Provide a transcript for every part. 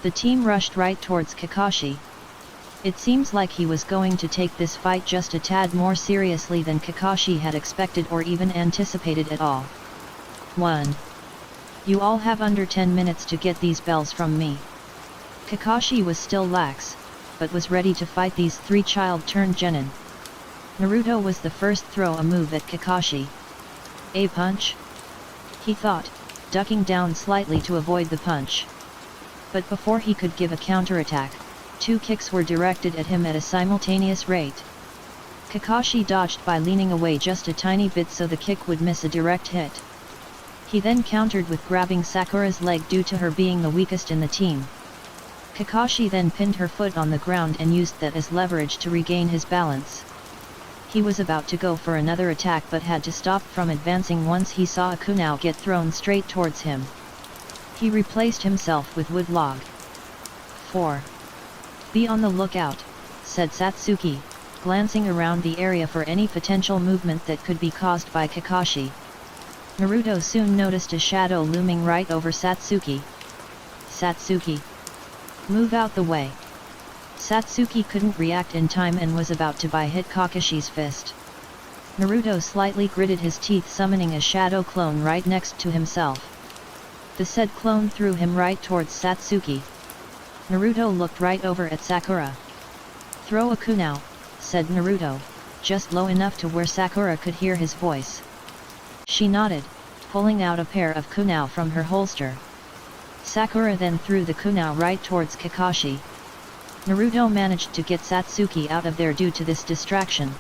The team rushed right towards Kakashi. It seems like he was going to take this fight just a tad more seriously than Kakashi had expected or even anticipated at all. 1. You all have under 10 minutes to get these bells from me. Kakashi was still lax, but was ready to fight these three child-turned genin. Naruto was the first throw a move at Kakashi. A punch? He thought, ducking down slightly to avoid the punch. But before he could give a counterattack, two kicks were directed at him at a simultaneous rate. Kakashi dodged by leaning away just a tiny bit so the kick would miss a direct hit. He then countered with grabbing Sakura's leg due to her being the weakest in the team. Kakashi then pinned her foot on the ground and used that as leverage to regain his balance. He was about to go for another attack but had to stop from advancing once he saw a kunai get thrown straight towards him. He replaced himself with wood log. 4. Be on the lookout, said Satsuki, glancing around the area for any potential movement that could be caused by Kakashi. Naruto soon noticed a shadow looming right over Satsuki. Satsuki! Move out the way! Satsuki couldn't react in time and was about to hit Kakashi's fist. Naruto slightly gritted his teeth, summoning a shadow clone right next to himself. The said clone threw him right towards Satsuki. Naruto looked right over at Sakura. Throw a kunai, said Naruto, just low enough to where Sakura could hear his voice. She nodded, pulling out a pair of kunai from her holster. Sakura then threw the kunai right towards Kakashi. Naruto managed to get Satsuki out of there due to this distraction.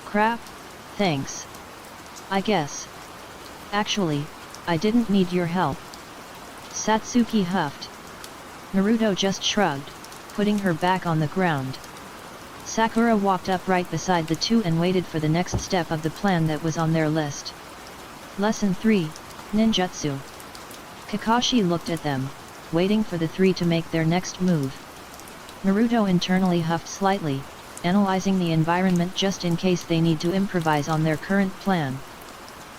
Crap, thanks. I guess. Actually, I didn't need your help. Satsuki huffed. Naruto just shrugged, putting her back on the ground. Sakura walked up right beside the two and waited for the next step of the plan that was on their list. Lesson 3, Ninjutsu. Kakashi looked at them, waiting for the three to make their next move. Naruto internally huffed slightly, analyzing the environment just in case they need to improvise on their current plan.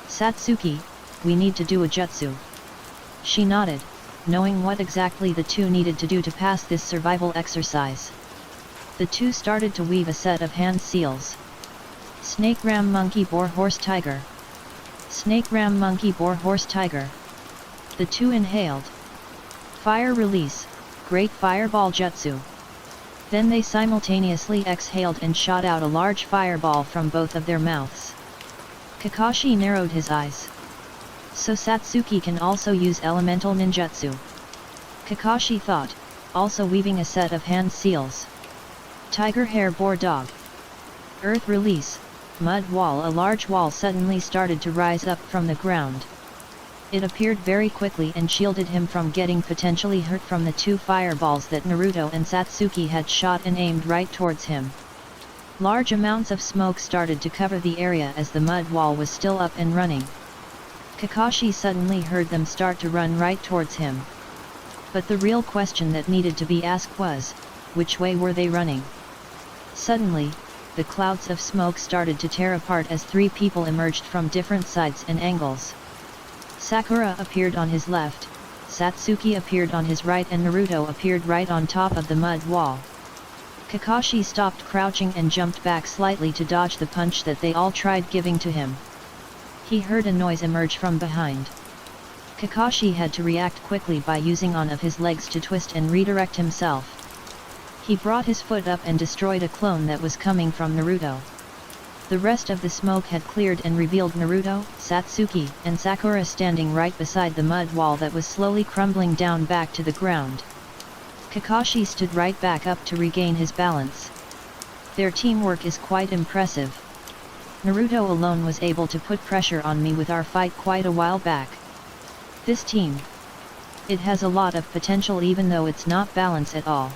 Satsuki, we need to do a jutsu. She nodded, knowing what exactly the two needed to do to pass this survival exercise. The two started to weave a set of hand seals. Snake ram monkey boar horse tiger. Snake ram monkey boar horse tiger. The two inhaled. Fire release, great fireball jutsu. Then they simultaneously exhaled and shot out a large fireball from both of their mouths. Kakashi narrowed his eyes. So Satsuki can also use elemental ninjutsu. Kakashi thought, also weaving a set of hand seals. Tiger hair boar dog. Earth release, mud wall. A large wall suddenly started to rise up from the ground. It appeared very quickly and shielded him from getting potentially hurt from the two fireballs that Naruto and Satsuki had shot and aimed right towards him. Large amounts of smoke started to cover the area as the mud wall was still up and running. Kakashi suddenly heard them start to run right towards him. But the real question that needed to be asked was, which way were they running? Suddenly, the clouds of smoke started to tear apart as three people emerged from different sides and angles. Sakura appeared on his left, Satsuki appeared on his right and Naruto appeared right on top of the mud wall. Kakashi stopped crouching and jumped back slightly to dodge the punch that they all tried giving to him. He heard a noise emerge from behind. Kakashi had to react quickly by using one of his legs to twist and redirect himself. He brought his foot up and destroyed a clone that was coming from Naruto. The rest of the smoke had cleared and revealed Naruto, Satsuki, and Sakura standing right beside the mud wall that was slowly crumbling down back to the ground. Kakashi stood right back up to regain his balance. Their teamwork is quite impressive. Naruto alone was able to put pressure on me with our fight quite a while back. This team. It has a lot of potential even though it's not balanced at all.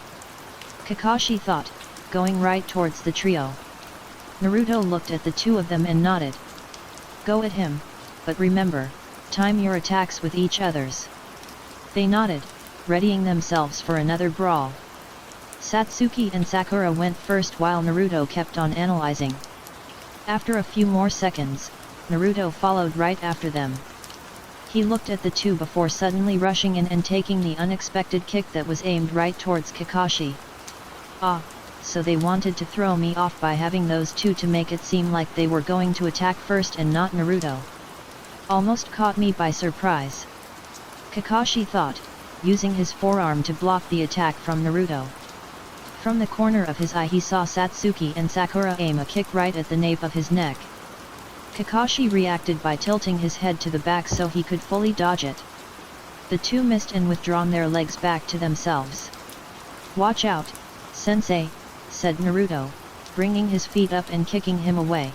Kakashi thought, going right towards the trio. Naruto looked at the two of them and nodded. Go at him, but remember, time your attacks with each others. They nodded, readying themselves for another brawl. Satsuki and Sakura went first while Naruto kept on analyzing. After a few more seconds, Naruto followed right after them. He looked at the two before suddenly rushing in and taking the unexpected kick that was aimed right towards Kakashi. Ah, so they wanted to throw me off by having those two to make it seem like they were going to attack first and not Naruto. Almost caught me by surprise. Kakashi thought, using his forearm to block the attack from Naruto. From the corner of his eye he saw Satsuki and Sakura aim a kick right at the nape of his neck. Kakashi reacted by tilting his head to the back so he could fully dodge it. The two missed and withdrawn their legs back to themselves. "Watch out, Sensei," said Naruto, bringing his feet up and kicking him away.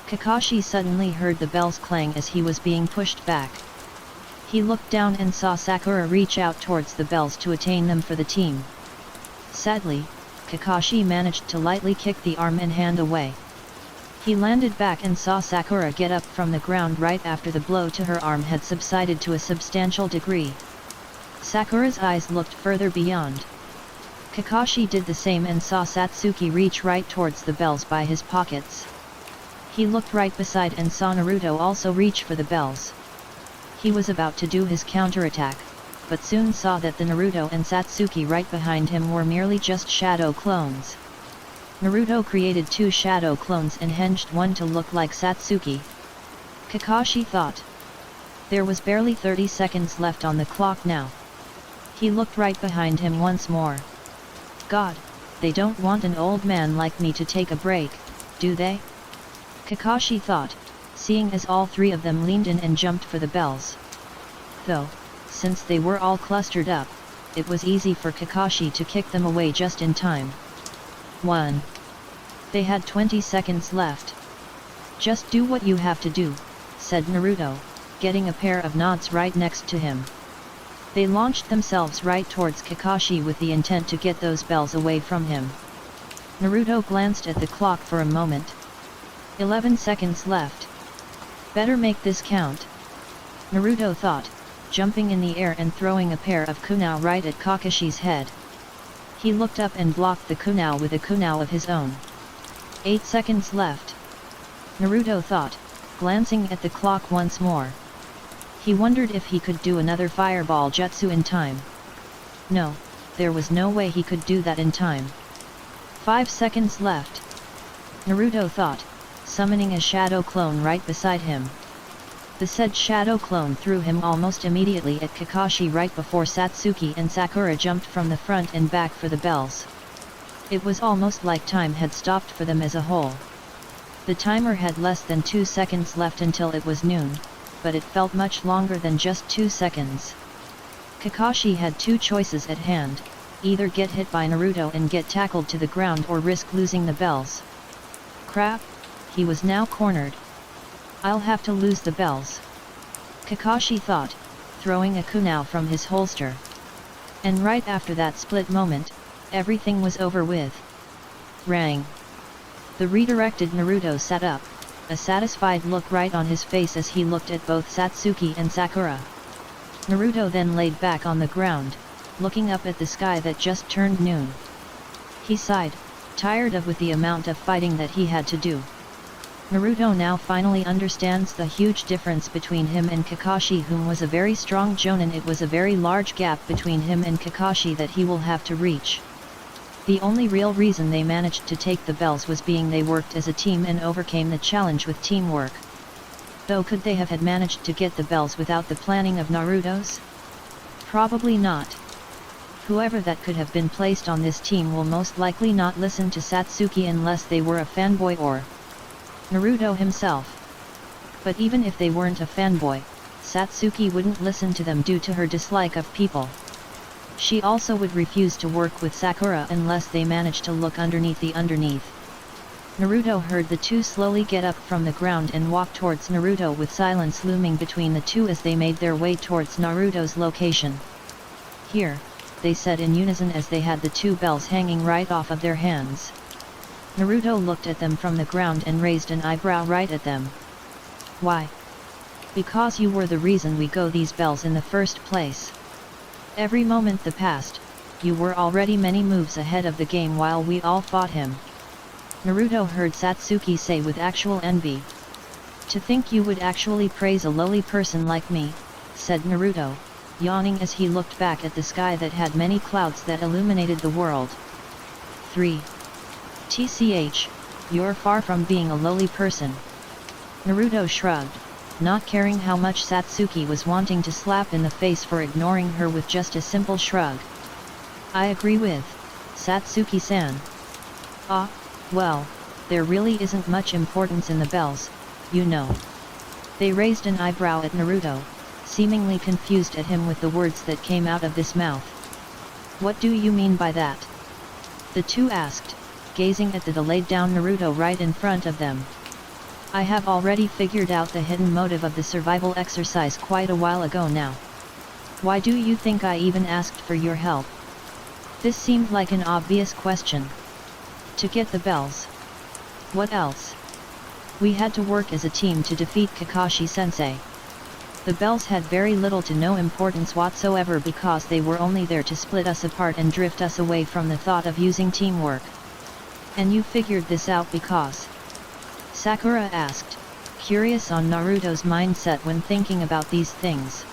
Kakashi suddenly heard the bells clang as he was being pushed back. He looked down and saw Sakura reach out towards the bells to attain them for the team. Sadly, Kakashi managed to lightly kick the arm and hand away. He landed back and saw Sakura get up from the ground right after the blow to her arm had subsided to a substantial degree. Sakura's eyes looked further beyond. Kakashi did the same and saw Satsuki reach right towards the bells by his pockets. He looked right beside and saw Naruto also reach for the bells. He was about to do his counterattack, but soon saw that the Naruto and Satsuki right behind him were merely just shadow clones. Naruto created two shadow clones and hinged one to look like Satsuki. Kakashi thought. There was barely 30 seconds left on the clock now. He looked right behind him once more. God, they don't want an old man like me to take a break, do they? Kakashi thought, seeing as all three of them leaned in and jumped for the bells. Though, since they were all clustered up, it was easy for Kakashi to kick them away just in time. 1. They had 20 seconds left. "Just do what you have to do," said Naruto, getting a pair of nods right next to him. They launched themselves right towards Kakashi with the intent to get those bells away from him. Naruto glanced at the clock for a moment. 11 seconds left. Better make this count. Naruto thought, jumping in the air and throwing a pair of kunai right at Kakashi's head. He looked up and blocked the kunai with a kunai of his own. 8 seconds left. Naruto thought, glancing at the clock once more. He wondered if he could do another fireball jutsu in time. No, there was no way he could do that in time. 5 seconds left. Naruto thought, summoning a shadow clone right beside him. The said shadow clone threw him almost immediately at Kakashi right before Satsuki and Sakura jumped from the front and back for the bells. It was almost like time had stopped for them as a whole. The timer had less than 2 seconds left until it was noon, but it felt much longer than just 2 seconds. Kakashi had two choices at hand, either get hit by Naruto and get tackled to the ground or risk losing the bells. Crap, he was now cornered. I'll have to lose the bells. Kakashi thought, throwing a kunai from his holster. And right after that split moment, everything was over with. Rang. The redirected Naruto sat up, a satisfied look right on his face as he looked at both Satsuki and Sakura. Naruto then laid back on the ground, looking up at the sky that just turned noon. He sighed, tired of with the amount of fighting that he had to do. Naruto now finally understands the huge difference between him and Kakashi, whom was a very strong jonin. It was a very large gap between him and Kakashi that he will have to reach. The only real reason they managed to take the bells was being they worked as a team and overcame the challenge with teamwork. Though could they have had managed to get the bells without the planning of Naruto's? Probably not. Whoever that could have been placed on this team will most likely not listen to Satsuki unless they were a fanboy or Naruto himself. But even if they weren't a fanboy, Satsuki wouldn't listen to them due to her dislike of people. She also would refuse to work with Sakura unless they managed to look underneath the underneath. Naruto heard the two slowly get up from the ground and walk towards Naruto with silence looming between the two as they made their way towards Naruto's location. "Here," they said in unison as they had the two bells hanging right off of their hands. Naruto looked at them from the ground and raised an eyebrow right at them. "Why?" "Because you were the reason we got these bells in the first place. Every moment that passed, you were already many moves ahead of the game while we all fought him." Naruto heard Satsuki say with actual envy. "To think you would actually praise a lowly person like me, said Naruto, yawning as he looked back at the sky that had many clouds that illuminated the world. 3. TCH, you're far from being a lowly person. Naruto shrugged, not caring how much Satsuki was wanting to slap in the face for ignoring her with just a simple shrug. I agree with Satsuki-san. Ah, well, there really isn't much importance in the bells, you know. They raised an eyebrow at Naruto, seemingly confused at him with the words that came out of this mouth. What do you mean by that? The two asked, gazing at the delayed down Naruto right in front of them. I have already figured out the hidden motive of the survival exercise quite a while ago now. Why do you think I even asked for your help? This seemed like an obvious question. To get the bells. What else? We had to work as a team to defeat Kakashi-sensei. The bells had very little to no importance whatsoever because they were only there to split us apart and drift us away from the thought of using teamwork. And you figured this out because? Sakura asked, curious on Naruto's mindset when thinking about these things.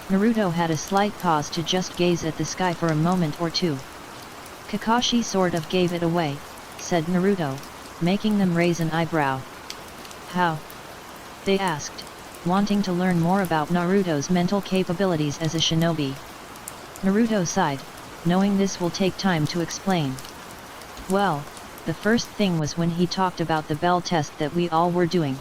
Naruto had a slight pause to just gaze at the sky for a moment or two. Kakashi sort of gave it away, said Naruto, making them raise an eyebrow. How? They asked, wanting to learn more about Naruto's mental capabilities as a shinobi. Naruto sighed, knowing this will take time to explain. Well, the first thing was when he talked about the bell test that we all were doing.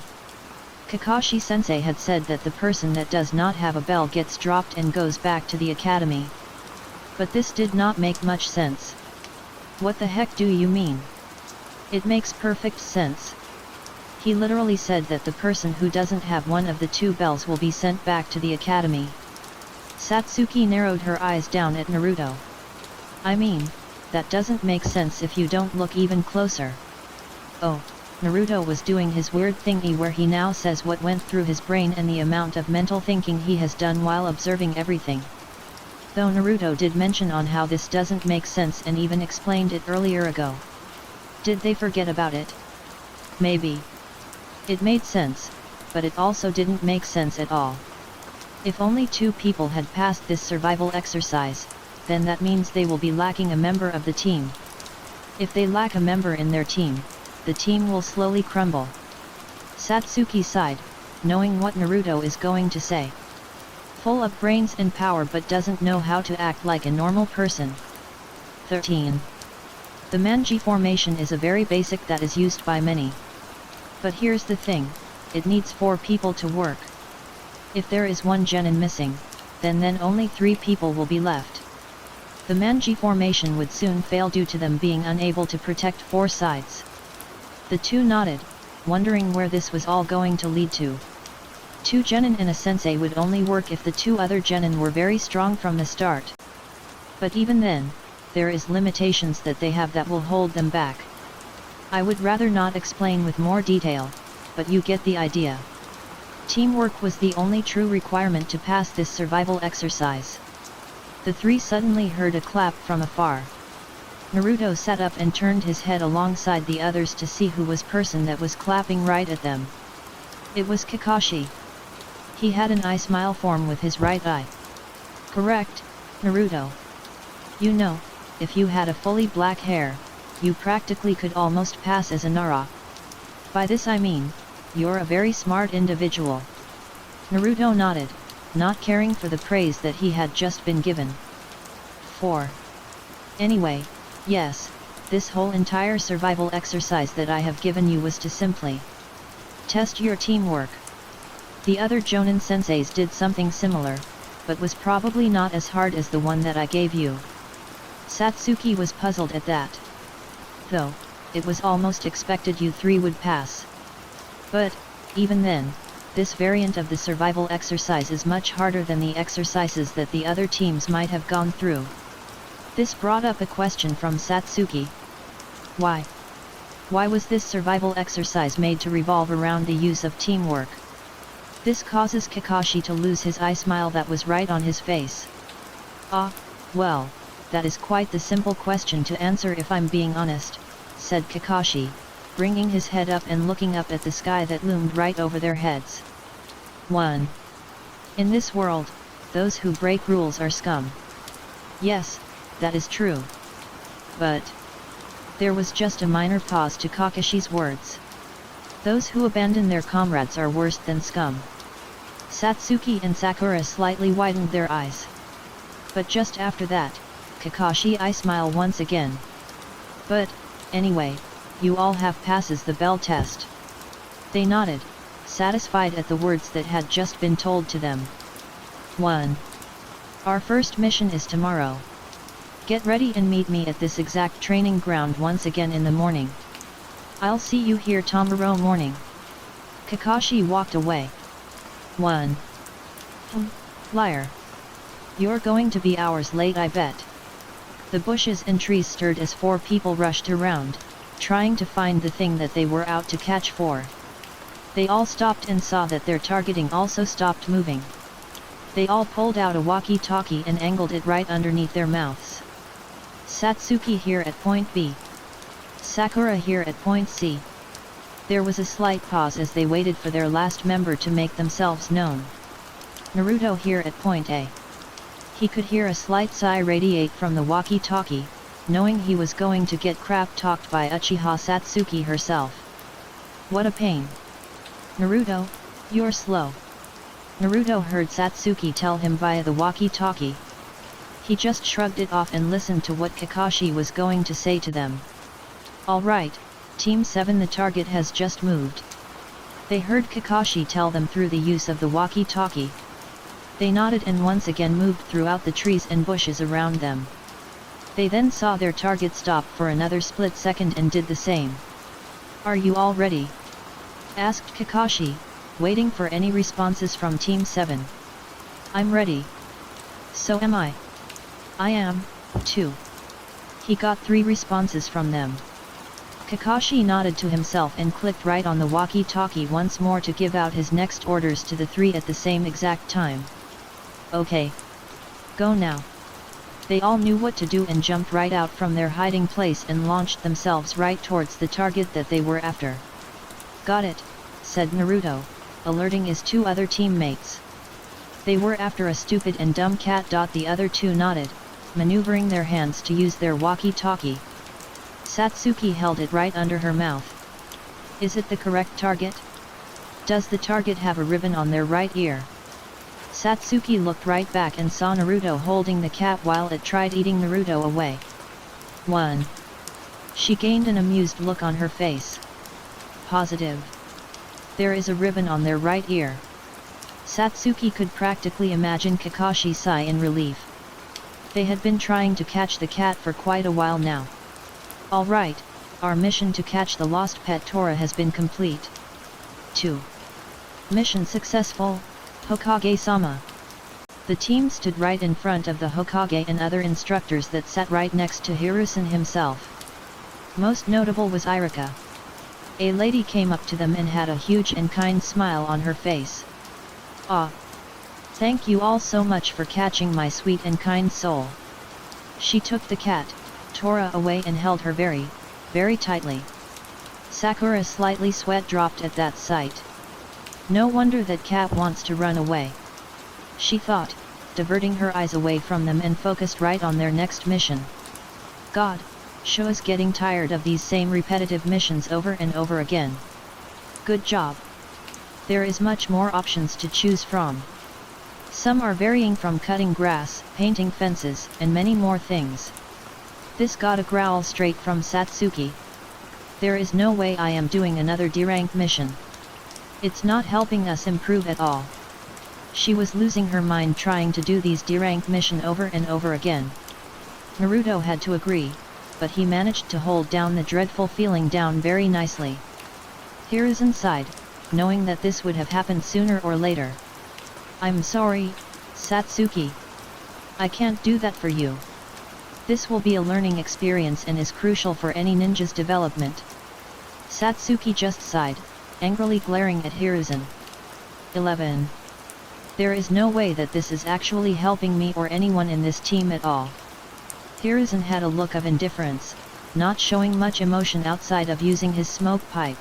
Kakashi-sensei had said that the person that does not have a bell gets dropped and goes back to the academy. But this did not make much sense. What the heck do you mean? It makes perfect sense. He literally said that the person who doesn't have one of the two bells will be sent back to the academy. Satsuki narrowed her eyes down at Naruto. I mean, that doesn't make sense if you don't look even closer. Oh, Naruto was doing his weird thingy where he now says what went through his brain and the amount of mental thinking he has done while observing everything. Though Naruto did mention on how this doesn't make sense and even explained it earlier ago. Did they forget about it? Maybe. It made sense, but it also didn't make sense at all. If only 2 people had passed this survival exercise, then that means they will be lacking a member of the team. If they lack a member in their team, the team will slowly crumble. Satsuki sighed, knowing what Naruto is going to say. Full of brains and power but doesn't know how to act like a normal person. 13. The Manji formation is a very basic that is used by many. But here's the thing, it needs 4 people to work. If there is one genin missing, then only 3 people will be left. The Manji formation would soon fail due to them being unable to protect 4 sides. The two nodded, wondering where this was all going to lead to. 2 genin and a sensei would only work if the 2 other genin were very strong from the start. But even then, there is limitations that they have that will hold them back. I would rather not explain with more detail, but you get the idea. Teamwork was the only true requirement to pass this survival exercise. The 3 suddenly heard a clap from afar. Naruto sat up and turned his head alongside the others to see who was person that was clapping right at them. It was Kakashi. He had an eye smile form with his right eye. Correct, Naruto. You know, if you had a fully black hair, you practically could almost pass as a Nara. By this I mean, you're a very smart individual. Naruto nodded, not caring for the praise that he had just been given. 4. Anyway, yes, this whole entire survival exercise that I have given you was to simply test your teamwork. The other Jonin senseis did something similar, but was probably not as hard as the one that I gave you. Satsuki was puzzled at that. Though, it was almost expected you 3 would pass. But, even then, this variant of the survival exercise is much harder than the exercises that the other teams might have gone through. This brought up a question from Satsuki. Why? Why was this survival exercise made to revolve around the use of teamwork? This causes Kakashi to lose his eye smile that was right on his face. Ah, well, that is quite the simple question to answer if I'm being honest, said Kakashi, bringing his head up and looking up at the sky that loomed right over their heads. 1. In this world, those who break rules are scum. Yes, that is true. But there was just a minor pause to Kakashi's words. Those who abandon their comrades are worse than scum. Satsuki and Sakura slightly widened their eyes. But just after that, Kakashi I smile once again. But, anyway, you all have passes the bell test. They nodded, satisfied at the words that had just been told to them. 1. Our first mission is tomorrow. Get ready and meet me at this exact training ground once again in the morning. I'll see you here tomorrow morning. Kakashi walked away. 1. Liar. You're going to be hours late, I bet. The bushes and trees stirred as 4 people rushed around, trying to find the thing that they were out to catch for. They all stopped and saw that their targeting also stopped moving. They all pulled out a walkie-talkie and angled it right underneath their mouths. Satsuki here at point B. Sakura here at point C. There was a slight pause as they waited for their last member to make themselves known. Naruto here at point A. He could hear a slight sigh radiate from the walkie-talkie, knowing he was going to get crap-talked by Uchiha Satsuki herself. What a pain. Naruto, you're slow. Naruto heard Satsuki tell him via the walkie-talkie. He just shrugged it off and listened to what Kakashi was going to say to them. Alright, Team 7, the target has just moved. They heard Kakashi tell them through the use of the walkie-talkie. They nodded and once again moved throughout the trees and bushes around them. They then saw their target stop for another split second and did the same. Are you all ready? Asked Kakashi, waiting for any responses from Team 7. I'm ready. So am I. I am, too. He got 3 responses from them. Kakashi nodded to himself and clicked right on the walkie-talkie once more to give out his next orders to the 3 at the same exact time. Okay. Go now. They all knew what to do and jumped right out from their hiding place and launched themselves right towards the target that they were after. Got it, said Naruto, alerting his 2 other teammates. They were after a stupid and dumb cat. The other 2 nodded, maneuvering their hands to use their walkie-talkie. Satsuki held it right under her mouth. Is it the correct target? Does the target have a ribbon on their right ear? Satsuki looked right back and saw Naruto holding the cat while it tried eating Naruto away. 1. She gained an amused look on her face. Positive. There is a ribbon on their right ear. Satsuki could practically imagine Kakashi sigh in relief. They had been trying to catch the cat for quite a while now. Alright, our mission to catch the lost pet Tora has been complete. 2. Mission successful, Hokage-sama. The team stood right in front of the Hokage and other instructors that sat right next to Hiruzen himself. Most notable was Irika. A lady came up to them and had a huge and kind smile on her face. Ah! Thank you all so much for catching my sweet and kind soul. She took the cat, Tora, away and held her very, very tightly. Sakura slightly sweat dropped at that sight. No wonder that cat wants to run away. She thought, diverting her eyes away from them and focused right on their next mission. God, Sho is getting tired of these same repetitive missions over and over again. Good job. There is much more options to choose from. Some are varying from cutting grass, painting fences, and many more things. This got a growl straight from Satsuki. There is no way I am doing another D-rank mission. It's not helping us improve at all. She was losing her mind trying to do these D-rank mission over and over again. Naruto had to agree, but he managed to hold down the dreadful feeling down very nicely. Hiruzen sighed, knowing that this would have happened sooner or later. I'm sorry, Satsuki. I can't do that for you. This will be a learning experience and is crucial for any ninja's development. Satsuki just sighed, angrily glaring at Hiruzen. 11. There is no way that this is actually helping me or anyone in this team at all. Hiruzen had a look of indifference, not showing much emotion outside of using his smoke pipe.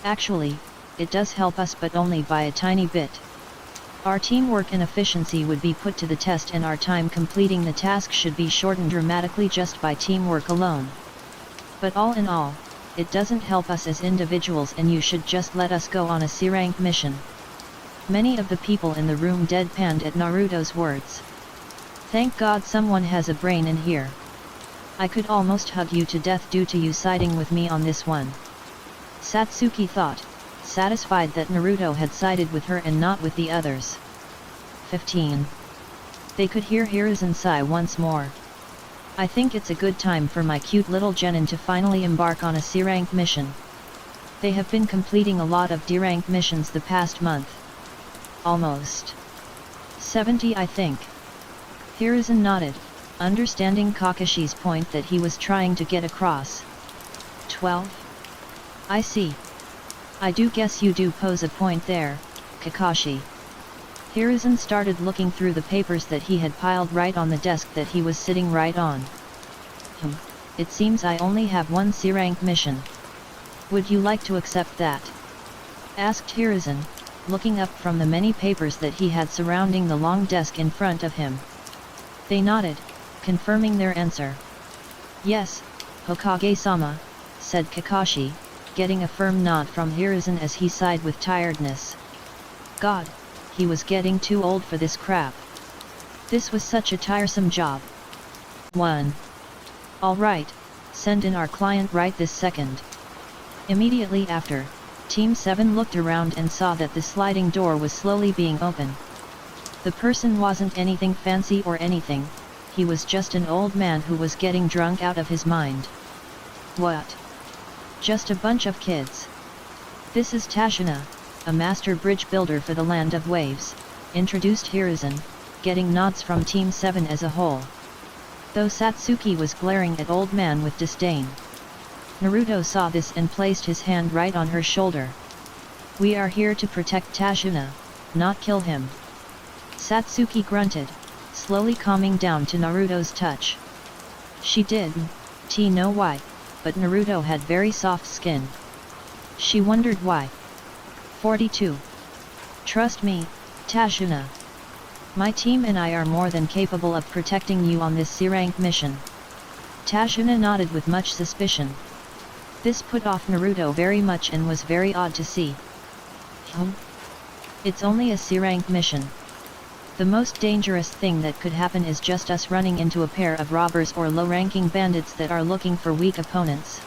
Actually, it does help us but only by a tiny bit. Our teamwork and efficiency would be put to the test, and our time completing the task should be shortened dramatically just by teamwork alone. But all in all, it doesn't help us as individuals, and you should just let us go on a C-rank mission." Many of the people in the room deadpanned at Naruto's words. "Thank God someone has a brain in here. I could almost hug you to death due to you siding with me on this one," Satsuki thought, satisfied that Naruto had sided with her and not with the others. 15. They could hear Hiruzen sigh once more. "I think it's a good time for my cute little genin to finally embark on a C-rank mission. They have been completing a lot of D-rank missions the past month. Almost 70, I think." Hiruzen nodded, understanding Kakashi's point that he was trying to get across. 12? I see. I do guess you do pose a point there, Kakashi. Hiruzen started looking through the papers that he had piled right on the desk that he was sitting right on. It seems I only have one C-rank mission. Would you like to accept that?" asked Hiruzen, looking up from the many papers that he had surrounding the long desk in front of him. They nodded, confirming their answer. "Yes, Hokage-sama," said Kakashi, getting a firm nod from Hiruzen as he sighed with tiredness. God, he was getting too old for this crap. This was such a tiresome job. 1. All right, send in our client right this second. Immediately after, Team 7 looked around and saw that the sliding door was slowly being opened. The person wasn't anything fancy or anything, he was just an old man who was getting drunk out of his mind. What? Just a bunch of kids. This is Tashina, a master bridge builder for the Land of Waves, introduced Hiruzen, getting nods from Team 7 as a whole. Though Satsuki was glaring at old man with disdain. Naruto saw this and placed his hand right on her shoulder. "We are here to protect Tashina, not kill him." Satsuki grunted, slowly calming down to Naruto's touch. She didn't know why, but Naruto had very soft skin. She wondered why. 42. Trust me, Tashina. My team and I are more than capable of protecting you on this C-rank mission. Tashina nodded with much suspicion. This put off Naruto very much and was very odd to see. It's only a C-rank mission. The most dangerous thing that could happen is just us running into a pair of robbers or low-ranking bandits that are looking for weak opponents.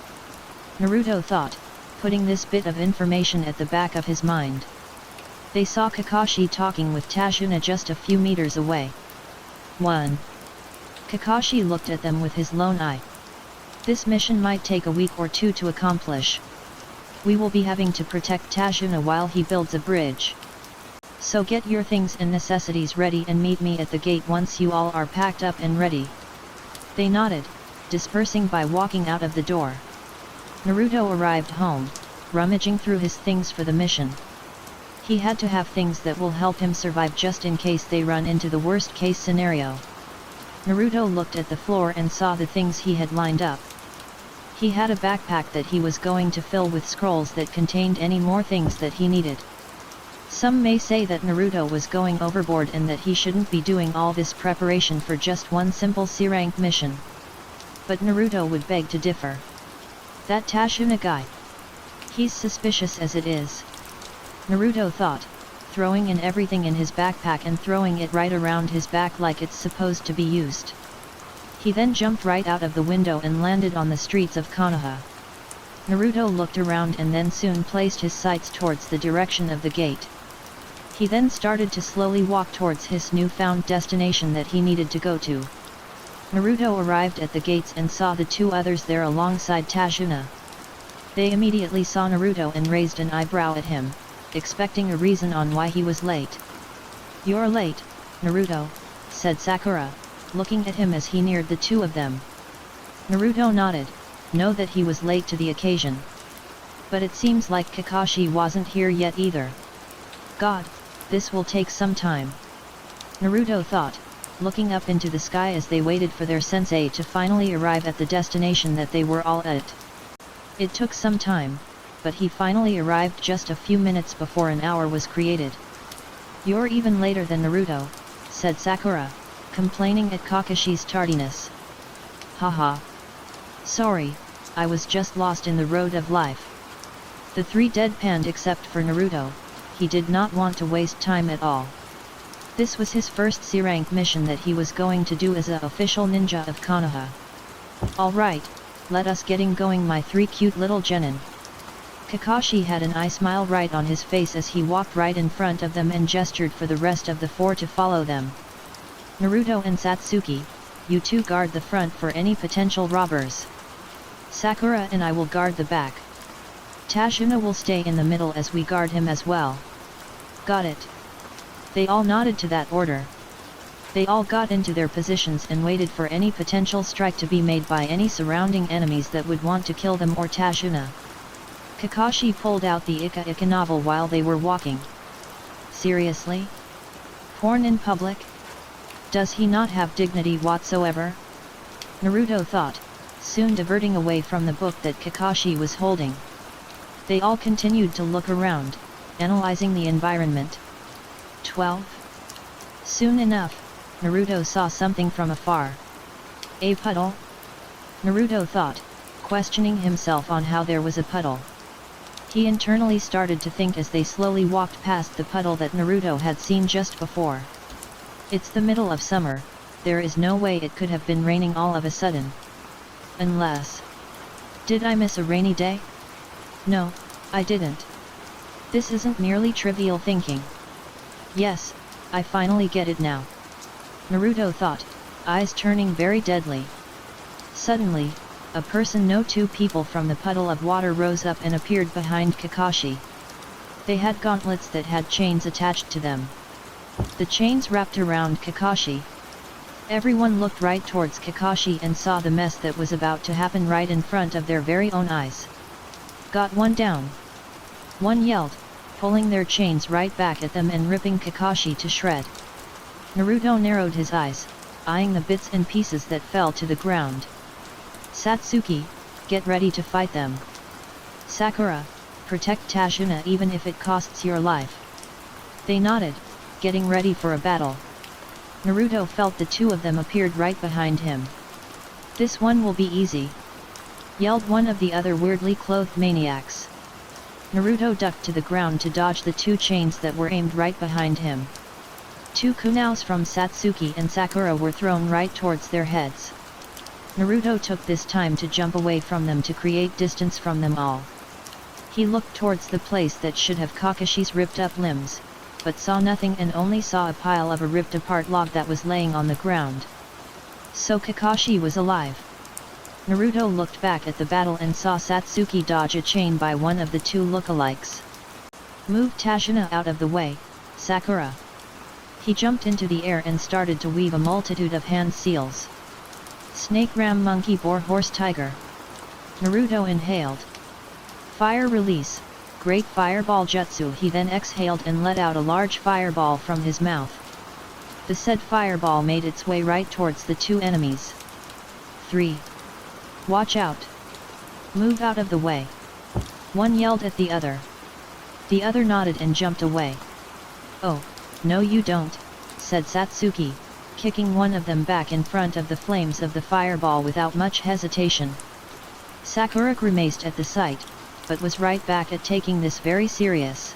Naruto thought, putting this bit of information at the back of his mind. They saw Kakashi talking with Tashina just a few meters away. 1. Kakashi looked at them with his lone eye. This mission might take a week or two to accomplish. We will be having to protect Tashina while he builds a bridge. So get your things and necessities ready and meet me at the gate once you all are packed up and ready. They nodded, dispersing by walking out of the door. Naruto arrived home, rummaging through his things for the mission. He had to have things that will help him survive just in case they run into the worst case scenario. Naruto looked at the floor and saw the things he had lined up. He had a backpack that he was going to fill with scrolls that contained any more things that he needed. Some may say that Naruto was going overboard and that he shouldn't be doing all this preparation for just one simple C-rank mission. But Naruto would beg to differ. That Tashina guy. He's suspicious as it is. Naruto thought, throwing in everything in his backpack and throwing it right around his back like it's supposed to be used. He then jumped right out of the window and landed on the streets of Konoha. Naruto looked around and then soon placed his sights towards the direction of the gate. He then started to slowly walk towards his newfound destination that he needed to go to. Naruto arrived at the gates and saw the two others there alongside Tashina. They immediately saw Naruto and raised an eyebrow at him, expecting a reason on why he was late. "You're late, Naruto," said Sakura, looking at him as he neared the two of them. Naruto nodded, know that he was late to the occasion. But it seems like Kakashi wasn't here yet either. God, this will take some time. Naruto thought, looking up into the sky as they waited for their sensei to finally arrive at the destination that they were all at. It took some time, but he finally arrived just a few minutes before an hour was created. You're even later than Naruto, said Sakura, complaining at Kakashi's tardiness. Haha. Sorry, I was just lost in the road of life. The three deadpanned except for Naruto. He did not want to waste time at all. This was his first C-rank mission that he was going to do as a official ninja of Konoha. Alright, let us getting going, my three cute little genin. Kakashi had an eye smile right on his face as he walked right in front of them and gestured for the rest of the four to follow them. Naruto and Satsuki, you two guard the front for any potential robbers. Sakura and I will guard the back. Tashuna will stay in the middle as we guard him as well. Got it. They all nodded to that order. They all got into their positions and waited for any potential strike to be made by any surrounding enemies that would want to kill them or Tashuna. Kakashi pulled out the Ika Ika novel while they were walking. Seriously? Porn in public? Does he not have dignity whatsoever? Naruto thought, soon diverting away from the book that Kakashi was holding. They all continued to look around, analyzing the environment. 12. Soon enough, Naruto saw something from afar. A puddle? Naruto thought, questioning himself on how there was a puddle. He internally started to think as they slowly walked past the puddle that Naruto had seen just before. It's the middle of summer, there is no way it could have been raining all of a sudden. Unless... Did I miss a rainy day? No, I didn't. This isn't merely trivial thinking. Yes, I finally get it now. Naruto thought, eyes turning very deadly. Suddenly, a person, no, two people from the puddle of water rose up and appeared behind Kakashi. They had gauntlets that had chains attached to them. The chains wrapped around Kakashi. Everyone looked right towards Kakashi and saw the mess that was about to happen right in front of their very own eyes. Got one down. One yelled, pulling their chains right back at them and ripping Kakashi to shred. Naruto narrowed his eyes, eyeing the bits and pieces that fell to the ground. Satsuki, get ready to fight them. Sakura, protect Tashuna even if it costs your life. They nodded, getting ready for a battle. Naruto felt the two of them appeared right behind him. This one will be easy, yelled one of the other weirdly clothed maniacs. Naruto ducked to the ground to dodge the two chains that were aimed right behind him. Two kunaus from Satsuki and Sakura were thrown right towards their heads. Naruto took this time to jump away from them to create distance from them all. He looked towards the place that should have Kakashi's ripped up limbs, but saw nothing and only saw a pile of a ripped apart log that was laying on the ground. So Kakashi was alive. Naruto looked back at the battle and saw Satsuki dodge a chain by one of the two lookalikes. Move Tashuna out of the way, Sakura. He jumped into the air and started to weave a multitude of hand seals. Snake, ram, monkey, boar, horse, tiger. Naruto inhaled. Fire release, great fireball jutsu. He then exhaled and let out a large fireball from his mouth. The said fireball made its way right towards the two enemies. 3. Watch out. Move out of the way. One yelled at the other. The other nodded and jumped away. Oh, no you don't, said Satsuki, kicking one of them back in front of the flames of the fireball without much hesitation. Sakura grimaced at the sight, but was right back at taking this very serious.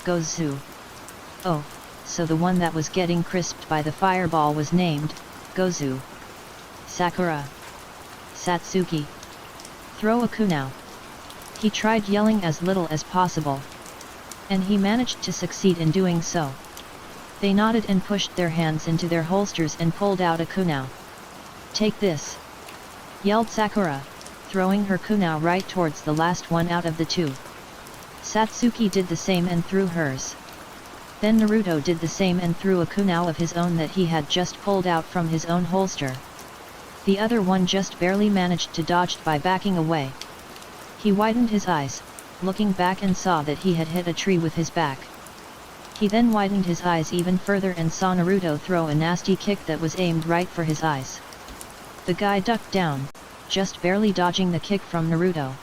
Gozu. Oh, so the one that was getting crisped by the fireball was named Gozu. Sakura. Satsuki. Throw a kunai. He tried yelling as little as possible. And he managed to succeed in doing so. They nodded and pushed their hands into their holsters and pulled out a kunai. Take this, yelled Sakura, throwing her kunai right towards the last one out of the two. Satsuki did the same and threw hers. Then Naruto did the same and threw a kunai of his own that he had just pulled out from his own holster. The other one just barely managed to dodge by backing away. He widened his eyes, looking back and saw that he had hit a tree with his back. He then widened his eyes even further and saw Naruto throw a nasty kick that was aimed right for his eyes. The guy ducked down, just barely dodging the kick from Naruto.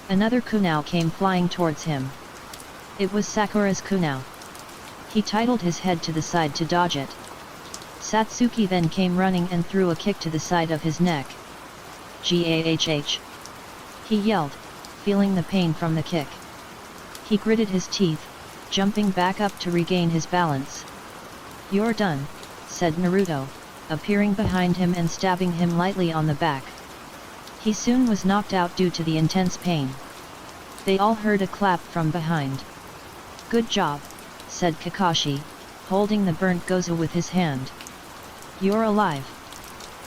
Another kunai came flying towards him. It was Sakura's kunai. He titled his head to the side to dodge it. Satsuki then came running and threw a kick to the side of his neck. Gahh! He yelled, feeling the pain from the kick. He gritted his teeth, jumping back up to regain his balance. "You're done," said Naruto, appearing behind him and stabbing him lightly on the back. He soon was knocked out due to the intense pain. They all heard a clap from behind. "Good job," said Kakashi, holding the burnt Gozu with his hand. "You're alive!"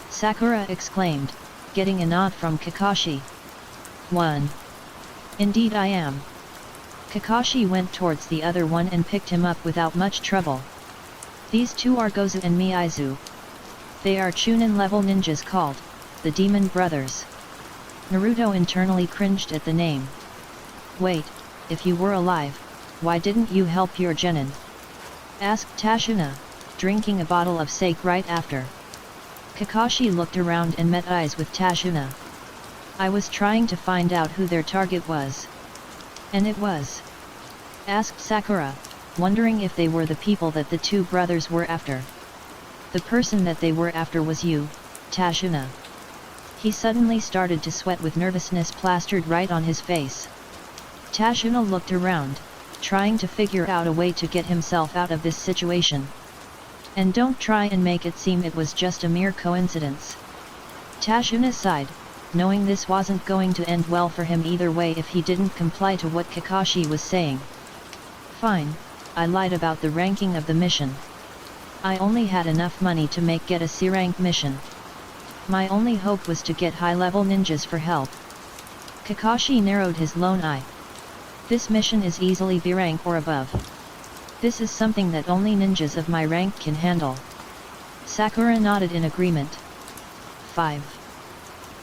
Sakura exclaimed, getting a nod from Kakashi. "1. Indeed I am." Kakashi went towards the other one and picked him up without much trouble. "These two are Gozu and Miyaizu. They are Chunin level ninjas called the Demon Brothers." Naruto internally cringed at the name. "Wait, if you were alive, why didn't you help your genin?" asked Tashina, drinking a bottle of sake right after. Kakashi looked around and met eyes with Tashina. "I was trying to find out who their target was." "And it was?" asked Sakura, wondering if they were the people that the two brothers were after. "The person that they were after was you, Tashina." He suddenly started to sweat with nervousness plastered right on his face. Tashina looked around, trying to figure out a way to get himself out of this situation. "And don't try and make it seem it was just a mere coincidence." Tashina sighed, knowing this wasn't going to end well for him either way if he didn't comply to what Kakashi was saying. "Fine, I lied about the ranking of the mission. I only had enough money to get a C-rank mission. My only hope was to get high-level ninjas for help." Kakashi narrowed his lone eye. "This mission is easily B rank or above. This is something that only ninjas of my rank can handle." Sakura nodded in agreement. 5.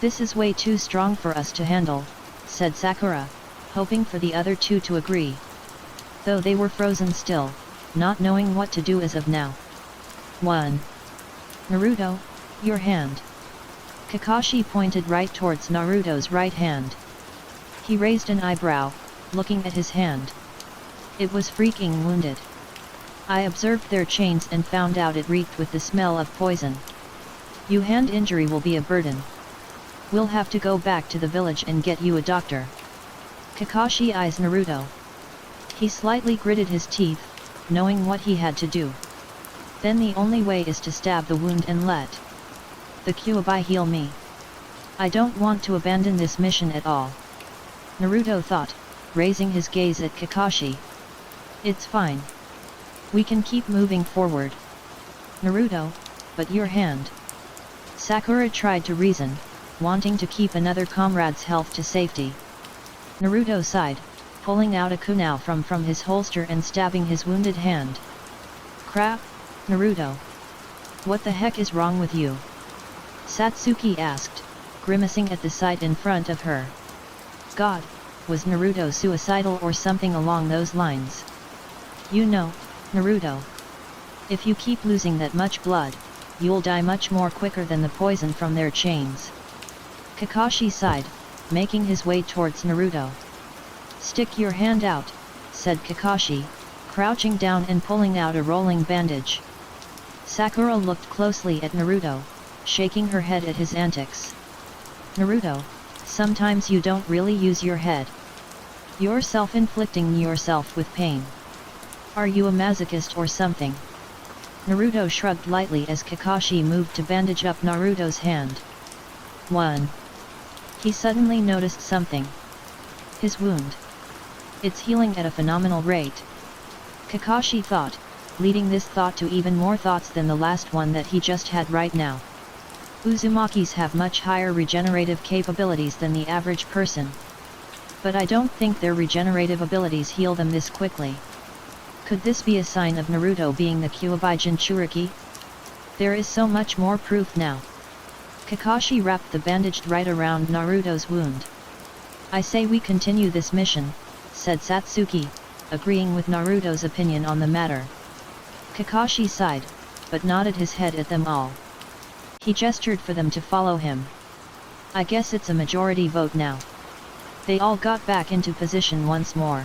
"This is way too strong for us to handle," said Sakura, hoping for the other two to agree. Though they were frozen still, not knowing what to do as of now. 1. "Naruto, your hand." Kakashi pointed right towards Naruto's right hand. He raised an eyebrow, looking at his hand. It was freaking wounded. "I observed their chains and found out it reeked with the smell of poison. Your hand injury will be a burden. We'll have to go back to the village and get you a doctor." Kakashi eyes Naruto. He slightly gritted his teeth, knowing what he had to do. Then the only way is to stab the wound and let the Kyuubi heal me. I don't want to abandon this mission at all. Naruto thought, raising his gaze at Kakashi. "It's fine. We can keep moving forward." "Naruto, but your hand." Sakura tried to reason, wanting to keep another comrade's health to safety. Naruto sighed, pulling out a kunai from his holster and stabbing his wounded hand. "Crap, Naruto. What the heck is wrong with you?" Satsuki asked, grimacing at the sight in front of her. God, was Naruto suicidal or something along those lines? "You know, Naruto. If you keep losing that much blood, you'll die much more quicker than the poison from their chains." Kakashi sighed, making his way towards Naruto. "Stick your hand out," said Kakashi, crouching down and pulling out a rolling bandage. Sakura looked closely at Naruto, shaking her head at his antics. "Naruto, sometimes you don't really use your head. You're self-inflicting yourself with pain. Are you a masochist or something?" Naruto shrugged lightly as Kakashi moved to bandage up Naruto's hand. 1. He suddenly noticed something. His wound. It's healing at a phenomenal rate. Kakashi thought, leading this thought to even more thoughts than the last one that he just had right now. Uzumakis have much higher regenerative capabilities than the average person. But I don't think their regenerative abilities heal them this quickly. Could this be a sign of Naruto being the Kyuubi Jinchuriki? There is so much more proof now. Kakashi wrapped the bandaged right around Naruto's wound. "I say we continue this mission," said Satsuki, agreeing with Naruto's opinion on the matter. Kakashi sighed, but nodded his head at them all. He gestured for them to follow him. "I guess it's a majority vote now." They all got back into position once more.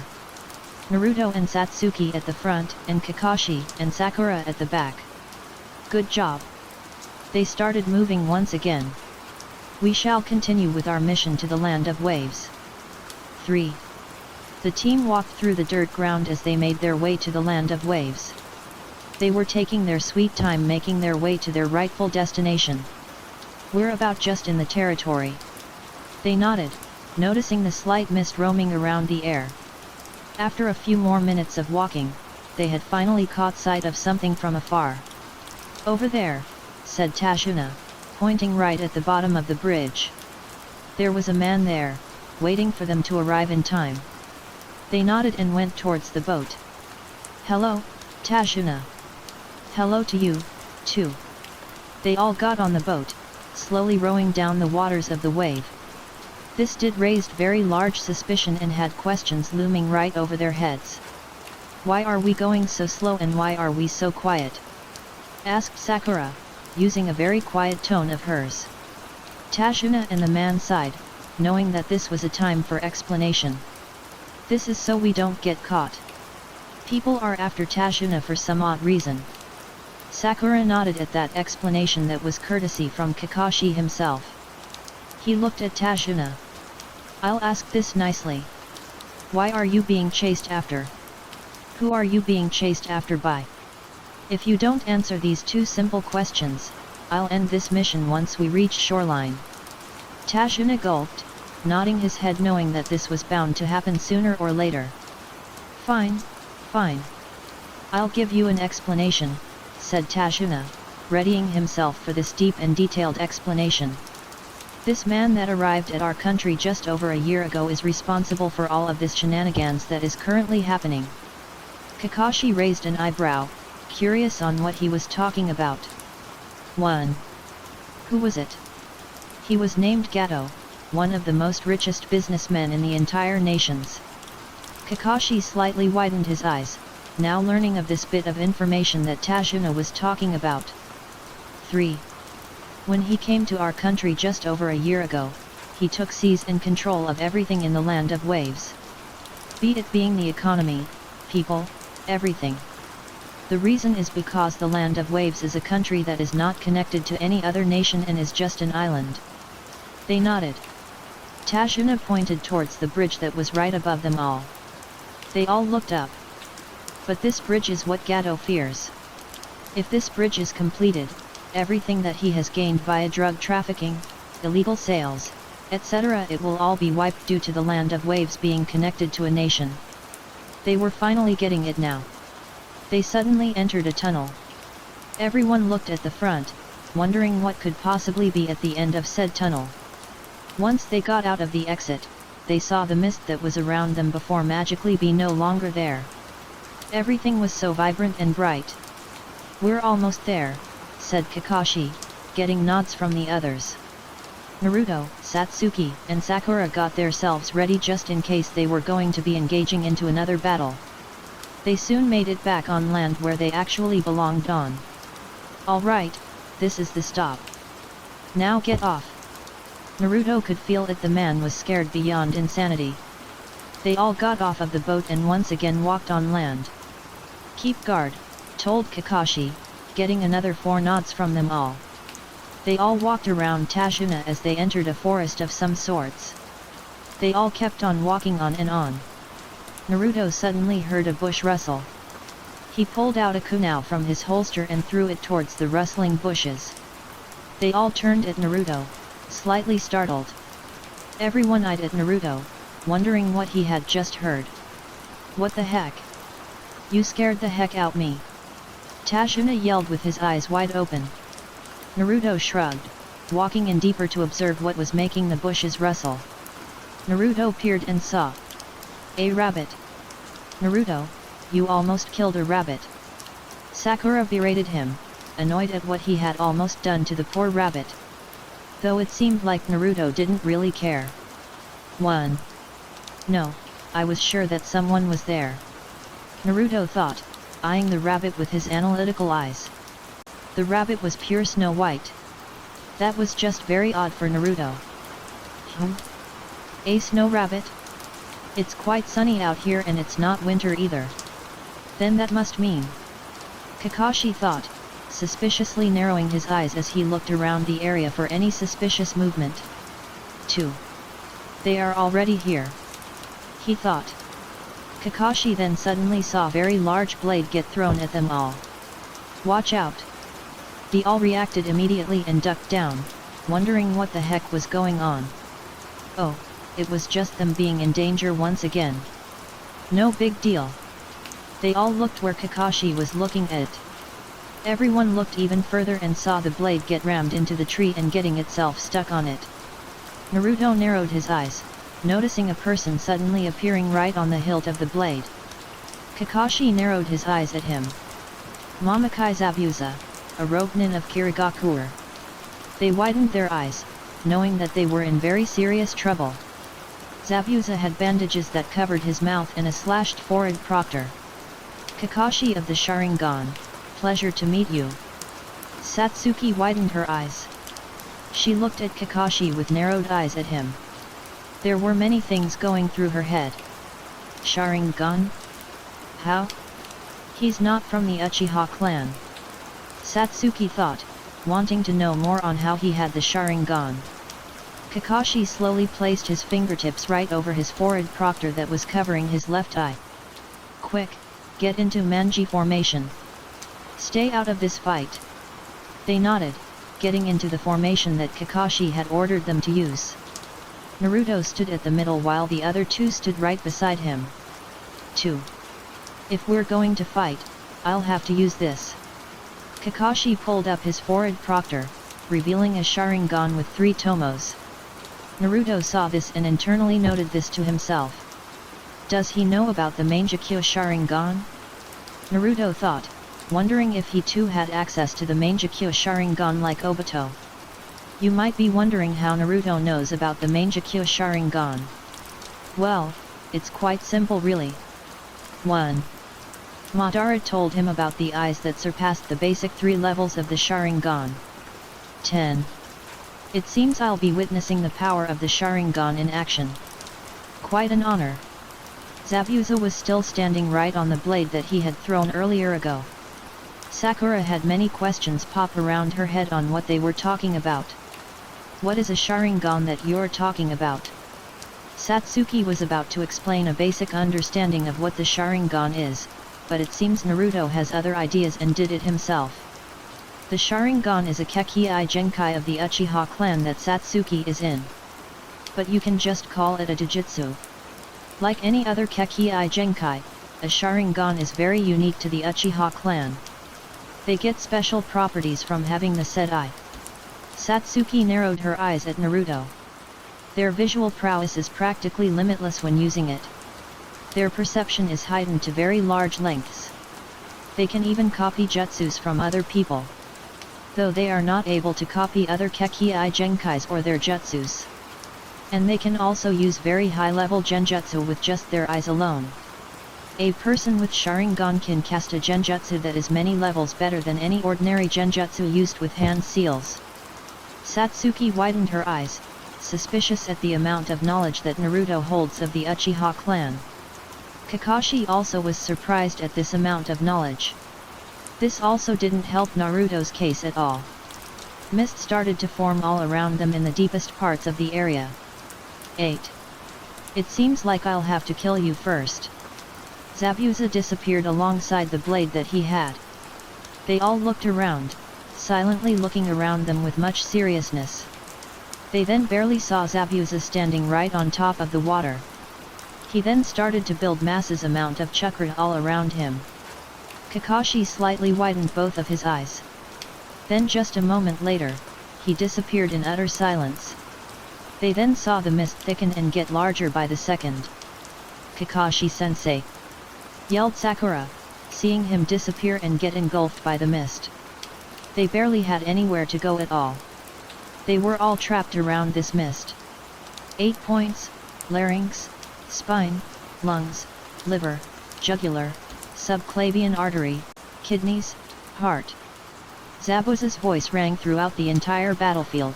Naruto and Satsuki at the front, and Kakashi and Sakura at the back. Good job. They started moving once again. We shall continue with our mission to the land of waves. 3. The team walked through the dirt ground as they made their way to the land of waves. They were taking their sweet time making their way to their rightful destination. We're about just in the territory. They nodded, noticing the slight mist roaming around the air. After a few more minutes of walking, they had finally caught sight of something from afar. Over there, said Tashuna, pointing right at the bottom of the bridge. There was a man there, waiting for them to arrive in time. They nodded and went towards the boat. Hello, Tashuna. Hello to you, too. They all got on the boat, slowly rowing down the waters of the wave. This did raised very large suspicion and had questions looming right over their heads. Why are we going so slow and why are we so quiet? Asked Sakura, using a very quiet tone of hers. Tashuna and the man sighed, knowing that this was a time for explanation. This is so we don't get caught. People are after Tashuna for some odd reason. Sakura nodded at that explanation that was courtesy from Kakashi himself. He looked at Tashuna. I'll ask this nicely. Why are you being chased after? Who are you being chased after by? If you don't answer these two simple questions, I'll end this mission once we reach shoreline. Tashuna gulped, nodding his head knowing that this was bound to happen sooner or later. Fine, fine. I'll give you an explanation, said Tashuna, readying himself for this deep and detailed explanation. This man that arrived at our country just over a year ago is responsible for all of this shenanigans that is currently happening. Kakashi raised an eyebrow, curious on what he was talking about. 1. Who was it? He was named Gato, one of the most richest businessmen in the entire nations. Kakashi slightly widened his eyes, now learning of this bit of information that Tashuna was talking about. 3. When he came to our country just over a year ago, he took seize and control of everything in the land of waves. Be it being the economy, people, everything. The reason is because the land of waves is a country that is not connected to any other nation and is just an island. They nodded. Tashuna pointed towards the bridge that was right above them all. They all looked up. But this bridge is what Gato fears. If this bridge is completed, everything that he has gained via drug trafficking, illegal sales, etc. it will all be wiped due to the land of waves being connected to a nation. They were finally getting it now. They suddenly entered a tunnel. Everyone looked at the front, wondering what could possibly be at the end of said tunnel. Once they got out of the exit, they saw the mist that was around them before magically be no longer there. Everything was so vibrant and bright. We're almost there, said Kakashi, getting nods from the others. Naruto, Satsuki, and Sakura got themselves ready just in case they were going to be engaging into another battle. They soon made it back on land where they actually belonged on. Alright, this is the stop. Now get off. Naruto could feel it, the man was scared beyond insanity. They all got off of the boat and once again walked on land. Keep guard, told Kakashi, getting another 4 nods from them all. They all walked around Tashuna as they entered a forest of some sorts. They all kept on walking on and on. Naruto suddenly heard a bush rustle. He pulled out a kunai from his holster and threw it towards the rustling bushes. They all turned at Naruto, slightly startled. Everyone eyed at Naruto, wondering what he had just heard. What the heck? You scared the heck out me. Tashuna yelled with his eyes wide open. Naruto shrugged, walking in deeper to observe what was making the bushes rustle. Naruto peered and saw a rabbit. Naruto, you almost killed a rabbit. Sakura berated him, annoyed at what he had almost done to the poor rabbit. Though it seemed like Naruto didn't really care. 1. No, I was sure that someone was there. Naruto thought, eyeing the rabbit with his analytical eyes. The rabbit was pure Snow White. That was just very odd for Naruto. A snow rabbit? It's quite sunny out here and it's not winter either. Then that must mean... Kakashi thought, suspiciously narrowing his eyes as he looked around the area for any suspicious movement. 2. They are already here, he thought. Kakashi then suddenly saw a very large blade get thrown at them all. Watch out! They all reacted immediately and ducked down, wondering what the heck was going on. Oh, it was just them being in danger once again. No big deal. They all looked where Kakashi was looking at. Everyone looked even further and saw the blade get rammed into the tree and getting itself stuck on it. Naruto narrowed his eyes, noticing a person suddenly appearing right on the hilt of the blade. Kakashi narrowed his eyes at him. Mamakai Zabuza, a roguenin of Kirigakure. They widened their eyes, knowing that they were in very serious trouble. Zabuza had bandages that covered his mouth and a slashed forehead proctor. Kakashi of the Sharingan, pleasure to meet you. Satsuki widened her eyes. She looked at Kakashi with narrowed eyes at him. There were many things going through her head. Sharingan? How? He's not from the Uchiha clan. Satsuki thought, wanting to know more on how he had the Sharingan. Kakashi slowly placed his fingertips right over his forehead proctor that was covering his left eye. Quick, get into Manji formation. Stay out of this fight. They nodded, getting into the formation that Kakashi had ordered them to use. Naruto stood at the middle while the other two stood right beside him. 2. If we're going to fight, I'll have to use this. Kakashi pulled up his forehead proctor, revealing a Sharingan with 3 tomos. Naruto saw this and internally noted this to himself. Does he know about the Mangekyo Sharingan? Naruto thought, wondering if he too had access to the Mangekyo Sharingan like Obito. You might be wondering how Naruto knows about the Mangekyo Sharingan. Well, it's quite simple really. 1. Madara told him about the eyes that surpassed the basic 3 levels of the Sharingan. 10. It seems I'll be witnessing the power of the Sharingan in action. Quite an honor. Zabuza was still standing right on the blade that he had thrown earlier ago. Sakura had many questions pop around her head on what they were talking about. What is a Sharingan that you're talking about? Satsuki was about to explain a basic understanding of what the Sharingan is, but it seems Naruto has other ideas and did it himself. The Sharingan is a Kekii Genkai of the Uchiha clan that Satsuki is in. But you can just call it a Dojutsu. Like any other Kekii Genkai, a Sharingan is very unique to the Uchiha clan. They get special properties from having the said eye. Satsuki narrowed her eyes at Naruto. Their visual prowess is practically limitless when using it. Their perception is heightened to very large lengths. They can even copy jutsus from other people. Though they are not able to copy other Kekii Genkais or their jutsus. And they can also use very high-level genjutsu with just their eyes alone. A person with Sharingan can cast a genjutsu that is many levels better than any ordinary genjutsu used with hand seals. Satsuki widened her eyes, suspicious at the amount of knowledge that Naruto holds of the Uchiha clan. Kakashi also was surprised at this amount of knowledge. This also didn't help Naruto's case at all. Mist started to form all around them in the deepest parts of the area. 8. It seems like I'll have to kill you first. Zabuza disappeared alongside the blade that he had. They all looked around, silently looking around them with much seriousness. They then barely saw Zabuza standing right on top of the water. He then started to build masses amount of chakra all around him. Kakashi slightly widened both of his eyes. Then just a moment later, he disappeared in utter silence. They then saw the mist thicken and get larger by the second. Kakashi-sensei! Yelled Sakura, seeing him disappear and get engulfed by the mist. They barely had anywhere to go at all. They were all trapped around this mist. 8 points, larynx, spine, lungs, liver, jugular, subclavian artery, kidneys, heart. Zabuza's voice rang throughout the entire battlefield.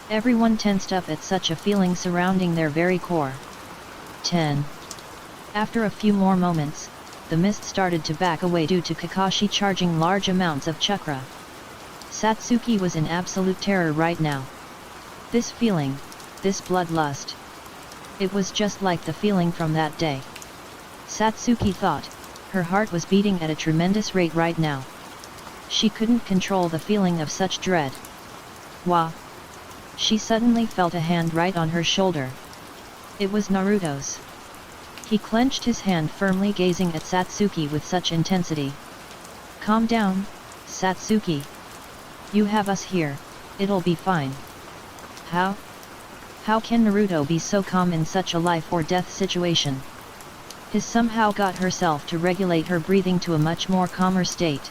Everyone tensed up at such a feeling surrounding their very core. 10. After a few more moments, the mist started to back away due to Kakashi charging large amounts of chakra. Satsuki was in absolute terror right now. This feeling, this bloodlust. It was just like the feeling from that day. Satsuki thought, her heart was beating at a tremendous rate right now. She couldn't control the feeling of such dread. Wah! She suddenly felt a hand right on her shoulder. It was Naruto's. He clenched his hand firmly, gazing at Satsuki with such intensity. Calm down, Satsuki. You have us here, it'll be fine. How? How can Naruto be so calm in such a life or death situation? His somehow got herself to regulate her breathing to a much more calmer state.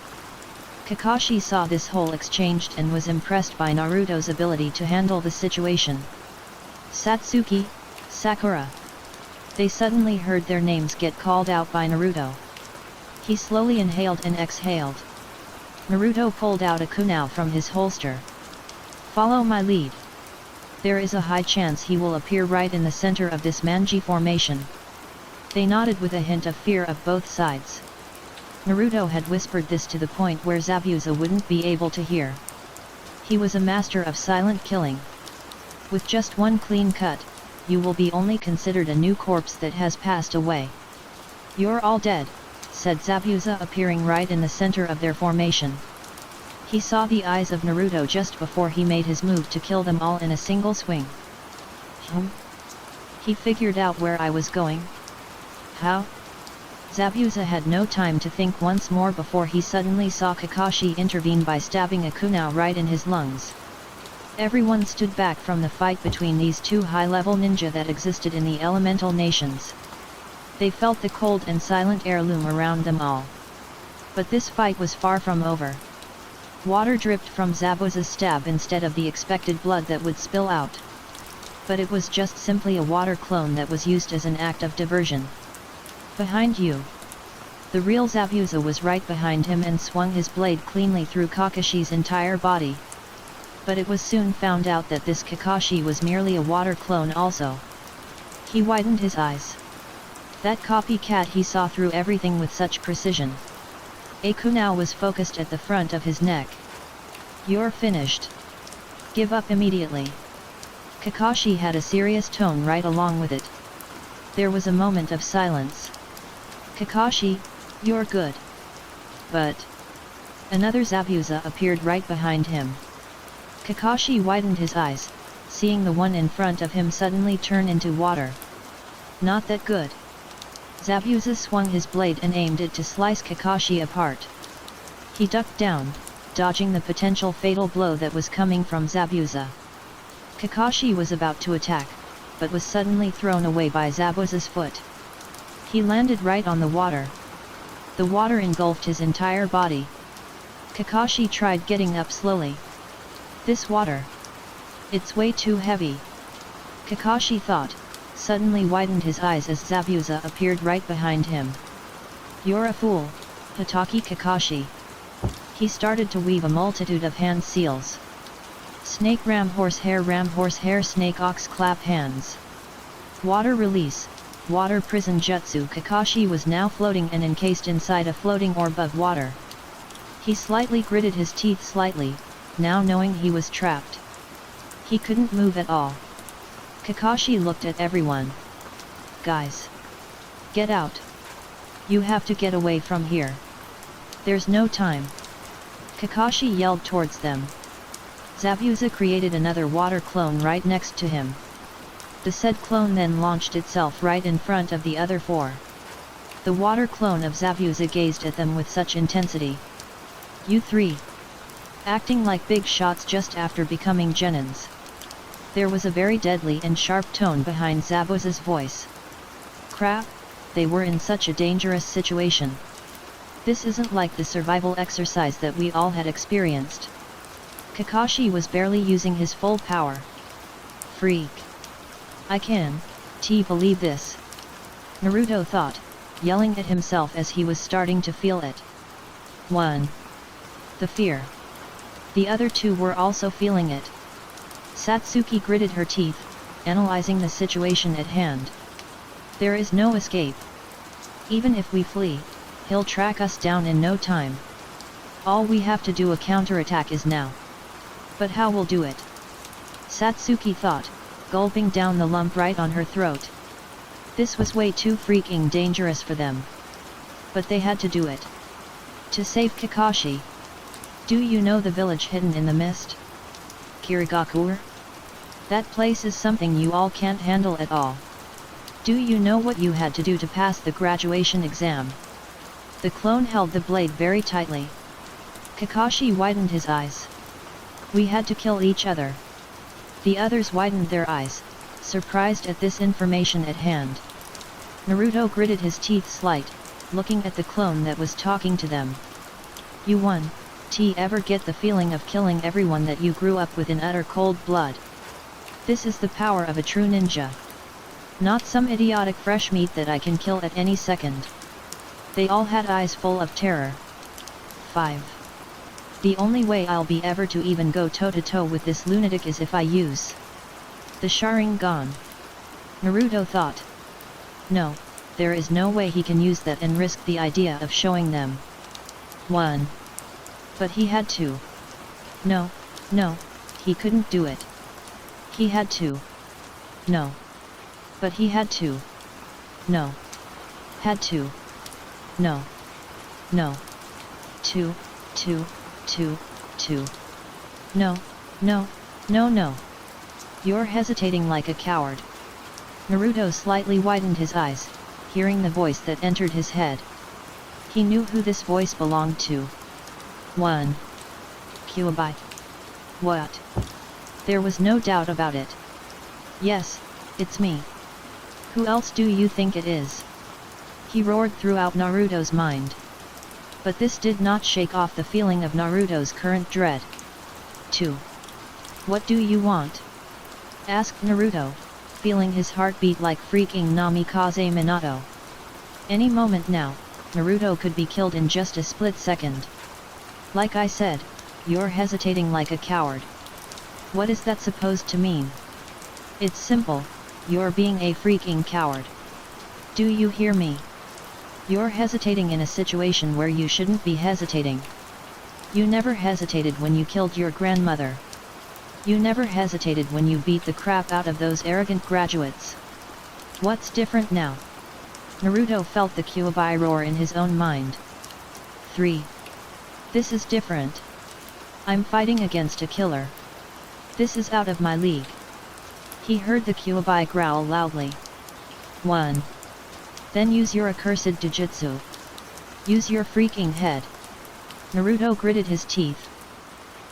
Kakashi saw this whole exchange and was impressed by Naruto's ability to handle the situation. Satsuki, Sakura. They suddenly heard their names get called out by Naruto. He slowly inhaled and exhaled. Naruto pulled out a kunai from his holster. Follow my lead. There is a high chance he will appear right in the center of this manji formation. They nodded with a hint of fear of both sides. Naruto had whispered this to the point where Zabuza wouldn't be able to hear. He was a master of silent killing. With just one clean cut, you will be only considered a new corpse that has passed away. You're all dead, said Zabuza, appearing right in the center of their formation. He saw the eyes of Naruto just before he made his move to kill them all in a single swing. He figured out where I was going. How? Zabuza had no time to think once more before he suddenly saw Kakashi intervene by stabbing a kunai right in his lungs. Everyone stood back from the fight between these two high-level ninja that existed in the elemental nations. They felt the cold and silent air loom around them all. But this fight was far from over. Water dripped from Zabuza's stab instead of the expected blood that would spill out. But it was just simply a water clone that was used as an act of diversion. Behind you. The real Zabuza was right behind him and swung his blade cleanly through Kakashi's entire body. But it was soon found out that this Kakashi was merely a water clone also. He widened his eyes. That copycat, he saw through everything with such precision. A kunai was focused at the front of his neck. You're finished. Give up immediately. Kakashi had a serious tone right along with it. There was a moment of silence. Kakashi, you're good. But another Zabuza appeared right behind him. Kakashi widened his eyes, seeing the one in front of him suddenly turn into water. Not that good. Zabuza swung his blade and aimed it to slice Kakashi apart. He ducked down, dodging the potential fatal blow that was coming from Zabuza. Kakashi was about to attack, but was suddenly thrown away by Zabuza's foot. He landed right on the water. The water engulfed his entire body. Kakashi tried getting up slowly. This water. It's way too heavy. Kakashi thought, suddenly widened his eyes as Zabuza appeared right behind him. You're a fool, Hatake Kakashi. He started to weave a multitude of hand seals. Snake ram horse hair snake ox clap hands. Water release, water prison jutsu. Kakashi was now floating and encased inside a floating orb of water. He slightly gritted his teeth slightly, now knowing he was trapped. He couldn't move at all. Kakashi looked at everyone. Guys! Get out! You have to get away from here. There's no time. Kakashi yelled towards them. Zabuza created another water clone right next to him. The said clone then launched itself right in front of the other four. The water clone of Zabuza gazed at them with such intensity. You three! Acting like big shots just after becoming genins. There was a very deadly and sharp tone behind Zabuza's voice. Crap, they were in such a dangerous situation. This isn't like the survival exercise that we all had experienced. Kakashi was barely using his full power. Freak! I can't believe this. Naruto thought, yelling at himself as he was starting to feel it. 1. The fear. The other two were also feeling it. Satsuki gritted her teeth, analyzing the situation at hand. There is no escape. Even if we flee, he'll track us down in no time. All we have to do a counterattack is now. But how we'll do it? Satsuki thought, gulping down the lump right on her throat. This was way too freaking dangerous for them. But they had to do it. To save Kakashi. Do you know the village hidden in the mist? Kirigakure? That place is something you all can't handle at all. Do you know what you had to do to pass the graduation exam? The clone held the blade very tightly. Kakashi widened his eyes. We had to kill each other. The others widened their eyes, surprised at this information at hand. Naruto gritted his teeth slight, looking at the clone that was talking to them. You won. Ever get the feeling of killing everyone that you grew up with in utter cold blood? This is the power of a true ninja. Not some idiotic fresh meat that I can kill at any second. They all had eyes full of terror. 5. The only way I'll be ever to even go toe-to-toe with this lunatic is if I use the Sharingan. Naruto thought. No, there is no way he can use that and risk the idea of showing them. 1. But he had to. No, he couldn't do it. He had to. No. But he had to. No. Had to. No. 2. No. You're hesitating like a coward. Naruto slightly widened his eyes, hearing the voice that entered his head. He knew who this voice belonged to. 1. Kyuubi. What? There was no doubt about it. Yes, it's me. Who else do you think it is? He roared throughout Naruto's mind. But this did not shake off the feeling of Naruto's current dread. 2. What do you want? Asked Naruto, feeling his heart beat like freaking Namikaze Minato. Any moment now, Naruto could be killed in just a split second. Like I said, you're hesitating like a coward. What is that supposed to mean? It's simple, you're being a freaking coward. Do you hear me? You're hesitating in a situation where you shouldn't be hesitating. You never hesitated when you killed your grandmother. You never hesitated when you beat the crap out of those arrogant graduates. What's different now? Naruto felt the Kyuubi roar in his own mind. 3. This is different. I'm fighting against a killer. This is out of my league. He heard the Kyuubi growl loudly. 1. Then use your accursed Dojutsu. Use your freaking head. Naruto gritted his teeth.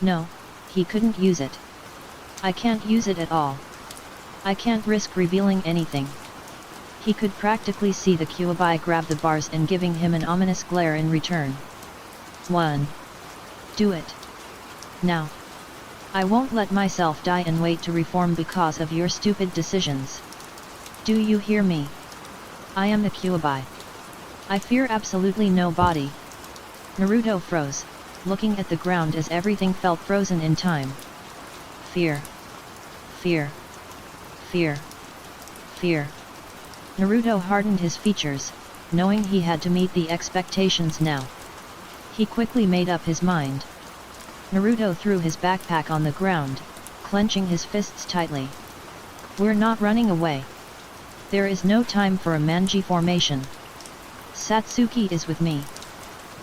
No, he couldn't use it. I can't use it at all. I can't risk revealing anything. He could practically see the Kyuubi grab the bars and giving him an ominous glare in return. 1. Do it. Now. I won't let myself die and wait to reform because of your stupid decisions. Do you hear me? I am the Kyuubi. I fear absolutely nobody. Naruto froze, looking at the ground as everything felt frozen in time. Fear. Naruto hardened his features, knowing he had to meet the expectations now. He quickly made up his mind. Naruto threw his backpack on the ground, clenching his fists tightly. We're not running away. There is no time for a manji formation. Satsuki is with me.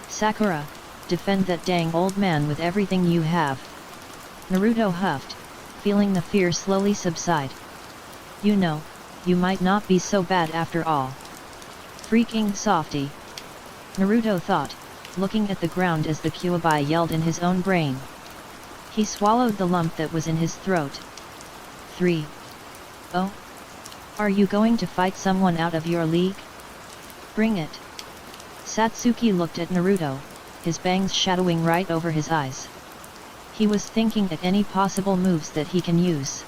Sakura, defend that dang old man with everything you have. Naruto huffed, feeling the fear slowly subside. You know, you might not be so bad after all. Freaking softy. Naruto thought, looking at the ground as the Kyuubi yelled in his own brain. He swallowed the lump that was in his throat. 3. Oh? Are you going to fight someone out of your league? Bring it. Satsuki looked at Naruto, his bangs shadowing right over his eyes. He was thinking at any possible moves that he can use.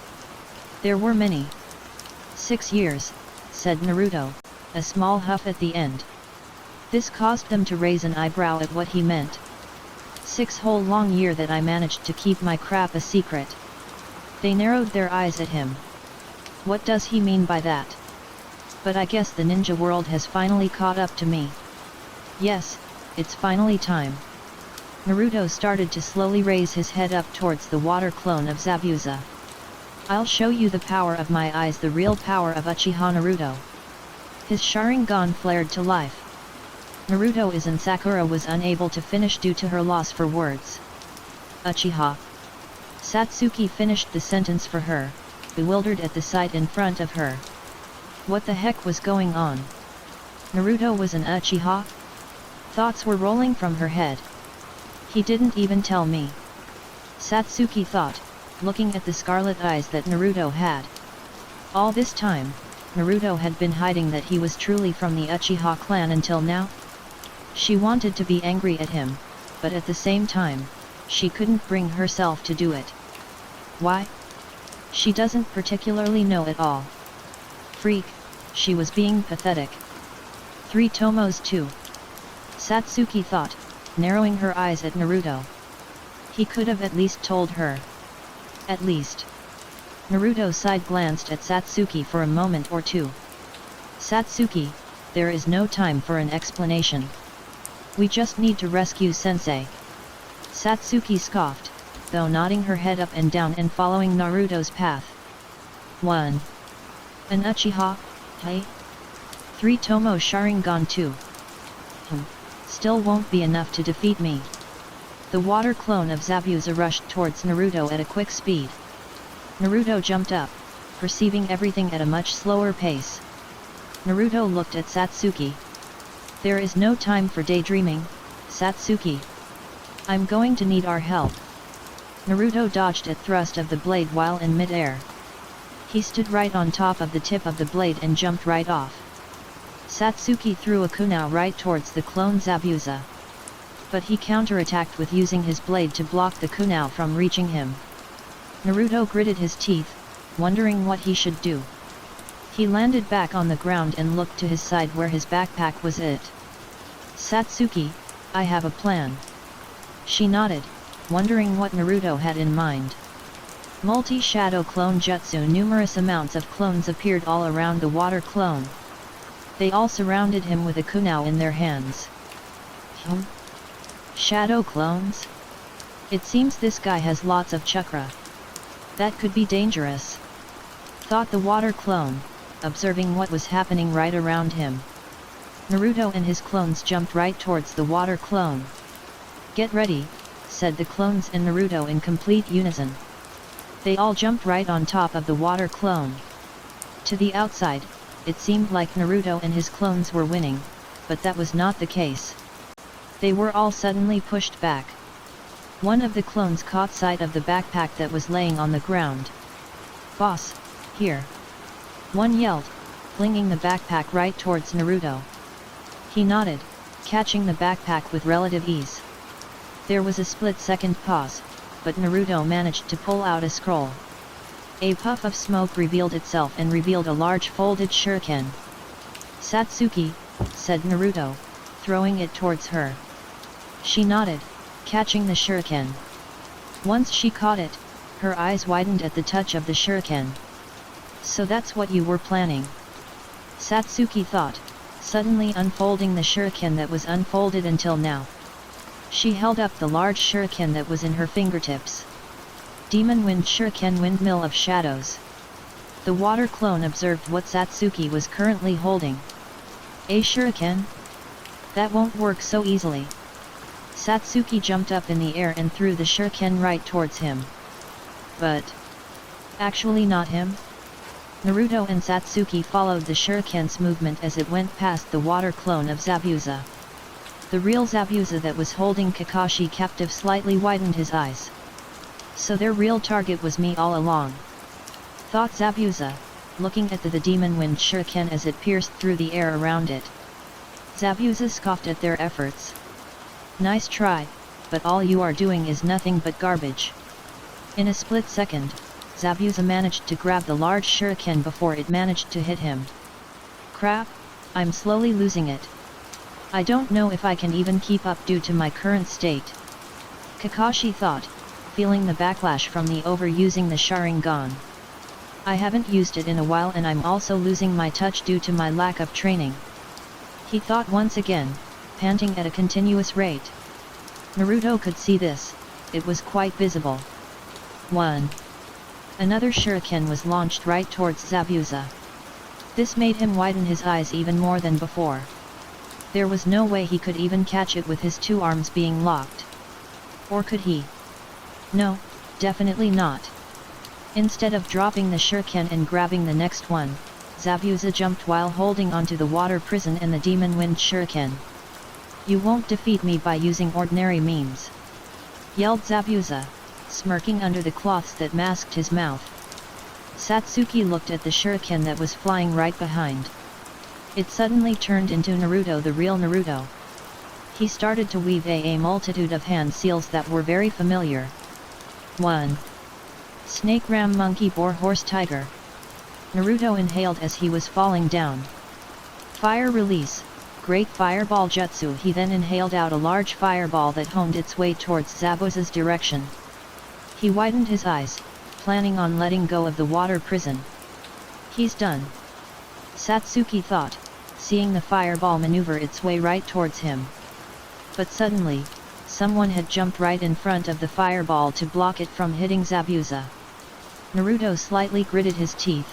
There were many. 6 years, said Naruto, a small huff at the end. This caused them to raise an eyebrow at what he meant. 6 whole long years that I managed to keep my crap a secret. They narrowed their eyes at him. What does he mean by that? But I guess the ninja world has finally caught up to me. Yes, it's finally time. Naruto started to slowly raise his head up towards the water clone of Zabuza. I'll show you the power of my eyes, the real power of Uchiha Naruto. His Sharingan flared to life. Naruto and Sakura was unable to finish due to her loss for words. Uchiha. Satsuki finished the sentence for her, bewildered at the sight in front of her. What the heck was going on? Naruto was an Uchiha? Thoughts were rolling from her head. He didn't even tell me. Satsuki thought, looking at the scarlet eyes that Naruto had. All this time, Naruto had been hiding that he was truly from the Uchiha clan until now. She wanted to be angry at him, but at the same time, she couldn't bring herself to do it. Why? She doesn't particularly know at all. Freak, she was being pathetic. 3 tomos too. Satsuki thought, narrowing her eyes at Naruto. He could have at least told her. At least. Naruto side-glanced at Satsuki for a moment or two. Satsuki, there is no time for an explanation. We just need to rescue Sensei. Satsuki scoffed, though nodding her head up and down and following Naruto's path. 1. An Uchiha, hey? 3 Tomo Sharingan 2. Still won't be enough to defeat me. The water clone of Zabuza rushed towards Naruto at a quick speed. Naruto jumped up, perceiving everything at a much slower pace. Naruto looked at Satsuki. There is no time for daydreaming, Satsuki. I'm going to need our help. Naruto dodged a thrust of the blade while in mid-air. He stood right on top of the tip of the blade and jumped right off. Satsuki threw a kunai right towards the clone Zabuza. But he counterattacked with using his blade to block the kunai from reaching him. Naruto gritted his teeth, wondering what he should do. He landed back on the ground and looked to his side where his backpack was it. Satsuki, I have a plan. She nodded, wondering what Naruto had in mind. Multi-shadow clone jutsu. Numerous amounts of clones appeared all around the water clone. They all surrounded him with a kunai in their hands. Shadow clones? It seems this guy has lots of chakra. That could be dangerous, thought the water clone, observing what was happening right around him. Naruto and his clones jumped right towards the water clone. Get ready, said the clones and Naruto in complete unison. They all jumped right on top of the water clone. To the outside, it seemed like Naruto and his clones were winning, but that was not the case. They were all suddenly pushed back. One of the clones caught sight of the backpack that was laying on the ground. Boss, here. One yelled, flinging the backpack right towards Naruto. He nodded, catching the backpack with relative ease. There was a split-second pause, but Naruto managed to pull out a scroll. A puff of smoke revealed itself and revealed a large folded shuriken. Satsuki, said Naruto, throwing it towards her. She nodded, catching the shuriken. Once she caught it, her eyes widened at the touch of the shuriken. So that's what you were planning, Satsuki thought, suddenly unfolding the shuriken that was unfolded until now. She held up the large shuriken that was in her fingertips. Demon Wind Shuriken, Windmill of Shadows. The water clone observed what Satsuki was currently holding. A shuriken? That won't work so easily. Satsuki jumped up in the air and threw the shuriken right towards him. But actually not him. Naruto and Satsuki followed the shuriken's movement as it went past the water clone of Zabuza. The real Zabuza that was holding Kakashi captive slightly widened his eyes. So their real target was me all along, thought Zabuza, looking at the Demon Wind Shuriken as it pierced through the air around it. Zabuza scoffed at their efforts. Nice try, but all you are doing is nothing but garbage. In a split second, Zabuza managed to grab the large shuriken before it managed to hit him. Crap, I'm slowly losing it. I don't know if I can even keep up due to my current state, Kakashi thought, feeling the backlash from the overusing the Sharingan. I haven't used it in a while and I'm also losing my touch due to my lack of training. He thought once again, panting at a continuous rate. Naruto could see this, it was quite visible. 1. Another shuriken was launched right towards Zabuza. This made him widen his eyes even more than before. There was no way he could even catch it with his two arms being locked. Or could he? No, definitely not. Instead of dropping the shuriken and grabbing the next one, Zabuza jumped while holding onto the water prison and the demon wind shuriken. You won't defeat me by using ordinary means, yelled Zabuza, smirking under the cloths that masked his mouth. Satsuki looked at the shuriken that was flying right behind. It suddenly turned into Naruto, the real Naruto. He started to weave a multitude of hand seals that were very familiar. 1. Snake ram monkey boar horse tiger. Naruto inhaled as he was falling down. Fire release, great fireball jutsu. He then inhaled out a large fireball that honed its way towards Zabuza's direction. He widened his eyes, planning on letting go of the water prison. He's done, Satsuki thought, seeing the fireball maneuver its way right towards him. But suddenly, someone had jumped right in front of the fireball to block it from hitting Zabuza. Naruto slightly gritted his teeth.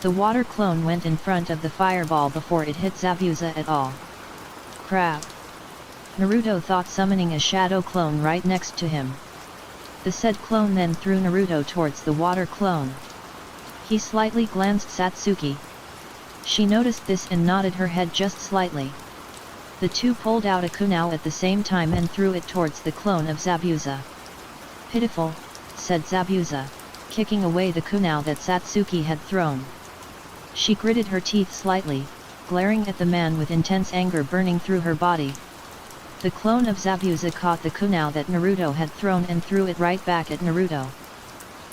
The water clone went in front of the fireball before it hit Zabuza at all. Crap! Naruto thought, summoning a shadow clone right next to him. The said clone then threw Naruto towards the water clone. He slightly glanced Satsuki. She noticed this and nodded her head just slightly. The two pulled out a kunai at the same time and threw it towards the clone of Zabuza. Pitiful, said Zabuza, kicking away the kunai that Satsuki had thrown. She gritted her teeth slightly, glaring at the man with intense anger burning through her body. The clone of Zabuza caught the kunai that Naruto had thrown and threw it right back at Naruto.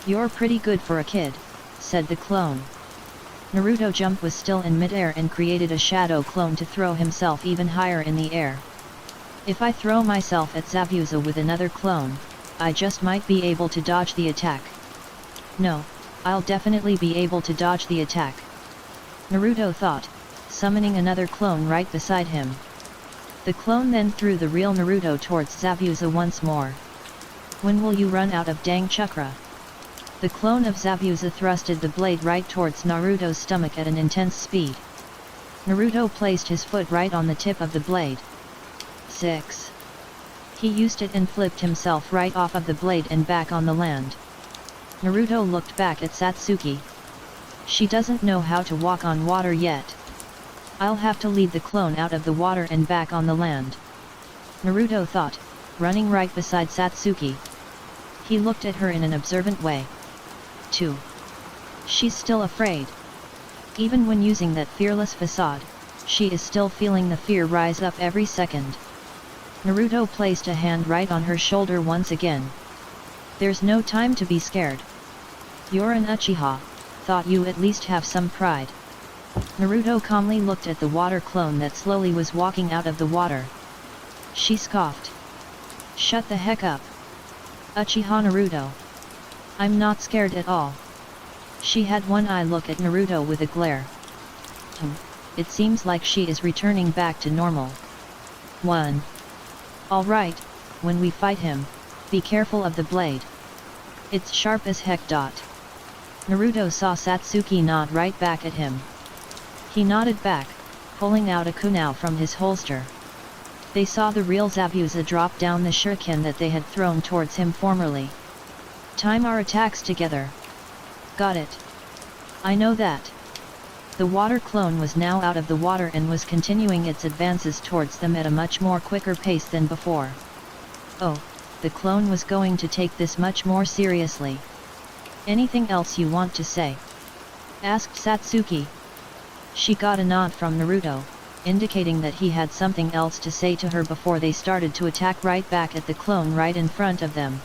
You're pretty good for a kid, said the clone. Naruto jump was still in midair and created a shadow clone to throw himself even higher in the air. If I throw myself at Zabuza with another clone, I just might be able to dodge the attack. No, I'll definitely be able to dodge the attack, Naruto thought, summoning another clone right beside him. The clone then threw the real Naruto towards Zabuza once more. When will you run out of dang chakra? The clone of Zabuza thrusted the blade right towards Naruto's stomach at an intense speed. Naruto placed his foot right on the tip of the blade. 6. He used it and flipped himself right off of the blade and back on the land. Naruto looked back at Satsuki. She doesn't know how to walk on water yet. I'll have to lead the clone out of the water and back on the land, Naruto thought, running right beside Satsuki. He looked at her in an observant way. 2. She's still afraid. Even when using that fearless facade, she is still feeling the fear rise up every second. Naruto placed a hand right on her shoulder once again. There's no time to be scared. You're an Uchiha, thought you at least have some pride. Naruto calmly looked at the water clone that slowly was walking out of the water. She scoffed. Shut the heck up, Uchiha Naruto. I'm not scared at all. She had one eye look at Naruto with a glare. It seems like she is returning back to normal. 1. Alright, when we fight him, be careful of the blade. It's sharp as heck. Naruto saw Satsuki nod right back at him. He nodded back, pulling out a kunai from his holster. They saw the real Zabuza drop down the shuriken that they had thrown towards him formerly. Time our attacks together. Got it. I know that. The water clone was now out of the water and was continuing its advances towards them at a much more quicker pace than before. Oh, the clone was going to take this much more seriously. Anything else you want to say? Asked Satsuki. She got a nod from Naruto, indicating that he had something else to say to her before they started to attack right back at the clone right in front of them.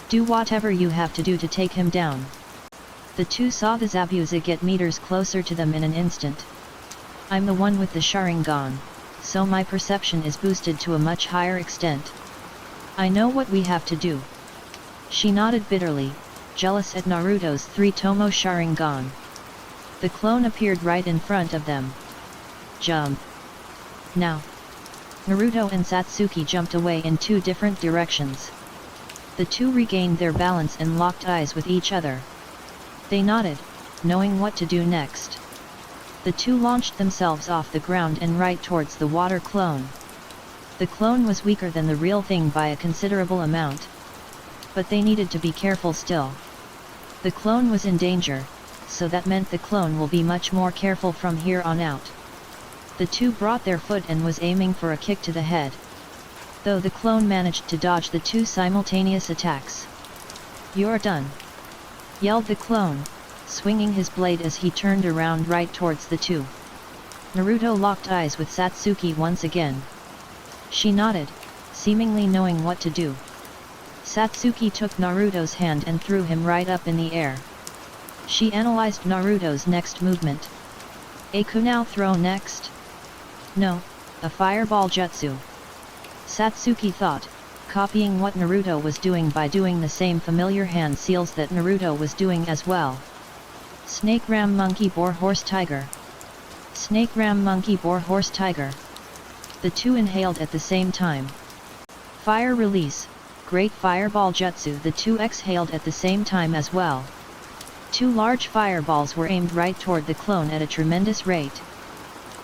Do whatever you have to do to take him down. The two saw the Zabuza get meters closer to them in an instant. I'm the one with the Sharingan, so my perception is boosted to a much higher extent. I know what we have to do. She nodded bitterly, jealous at Naruto's 3 Tomo Sharingan. The clone appeared right in front of them. Jump! Now! Naruto and Satsuki jumped away in 2 different directions. The two regained their balance and locked eyes with each other. They nodded, knowing what to do next. The two launched themselves off the ground and right towards the water clone. The clone was weaker than the real thing by a considerable amount. But they needed to be careful still. The clone was in danger, so that meant the clone will be much more careful from here on out. The two brought their foot and was aiming for a kick to the head. Though the clone managed to dodge the 2 simultaneous attacks. "You're done!" yelled the clone, swinging his blade as he turned around right towards the two. Naruto locked eyes with Satsuki once again. She nodded, seemingly knowing what to do. Satsuki took Naruto's hand and threw him right up in the air. She analyzed Naruto's next movement. A kunai throw next? No, a fireball jutsu. Satsuki thought, copying what Naruto was doing by doing the same familiar hand seals that Naruto was doing as well. Snake ram monkey boar horse tiger. Snake ram monkey boar horse tiger. The two inhaled at the same time. Fire release, great fireball jutsu. The two exhaled at the same time as well. 2 large fireballs were aimed right toward the clone at a tremendous rate.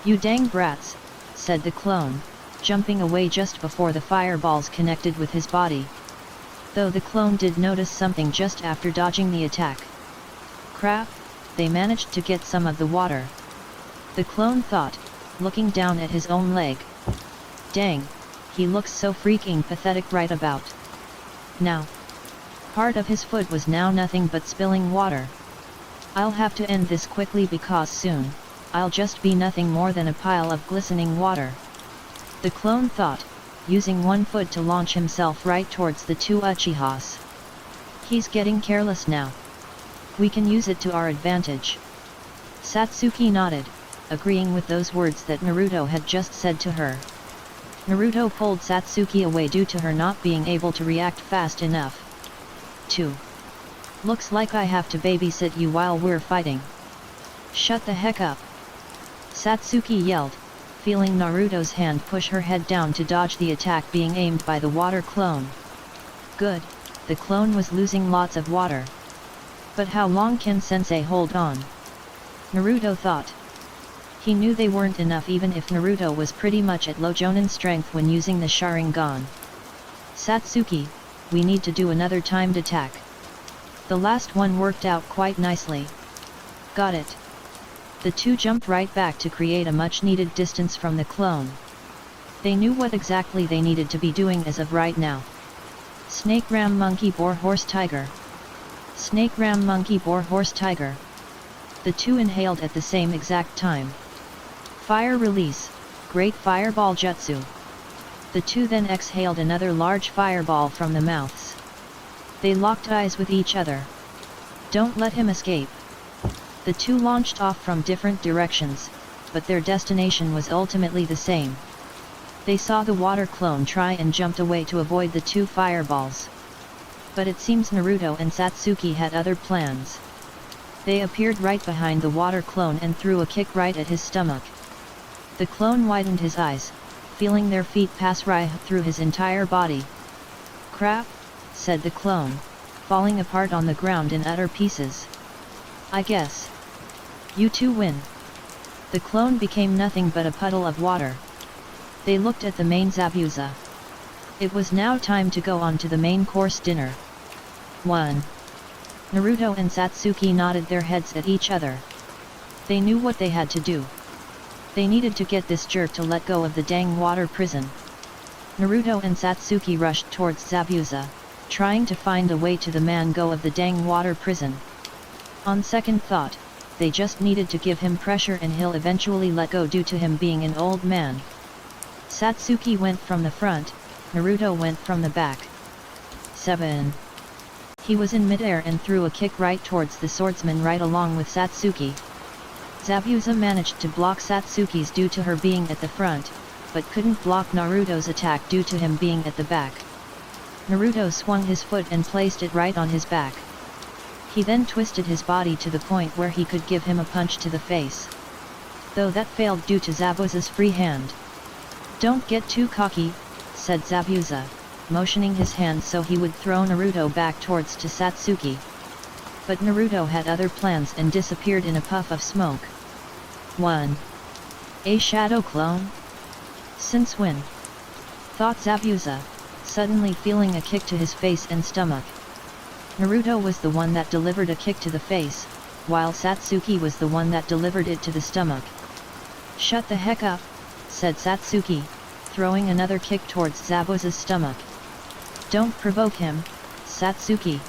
"You dang brats," said the clone, jumping away just before the fireballs connected with his body. Though the clone did notice something just after dodging the attack. Crap, they managed to get some of the water. The clone thought, looking down at his own leg. Dang, he looks so freaking pathetic right about now. Part of his foot was now nothing but spilling water. I'll have to end this quickly because soon, I'll just be nothing more than a pile of glistening water. The clone thought, using one foot to launch himself right towards the 2 Uchihas. He's getting careless now. We can use it to our advantage. Satsuki nodded, agreeing with those words that Naruto had just said to her. Naruto pulled Satsuki away due to her not being able to react fast enough. 2. Looks like I have to babysit you while we're fighting. Shut the heck up! Satsuki yelled, feeling Naruto's hand push her head down to dodge the attack being aimed by the water clone. Good, the clone was losing lots of water. But how long can Sensei hold on? Naruto thought. He knew they weren't enough even if Naruto was pretty much at low Jonin strength when using the Sharingan. Satsuki, we need to do another timed attack. The last one worked out quite nicely. Got it. The two jumped right back to create a much needed distance from the clone. They knew what exactly they needed to be doing as of right now. Snake ram monkey boar horse tiger. Snake ram monkey boar horse tiger. The two inhaled at the same exact time. Fire release, great fireball jutsu. The two then exhaled another large fireball from the mouths. They locked eyes with each other. Don't let him escape. The two launched off from different directions, but their destination was ultimately the same. They saw the water clone try and jumped away to avoid the 2 fireballs. But it seems Naruto and Satsuki had other plans. They appeared right behind the water clone and threw a kick right at his stomach. The clone widened his eyes, feeling their feet pass right through his entire body. Crap, said the clone, falling apart on the ground in utter pieces. I guess you two win. The clone became nothing but a puddle of water. They looked at the main Zabuza. It was now time to go on to the main course dinner. 1. Naruto and Satsuki nodded their heads at each other. They knew what they had to do. They needed to get this jerk to let go of the dang water prison. Naruto and Satsuki rushed towards Zabuza, trying to find a way to the man go of the dang water prison. On second thought, they just needed to give him pressure and he'll eventually let go due to him being an old man. Satsuki went from the front, Naruto went from the back. 7. He was in midair and threw a kick right towards the swordsman right along with Satsuki. Zabuza managed to block Satsuki's due to her being at the front, but couldn't block Naruto's attack due to him being at the back. Naruto swung his foot and placed it right on his back. He then twisted his body to the point where he could give him a punch to the face. Though that failed due to Zabuza's free hand. "Don't get too cocky," said Zabuza, motioning his hand so he would throw Naruto back towards to Satsuki. But Naruto had other plans and disappeared in a puff of smoke. 1. A shadow clone? Since when? Thought Zabuza, suddenly feeling a kick to his face and stomach. Naruto was the one that delivered a kick to the face, while Satsuki was the one that delivered it to the stomach. "Shut the heck up," said Satsuki, throwing another kick towards Zabuza's stomach. "Don't provoke him, Satsuki."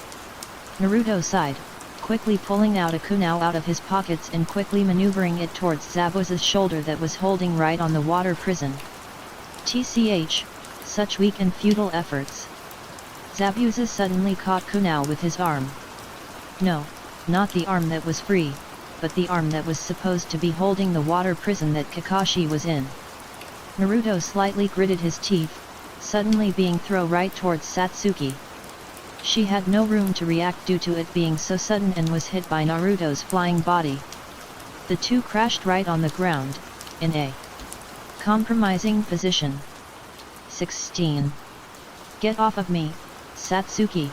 Naruto sighed, quickly pulling out a kunai out of his pockets and quickly maneuvering it towards Zabuza's shoulder that was holding right on the water prison. "Tch, such weak and futile efforts." Zabuza suddenly caught kunai with his arm. No, not the arm that was free, but the arm that was supposed to be holding the water prison that Kakashi was in. Naruto slightly gritted his teeth, suddenly being thrown right towards Satsuki. She had no room to react due to it being so sudden and was hit by Naruto's flying body. The two crashed right on the ground, in a compromising position. 16. "Get off of me, Satsuki."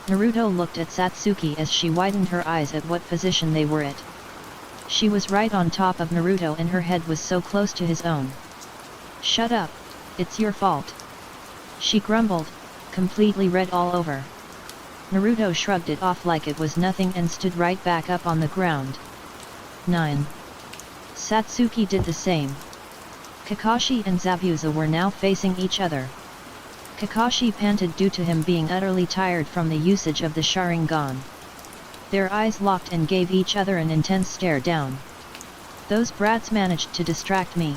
Naruto looked at Satsuki as she widened her eyes at what position they were at. She was right on top of Naruto and her head was so close to his own. "Shut up, it's your fault," she grumbled, completely red all over. Naruto shrugged it off like it was nothing and stood right back up on the ground. 9. Satsuki did the same. Kakashi and Zabuza were now facing each other. Kakashi panted due to him being utterly tired from the usage of the Sharingan. Their eyes locked and gave each other an intense stare down. "Those brats managed to distract me.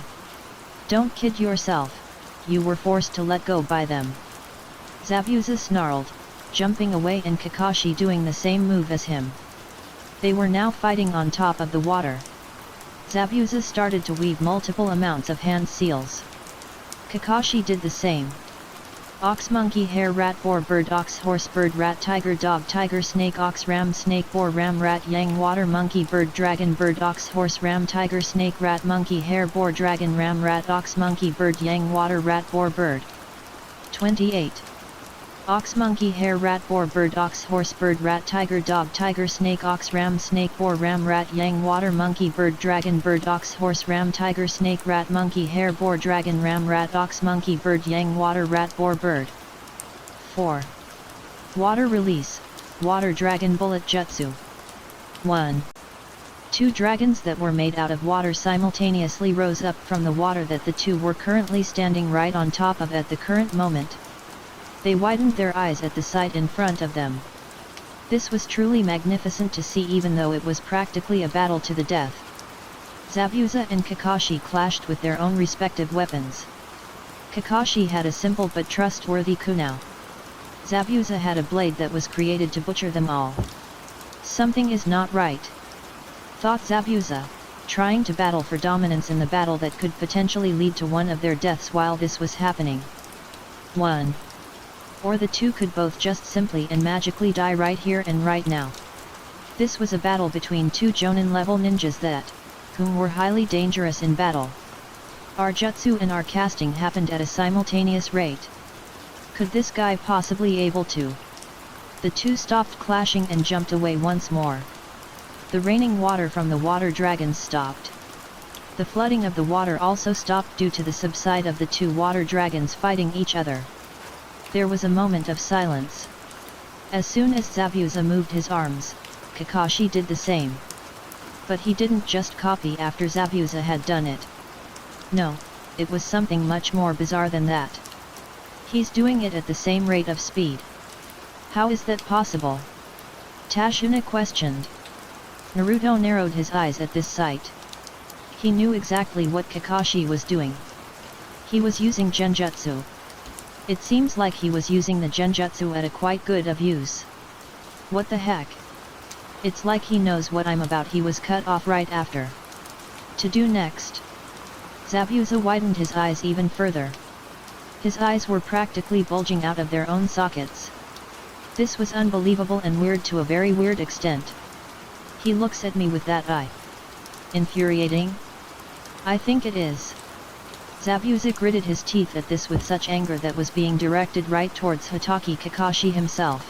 Don't kid yourself, you were forced to let go by them." Zabuza snarled, jumping away and Kakashi doing the same move as him. They were now fighting on top of the water. Zabuza started to weave multiple amounts of hand seals. Kakashi did the same. Ox, monkey, hare, rat, boar, bird, ox, horse, bird, rat, tiger, dog, tiger, snake, ox, ram, snake, boar, ram, rat, yang, water, monkey, bird, dragon, bird, ox, horse, ram, tiger, snake, rat, monkey, hare, boar, dragon, ram, rat, ox, monkey, bird, yang, water, rat, boar, bird. 28. Ox, monkey, hare, rat, boar, bird, ox, horse, bird, rat, tiger, dog, tiger, snake, ox, ram, snake, boar, ram, rat, yang, water, monkey, bird, dragon, bird, ox, horse, ram, tiger, snake, rat, monkey, hare, boar, dragon, ram, rat, ox, monkey, bird, yang, water, rat, boar, bird. 4. Water release, water dragon bullet jutsu. 1. Two dragons that were made out of water simultaneously rose up from the water that the two were currently standing right on top of at the current moment. They widened their eyes at the sight in front of them. This was truly magnificent to see even though it was practically a battle to the death. Zabuza and Kakashi clashed with their own respective weapons. Kakashi had a simple but trustworthy kunai. Zabuza had a blade that was created to butcher them all. Something is not right, thought Zabuza, trying to battle for dominance in the battle that could potentially lead to one of their deaths while this was happening. 1. Or the two could both just simply and magically die right here and right now. This was a battle between two Jonin-level ninjas whom were highly dangerous in battle. Our jutsu and our casting happened at a simultaneous rate. Could this guy possibly able to? The two stopped clashing and jumped away once more. The raining water from the water dragons stopped. The flooding of the water also stopped due to the subside of the two water dragons fighting each other. There was a moment of silence. As soon as Zabuza moved his arms, Kakashi did the same. But he didn't just copy after Zabuza had done it. No, it was something much more bizarre than that. He's doing it at the same rate of speed. How is that possible? Tashuna questioned. Naruto narrowed his eyes at this sight. He knew exactly what Kakashi was doing. He was using genjutsu. It seems like he was using the genjutsu at a quite good of use. What the heck? It's like he knows what I'm about. He was cut off right after. To do next? Zabuza widened his eyes even further. His eyes were practically bulging out of their own sockets. This was unbelievable and weird to a very weird extent. He looks at me with that eye. Infuriating? I think it is. Zabuza gritted his teeth at this with such anger that was being directed right towards Hitaki Kakashi himself.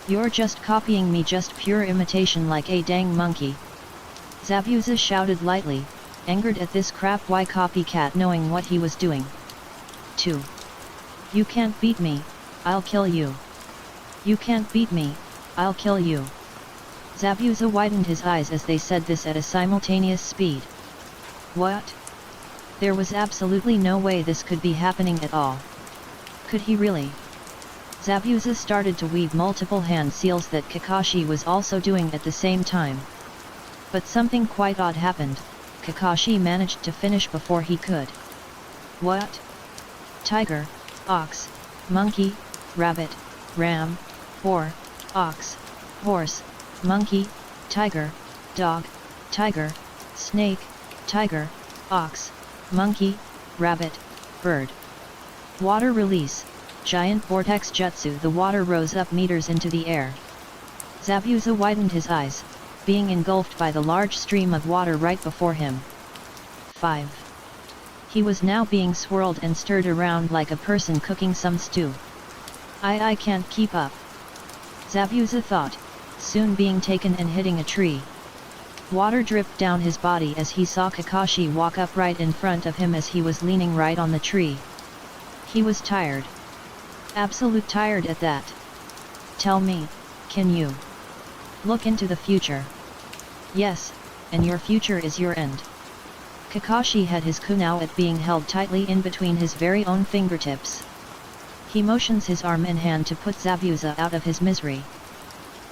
You're just copying me, just pure imitation like a dang monkey. Zabuza shouted lightly, angered at this crap why copycat knowing what he was doing. 2. You can't beat me, I'll kill you. You can't beat me, I'll kill you. Zabuza widened his eyes as they said this at a simultaneous speed. What? There was absolutely no way this could be happening at all. Could he really? Zabuza started to weave multiple hand seals that Kakashi was also doing at the same time. But something quite odd happened. Kakashi managed to finish before he could. What? Tiger, ox, monkey, rabbit, ram, boar, ox, horse, monkey, tiger, dog, tiger, snake, tiger, ox, monkey, rabbit, bird. Water release, giant vortex jutsu. The water rose up meters into the air. Zabuza widened his eyes, being engulfed by the large stream of water right before him. 5. He was now being swirled and stirred around like a person cooking some stew. I can't keep up. Zabuza thought, soon being taken and hitting a tree. Water dripped down his body as he saw Kakashi walk up right in front of him as he was leaning right on the tree. He was tired. Absolute tired at that. Tell me, can you look into the future? Yes, and your future is your end. Kakashi had his kunao at being held tightly in between his very own fingertips. He motions his arm and hand to put Zabuza out of his misery.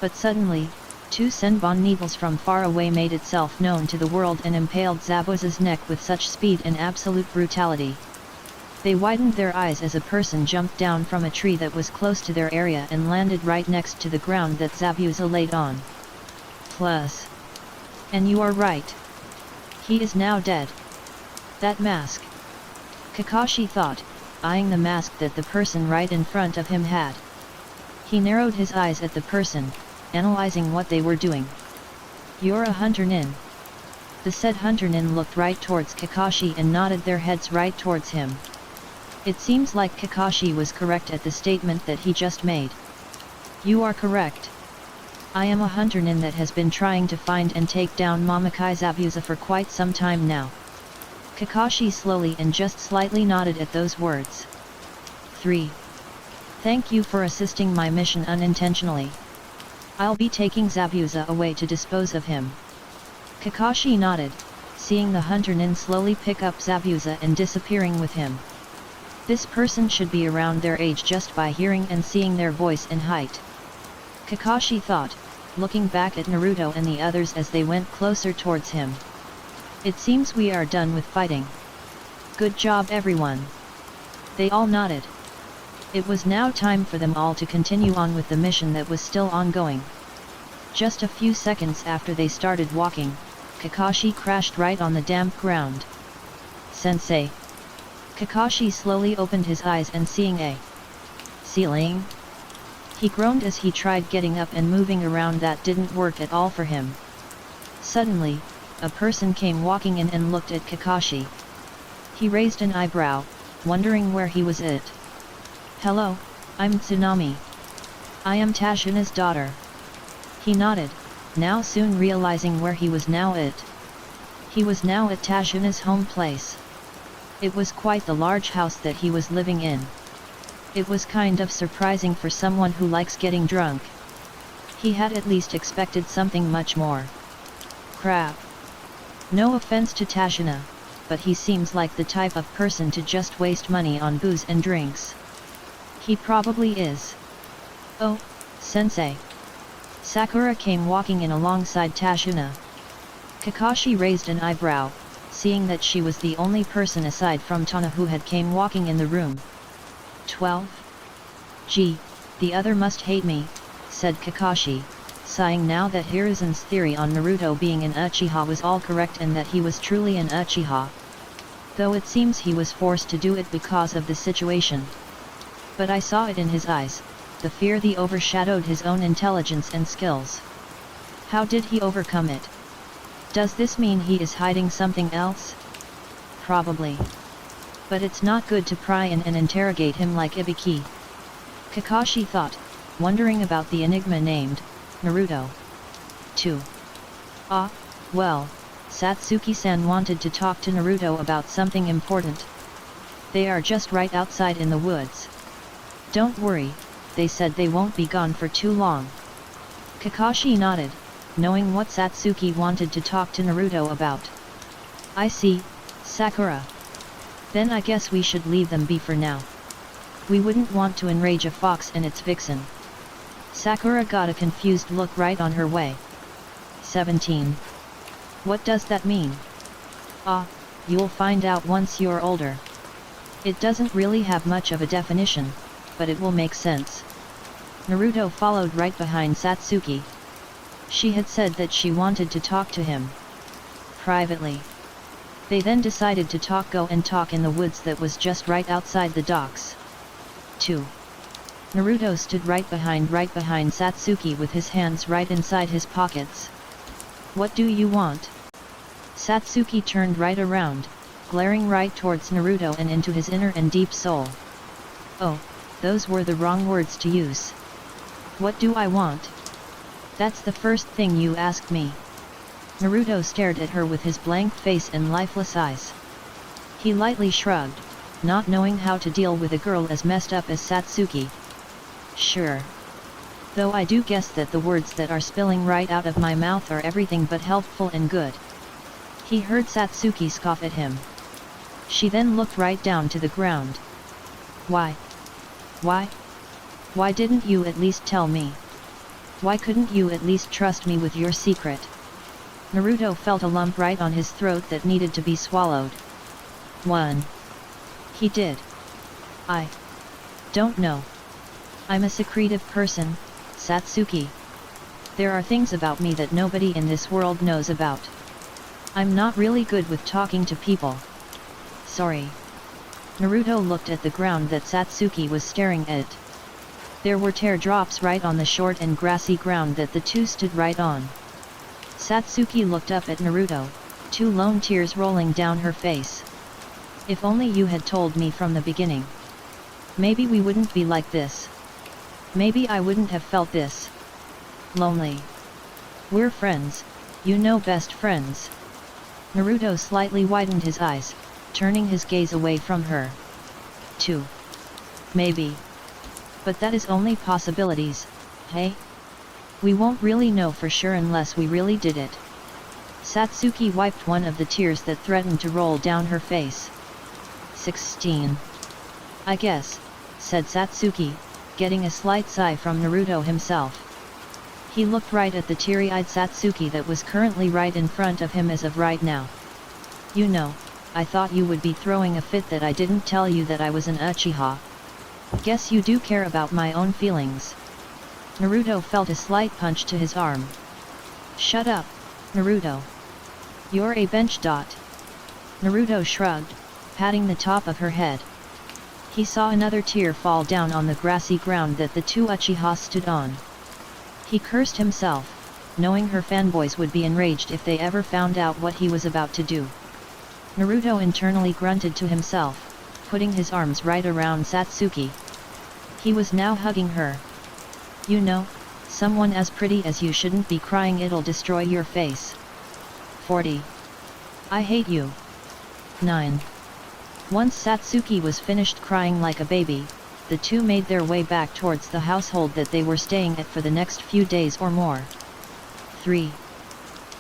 But suddenly, 2 senbon needles from far away made itself known to the world and impaled Zabuza's neck with such speed and absolute brutality. They widened their eyes as a person jumped down from a tree that was close to their area and landed right next to the ground that Zabuza laid on. Plus. And you are right. He is now dead. That mask. Kakashi thought, eyeing the mask that the person right in front of him had. He narrowed his eyes at the person, analyzing what they were doing. You're a hunter nin. The said hunter nin looked right towards Kakashi and nodded their heads right towards him. It seems like Kakashi was correct at the statement that he just made. You are correct. I am a hunter nin that has been trying to find and take down Mamakai Zabuza for quite some time now. Kakashi slowly and just slightly nodded at those words. 3. Thank you for assisting my mission unintentionally. I'll be taking Zabuza away to dispose of him. Kakashi nodded, seeing the hunter nin slowly pick up Zabuza and disappearing with him. This person should be around their age just by hearing and seeing their voice and height. Kakashi thought, looking back at Naruto and the others as they went closer towards him. It seems we are done with fighting. Good job everyone. They all nodded. It was now time for them all to continue on with the mission that was still ongoing. Just a few seconds after they started walking, Kakashi crashed right on the damp ground. Sensei. Kakashi slowly opened his eyes and seeing a ceiling. He groaned as he tried getting up and moving around. That didn't work at all for him. Suddenly, a person came walking in and looked at Kakashi. He raised an eyebrow, wondering where he was at. Hello, I'm Tsunami. I am Tashuna's daughter. He nodded, now soon realizing where he was now at. He was now at Tashuna's home place. It was quite the large house that he was living in. It was kind of surprising for someone who likes getting drunk. He had at least expected something much more. Crap. No offense to Tashuna, but he seems like the type of person to just waste money on booze and drinks. He probably is. Oh, sensei. Sakura came walking in alongside Tashuna. Kakashi raised an eyebrow, seeing that she was the only person aside from Tana who had came walking in the room. 12? Gee, the other must hate me, said Kakashi, sighing now that Hiruzen's theory on Naruto being an Uchiha was all correct and that he was truly an Uchiha. Though it seems he was forced to do it because of the situation. But I saw it in his eyes, the fear that overshadowed his own intelligence and skills. How did he overcome it? Does this mean he is hiding something else? Probably. But it's not good to pry in and interrogate him like Ibiki. Kakashi thought, wondering about the enigma named Naruto. 2. Ah, well, Satsuki-san wanted to talk to Naruto about something important. They are just right outside in the woods. Don't worry, they said they won't be gone for too long. Kakashi nodded, knowing what Satsuki wanted to talk to Naruto about. I see, Sakura. Then I guess we should leave them be for now. We wouldn't want to enrage a fox and its vixen. Sakura got a confused look right on her way. 17. What does that mean? Ah, you'll find out once you're older. It doesn't really have much of a definition, but it will make sense. Naruto followed right behind Satsuki. She had said that she wanted to talk to him privately. They then decided to go and talk in the woods that was just right outside the docks. 2. Naruto stood right behind Satsuki with his hands right inside his pockets. What do you want? Satsuki turned right around, glaring right towards Naruto and into his inner and deep soul. Oh, those were the wrong words to use. What do I want? That's the first thing you asked me. Naruto stared at her with his blank face and lifeless eyes. He lightly shrugged, not knowing how to deal with a girl as messed up as Satsuki. Sure. Though I do guess that the words that are spilling right out of my mouth are everything but helpful and good. He heard Satsuki scoff at him. She then looked right down to the ground. Why? Why? Why didn't you at least tell me? Why couldn't you at least trust me with your secret? Naruto felt a lump right on his throat that needed to be swallowed. 1. He did. I don't know. I'm a secretive person, Satsuki. There are things about me that nobody in this world knows about. I'm not really good with talking to people. Sorry. Naruto looked at the ground that Satsuki was staring at. There were teardrops right on the short and grassy ground that the two stood right on. Satsuki looked up at Naruto, 2 lone tears rolling down her face. If only you had told me from the beginning. Maybe we wouldn't be like this. Maybe I wouldn't have felt this lonely. We're friends, you know, best friends. Naruto slightly widened his eyes, turning his gaze away from her. 2. Maybe. But that is only possibilities, hey? We won't really know for sure unless we really did it. Satsuki wiped one of the tears that threatened to roll down her face. 16. I guess, said Satsuki, getting a slight sigh from Naruto himself. He looked right at the teary-eyed Satsuki that was currently right in front of him as of right now. You know, I thought you would be throwing a fit that I didn't tell you that I was an Uchiha. Guess you do care about my own feelings. Naruto felt a slight punch to his arm. Shut up, Naruto. You're a bench dot. Naruto shrugged, patting the top of her head. He saw another tear fall down on the grassy ground that the 2 Uchiha stood on. He cursed himself, knowing her fanboys would be enraged if they ever found out what he was about to do. Naruto internally grunted to himself, putting his arms right around Satsuki. He was now hugging her. You know, someone as pretty as you shouldn't be crying, it'll destroy your face. 40. I hate you. 9. Once Satsuki was finished crying like a baby, the two made their way back towards the household that they were staying at for the next few days or more. 3.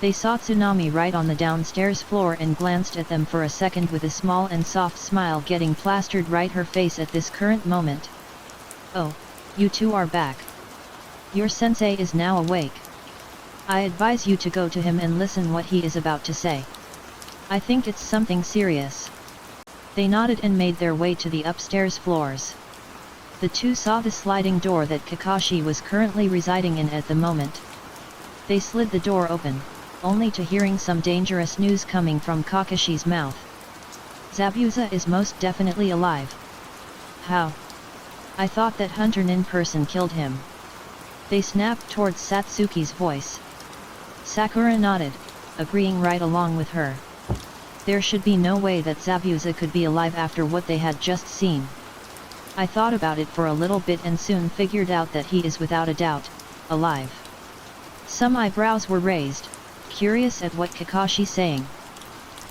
They saw Tsunami right on the downstairs floor and glanced at them for a second with a small and soft smile getting plastered right her face at this current moment. Oh, you two are back. Your sensei is now awake. I advise you to go to him and listen what he is about to say. I think it's something serious. They nodded and made their way to the upstairs floors. The two saw the sliding door that Kakashi was currently residing in at the moment. They slid the door open, only to hearing some dangerous news coming from Kakashi's mouth. Zabuza is most definitely alive. How? I thought that Hunter Nin person killed him. They snapped towards Satsuki's voice. Sakura nodded, agreeing right along with her. There should be no way that Zabuza could be alive after what they had just seen. I thought about it for a little bit and soon figured out that he is without a doubt, alive. Some eyebrows were raised, curious at what Kakashi saying.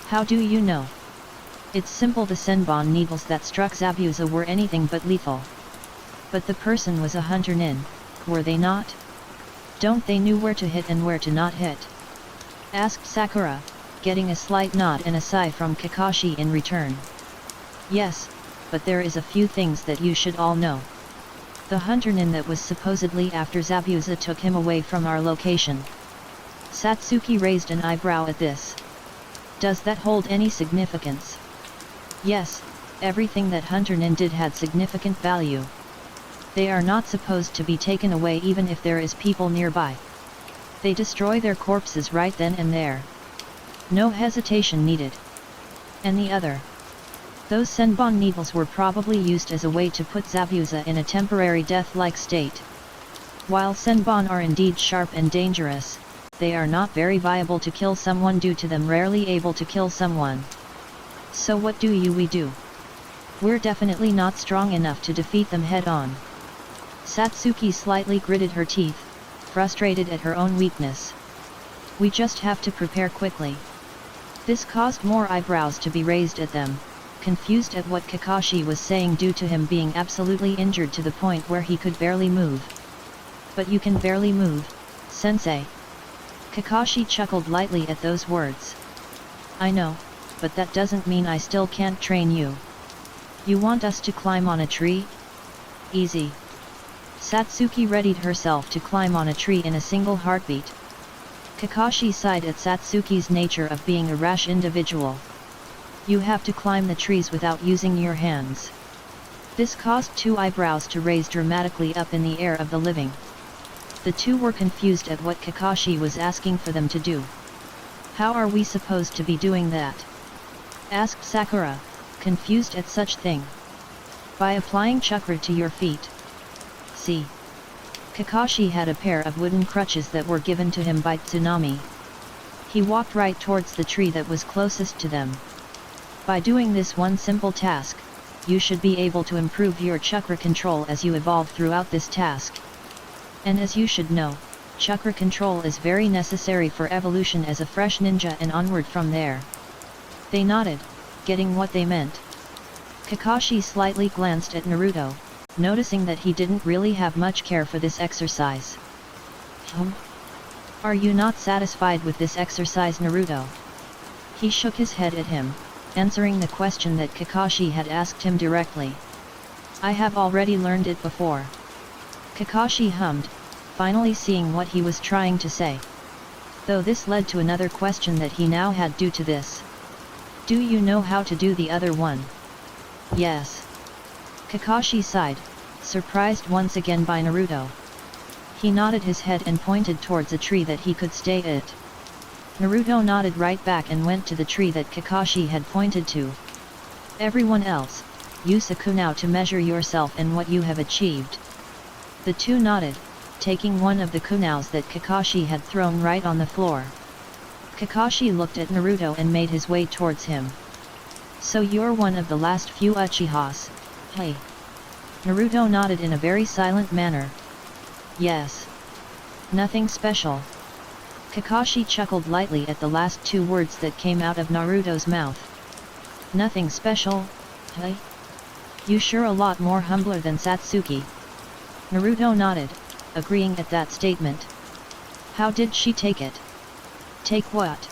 How do you know? It's simple, the Senbon needles that struck Zabuza were anything but lethal. But the person was a Hunter Nin, were they not? Don't they knew where to hit and where to not hit? Asked Sakura, getting a slight nod and a sigh from Kakashi in return. Yes, but there is a few things that you should all know. The Hunter Nin that was supposedly after Zabuza took him away from our location. Satsuki raised an eyebrow at this. Does that hold any significance? Yes, everything that Hunter Nin did had significant value. They are not supposed to be taken away even if there is people nearby. They destroy their corpses right then and there. No hesitation needed. And the other. Those Senbon needles were probably used as a way to put Zabuza in a temporary death-like state. While Senbon are indeed sharp and dangerous, they are not very viable to kill someone due to them rarely able to kill someone. So what do we do? We're definitely not strong enough to defeat them head-on. Satsuki slightly gritted her teeth, frustrated at her own weakness. We just have to prepare quickly. This caused more eyebrows to be raised at them, confused at what Kakashi was saying due to him being absolutely injured to the point where he could barely move. But you can barely move, sensei. Kakashi chuckled lightly at those words. I know, but that doesn't mean I still can't train you. You want us to climb on a tree? Easy. Satsuki readied herself to climb on a tree in a single heartbeat. Kakashi sighed at Satsuki's nature of being a rash individual. You have to climb the trees without using your hands. This caused two eyebrows to raise dramatically up in the air of the living. The two were confused at what Kakashi was asking for them to do. How are we supposed to be doing that? Asked Sakura, confused at such thing. By applying chakra to your feet. See. Kakashi had a pair of wooden crutches that were given to him by Tsunami. He walked right towards the tree that was closest to them. By doing this one simple task, you should be able to improve your chakra control as you evolve throughout this task. And as you should know, chakra control is very necessary for evolution as a fresh ninja and onward from there. They nodded, getting what they meant. Kakashi slightly glanced at Naruto, noticing that he didn't really have much care for this exercise. Are you not satisfied with this exercise, Naruto? He shook his head at him, answering the question that Kakashi had asked him directly. I have already learned it before. Kakashi hummed, finally seeing what he was trying to say. Though this led to another question that he now had due to this. Do you know how to do the other one? Yes. Kakashi sighed, surprised once again by Naruto. He nodded his head and pointed towards a tree that he could stay at. Naruto nodded right back and went to the tree that Kakashi had pointed to. Everyone else, use a kunao to measure yourself and what you have achieved. The two nodded, taking one of the kunaos that Kakashi had thrown right on the floor. Kakashi looked at Naruto and made his way towards him. So you're one of the last few Uchihas, hey? Naruto nodded in a very silent manner. Yes. Nothing special. Kakashi chuckled lightly at the last two words that came out of Naruto's mouth. Nothing special, hey? You sure a lot more humbler than Satsuki. Naruto nodded, agreeing at that statement. How did she take it? Take what?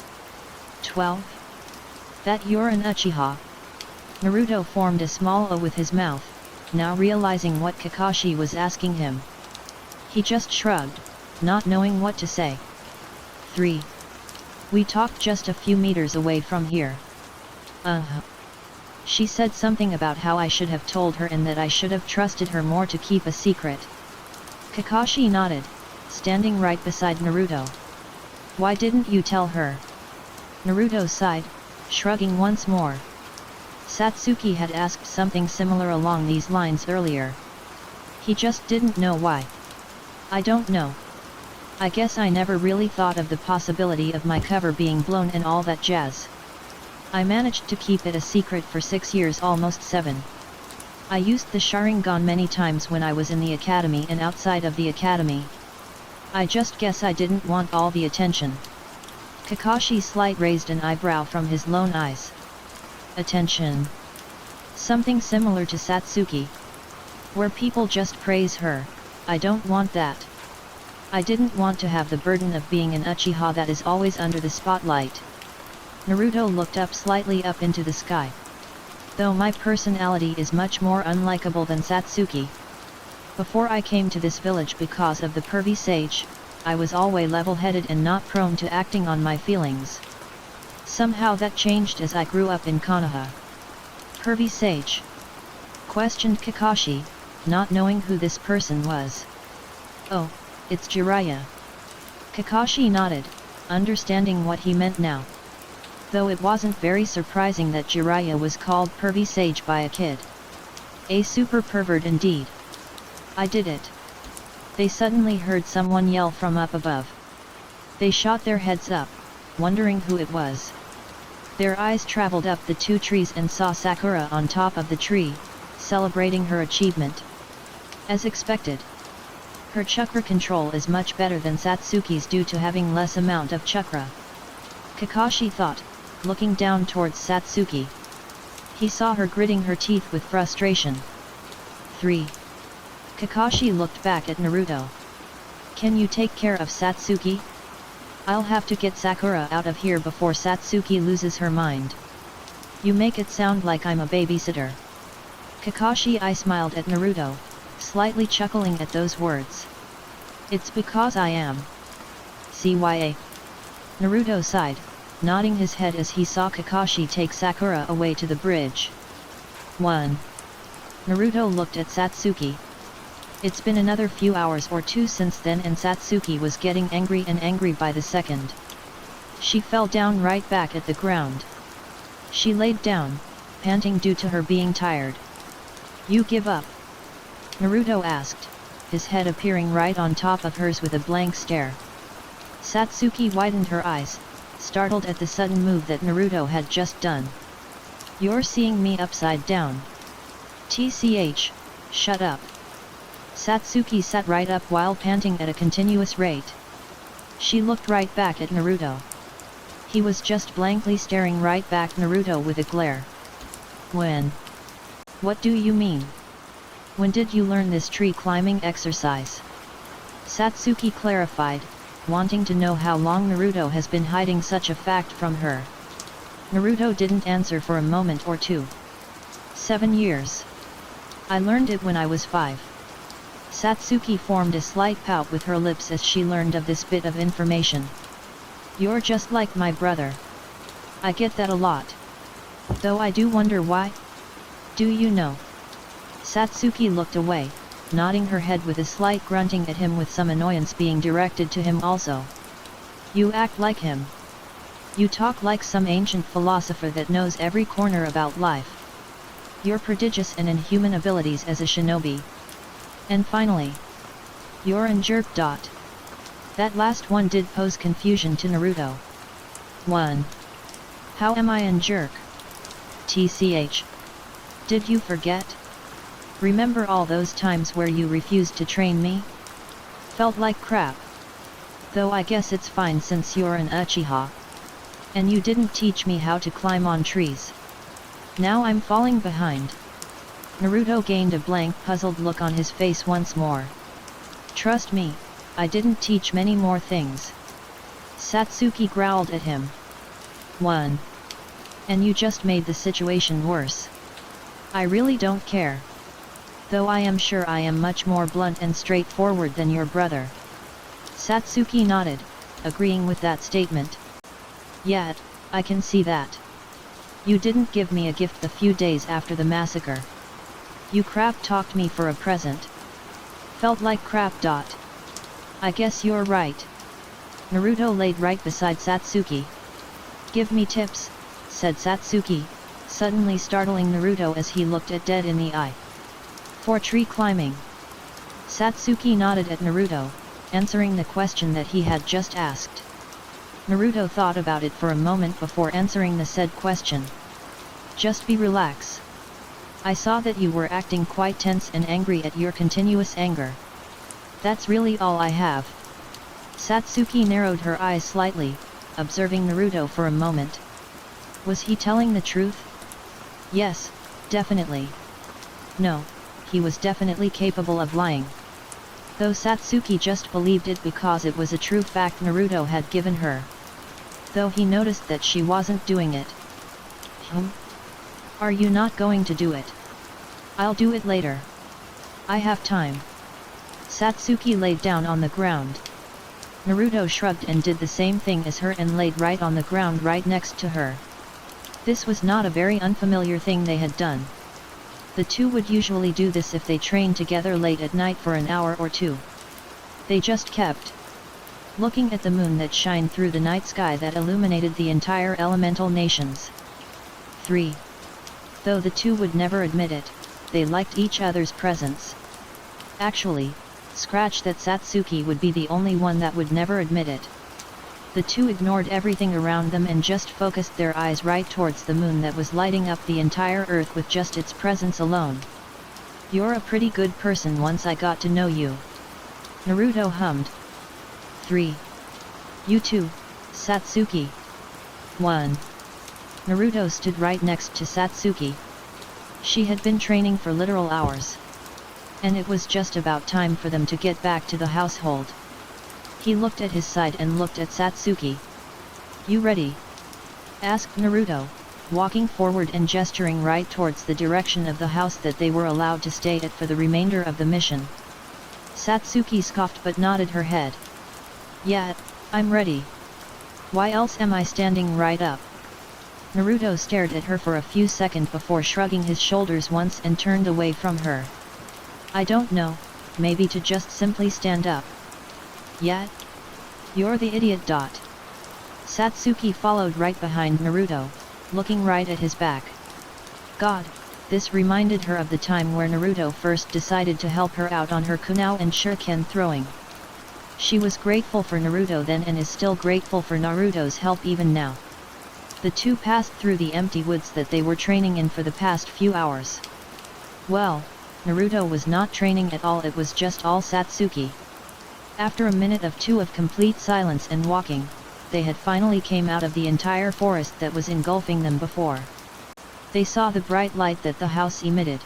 12? That you're an Uchiha. Naruto formed a small O with his mouth, now realizing what Kakashi was asking him. He just shrugged, not knowing what to say. 3. We talked just a few meters away from here. She said something about how I should have told her and that I should have trusted her more to keep a secret. Kakashi nodded, standing right beside Naruto. Why didn't you tell her? Naruto sighed, shrugging once more. Satsuki had asked something similar along these lines earlier. He just didn't know why. I don't know. I guess I never really thought of the possibility of my cover being blown and all that jazz. I managed to keep it a secret for 6 years, almost 7. I used the Sharingan many times when I was in the academy and outside of the academy. I just guess I didn't want all the attention. Kakashi slight raised an eyebrow from his lone eyes. Attention. Something similar to Satsuki. Where people just praise her, I don't want that. I didn't want to have the burden of being an Uchiha that is always under the spotlight. Naruto looked up slightly up into the sky. Though my personality is much more unlikable than Satsuki. Before I came to this village because of the pervy sage, I was always level-headed and not prone to acting on my feelings. Somehow that changed as I grew up in Konoha. Pervy sage? Questioned Kakashi, not knowing who this person was. Oh, it's Jiraiya. Kakashi nodded, understanding what he meant now. Though it wasn't very surprising that Jiraiya was called pervy sage by a kid. A super pervert indeed. I did it. They suddenly heard someone yell from up above. They shot their heads up, wondering who it was. Their eyes traveled up the 2 trees and saw Sakura on top of the tree, celebrating her achievement. As expected. Her chakra control is much better than Satsuki's due to having less amount of chakra. Kakashi thought, looking down towards Satsuki. He saw her gritting her teeth with frustration. 3. Kakashi looked back at Naruto. Can you take care of Satsuki? I'll have to get Sakura out of here before Satsuki loses her mind. You make it sound like I'm a babysitter. Kakashi smiled at Naruto, slightly chuckling at those words. It's because I am. CYA. Naruto sighed, nodding his head as he saw Kakashi take Sakura away to the bridge. 1. Naruto looked at Satsuki. It's been another few hours or 2 since then and Satsuki was getting angry and angry by the second. She fell down right back at the ground. She laid down, panting due to her being tired. You give up? Naruto asked, his head appearing right on top of hers with a blank stare. Satsuki widened her eyes, startled at the sudden move that Naruto had just done. You're seeing me upside down. TCH, shut up. Satsuki sat right up while panting at a continuous rate. She looked right back at Naruto. He was just blankly staring right back Naruto with a glare. When? What do you mean? When did you learn this tree climbing exercise? Satsuki clarified, wanting to know how long Naruto has been hiding such a fact from her. Naruto didn't answer for a moment or 2. 7 years. I learned it when I was 5. Satsuki formed a slight pout with her lips as she learned of this bit of information. You're just like my brother. I get that a lot. Though I do wonder why. Do you know? Satsuki looked away, nodding her head with a slight grunting at him with some annoyance being directed to him also. You act like him. You talk like some ancient philosopher that knows every corner about life. Your prodigious and inhuman abilities as a shinobi. And finally, you're an jerk. That last one did pose confusion to Naruto. 1. How am I an jerk? TCH. Did you forget? Remember all those times where you refused to train me? Felt like crap. Though I guess it's fine since you're an Uchiha. And you didn't teach me how to climb on trees. Now I'm falling behind. Naruto gained a blank, puzzled look on his face once more. Trust me, I didn't teach many more things. Satsuki growled at him. 1. And you just made the situation worse. I really don't care. Though I am sure I am much more blunt and straightforward than your brother. Satsuki nodded, agreeing with that statement. Yet, I can see that. You didn't give me a gift the few days after the massacre. You crap-talked me for a present. Felt like crap. I guess you're right. Naruto laid right beside Satsuki. Give me tips, said Satsuki, suddenly startling Naruto as he looked at dead in the eye. For tree climbing. Satsuki nodded at Naruto, answering the question that he had just asked. Naruto thought about it for a moment before answering the said question. Just be relax. I saw that you were acting quite tense and angry at your continuous anger. That's really all I have. Satsuki narrowed her eyes slightly, observing Naruto for a moment. Was he telling the truth? Yes, definitely. No, he was definitely capable of lying. Though Satsuki just believed it because it was a true fact Naruto had given her. Though he noticed that she wasn't doing it. Are you not going to do it? I'll do it later. I have time. Satsuki laid down on the ground. Naruto shrugged and did the same thing as her and laid right on the ground right next to her. This was not a very unfamiliar thing they had done. The two would usually do this if they trained together late at night for an hour or two. They just kept looking at the moon that shined through the night sky that illuminated the entire elemental nations. 3. Though the two would never admit it, they liked each other's presence. Actually, scratch that, Satsuki would be the only one that would never admit it. The two ignored everything around them and just focused their eyes right towards the moon that was lighting up the entire earth with just its presence alone. You're a pretty good person once I got to know you. Naruto hummed. 3. You too, Satsuki. 1. Naruto stood right next to Satsuki. She had been training for literal hours. And it was just about time for them to get back to the household. He looked at his side and looked at Satsuki. You ready? Asked Naruto, walking forward and gesturing right towards the direction of the house that they were allowed to stay at for the remainder of the mission. Satsuki scoffed but nodded her head. Yeah, I'm ready. Why else am I standing right up? Naruto stared at her for a few seconds before shrugging his shoulders once and turned away from her. I don't know, maybe to just simply stand up. Yeah? You're the idiot. Satsuki followed right behind Naruto, looking right at his back. God, this reminded her of the time where Naruto first decided to help her out on her kunai and shuriken throwing. She was grateful for Naruto then and is still grateful for Naruto's help even now. The two passed through the empty woods that they were training in for the past few hours. Well, Naruto was not training at all, it was just all Satsuki. After a minute of two of complete silence and walking, they had finally came out of the entire forest that was engulfing them before. They saw the bright light that the house emitted.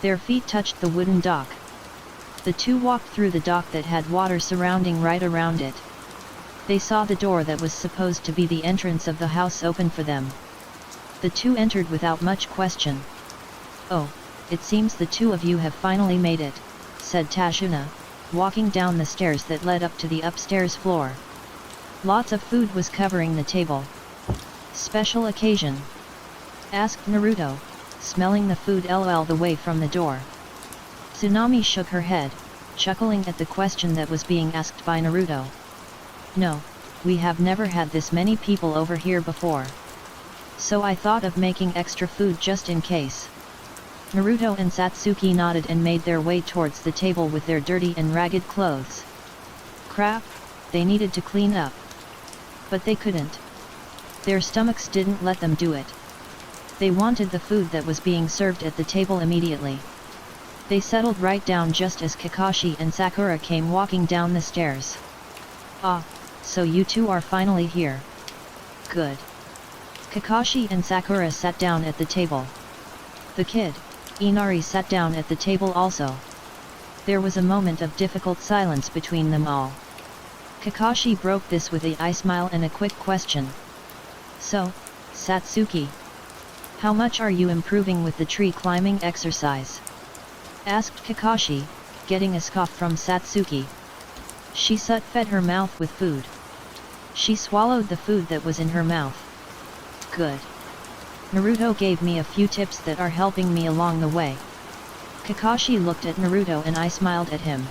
Their feet touched the wooden dock. The two walked through the dock that had water surrounding right around it. They saw the door that was supposed to be the entrance of the house open for them. The two entered without much question. Oh, it seems the two of you have finally made it, said Tashuna, walking down the stairs that led up to the upstairs floor. Lots of food was covering the table. Special occasion? Asked Naruto, smelling the food lol the way from the door. Tsunami shook her head, chuckling at the question that was being asked by Naruto. No, we have never had this many people over here before. So I thought of making extra food just in case. Naruto and Satsuki nodded and made their way towards the table with their dirty and ragged clothes. Crap, they needed to clean up. But they couldn't. Their stomachs didn't let them do it. They wanted the food that was being served at the table immediately. They settled right down just as Kakashi and Sakura came walking down the stairs. Ah, so you two are finally here. Good. Kakashi and Sakura sat down at the table. The kid, Inari, sat down at the table also. There was a moment of difficult silence between them all. Kakashi broke this with a smile and a quick question. So, Satsuki, how much are you improving with the tree climbing exercise? Asked Kakashi, getting a scoff from Satsuki. She fed her mouth with food. She swallowed the food that was in her mouth. Good. Naruto gave me a few tips that are helping me along the way. Kakashi looked at Naruto and I smiled at him.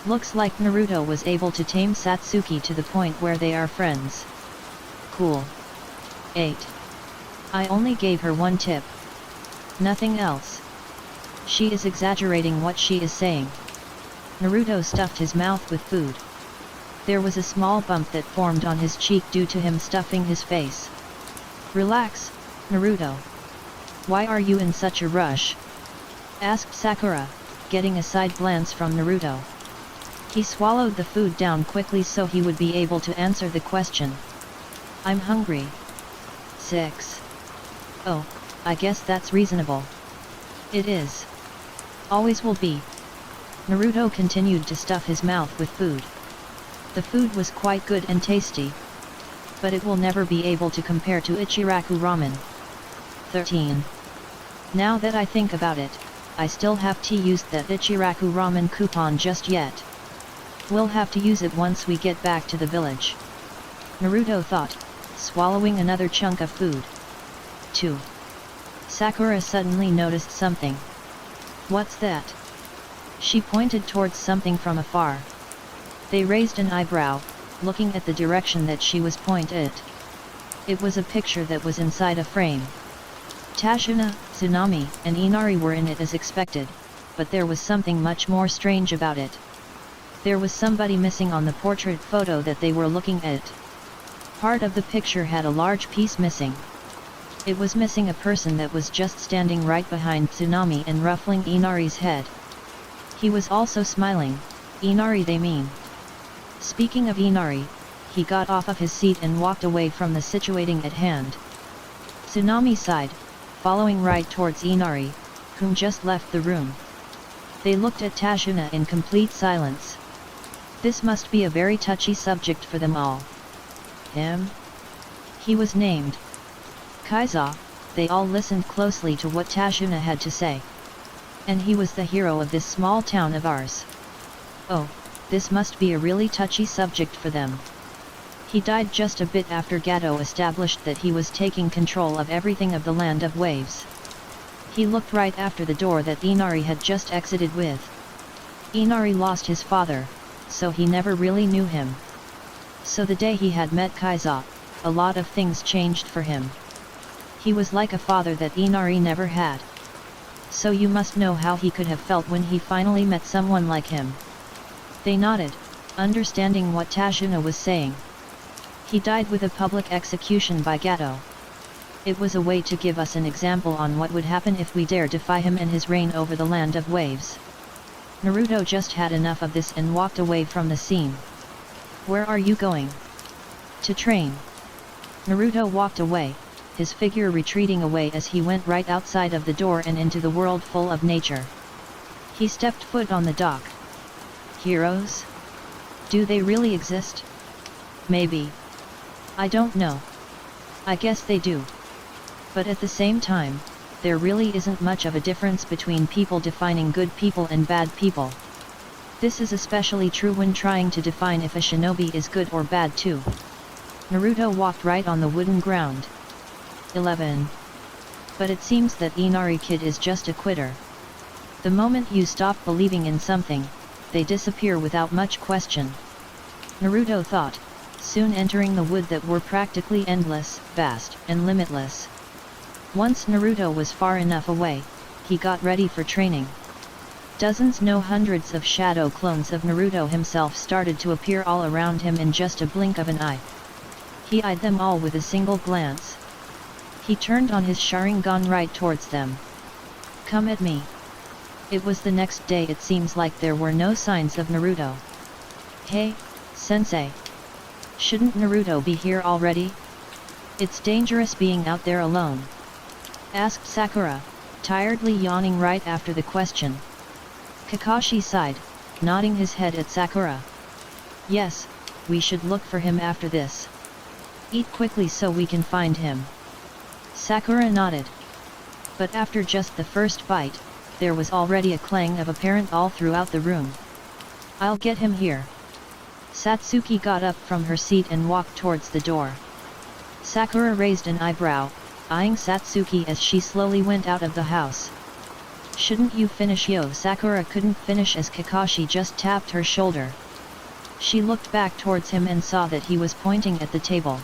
Looks like Naruto was able to tame Satsuki to the point where they are friends. Cool. 8. I only gave her one tip. Nothing else. She is exaggerating what she is saying. Naruto stuffed his mouth with food. There was a small bump that formed on his cheek due to him stuffing his face. "Relax, Naruto. Why are you in such a rush?" asked Sakura, getting a side glance from Naruto. He swallowed the food down quickly so he would be able to answer the question. "I'm hungry." 6. "Oh, I guess that's reasonable." "It is. Always will be." Naruto continued to stuff his mouth with food. The food was quite good and tasty, but it will never be able to compare to Ichiraku ramen. 13. Now that I think about it, I still have to use that Ichiraku ramen coupon just yet. We'll have to use it once we get back to the village. Naruto thought, swallowing another chunk of food. 2. Sakura suddenly noticed something. "What's that?" She pointed towards something from afar. They raised an eyebrow, looking at the direction that she was pointed. It was a picture that was inside a frame. Tashuna, Tsunami, and Inari were in it as expected, but there was something much more strange about it. There was somebody missing on the portrait photo that they were looking at. Part of the picture had a large piece missing. It was missing a person that was just standing right behind Tsunami and ruffling Inari's head. He was also smiling. "Inari they mean." Speaking of Inari, he got off of his seat and walked away from the situating at hand. Tsunami sighed, following right towards Inari, whom just left the room. They looked at Tashuna in complete silence. This must be a very touchy subject for them all. Him? He was named Kaiza. They all listened closely to what Tashuna had to say. And he was the hero of this small town of ours. Oh, this must be a really touchy subject for them. He died just a bit after Gato established that he was taking control of everything of the Land of Waves. He looked right after the door that Inari had just exited with. Inari lost his father, so he never really knew him. So the day he had met Kaiza, a lot of things changed for him. He was like a father that Inari never had. So you must know how he could have felt when he finally met someone like him. They nodded, understanding what Tashuna was saying. He died with a public execution by Gato. It was a way to give us an example on what would happen if we dare defy him and his reign over the Land of Waves. Naruto just had enough of this and walked away from the scene. "Where are you going?" "To train." Naruto walked away, his figure retreating away as he went right outside of the door and into the world full of nature. He stepped foot on the dock. Heroes? Do they really exist? Maybe. I don't know. I guess they do. But at the same time, there really isn't much of a difference between people defining good people and bad people. This is especially true when trying to define if a shinobi is good or bad too. Naruto walked right on the wooden ground. 11. But it seems that Inari Kid is just a quitter. The moment you stop believing in something, they disappear without much question. Naruto thought, soon entering the wood that were practically endless, vast, and limitless. Once Naruto was far enough away, he got ready for training. Dozens no hundreds of shadow clones of Naruto himself started to appear all around him in just a blink of an eye. He eyed them all with a single glance. He turned on his Sharingan right towards them. "Come at me." It was the next day. It seems like there were no signs of Naruto. "Hey, sensei. Shouldn't Naruto be here already? It's dangerous being out there alone," asked Sakura, tiredly yawning right after the question. Kakashi sighed, nodding his head at Sakura. "Yes, we should look for him after this. Eat quickly so we can find him." Sakura nodded. But after just the first bite, there was already a clang of apparent all throughout the room. "I'll get him here." Satsuki got up from her seat and walked towards the door. Sakura raised an eyebrow, eyeing Satsuki as she slowly went out of the house. "Shouldn't you finish?" Sakura couldn't finish as Kakashi just tapped her shoulder. She looked back towards him and saw that he was pointing at the table.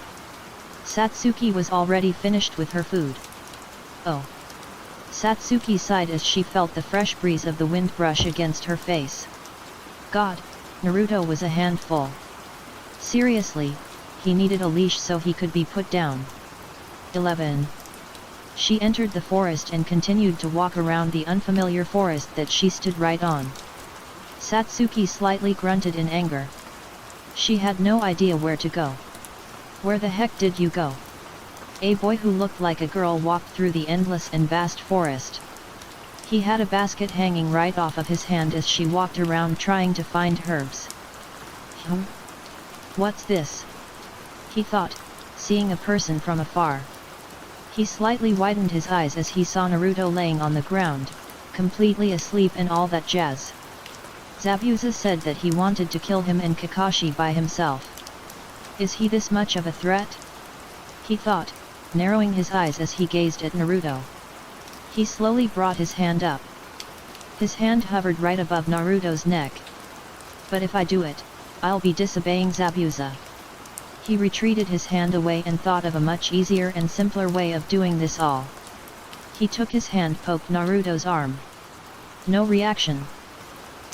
Satsuki was already finished with her food. "Oh." Satsuki sighed as she felt the fresh breeze of the wind brush against her face. God, Naruto was a handful. Seriously, he needed a leash so he could be put down. 11. She entered the forest and continued to walk around the unfamiliar forest that she stood right on. Satsuki slightly grunted in anger. She had no idea where to go. Where the heck did you go? A boy who looked like a girl walked through the endless and vast forest. He had a basket hanging right off of his hand as she walked around trying to find herbs. What's this? He thought, seeing a person from afar. He slightly widened his eyes as he saw Naruto laying on the ground, completely asleep and all that jazz. Zabuza said that he wanted to kill him and Kakashi by himself. Is he this much of a threat? He thought, narrowing his eyes as he gazed at Naruto. He slowly brought his hand up. His hand hovered right above Naruto's neck. But if I do it, I'll be disobeying Zabuza. He retreated his hand away and thought of a much easier and simpler way of doing this all. He took his hand, poked Naruto's arm. No reaction.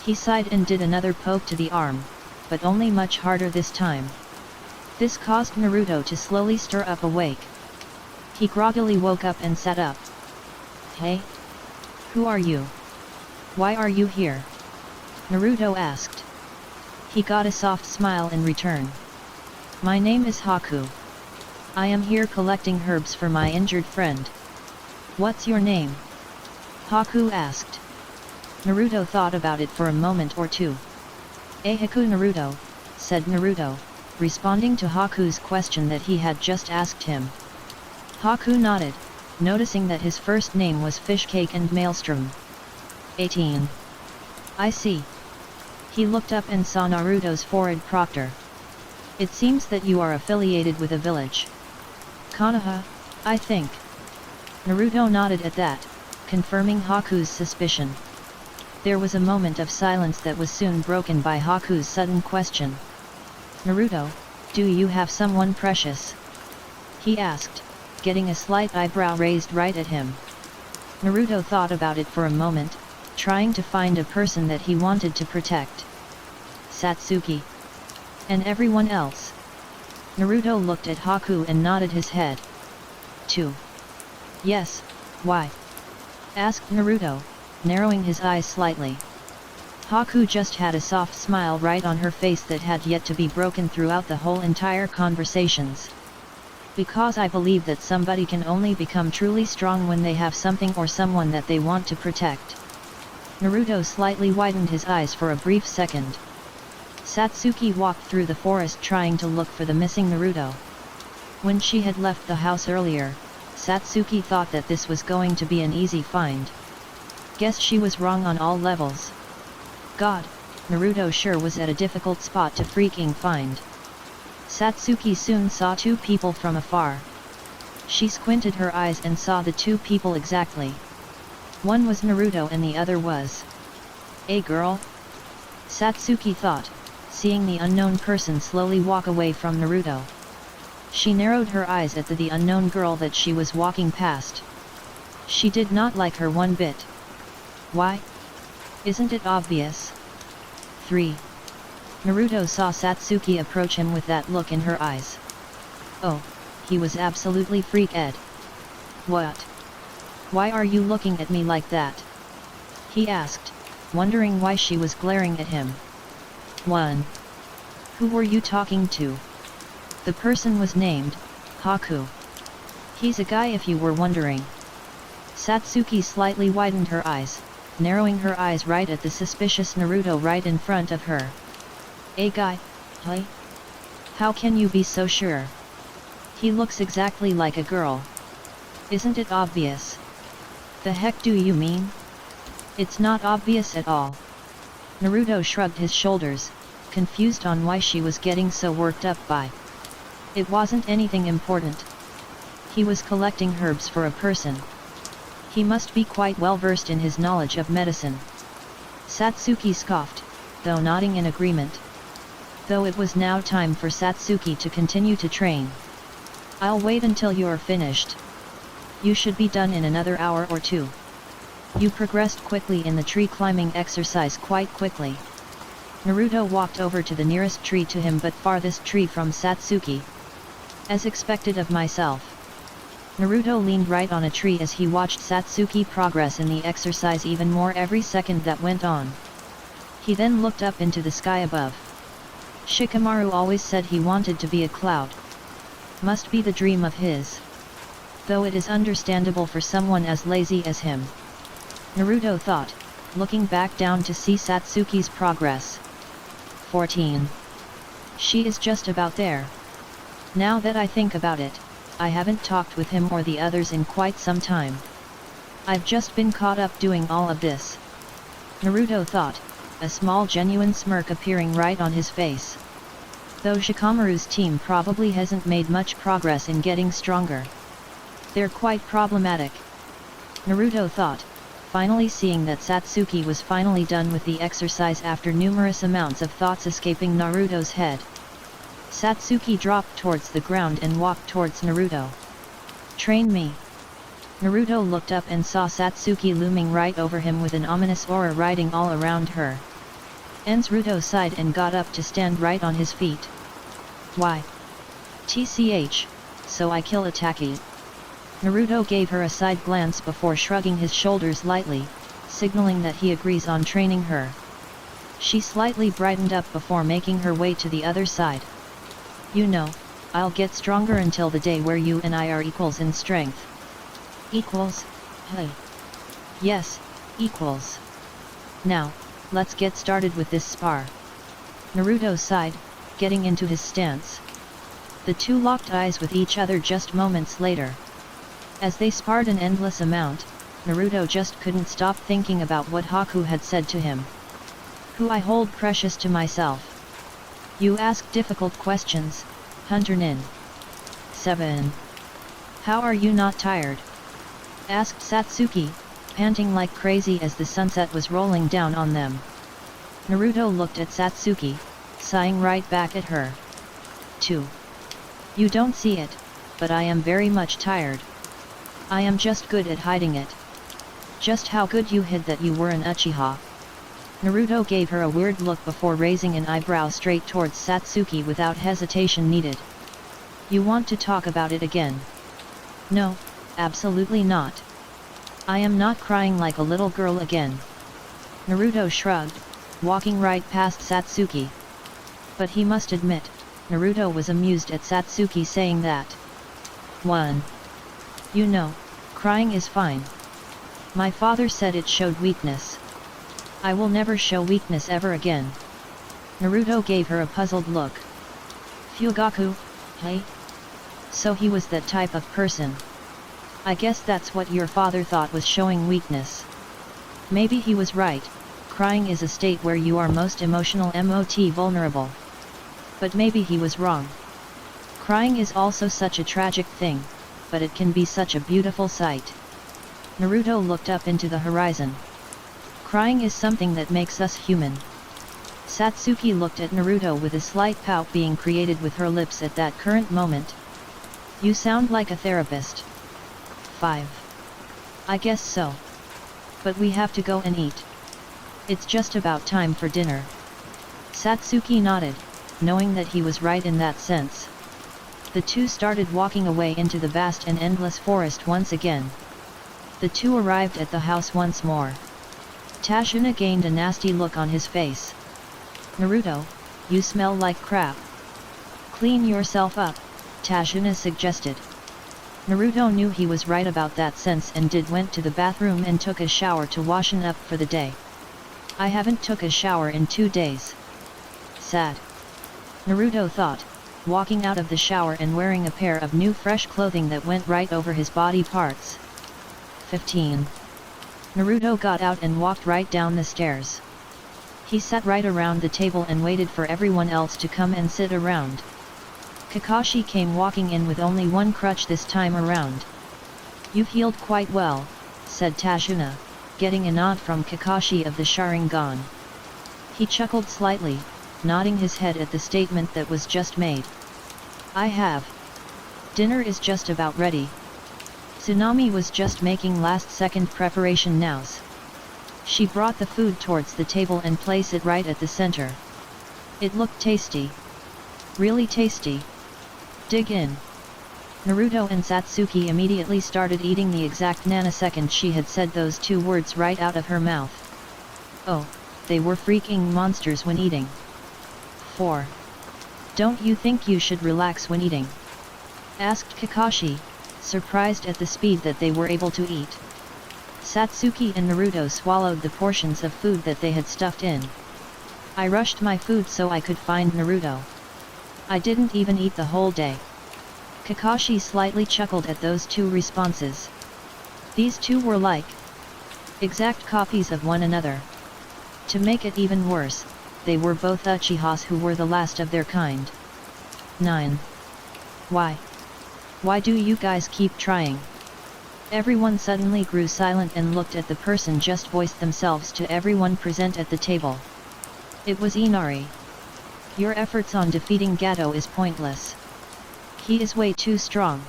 He sighed and did another poke to the arm, but only much harder this time. This caused Naruto to slowly stir up awake. He groggily woke up and sat up. Hey? Who are you? Why are you here? Naruto asked. He got a soft smile in return. My name is Haku. I am here collecting herbs for my injured friend. What's your name? Haku asked. Naruto thought about it for a moment or two. Haku Naruto, said Naruto, responding to Haku's question that he had just asked him. Haku nodded, noticing that his first name was Fishcake and Maelstrom. 18. I see. He looked up and saw Naruto's forehead proctor. It seems that you are affiliated with a village. Konoha, I think. Naruto nodded at that, confirming Haku's suspicion. There was a moment of silence that was soon broken by Haku's sudden question. Naruto, do you have someone precious? He asked, getting a slight eyebrow raised right at him. Naruto thought about it for a moment, trying to find a person that he wanted to protect. Satsuki. And everyone else. Naruto looked at Haku and nodded his head. 2. Yes, why? Asked Naruto, narrowing his eyes slightly. Haku just had a soft smile right on her face that had yet to be broken throughout the whole entire conversations. Because I believe that somebody can only become truly strong when they have something or someone that they want to protect. Naruto slightly widened his eyes for a brief second. Satsuki walked through the forest trying to look for the missing Naruto. When she had left the house earlier, Satsuki thought that this was going to be an easy find. Guess she was wrong on all levels. God, Naruto sure was at a difficult spot to freaking find. Satsuki soon saw two people from afar. She squinted her eyes and saw the two people exactly. One was Naruto and the other was a girl? Satsuki thought, seeing the unknown person slowly walk away from Naruto. She narrowed her eyes at the unknown girl that she was walking past. She did not like her one bit. Why? Isn't it obvious? 3. Naruto saw Satsuki approach him with that look in her eyes. Oh, he was absolutely freak-ed. What? Why are you looking at me like that? He asked, wondering why she was glaring at him. 1. Who were you talking to? The person was named Haku. He's a guy if you were wondering. Satsuki slightly widened her eyes, narrowing her eyes right at the suspicious Naruto right in front of her. A guy, huh? How can you be so sure? He looks exactly like a girl. Isn't it obvious? The heck do you mean? It's not obvious at all. Naruto shrugged his shoulders, confused on why she was getting so worked up by. It wasn't anything important. He was collecting herbs for a person. He must be quite well versed in his knowledge of medicine. Satsuki scoffed, though nodding in agreement. Though it was now time for Satsuki to continue to train. I'll wait until you're finished. You should be done in another hour or two. You progressed quickly in the tree climbing exercise, quite quickly. Naruto walked over to the nearest tree to him but farthest tree from Satsuki. As expected of myself. Naruto leaned right on a tree as he watched Satsuki progress in the exercise even more every second that went on. He then looked up into the sky above. Shikamaru always said he wanted to be a cloud. Must be the dream of his. Though it is understandable for someone as lazy as him. Naruto thought, looking back down to see Satsuki's progress. 14. She is just about there. Now that I think about it, I haven't talked with him or the others in quite some time. I've just been caught up doing all of this. Naruto thought, a small genuine smirk appearing right on his face. Though Shikamaru's team probably hasn't made much progress in getting stronger. They're quite problematic. Naruto thought, finally seeing that Satsuki was finally done with the exercise after numerous amounts of thoughts escaping Naruto's head. Satsuki dropped towards the ground and walked towards Naruto. Train me. Naruto looked up and saw Satsuki looming right over him with an ominous aura riding all around her. Naruto sighed and got up to stand right on his feet. Why? TCH, so I kill Ataki. Naruto gave her a side glance before shrugging his shoulders lightly, signaling that he agrees on training her. She slightly brightened up before making her way to the other side. You know, I'll get stronger until the day where you and I are equals in strength. Equals? Hey. Yes, equals. Now, let's get started with this spar. Naruto sighed, getting into his stance. The two locked eyes with each other just moments later. As they sparred an endless amount, Naruto just couldn't stop thinking about what Haku had said to him. Who I hold precious to myself. You ask difficult questions, Hunter Nin. 7. How are you not tired? Asked Satsuki, panting like crazy as the sunset was rolling down on them. Naruto looked at Satsuki, sighing right back at her. 2. You don't see it, but I am very much tired. I am just good at hiding it. Just how good you hid that you were an Uchiha. Naruto gave her a weird look before raising an eyebrow straight towards Satsuki without hesitation needed. You want to talk about it again? No, absolutely not. I am not crying like a little girl again. Naruto shrugged, walking right past Satsuki. But he must admit, Naruto was amused at Satsuki saying that. 1. You know, crying is fine. My father said it showed weakness. I will never show weakness ever again. Naruto gave her a puzzled look. Fugaku, hey? So he was that type of person. I guess that's what your father thought was showing weakness. Maybe he was right, crying is a state where you are most emotional vulnerable. But maybe he was wrong. Crying is also such a tragic thing, but it can be such a beautiful sight. Naruto looked up into the horizon. Crying is something that makes us human. Satsuki looked at Naruto with a slight pout being created with her lips at that current moment. You sound like a therapist. 5. I guess so. But we have to go and eat. It's just about time for dinner. Satsuki nodded, knowing that he was right in that sense. The two started walking away into the vast and endless forest once again. The two arrived at the house once more. Tashuna gained a nasty look on his face. Naruto, you smell like crap. Clean yourself up, Tashuna suggested. Naruto knew he was right about that sense and went to the bathroom and took a shower to washen up for the day. I haven't took a shower in 2 days. Sad. Naruto thought, walking out of the shower and wearing a pair of new fresh clothing that went right over his body parts. 15. Naruto got out and walked right down the stairs. He sat right around the table and waited for everyone else to come and sit around. Kakashi came walking in with only one crutch this time around. You've healed quite well, said Tashuna, getting a nod from Kakashi of the Sharingan. He chuckled slightly, nodding his head at the statement that was just made. I have. Dinner is just about ready. Tsunami was just making last-second preparation nows. She brought the food towards the table and placed it right at the center. It looked tasty. Really tasty. Dig in. Naruto and Satsuki immediately started eating the exact nanosecond she had said those two words right out of her mouth. Oh, they were freaking monsters when eating. 4. Don't you think you should relax when eating? Asked Kakashi, surprised at the speed that they were able to eat. Satsuki and Naruto swallowed the portions of food that they had stuffed in. I rushed my food so I could find Naruto. I didn't even eat the whole day. Kakashi slightly chuckled at those two responses. These two were like exact copies of one another. To make it even worse, they were both Uchihas who were the last of their kind. 9. Why? Why do you guys keep trying? Everyone suddenly grew silent and looked at the person just voiced themselves to everyone present at the table. It was Inari. Your efforts on defeating Gato is pointless. He is way too strong.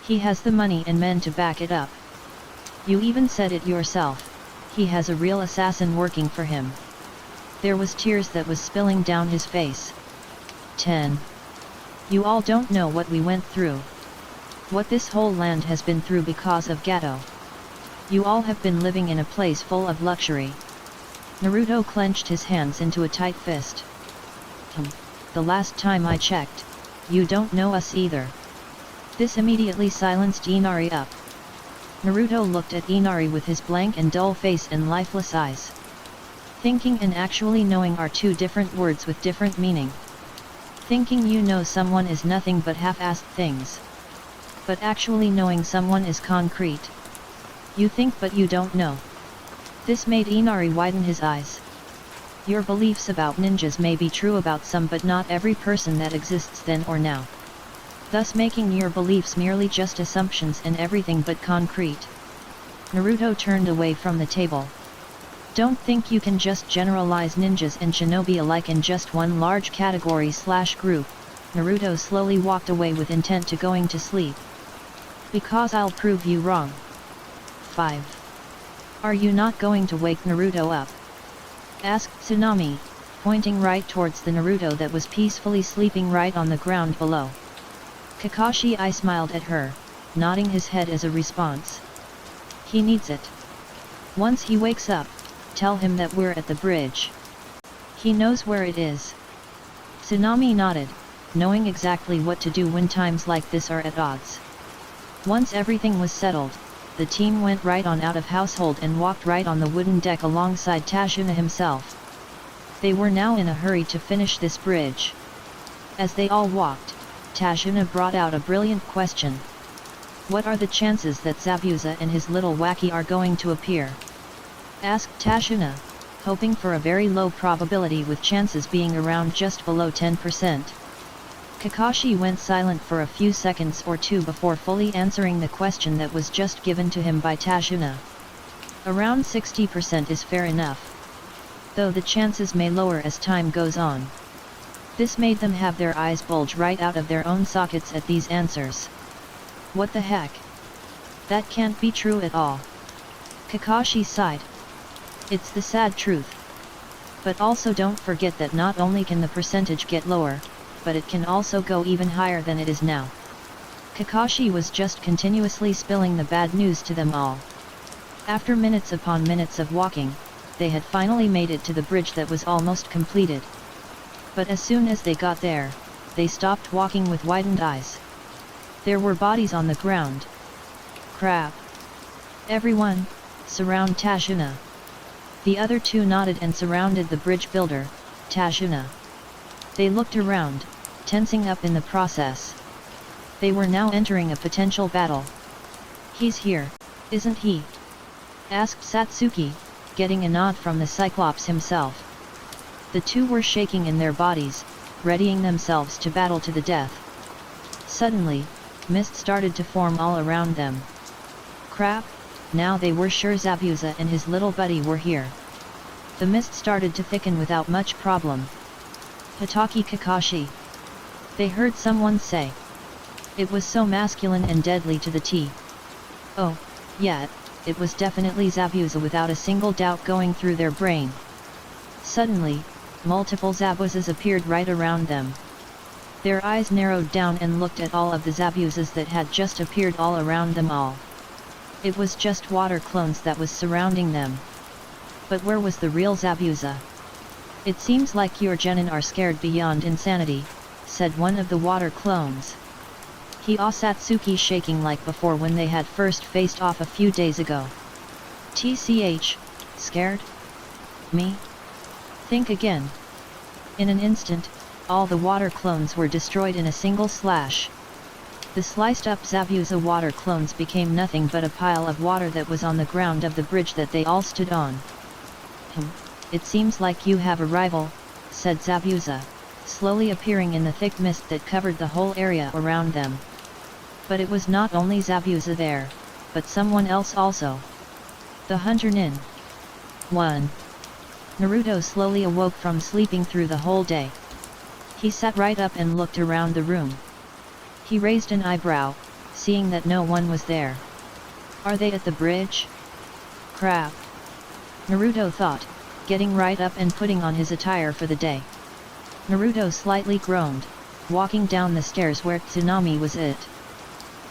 He has the money and men to back it up. You even said it yourself, he has a real assassin working for him. There was tears that was spilling down his face. 10. You all don't know what we went through. What this whole land has been through because of Gato. You all have been living in a place full of luxury. Naruto clenched his hands into a tight fist. The last time I checked, you don't know us either. This immediately silenced Inari up. Naruto looked at Inari with his blank and dull face and lifeless eyes. Thinking and actually knowing are two different words with different meaning. Thinking you know someone is nothing but half-assed things. But actually knowing someone is concrete. You think but you don't know. This made Inari widen his eyes. Your beliefs about ninjas may be true about some but not every person that exists then or now. Thus making your beliefs merely just assumptions and everything but concrete. Naruto turned away from the table. Don't think you can just generalize ninjas and shinobi alike in just one large category/group. Naruto slowly walked away with intent to going to sleep. Because I'll prove you wrong. 5. Are you not going to wake Naruto up? Asked Tsunami, pointing right towards the Naruto that was peacefully sleeping right on the ground below. Kakashi smiled at her, nodding his head as a response. He needs it. Once he wakes up, tell him that we're at the bridge. He knows where it is. Tsunami nodded, knowing exactly what to do when times like this are at odds. Once everything was settled, the team went right on out of household and walked right on the wooden deck alongside Tashuna himself. They were now in a hurry to finish this bridge. As they all walked, Tashuna brought out a brilliant question. What are the chances that Zabuza and his little wacky are going to appear? Asked Tashuna, hoping for a very low probability with chances being around just below 10%. Kakashi went silent for a few seconds or two before fully answering the question that was just given to him by Tashuna. Around 60% is fair enough. Though the chances may lower as time goes on. This made them have their eyes bulge right out of their own sockets at these answers. What the heck? That can't be true at all. Kakashi sighed. It's the sad truth. But also don't forget that not only can the percentage get lower, but it can also go even higher than it is now. Kakashi was just continuously spilling the bad news to them all. After minutes upon minutes of walking, they had finally made it to the bridge that was almost completed. But as soon as they got there, they stopped walking with widened eyes. There were bodies on the ground. Crap! Everyone, surround Tashuna. The other two nodded and surrounded the bridge builder, Tashuna. They looked around, tensing up in the process. They were now entering a potential battle. He's here, isn't he? Asked Satsuki, getting a nod from the Cyclops himself. The two were shaking in their bodies, readying themselves to battle to the death. Suddenly, mist started to form all around them. Crap, now they were sure Zabuza and his little buddy were here. The mist started to thicken without much problem. Hitaki Kakashi. They heard someone say. It was so masculine and deadly to the T. Oh, yeah, it was definitely Zabuza without a single doubt going through their brain. Suddenly, multiple Zabuzas appeared right around them. Their eyes narrowed down and looked at all of the Zabuzas that had just appeared all around them all. It was just water clones that was surrounding them. But where was the real Zabuza? It seems like your genin are scared beyond insanity, said one of the water clones. He saw Satsuki shaking like before when they had first faced off a few days ago. TCH, scared? Me? Think again. In an instant, all the water clones were destroyed in a single slash. The sliced up Zabuza water clones became nothing but a pile of water that was on the ground of the bridge that they all stood on. It seems like you have a rival, said Zabuza, slowly appearing in the thick mist that covered the whole area around them. But it was not only Zabuza there, but someone else also. The Hunter Nin. 1. Naruto slowly awoke from sleeping through the whole day. He sat right up and looked around the room. He raised an eyebrow, seeing that no one was there. Are they at the bridge? Crap. Naruto thought, getting right up and putting on his attire for the day. Naruto slightly groaned, walking down the stairs where Tsunami was it.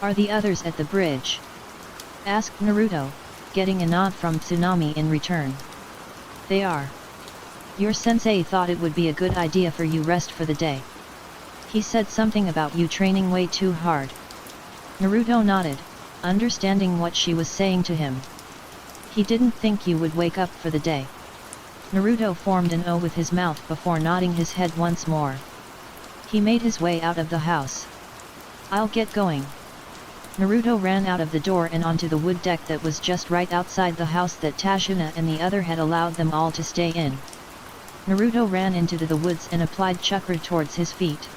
Are the others at the bridge? Asked Naruto, getting a nod from Tsunami in return. They are. Your sensei thought it would be a good idea for you rest for the day. He said something about you training way too hard. Naruto nodded, understanding what she was saying to him. He didn't think you would wake up for the day. Naruto formed an O with his mouth before nodding his head once more. He made his way out of the house. I'll get going. Naruto ran out of the door and onto the wood deck that was just right outside the house that Tashuna and the other had allowed them all to stay in. Naruto ran into the woods and applied chakra towards his feet.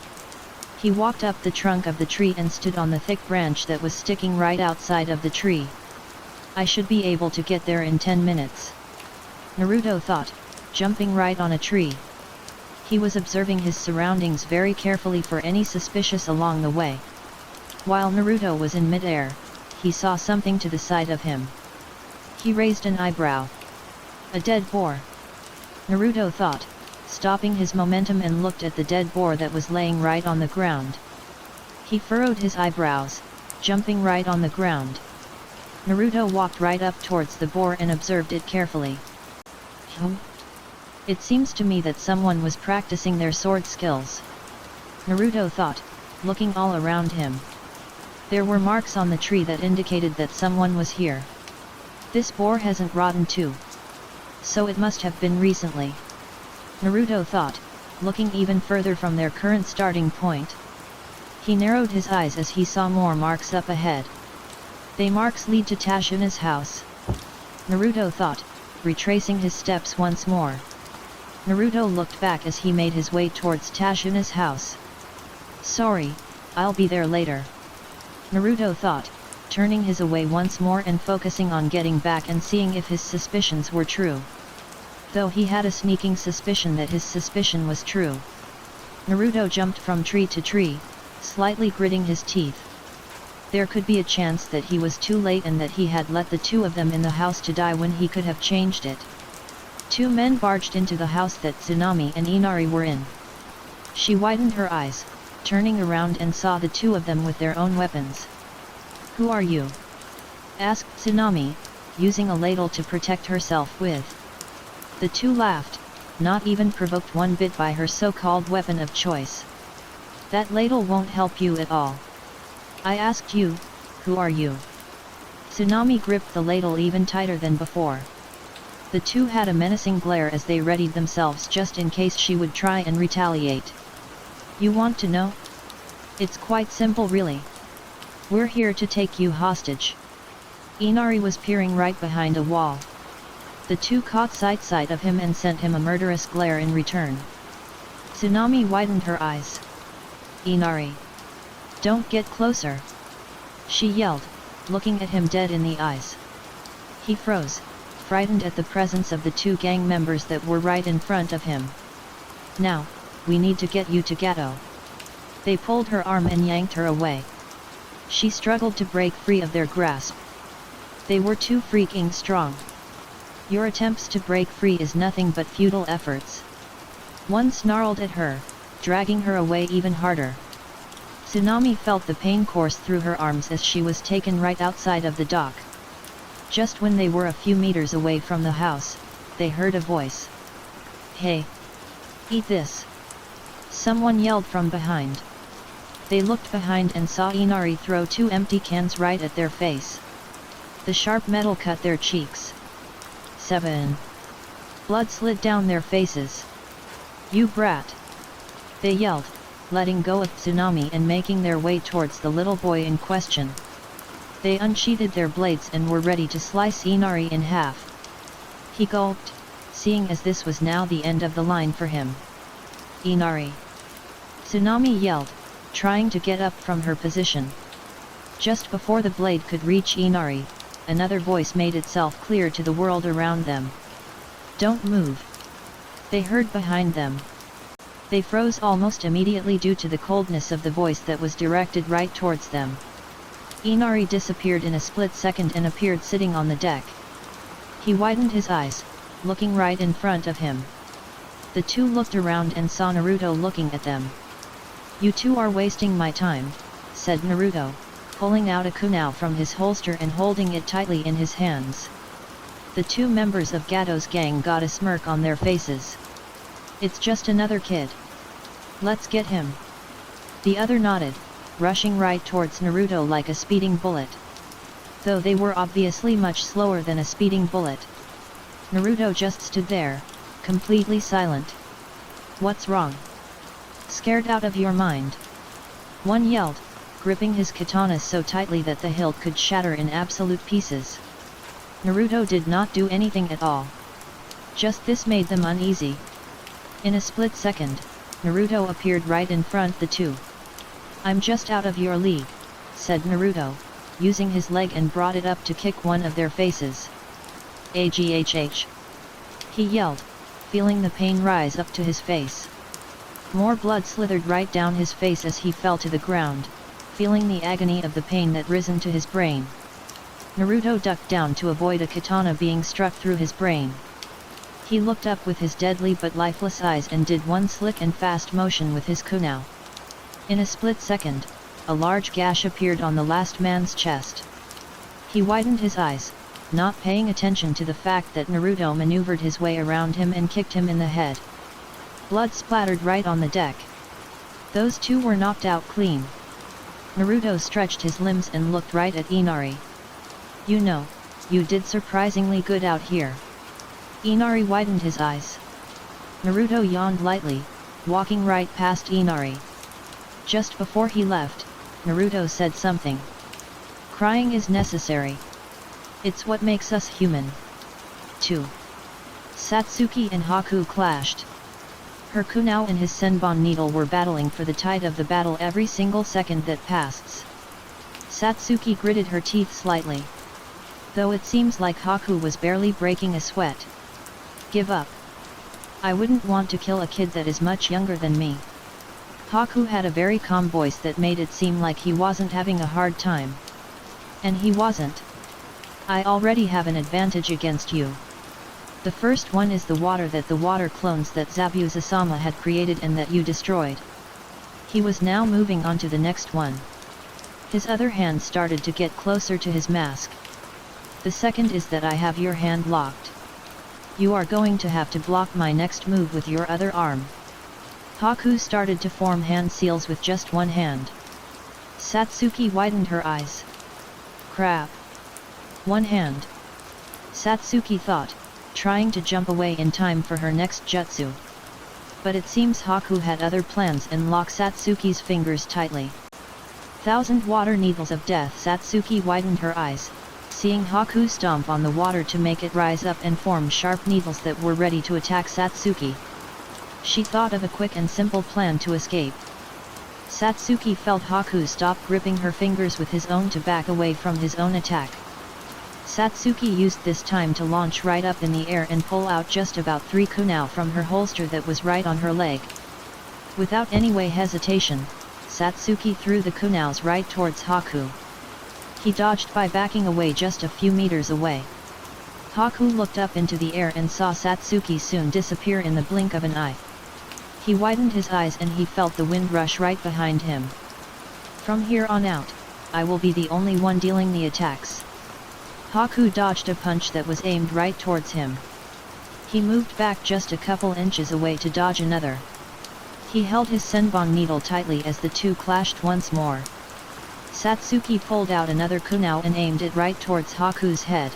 He walked up the trunk of the tree and stood on the thick branch that was sticking right outside of the tree. I should be able to get there in 10 minutes. Naruto thought, jumping right on a tree. He was observing his surroundings very carefully for any suspicious along the way. While Naruto was in mid-air, he saw something to the side of him. He raised an eyebrow. A dead boar. Naruto thought, stopping his momentum and looked at the dead boar that was laying right on the ground. He furrowed his eyebrows, jumping right on the ground. Naruto walked right up towards the boar and observed it carefully. It seems to me that someone was practicing their sword skills. Naruto thought, looking all around him. There were marks on the tree that indicated that someone was here. This boar hasn't rotten too. So it must have been recently. Naruto thought, looking even further from their current starting point. He narrowed his eyes as he saw more marks up ahead. They marks lead to Tashuna's house. Naruto thought, retracing his steps once more. Naruto looked back as he made his way towards Tashuna's house. Sorry, I'll be there later. Naruto thought, turning his away once more and focusing on getting back and seeing if his suspicions were true. Though he had a sneaking suspicion that his suspicion was true. Naruto jumped from tree to tree, slightly gritting his teeth. There could be a chance that he was too late and that he had let the two of them in the house to die when he could have changed it. Two men barged into the house that Tsunami and Inari were in. She widened her eyes, turning around and saw the two of them with their own weapons. Who are you? Asked Tsunami, using a ladle to protect herself with. The two laughed, not even provoked one bit by her so-called weapon of choice. That ladle won't help you at all. I asked you, who are you? Tsunami gripped the ladle even tighter than before. The two had a menacing glare as they readied themselves just in case she would try and retaliate. You want to know? It's quite simple really. We're here to take you hostage. Inari was peering right behind a wall. The two caught sight of him and sent him a murderous glare in return. Tsunami widened her eyes. Inari. Don't get closer. She yelled, looking at him dead in the eyes. He froze, frightened at the presence of the two gang members that were right in front of him. Now, we need to get you to Gato. They pulled her arm and yanked her away. She struggled to break free of their grasp. They were too freaking strong. Your attempts to break free is nothing but futile efforts. One snarled at her, dragging her away even harder. Tsunami felt the pain course through her arms as she was taken right outside of the dock. Just when they were a few meters away from the house, they heard a voice. "Hey! Eat this!" Someone yelled from behind. They looked behind and saw Inari throw 2 empty cans right at their face. The sharp metal cut their cheeks. 7. Blood slid down their faces. "You brat!" They yelled, letting go of Tsunami and making their way towards the little boy in question. They unsheathed their blades and were ready to slice Inari in half. He gulped, seeing as this was now the end of the line for him. "Inari!" Tsunami yelled, trying to get up from her position. Just before the blade could reach Inari, another voice made itself clear to the world around them. "Don't move!" They heard behind them. They froze almost immediately due to the coldness of the voice that was directed right towards them. Inari disappeared in a split second and appeared sitting on the deck. He widened his eyes, looking right in front of him. The two looked around and saw Naruto looking at them. "You two are wasting my time," said Naruto, pulling out a kunai from his holster and holding it tightly in his hands. The 2 members of Gato's gang got a smirk on their faces. "It's just another kid. Let's get him." The other nodded, rushing right towards Naruto like a speeding bullet. Though they were obviously much slower than a speeding bullet. Naruto just stood there, completely silent. "What's wrong? Scared out of your mind?" One yelled, gripping his katana so tightly that the hilt could shatter in absolute pieces. Naruto did not do anything at all. Just this made them uneasy. In a split second, Naruto appeared right in front the two. "I'm just out of your league," said Naruto, using his leg and brought it up to kick one of their faces. "Aghh!" He yelled, feeling the pain rise up to his face. More blood slithered right down his face as he fell to the ground, feeling the agony of the pain that risen to his brain. Naruto ducked down to avoid a katana being struck through his brain. He looked up with his deadly but lifeless eyes and did one slick and fast motion with his kunai. In a split second, a large gash appeared on the last man's chest. He widened his eyes, not paying attention to the fact that Naruto maneuvered his way around him and kicked him in the head. Blood splattered right on the deck. Those two were knocked out clean. Naruto stretched his limbs and looked right at Inari. "You know, you did surprisingly good out here." Inari widened his eyes. Naruto yawned lightly, walking right past Inari. Just before he left, Naruto said something. "Crying is necessary. It's what makes us human." 2. Satsuki and Haku clashed. Her kunai and his senbon needle were battling for the tide of the battle every single second that passed. Satsuki gritted her teeth slightly. Though it seems like Haku was barely breaking a sweat. "Give up. I wouldn't want to kill a kid that is much younger than me." Haku had a very calm voice that made it seem like he wasn't having a hard time. And he wasn't. "I already have an advantage against you. The first one is the water clones that Zabuza-sama had created and that you destroyed." He was now moving on to the next one. His other hand started to get closer to his mask. "The second is that I have your hand locked. You are going to have to block my next move with your other arm." Haku started to form hand seals with just one hand. Satsuki widened her eyes. "Crap. One hand." Satsuki thought, trying to jump away in time for her next jutsu. But it seems Haku had other plans and locked Satsuki's fingers tightly. 1,000 water needles of death. Satsuki widened her eyes, seeing Haku stomp on the water to make it rise up and form sharp needles that were ready to attack Satsuki. She thought of a quick and simple plan to escape. Satsuki felt Haku stop gripping her fingers with his own to back away from his own attack. Satsuki used this time to launch right up in the air and pull out just about 3 kunai from her holster that was right on her leg. Without any hesitation, Satsuki threw the kunais right towards Haku. He dodged by backing away just a few meters away. Haku looked up into the air and saw Satsuki soon disappear in the blink of an eye. He widened his eyes and he felt the wind rush right behind him. From here on out, I will be the only one dealing the attacks. Haku dodged a punch that was aimed right towards him. He moved back just a couple inches away to dodge another. He held his senbon needle tightly as the two clashed once more. Satsuki pulled out another kunao and aimed it right towards Haku's head.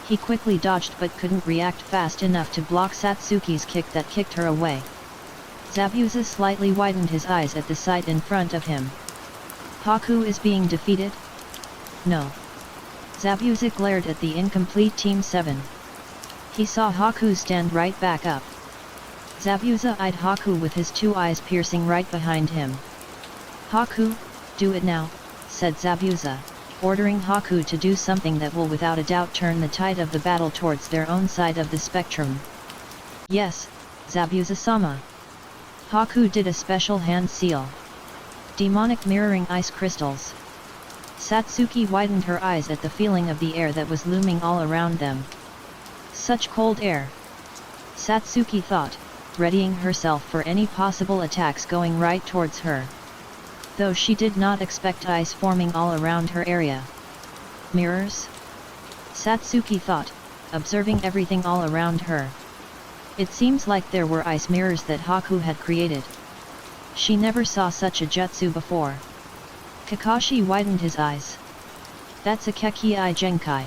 He quickly dodged but couldn't react fast enough to block Satsuki's kick that kicked her away. Zabuza slightly widened his eyes at the sight in front of him. Haku is being defeated? No. Zabuza glared at the incomplete Team 7. He saw Haku stand right back up. Zabuza eyed Haku with his two eyes piercing right behind him. Haku, do it now, said Zabuza, ordering Haku to do something that will without a doubt turn the tide of the battle towards their own side of the spectrum. Yes, Zabuza-sama. Haku did a special hand seal. Demonic mirroring ice crystals. Satsuki widened her eyes at the feeling of the air that was looming all around them. Such cold air. Satsuki thought, readying herself for any possible attacks going right towards her. Though she did not expect ice forming all around her area. Mirrors? Satsuki thought, observing everything all around her. It seems like there were ice mirrors that Haku had created. She never saw such a jutsu before. Kakashi widened his eyes. That's a Kekii Genkai.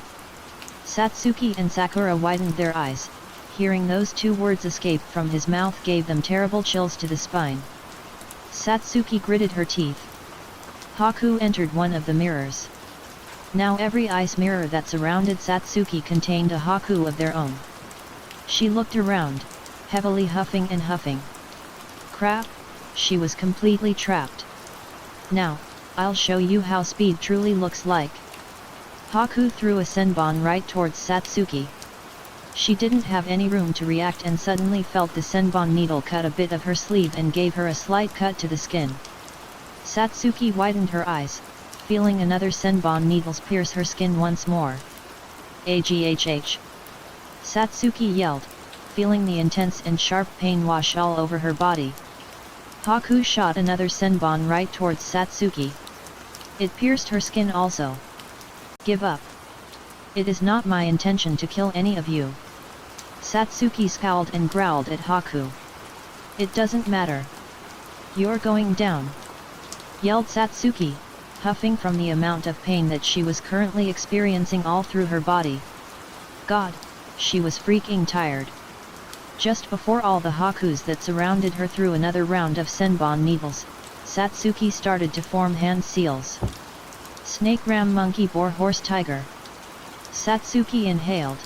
Satsuki and Sakura widened their eyes. Hearing those two words escape from his mouth gave them terrible chills to the spine. Satsuki gritted her teeth. Haku entered one of the mirrors. Now every ice mirror that surrounded Satsuki contained a Haku of their own. She looked around, heavily huffing and huffing. Crap, she was completely trapped. Now, I'll show you how speed truly looks like. Haku threw a senbon right towards Satsuki. She didn't have any room to react and suddenly felt the senbon needle cut a bit of her sleeve and gave her a slight cut to the skin. Satsuki widened her eyes, feeling another senbon needles pierce her skin once more. Aghh! Satsuki yelled, feeling the intense and sharp pain wash all over her body. Haku shot another senbon right towards Satsuki. It pierced her skin also. Give up. It is not my intention to kill any of you. Satsuki scowled and growled at Haku. It doesn't matter. You're going down. Yelled Satsuki, huffing from the amount of pain that she was currently experiencing all through her body. God, she was freaking tired. Just before all the Hakus that surrounded her threw another round of senbon needles, Satsuki started to form hand seals. Snake ram monkey boar horse tiger. Satsuki inhaled.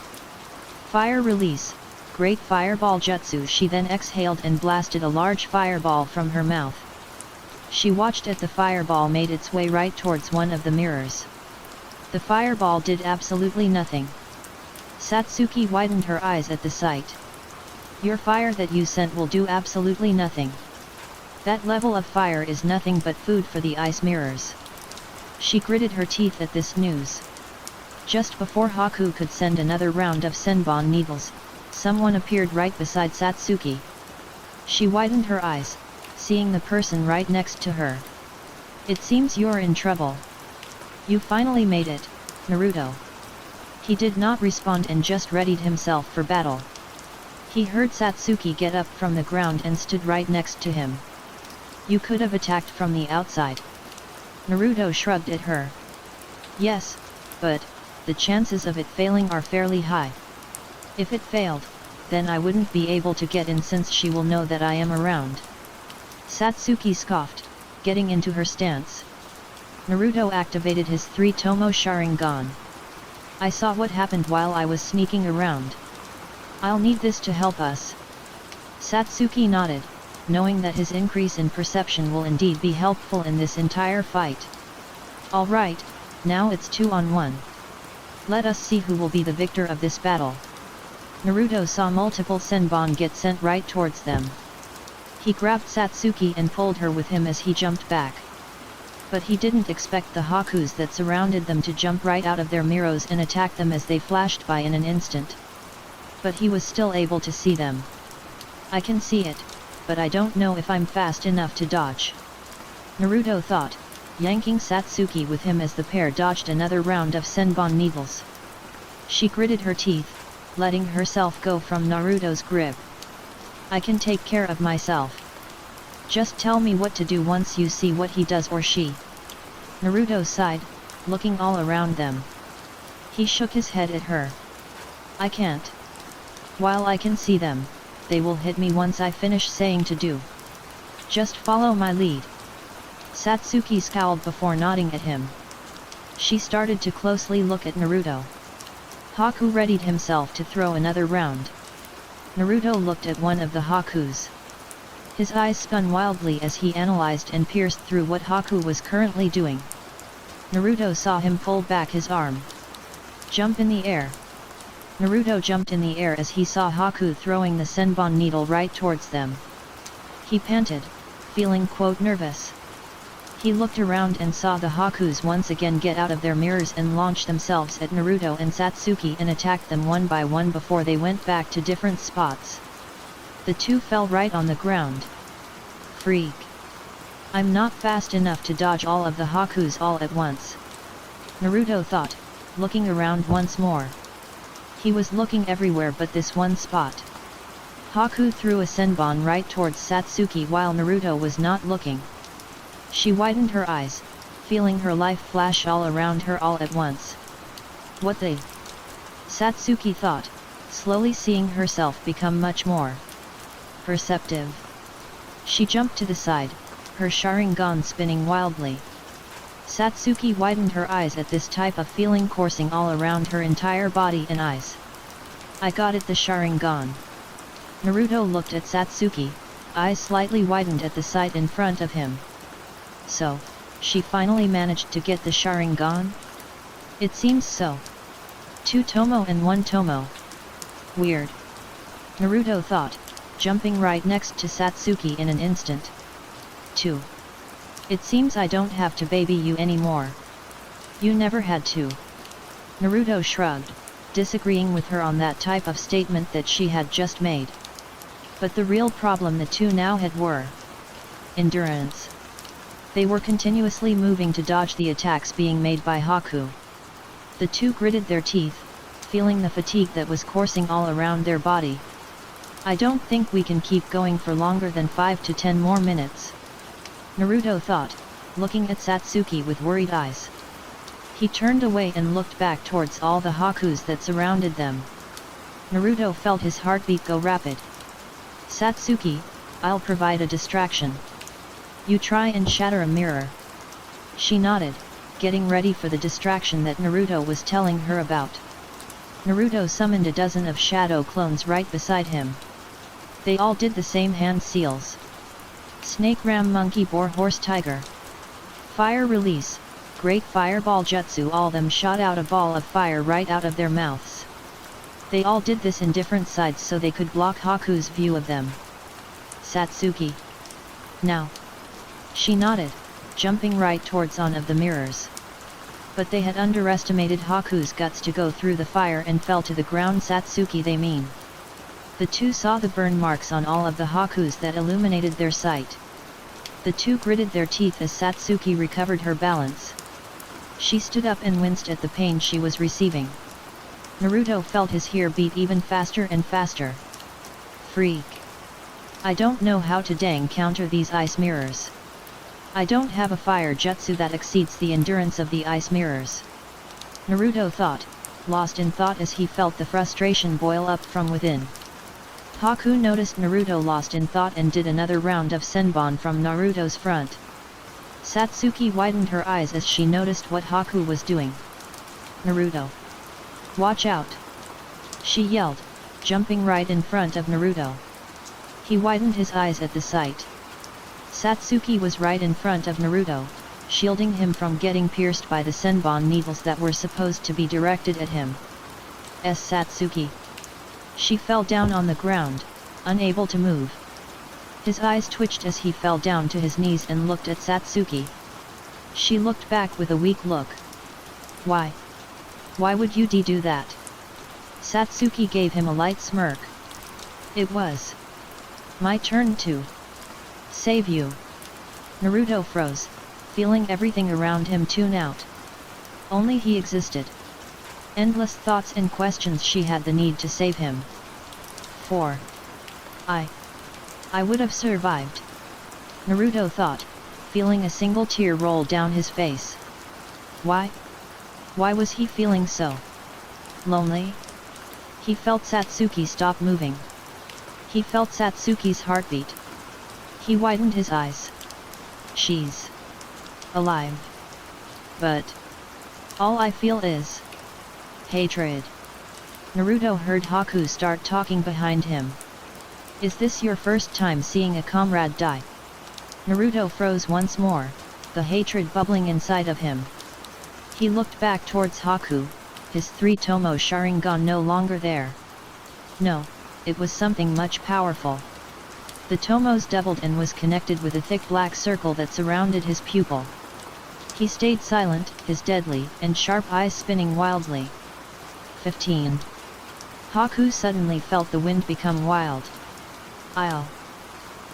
Fire release, great fireball jutsu. She then exhaled and blasted a large fireball from her mouth. She watched as the fireball made its way right towards one of the mirrors. The fireball did absolutely nothing. Satsuki widened her eyes at the sight. Your fire that you sent will do absolutely nothing. That level of fire is nothing but food for the ice mirrors. She gritted her teeth at this news. Just before Haku could send another round of senbon needles, someone appeared right beside Satsuki. She widened her eyes, seeing the person right next to her. It seems you're in trouble. You finally made it, Naruto. He did not respond and just readied himself for battle. He heard Satsuki get up from the ground and stood right next to him. You could have attacked from the outside. Naruto shrugged at her. Yes, but the chances of it failing are fairly high. If it failed, then I wouldn't be able to get in since she will know that I am around. Satsuki scoffed, getting into her stance. Naruto activated his 3 Tomo Sharingan. I saw what happened while I was sneaking around. I'll need this to help us. Satsuki nodded, knowing that his increase in perception will indeed be helpful in this entire fight. Alright, now it's 2-on-1. Let us see who will be the victor of this battle. Naruto saw multiple senbon get sent right towards them. He grabbed Satsuki and pulled her with him as he jumped back. But he didn't expect the Hakus that surrounded them to jump right out of their mirrors and attack them as they flashed by in an instant. But he was still able to see them. I can see it, but I don't know if I'm fast enough to dodge. Naruto thought, yanking Satsuki with him as the pair dodged another round of Senbon needles. She gritted her teeth, letting herself go from Naruto's grip. I can take care of myself. Just tell me what to do once you see what he does or she. Naruto sighed, looking all around them. He shook his head at her. I can't. While I can see them, they will hit me once I finish saying to do. Just follow my lead. Satsuki scowled before nodding at him. She started to closely look at Naruto. Haku readied himself to throw another round. Naruto looked at one of the Hakus. His eyes spun wildly as he analyzed and pierced through what Haku was currently doing. Naruto saw him pull back his arm. Jump in the air. Naruto jumped in the air as he saw Haku throwing the Senbon needle right towards them. He panted, feeling nervous. He looked around and saw the Hakus once again get out of their mirrors and launch themselves at Naruto and Satsuki and attack them one by one before they went back to different spots. The two fell right on the ground. Freak. I'm not fast enough to dodge all of the Hakus all at once. Naruto thought, looking around once more. He was looking everywhere but this one spot. Haku threw a Senbon right towards Satsuki while Naruto was not looking. She widened her eyes, feeling her life flash all around her all at once. What the? Satsuki thought, slowly seeing herself become much more perceptive. She jumped to the side, her Sharingan spinning wildly. Satsuki widened her eyes at this type of feeling coursing all around her entire body and eyes. I got it, the Sharingan. Naruto looked at Satsuki, eyes slightly widened at the sight in front of him. So, she finally managed to get the Sharingan? It seems so. 2 Tomo and 1 Tomo. Weird. Naruto thought, jumping right next to Satsuki in an instant. 2. It seems I don't have to baby you anymore. You never had to. Naruto shrugged, disagreeing with her on that type of statement that she had just made. But the real problem the two now had were endurance. They were continuously moving to dodge the attacks being made by Haku. The two gritted their teeth, feeling the fatigue that was coursing all around their body. I don't think we can keep going for longer than 5 to 10 more minutes. Naruto thought, looking at Satsuki with worried eyes. He turned away and looked back towards all the Hakus that surrounded them. Naruto felt his heartbeat go rapid. Satsuki, I'll provide a distraction. You try and shatter a mirror. She nodded, getting ready for the distraction that Naruto was telling her about. Naruto summoned a dozen of shadow clones right beside him. They all did the same hand seals. Snake ram monkey boar horse tiger. Fire release, great fireball jutsu. All them shot out a ball of fire right out of their mouths. They all did this in different sides so they could block Haku's view of them. Satsuki. Now. She nodded, jumping right towards one of the mirrors. But they had underestimated Haku's guts to go through the fire and fell to the ground. Satsuki, they mean. The two saw the burn marks on all of the Hakus that illuminated their sight. The two gritted their teeth as Satsuki recovered her balance. She stood up and winced at the pain she was receiving. Naruto felt his heart beat even faster and faster. Freak. I don't know how to dang counter these ice mirrors. I don't have a fire jutsu that exceeds the endurance of the ice mirrors. Naruto thought, lost in thought as he felt the frustration boil up from within. Haku noticed Naruto lost in thought and did another round of Senbon from Naruto's front. Satsuki widened her eyes as she noticed what Haku was doing. Naruto. Watch out! She yelled, jumping right in front of Naruto. He widened his eyes at the sight. Satsuki was right in front of Naruto, shielding him from getting pierced by the Senbon needles that were supposed to be directed at him. Satsuki. She fell down on the ground, unable to move. His eyes twitched as he fell down to his knees and looked at Satsuki. She looked back with a weak look. Why? Why would you do that? Satsuki gave him a light smirk. It was my turn to. Save you. Naruto froze, feeling everything around him tune out. Only he existed. Endless thoughts and questions. She had the need to save him. 4. I would have survived. Naruto thought, feeling a single tear roll down his face. Why? Why was he feeling so lonely? He felt Satsuki stop moving. He felt Satsuki's heartbeat. He widened his eyes. She's alive. But all I feel is hatred. Naruto heard Haku start talking behind him. Is this your first time seeing a comrade die? Naruto froze once more, the hatred bubbling inside of him. He looked back towards Haku, his 3-tomo Sharingan no longer there. No, it was something much powerful. The tomos doubled and was connected with a thick black circle that surrounded his pupil. He stayed silent, his deadly and sharp eyes spinning wildly. 15. Haku suddenly felt the wind become wild. I'll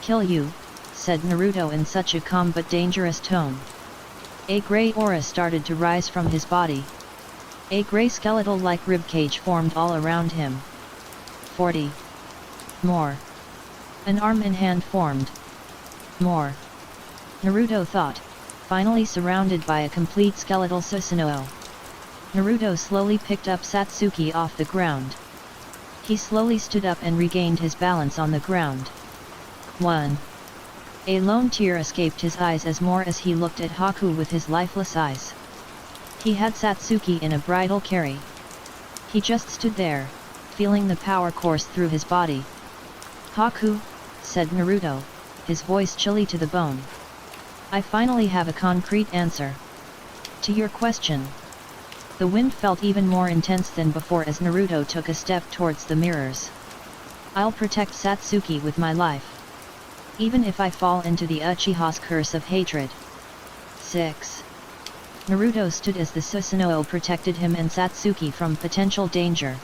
kill you, said Naruto in such a calm but dangerous tone. A grey aura started to rise from his body. A grey skeletal-like ribcage formed all around him. 40. More. An arm and hand formed. More. Naruto thought, finally surrounded by a complete skeletal Susanoo. Naruto slowly picked up Satsuki off the ground. He slowly stood up and regained his balance on the ground. 1. A lone tear escaped his eyes as he looked at Haku with his lifeless eyes. He had Satsuki in a bridal carry. He just stood there, feeling the power course through his body. Haku, said Naruto, his voice chilly to the bone. I finally have a concrete answer to your question. The wind felt even more intense than before as Naruto took a step towards the mirrors. I'll protect Satsuki with my life. Even if I fall into the Uchiha's curse of hatred. 6. Naruto stood as the Susanoo protected him and Satsuki from potential danger.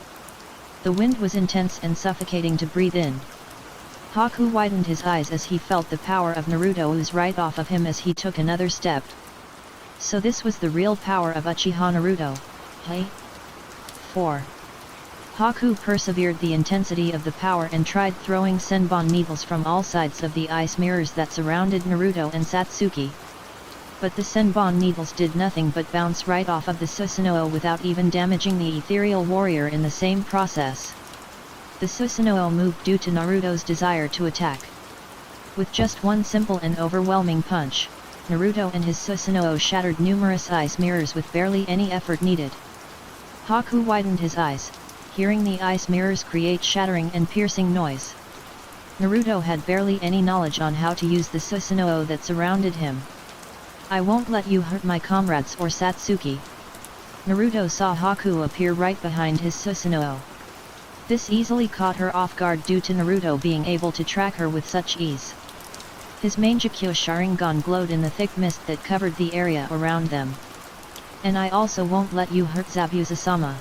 The wind was intense and suffocating to breathe in. Haku widened his eyes as he felt the power of Naruto ooze right off of him as he took another step. So this was the real power of Uchiha Naruto, hey? 4. Haku persevered the intensity of the power and tried throwing Senbon needles from all sides of the ice mirrors that surrounded Naruto and Satsuki. But the Senbon needles did nothing but bounce right off of the Susanoo without even damaging the ethereal warrior in the same process. The Susanoo moved due to Naruto's desire to attack. With just one simple and overwhelming punch, Naruto and his Susanoo shattered numerous ice mirrors with barely any effort needed. Haku widened his eyes, hearing the ice mirrors create shattering and piercing noise. Naruto had barely any knowledge on how to use the Susanoo that surrounded him. I won't let you hurt my comrades or Satsuki. Naruto saw Haku appear right behind his Susanoo. This easily caught her off guard due to Naruto being able to track her with such ease. His Mangekyo Sharingan glowed in the thick mist that covered the area around them. And I also won't let you hurt Zabuza-sama.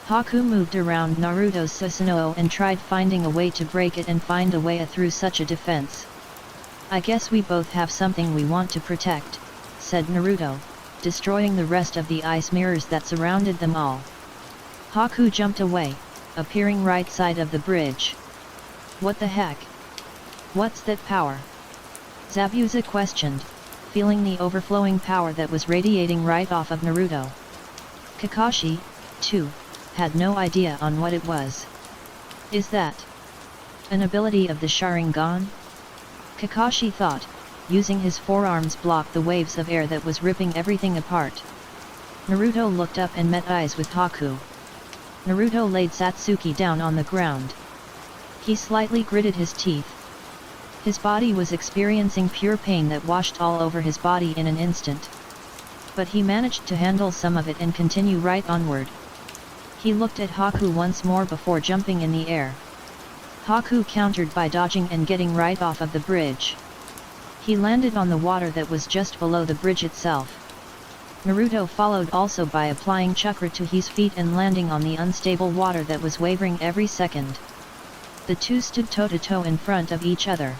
Haku moved around Naruto's Susanoo and tried finding a way to break it and find a way through such a defense. I guess we both have something we want to protect, said Naruto, destroying the rest of the ice mirrors that surrounded them all. Haku jumped away, appearing right side of the bridge. What the heck? What's that power? Zabuza questioned, feeling the overflowing power that was radiating right off of Naruto. Kakashi, too, had no idea on what it was. Is that an ability of the Sharingan? Kakashi thought, using his forearms block the waves of air that was ripping everything apart. Naruto looked up and met eyes with Haku. Naruto laid Satsuki down on the ground. He slightly gritted his teeth. His body was experiencing pure pain that washed all over his body in an instant. But he managed to handle some of it and continue right onward. He looked at Haku once more before jumping in the air. Haku countered by dodging and getting right off of the bridge. He landed on the water that was just below the bridge itself. Naruto followed also by applying chakra to his feet and landing on the unstable water that was wavering every second. The two stood toe-to-toe in front of each other.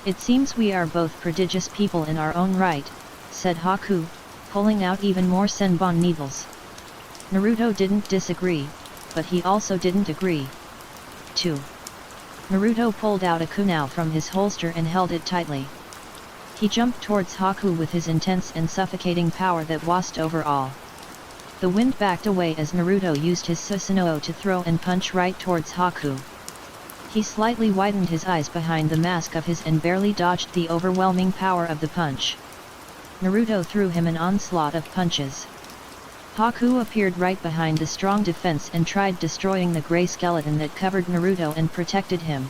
It seems we are both prodigious people in our own right, said Haku, pulling out even more senbon needles. Naruto didn't disagree, but he also didn't agree. 2. Naruto pulled out a kunai from his holster and held it tightly. He jumped towards Haku with his intense and suffocating power that washed over all. The wind backed away as Naruto used his Susanoo to throw and punch right towards Haku. He slightly widened his eyes behind the mask of his and barely dodged the overwhelming power of the punch. Naruto threw him an onslaught of punches. Haku appeared right behind the strong defense and tried destroying the grey skeleton that covered Naruto and protected him.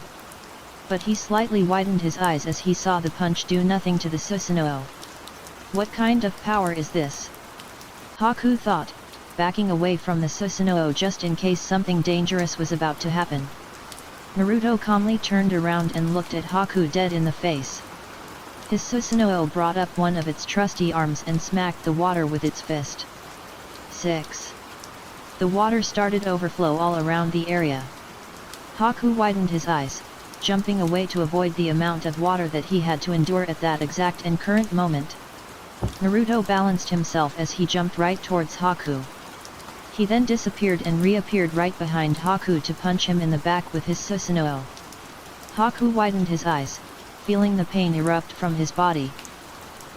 But he slightly widened his eyes as he saw the punch do nothing to the Susanoo. What kind of power is this? Haku thought, backing away from the Susanoo just in case something dangerous was about to happen. Naruto calmly turned around and looked at Haku dead in the face. His Susanoo brought up one of its trusty arms and smacked the water with its fist. 6. The water started overflow all around the area. Haku widened his eyes, jumping away to avoid the amount of water that he had to endure at that exact and current moment. Naruto balanced himself as he jumped right towards Haku. He then disappeared and reappeared right behind Haku to punch him in the back with his Susanoo. Haku widened his eyes, feeling the pain erupt from his body.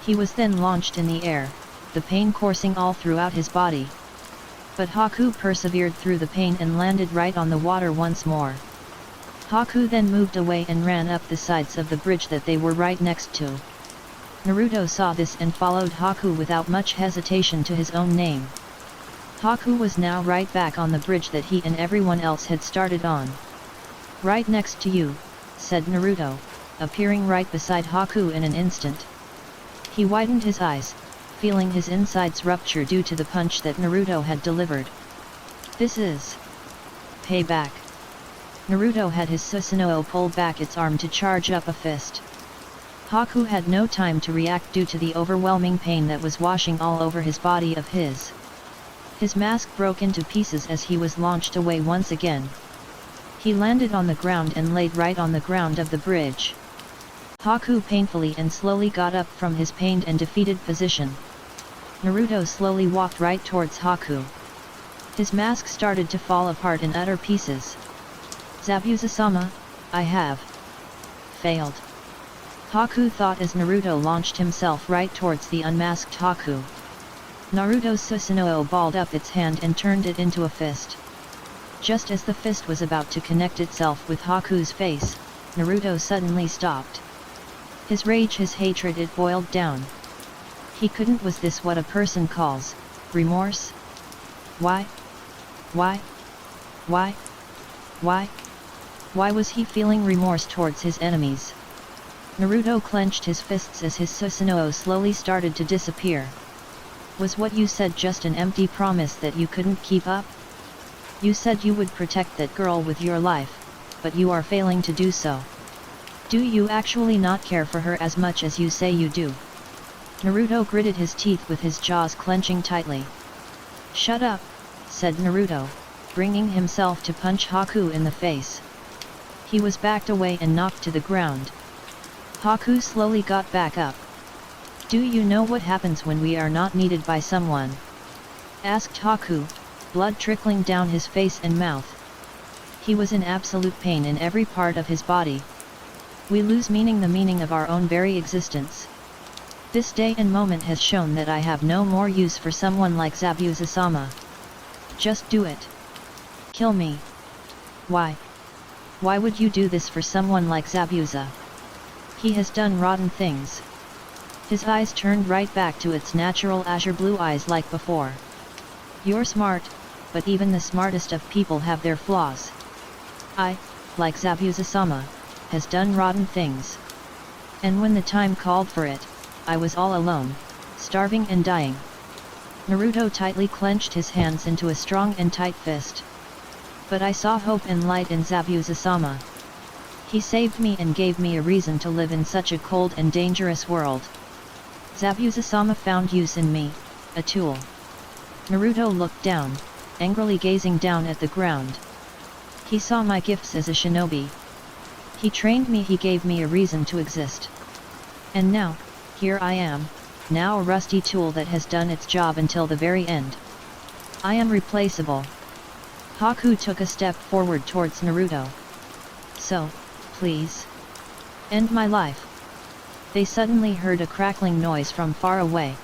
He was then launched in the air, the pain coursing all throughout his body. But Haku persevered through the pain and landed right on the water once more. Haku then moved away and ran up the sides of the bridge that they were right next to. Naruto saw this and followed Haku without much hesitation to his own name. Haku was now right back on the bridge that he and everyone else had started on. Right next to you, said Naruto, appearing right beside Haku in an instant. He widened his eyes, feeling his insides rupture due to the punch that Naruto had delivered. This is payback. Naruto had his Susanoo pull back its arm to charge up a fist. Haku had no time to react due to the overwhelming pain that was washing all over his body of his. His mask broke into pieces as he was launched away once again. He landed on the ground and laid right on the ground of the bridge. Haku painfully and slowly got up from his pained and defeated position. Naruto slowly walked right towards Haku. His mask started to fall apart in utter pieces. Zabuza-sama, I have failed. Haku thought as Naruto launched himself right towards the unmasked Haku. Naruto's Susanoo balled up its hand and turned it into a fist. Just as the fist was about to connect itself with Haku's face, Naruto suddenly stopped. His rage, his hatred, it boiled down. He couldn't. Was this what a person calls remorse? Why? Why? Why? Why? Why was he feeling remorse towards his enemies? Naruto clenched his fists as his Susanoo slowly started to disappear. Was what you said just an empty promise that you couldn't keep up? You said you would protect that girl with your life, but you are failing to do so. Do you actually not care for her as much as you say you do? Naruto gritted his teeth with his jaws clenching tightly. Shut up, said Naruto, bringing himself to punch Haku in the face. He was backed away and knocked to the ground. Haku slowly got back up. Do you know what happens when we are not needed by someone? Asked Haku, blood trickling down his face and mouth. He was in absolute pain in every part of his body. We lose the meaning of our own very existence. This day and moment has shown that I have no more use for someone like Zabuza-sama. Just do it. Kill me. Why? Why would you do this for someone like Zabuza? He has done rotten things. His eyes turned right back to its natural azure blue eyes like before. You're smart, but even the smartest of people have their flaws. I, like Zabuza-sama, has done rotten things. And when the time called for it, I was all alone, starving and dying. Naruto tightly clenched his hands into a strong and tight fist. But I saw hope and light in Zabuza-sama. He saved me and gave me a reason to live in such a cold and dangerous world. Zabuza-sama found use in me, a tool. Naruto looked down, angrily gazing down at the ground. He saw my gifts as a shinobi. He trained me, he gave me a reason to exist. And now, here I am, now a rusty tool that has done its job until the very end. I am replaceable. Haku took a step forward towards Naruto. So, please, end my life. They suddenly heard a crackling noise from far away.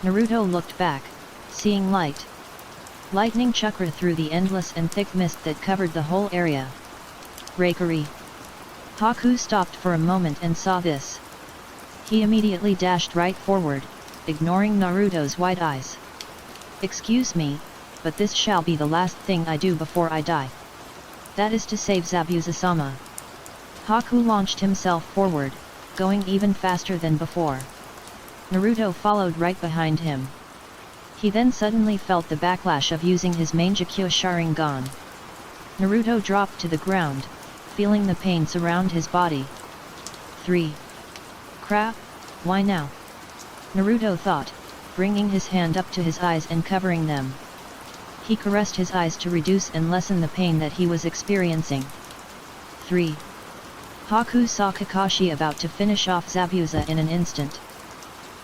Naruto looked back, seeing light. Lightning chakra through the endless and thick mist that covered the whole area. Raikiri. Haku stopped for a moment and saw this. He immediately dashed right forward, ignoring Naruto's wide eyes. Excuse me, but this shall be the last thing I do before I die. That is to save Zabuza-sama. Haku launched himself forward, going even faster than before. Naruto followed right behind him. He then suddenly felt the backlash of using his Mangekyo Sharingan. Naruto dropped to the ground, feeling the pain surround his body. 3. Crap, why now? Naruto thought, bringing his hand up to his eyes and covering them. He caressed his eyes to reduce and lessen the pain that he was experiencing. 3. Haku saw Kakashi about to finish off Zabuza in an instant.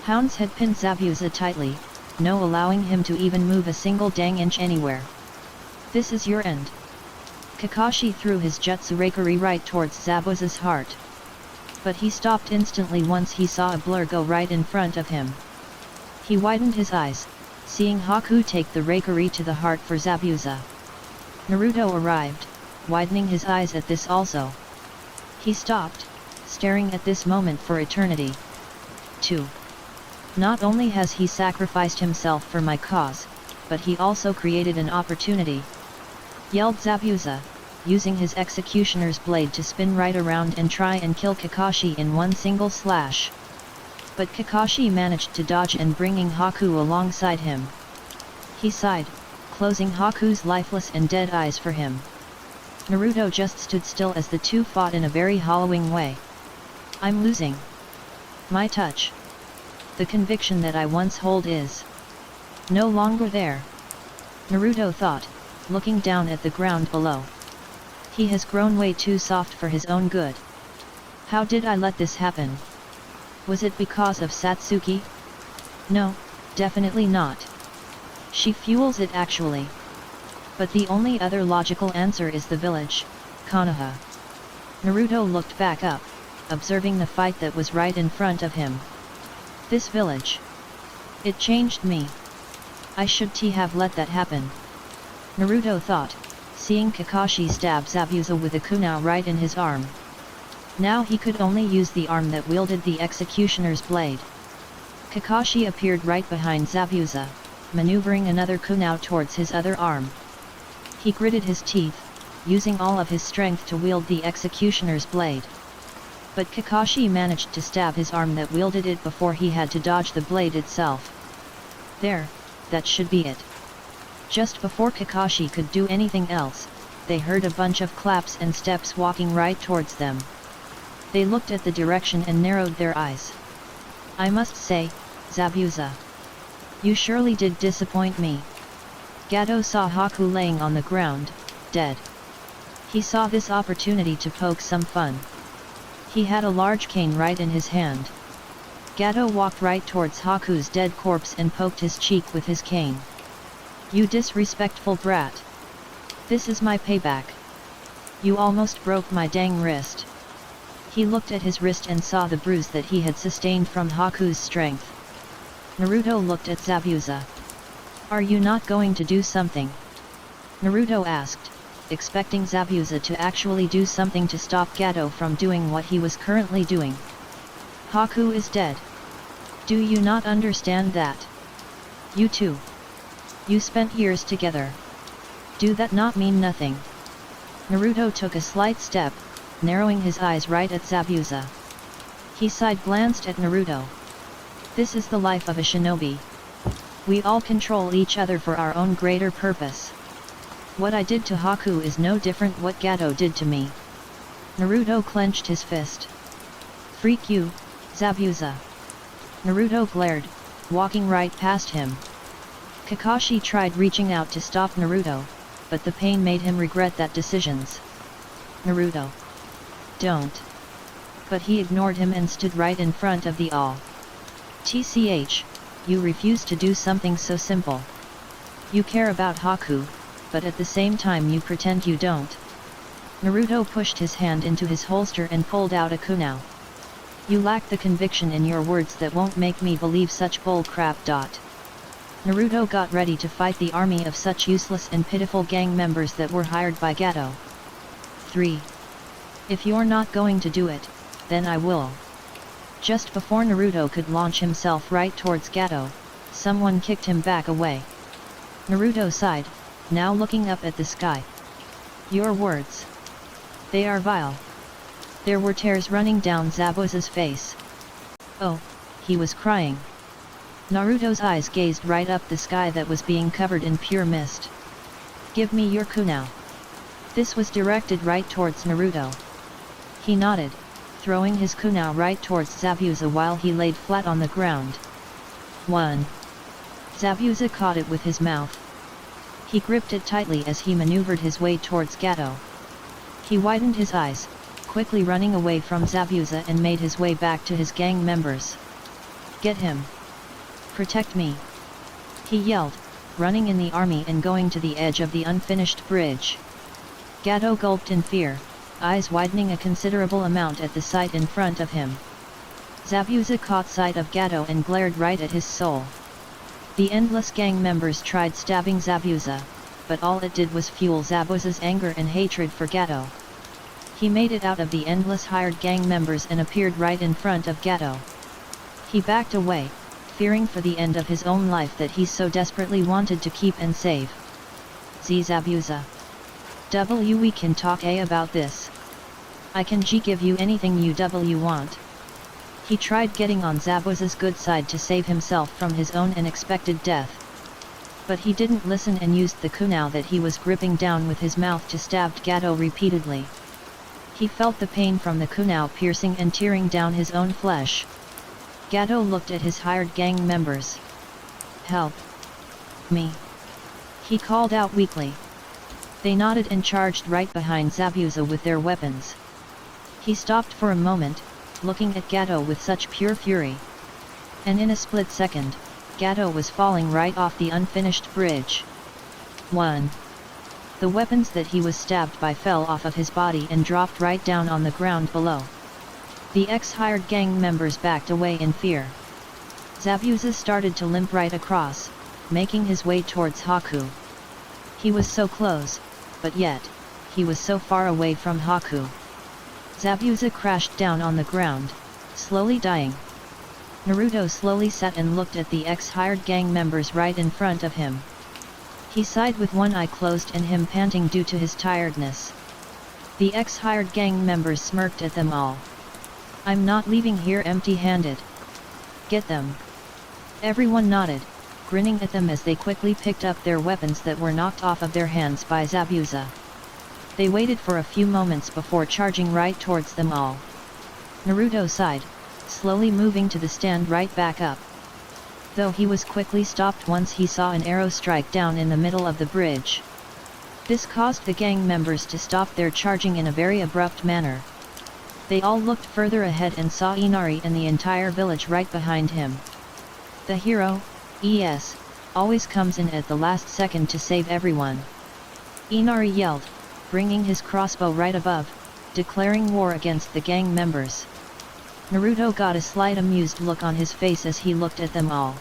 Hounds had pinned Zabuza tightly, no allowing him to even move a single dang inch anywhere. This is your end. Kakashi threw his jutsu Raikiri right towards Zabuza's heart. But he stopped instantly once he saw a blur go right in front of him. He widened his eyes, seeing Haku take the Raikiri to the heart for Zabuza. Naruto arrived, widening his eyes at this also. He stopped, staring at this moment for eternity. 2. Not only has he sacrificed himself for my cause, but he also created an opportunity, yelled Zabuza, using his executioner's blade to spin right around and try and kill Kakashi in one single slash. But Kakashi managed to dodge and bringing Haku alongside him. He sighed, closing Haku's lifeless and dead eyes for him. Naruto just stood still as the two fought in a very hollowing way. I'm losing. My touch. The conviction that I once hold is no longer there. Naruto thought, looking down at the ground below. He has grown way too soft for his own good. How did I let this happen? Was it because of Satsuki? No, definitely not. She fuels it actually. But the only other logical answer is the village, Konoha. Naruto looked back up, observing the fight that was right in front of him. This village. It changed me. I should have let that happen. Naruto thought, seeing Kakashi stab Zabuza with a kunai right in his arm. Now he could only use the arm that wielded the executioner's blade. Kakashi appeared right behind Zabuza, maneuvering another kunai towards his other arm. He gritted his teeth, using all of his strength to wield the executioner's blade. But Kakashi managed to stab his arm that wielded it before he had to dodge the blade itself. There, that should be it. Just before Kakashi could do anything else, they heard a bunch of claps and steps walking right towards them. They looked at the direction and narrowed their eyes. I must say, Zabuza, you surely did disappoint me. Gato saw Haku laying on the ground, dead. He saw this opportunity to poke some fun. He had a large cane right in his hand. Gato walked right towards Haku's dead corpse and poked his cheek with his cane. You disrespectful brat. This is my payback. You almost broke my dang wrist. He looked at his wrist and saw the bruise that he had sustained from Haku's strength. Naruto looked at Zabuza. Are you not going to do something? Naruto asked, expecting Zabuza to actually do something to stop Gato from doing what he was currently doing. Haku is dead. Do you not understand that? You too. You spent years together. Do that not mean nothing? Naruto took a slight step, narrowing his eyes right at Zabuza. He side-glanced at Naruto. This is the life of a shinobi. We all control each other for our own greater purpose. What I did to Haku is no different what Gato did to me. Naruto clenched his fist. Freak you, Zabuza. Naruto glared, walking right past him. Kakashi tried reaching out to stop Naruto, but the pain made him regret that decisions. Naruto. Don't. But he ignored him and stood right in front of the all. TCH, you refuse to do something so simple. You care about Haku, but at the same time you pretend you don't. Naruto pushed his hand into his holster and pulled out a kunai. You lack the conviction in your words that won't make me believe such bull crap. Naruto got ready to fight the army of such useless and pitiful gang members that were hired by Gato. 3. If you're not going to do it, then I will. Just before Naruto could launch himself right towards Gato, someone kicked him back away. Naruto sighed, now looking up at the sky. Your words. They are vile. There were tears running down Zabuza's face. Oh, he was crying. Naruto's eyes gazed right up the sky that was being covered in pure mist. Give me your kunai. This was directed right towards Naruto. He nodded, throwing his kunai right towards Zabuza while he laid flat on the ground. 1. Zabuza caught it with his mouth. He gripped it tightly as he maneuvered his way towards Gato. He widened his eyes, quickly running away from Zabuza and made his way back to his gang members. Get him. Protect me. He yelled, running in the army and going to the edge of the unfinished bridge. Gato gulped in fear, eyes widening a considerable amount at the sight in front of him. Zabuza caught sight of Gato and glared right at his soul. The endless gang members tried stabbing Zabuza, but all it did was fuel Zabuza's anger and hatred for Gato. He made it out of the endless hired gang members and appeared right in front of Gato. He backed away, fearing for the end of his own life that he so desperately wanted to keep and save. Zabuza. We can talk about this. I can give you anything you want. He tried getting on Zabuza's good side to save himself from his own unexpected death. But he didn't listen and used the kunai that he was gripping down with his mouth to stab Gato repeatedly. He felt the pain from the kunai piercing and tearing down his own flesh. Gato looked at his hired gang members. Help me. He called out weakly. They nodded and charged right behind Zabuza with their weapons. He stopped for a moment, looking at Gato with such pure fury. And in a split second, Gato was falling right off the unfinished bridge. 1. The weapons that he was stabbed by fell off of his body and dropped right down on the ground below. The ex-hired gang members backed away in fear. Zabuza started to limp right across, making his way towards Haku. He was so close, but yet, he was so far away from Haku. Zabuza crashed down on the ground, slowly dying. Naruto slowly sat and looked at the ex-hired gang members right in front of him. He sighed with one eye closed and him panting due to his tiredness. The ex-hired gang members smirked at them all. I'm not leaving here empty-handed. Get them. Everyone nodded, grinning at them as they quickly picked up their weapons that were knocked off of their hands by Zabuza. They waited for a few moments before charging right towards them all. Naruto sighed, slowly moving to the stand right back up. Though he was quickly stopped once he saw an arrow strike down in the middle of the bridge. This caused the gang members to stop their charging in a very abrupt manner. They all looked further ahead and saw Inari and the entire village right behind him. The hero, ES, always comes in at the last second to save everyone. Inari yelled, bringing his crossbow right above, declaring war against the gang members. Naruto got a slight amused look on his face as he looked at them all.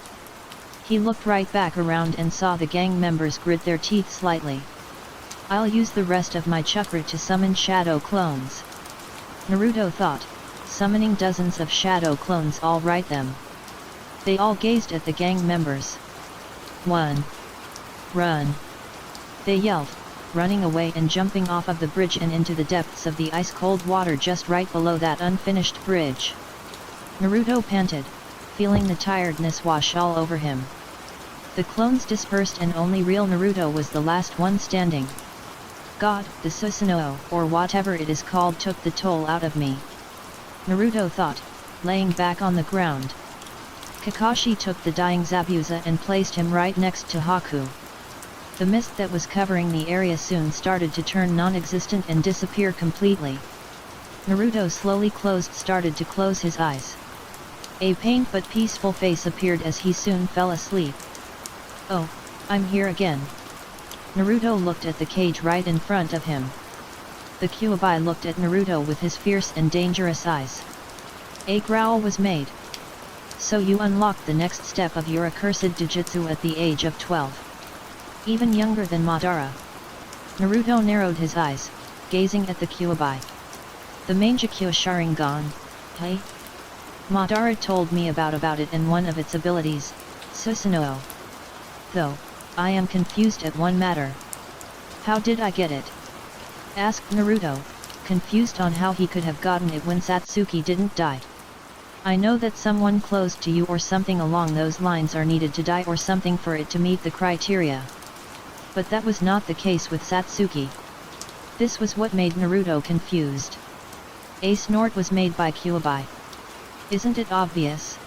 He looked right back around and saw the gang members grit their teeth slightly. I'll use the rest of my chakra to summon shadow clones. Naruto thought, summoning dozens of shadow clones all right them. They all gazed at the gang members. 1. Run! They yelled, running away and jumping off of the bridge and into the depths of the ice-cold water just right below that unfinished bridge. Naruto panted, feeling the tiredness wash all over him. The clones dispersed and only real Naruto was the last one standing. God, the Susanoo, or whatever it is called, took the toll out of me. Naruto thought, laying back on the ground. Kakashi took the dying Zabuza and placed him right next to Haku. The mist that was covering the area soon started to turn non-existent and disappear completely. Naruto slowly started to close his eyes. A pained but peaceful face appeared as he soon fell asleep. Oh, I'm here again. Naruto looked at the cage right in front of him. The Kyuubi looked at Naruto with his fierce and dangerous eyes. A growl was made. So you unlocked the next step of your accursed Dijutsu at the age of 12. Even younger than Madara. Naruto narrowed his eyes, gazing at the Kyuubi. The Mangekyo Sharingan, hey? Madara told me about it and one of its abilities, Susanoo. Though, I am confused at one matter. How did I get it? Asked Naruto, confused on how he could have gotten it when Satsuki didn't die. I know that someone close to you or something along those lines are needed to die or something for it to meet the criteria. But that was not the case with Satsuki. This was what made Naruto confused. A snort was made by Kyuubi. Isn't it obvious?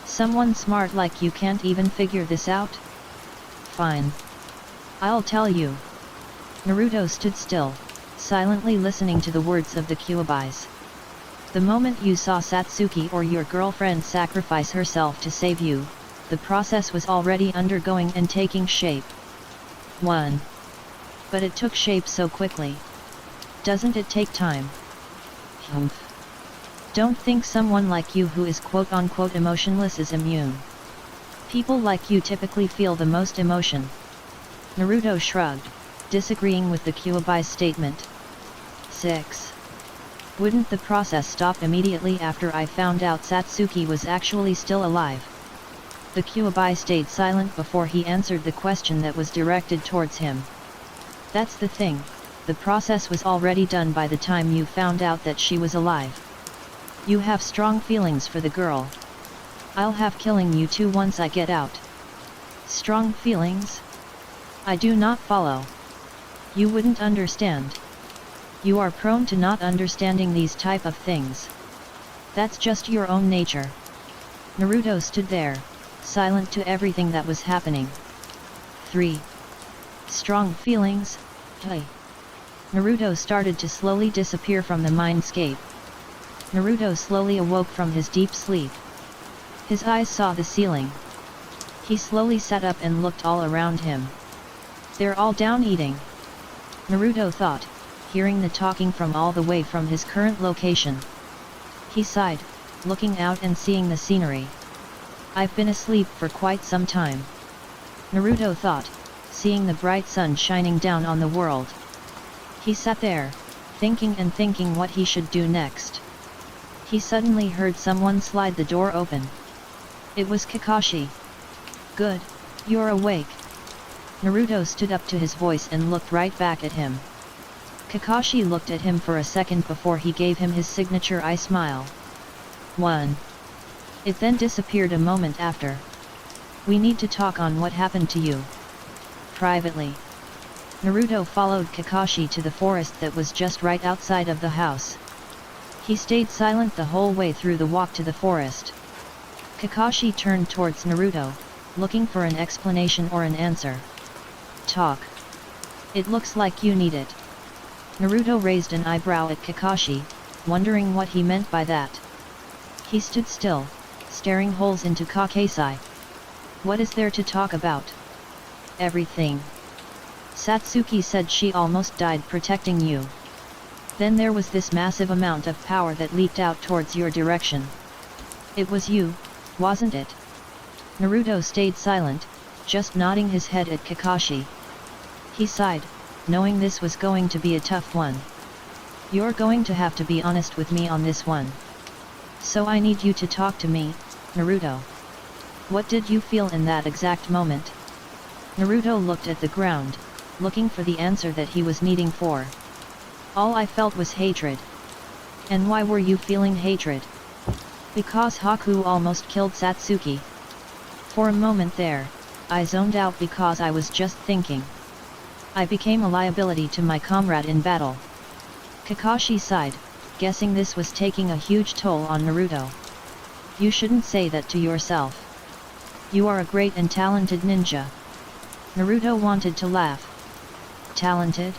Someone smart like you can't even figure this out? Fine. I'll tell you. Naruto stood still, silently listening to the words of the Kyuubis. The moment you saw Satsuki or your girlfriend sacrifice herself to save you, the process was already undergoing and taking shape. 1. But it took shape so quickly. Doesn't it take time? Humph. Don't think someone like you who is quote-unquote emotionless is immune. People like you typically feel the most emotion. Naruto shrugged, disagreeing with the Kyuubi's statement. 6. Wouldn't the process stop immediately after I found out Satsuki was actually still alive? The Kyuubi stayed silent before he answered the question that was directed towards him. That's the thing, the process was already done by the time you found out that she was alive. You have strong feelings for the girl. I'll have killing you too once I get out. Strong feelings? I do not follow. You wouldn't understand. You are prone to not understanding these type of things. That's just your own nature. Naruto stood there, silent to everything that was happening. 3. Strong feelings, hey. Naruto started to slowly disappear from the mindscape. Naruto slowly awoke from his deep sleep. His eyes saw the ceiling. He slowly sat up and looked all around him. They're all down eating. Naruto thought, hearing the talking from all the way from his current location. He sighed, looking out and seeing the scenery. I've been asleep for quite some time. Naruto thought, seeing the bright sun shining down on the world. He sat there, thinking and thinking what he should do next. He suddenly heard someone slide the door open. It was Kakashi. Good, you're awake. Naruto stood up to his voice and looked right back at him. Kakashi looked at him for a second before he gave him his signature eye smile. 1. It then disappeared a moment after. We need to talk on what happened to you. Privately. Naruto followed Kakashi to the forest that was just right outside of the house. He stayed silent the whole way through the walk to the forest. Kakashi turned towards Naruto, looking for an explanation or an answer. Talk. It looks like you need it. Naruto raised an eyebrow at Kakashi, wondering what he meant by that. He stood still, staring holes into Kakashi. What is there to talk about? Everything. Satsuki said she almost died protecting you. Then there was this massive amount of power that leaked out towards your direction. It was you, wasn't it? Naruto stayed silent, just nodding his head at Kakashi. He sighed, knowing this was going to be a tough one. You're going to have to be honest with me on this one. So I need you to talk to me, Naruto. What did you feel in that exact moment? Naruto looked at the ground, looking for the answer that he was needing for. All I felt was hatred. And why were you feeling hatred? Because Haku almost killed Satsuki. For a moment there, I zoned out because I was just thinking. I became a liability to my comrade in battle. Kakashi sighed, guessing this was taking a huge toll on Naruto. You shouldn't say that to yourself. You are a great and talented ninja. Naruto wanted to laugh. Talented?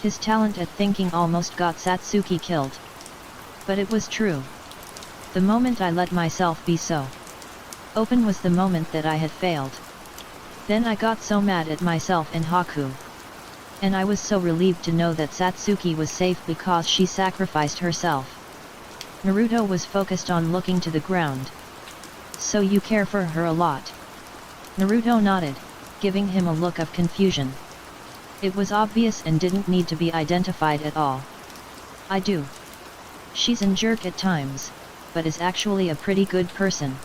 His talent at thinking almost got Satsuki killed. But it was true. The moment I let myself be so open was the moment that I had failed. Then I got so mad at myself and Haku. And I was so relieved to know that Satsuki was safe because she sacrificed herself. Naruto was focused on looking to the ground. So you care for her a lot? Naruto nodded, giving him a look of confusion. It was obvious and didn't need to be identified at all. I do. She's a jerk at times, but is actually a pretty good person.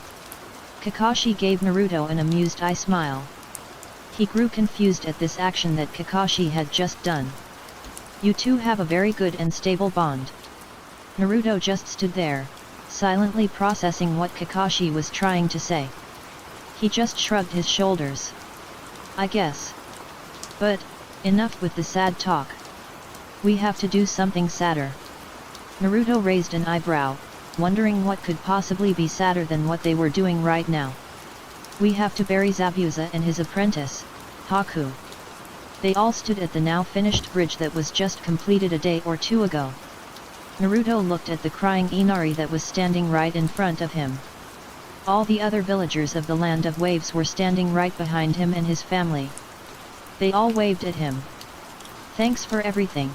Kakashi gave Naruto an amused eye smile. He grew confused at this action that Kakashi had just done. You two have a very good and stable bond. Naruto just stood there, silently processing what Kakashi was trying to say. He just shrugged his shoulders. I guess. But, enough with the sad talk. We have to do something sadder. Naruto raised an eyebrow, wondering what could possibly be sadder than what they were doing right now. We have to bury Zabuza and his apprentice, Haku. They all stood at the now finished bridge that was just completed a day or two ago. Naruto looked at the crying Inari that was standing right in front of him. All the other villagers of the Land of Waves were standing right behind him and his family. They all waved at him. Thanks for everything,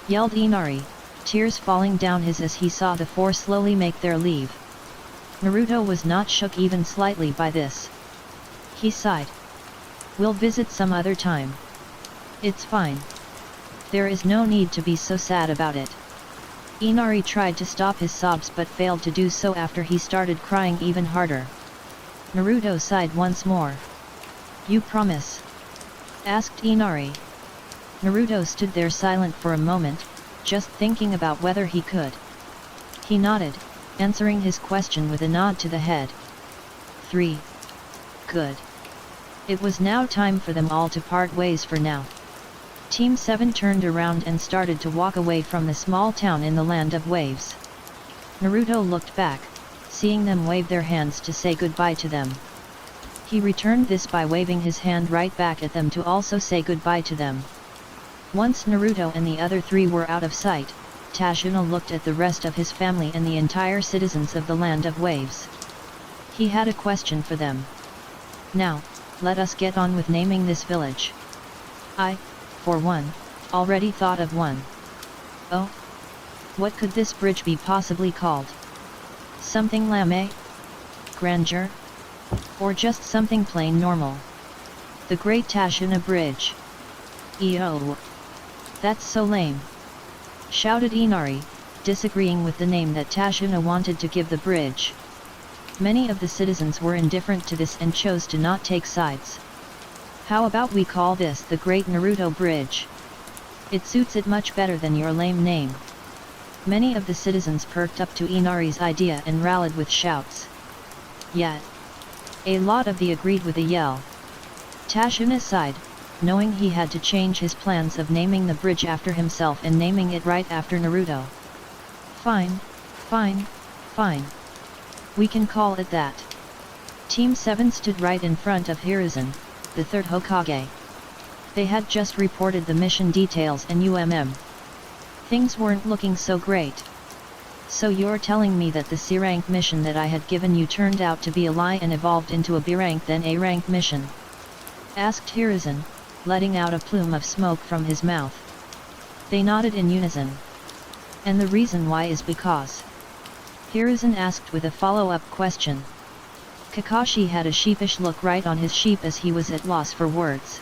yelled Inari, tears falling down his as he saw the four slowly make their leave. Naruto was not shook even slightly by this. He sighed. We'll visit some other time. It's fine. There is no need to be so sad about it. Inari tried to stop his sobs but failed to do so after he started crying even harder. Naruto sighed once more. You promise? Asked Inari. Naruto stood there silent for a moment, just thinking about whether he could. He nodded, answering his question with a nod to the head. 3. Good. It was now time for them all to part ways for now. Team 7 turned around and started to walk away from the small town in the Land of Waves. Naruto looked back, seeing them wave their hands to say goodbye to them. He returned this by waving his hand right back at them to also say goodbye to them. Once Naruto and the other three were out of sight, Tashina looked at the rest of his family and the entire citizens of the Land of Waves. He had a question for them. Now, let us get on with naming this village. I, for one, already thought of one. Oh? What could this bridge be possibly called? Something lame? Grandeur? Or just something plain normal? The Great Tashina Bridge. Ew. That's so lame. Shouted Inari, disagreeing with the name that Tashina wanted to give the bridge. Many of the citizens were indifferent to this and chose to not take sides. How about we call this the Great Naruto Bridge? It suits it much better than your lame name. Many of the citizens perked up to Inari's idea and rallied with shouts. Yet, a lot of the agreed with a yell. Tashina sighed, knowing he had to change his plans of naming the bridge after himself and naming it right after Naruto. Fine, fine, fine. We can call it that. Team 7 stood right in front of Hiruzen, the third Hokage. They had just reported the mission details and things weren't looking so great. So you're telling me that the C-rank mission that I had given you turned out to be a lie and evolved into a B-rank then A-rank mission? Asked Hiruzen, letting out a plume of smoke from his mouth. They nodded in unison. And the reason why is because... Hiruzen asked with a follow-up question. Kakashi had a sheepish look right on his sheep as he was at loss for words.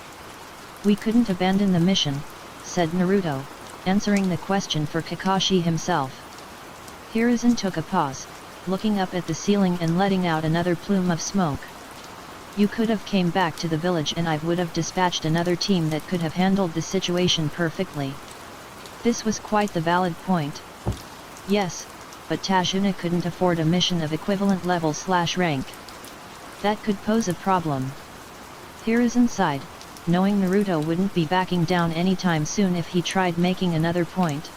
We couldn't abandon the mission, said Naruto, answering the question for Kakashi himself. Hiruzen took a pause, looking up at the ceiling and letting out another plume of smoke. You could have came back to the village and I would have dispatched another team that could have handled the situation perfectly. This was quite the valid point. Yes, but Tashina couldn't afford a mission of equivalent level/rank. That could pose a problem. Hiruzen sighed, knowing Naruto wouldn't be backing down anytime soon if he tried making another point.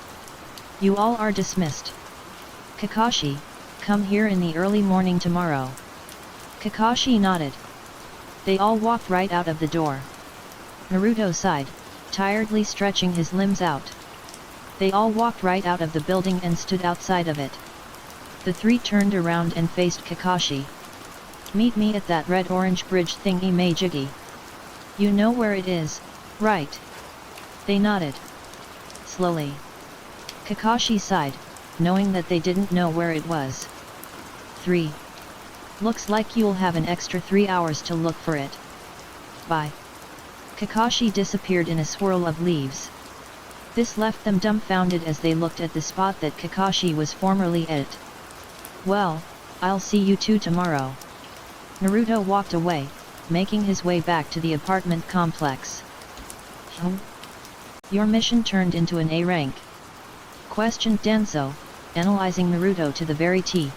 You all are dismissed. Kakashi, come here in the early morning tomorrow. Kakashi nodded. They all walked right out of the door. Naruto sighed, tiredly stretching his limbs out. They all walked right out of the building and stood outside of it. The three turned around and faced Kakashi. "Meet me at that red-orange bridge thingy majiggy. You know where it is, right?" They nodded. Slowly. Kakashi sighed, knowing that they didn't know where it was. 3. Looks like you'll have an extra 3 hours to look for it. Bye. Kakashi disappeared in a swirl of leaves. This left them dumbfounded as they looked at the spot that Kakashi was formerly at. "Well, I'll see you two tomorrow." Naruto walked away, making his way back to the apartment complex. Your mission turned into an A rank?" questioned Danzo, analyzing Naruto to the very T.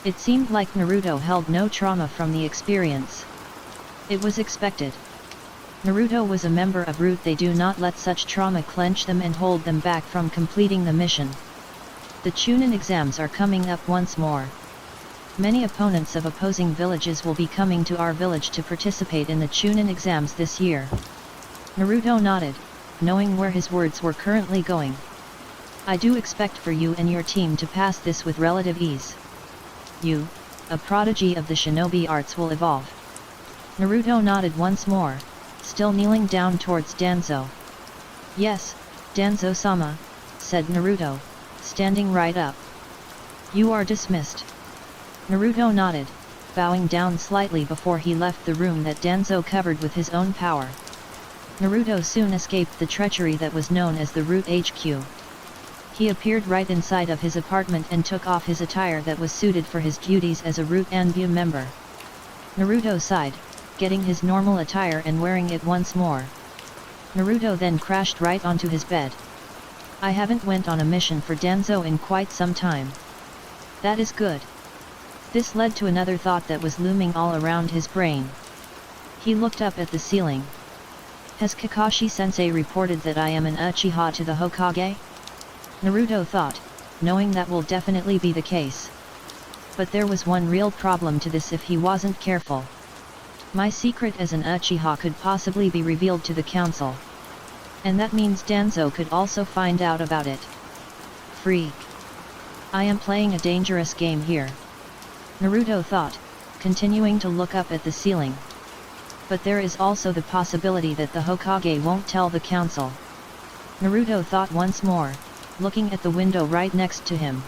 It seemed like Naruto held no trauma from the experience. It was expected. Naruto was a member of Root. They do not let such trauma clench them and hold them back from completing the mission. The Chunin exams are coming up once more. Many opponents of opposing villages will be coming to our village to participate in the Chunin exams this year. Naruto nodded, knowing where his words were currently going. "I do expect for you and your team to pass this with relative ease. You, a prodigy of the shinobi arts, will evolve." Naruto nodded once more, still kneeling down towards Danzo. "Yes, Danzo-sama," said Naruto, standing right up. "You are dismissed." Naruto nodded, bowing down slightly before he left the room that Danzo covered with his own power. Naruto soon escaped the treachery that was known as the Root HQ. He appeared right inside of his apartment and took off his attire that was suited for his duties as a Root Anbu member. Naruto sighed, getting his normal attire and wearing it once more. Naruto then crashed right onto his bed. "I haven't went on a mission for Danzo in quite some time. That is good." This led to another thought that was looming all around his brain. He looked up at the ceiling. "Has Kakashi-sensei reported that I am an Uchiha to the Hokage?" Naruto thought, knowing that will definitely be the case. But there was one real problem to this if he wasn't careful. My secret as an Uchiha could possibly be revealed to the council. And that means Danzo could also find out about it. Freak. I am playing a dangerous game here. Naruto thought, continuing to look up at the ceiling. But there is also the possibility that the Hokage won't tell the council. Naruto thought once more, looking at the window right next to him.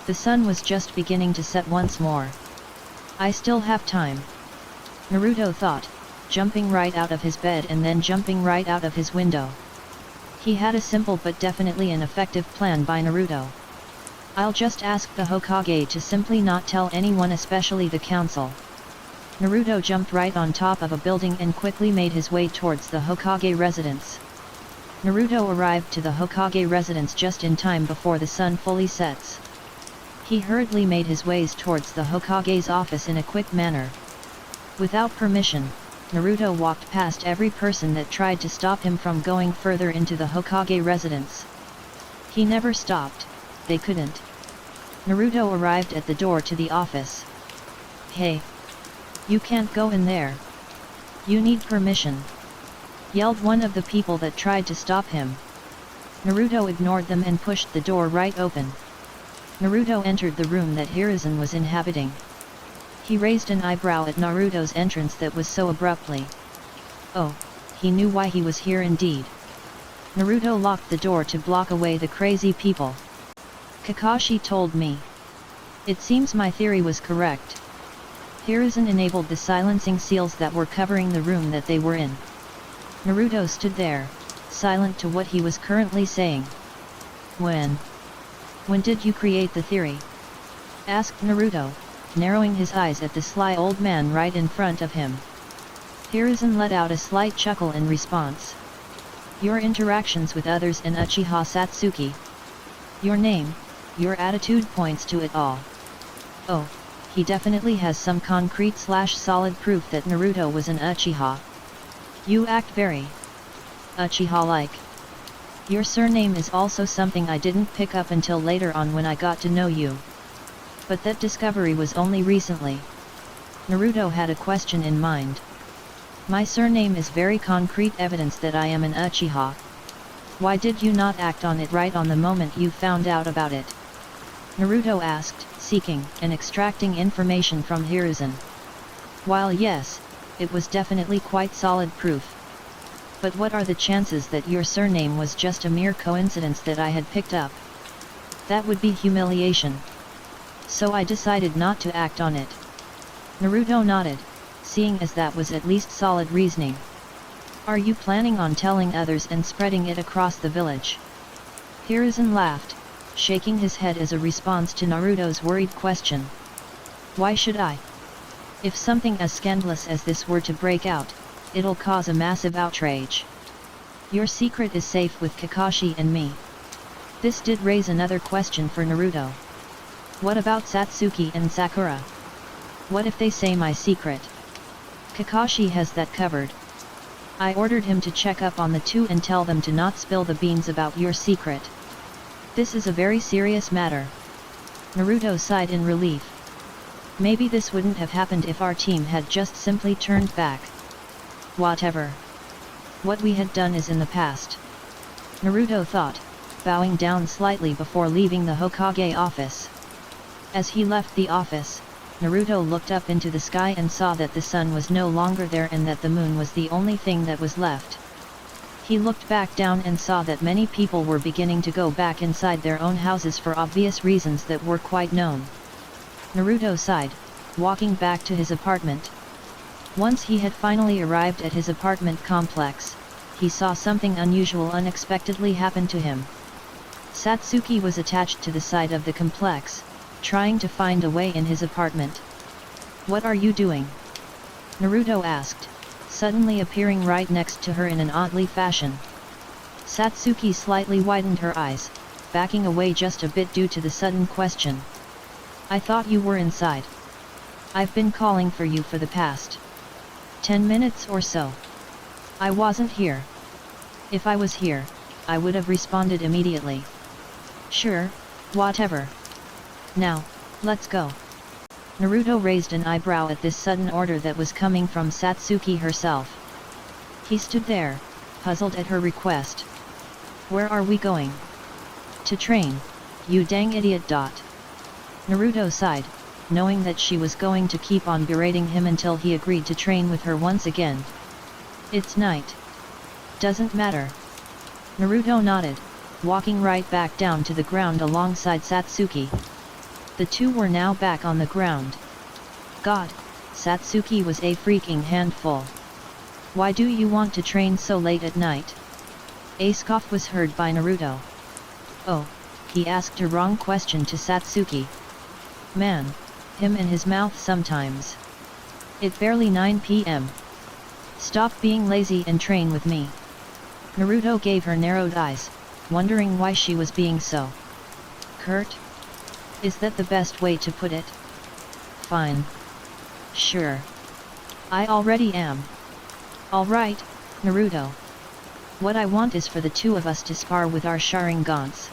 The sun was just beginning to set once more. I still have time. Naruto thought, jumping right out of his bed and then jumping right out of his window. He had a simple but definitely an effective plan by Naruto. I'll just ask the Hokage to simply not tell anyone, especially the council. Naruto jumped right on top of a building and quickly made his way towards the Hokage residence. Naruto arrived to the Hokage residence just in time before the sun fully sets. He hurriedly made his ways towards the Hokage's office in a quick manner. Without permission, Naruto walked past every person that tried to stop him from going further into the Hokage residence. He never stopped, they couldn't. Naruto arrived at the door to the office. "Hey! You can't go in there. You need permission," yelled one of the people that tried to stop him. Naruto ignored them and pushed the door right open. Naruto entered the room that Hiruzen was inhabiting. He raised an eyebrow at Naruto's entrance that was so abruptly. Oh, he knew why he was here indeed. Naruto locked the door to block away the crazy people. "Kakashi told me. It seems my theory was correct." Hiruzen enabled the silencing seals that were covering the room that they were in. Naruto stood there, silent to what he was currently saying. When did you create the theory?" asked Naruto, narrowing his eyes at the sly old man right in front of him. Hiruzen let out a slight chuckle in response. "Your interactions with others and Uchiha Satsuki. Your name, your attitude points to it all." Oh, he definitely has some concrete/solid proof that Naruto was an Uchiha. "You act very Uchiha-like. Your surname is also something I didn't pick up until later on when I got to know you. But that discovery was only recently." Naruto had a question in mind. "My surname is very concrete evidence that I am an Uchiha. Why did you not act on it right on the moment you found out about it? Naruto asked, seeking and extracting information from Hiruzen. While yes, it was definitely quite solid proof. But what are the chances that your surname was just a mere coincidence that I had picked up? That would be humiliation. So I decided not to act on it. Naruto nodded, seeing as that was at least solid reasoning. Are you planning on telling others and spreading it across the village? Hiruzen laughed, shaking his head as a response to Naruto's worried question. Why should I? If something as scandalous as this were to break out, it'll cause a massive outrage. Your secret is safe with Kakashi and me. This did raise another question for Naruto. What about Satsuki and Sakura? What if they say my secret? Kakashi has that covered. I ordered him to check up on the two and tell them to not spill the beans about your secret. This is a very serious matter. Naruto sighed in relief. Maybe this wouldn't have happened if our team had just simply turned back. Whatever. What we had done is in the past. Naruto thought, bowing down slightly before leaving the Hokage office. As he left the office, Naruto looked up into the sky and saw that the sun was no longer there and that the moon was the only thing that was left. He looked back down and saw that many people were beginning to go back inside their own houses for obvious reasons that were quite known. Naruto sighed, walking back to his apartment. Once he had finally arrived at his apartment complex, he saw something unusual unexpectedly happen to him. Satsuki was attached to the side of the complex, trying to find a way in his apartment. What are you doing? Naruto asked, suddenly appearing right next to her in an oddly fashion. Satsuki slightly widened her eyes, backing away just a bit due to the sudden question. I thought you were inside. I've been calling for you for the past 10 minutes or so. I wasn't here. If I was here, I would have responded immediately. Sure, whatever. Now, let's go. Naruto raised an eyebrow at this sudden order that was coming from Satsuki herself. He stood there, puzzled at her request. Where are we going? To train, you dang idiot. Naruto sighed, knowing that she was going to keep on berating him until he agreed to train with her once again. It's night. Doesn't matter. Naruto nodded, walking right back down to the ground alongside Satsuki. The two were now back on the ground. God, Satsuki was a freaking handful. Why do you want to train so late at night? A scoff was heard by Naruto. Oh, he asked a wrong question to Satsuki. Man, him and his mouth sometimes. It's barely 9 p.m. Stop being lazy and train with me. Naruto gave her narrowed eyes, wondering why she was being so curt. Is that the best way to put it? Fine. Sure. I already am. Alright, Naruto. What I want is for the two of us to spar with our Sharingans.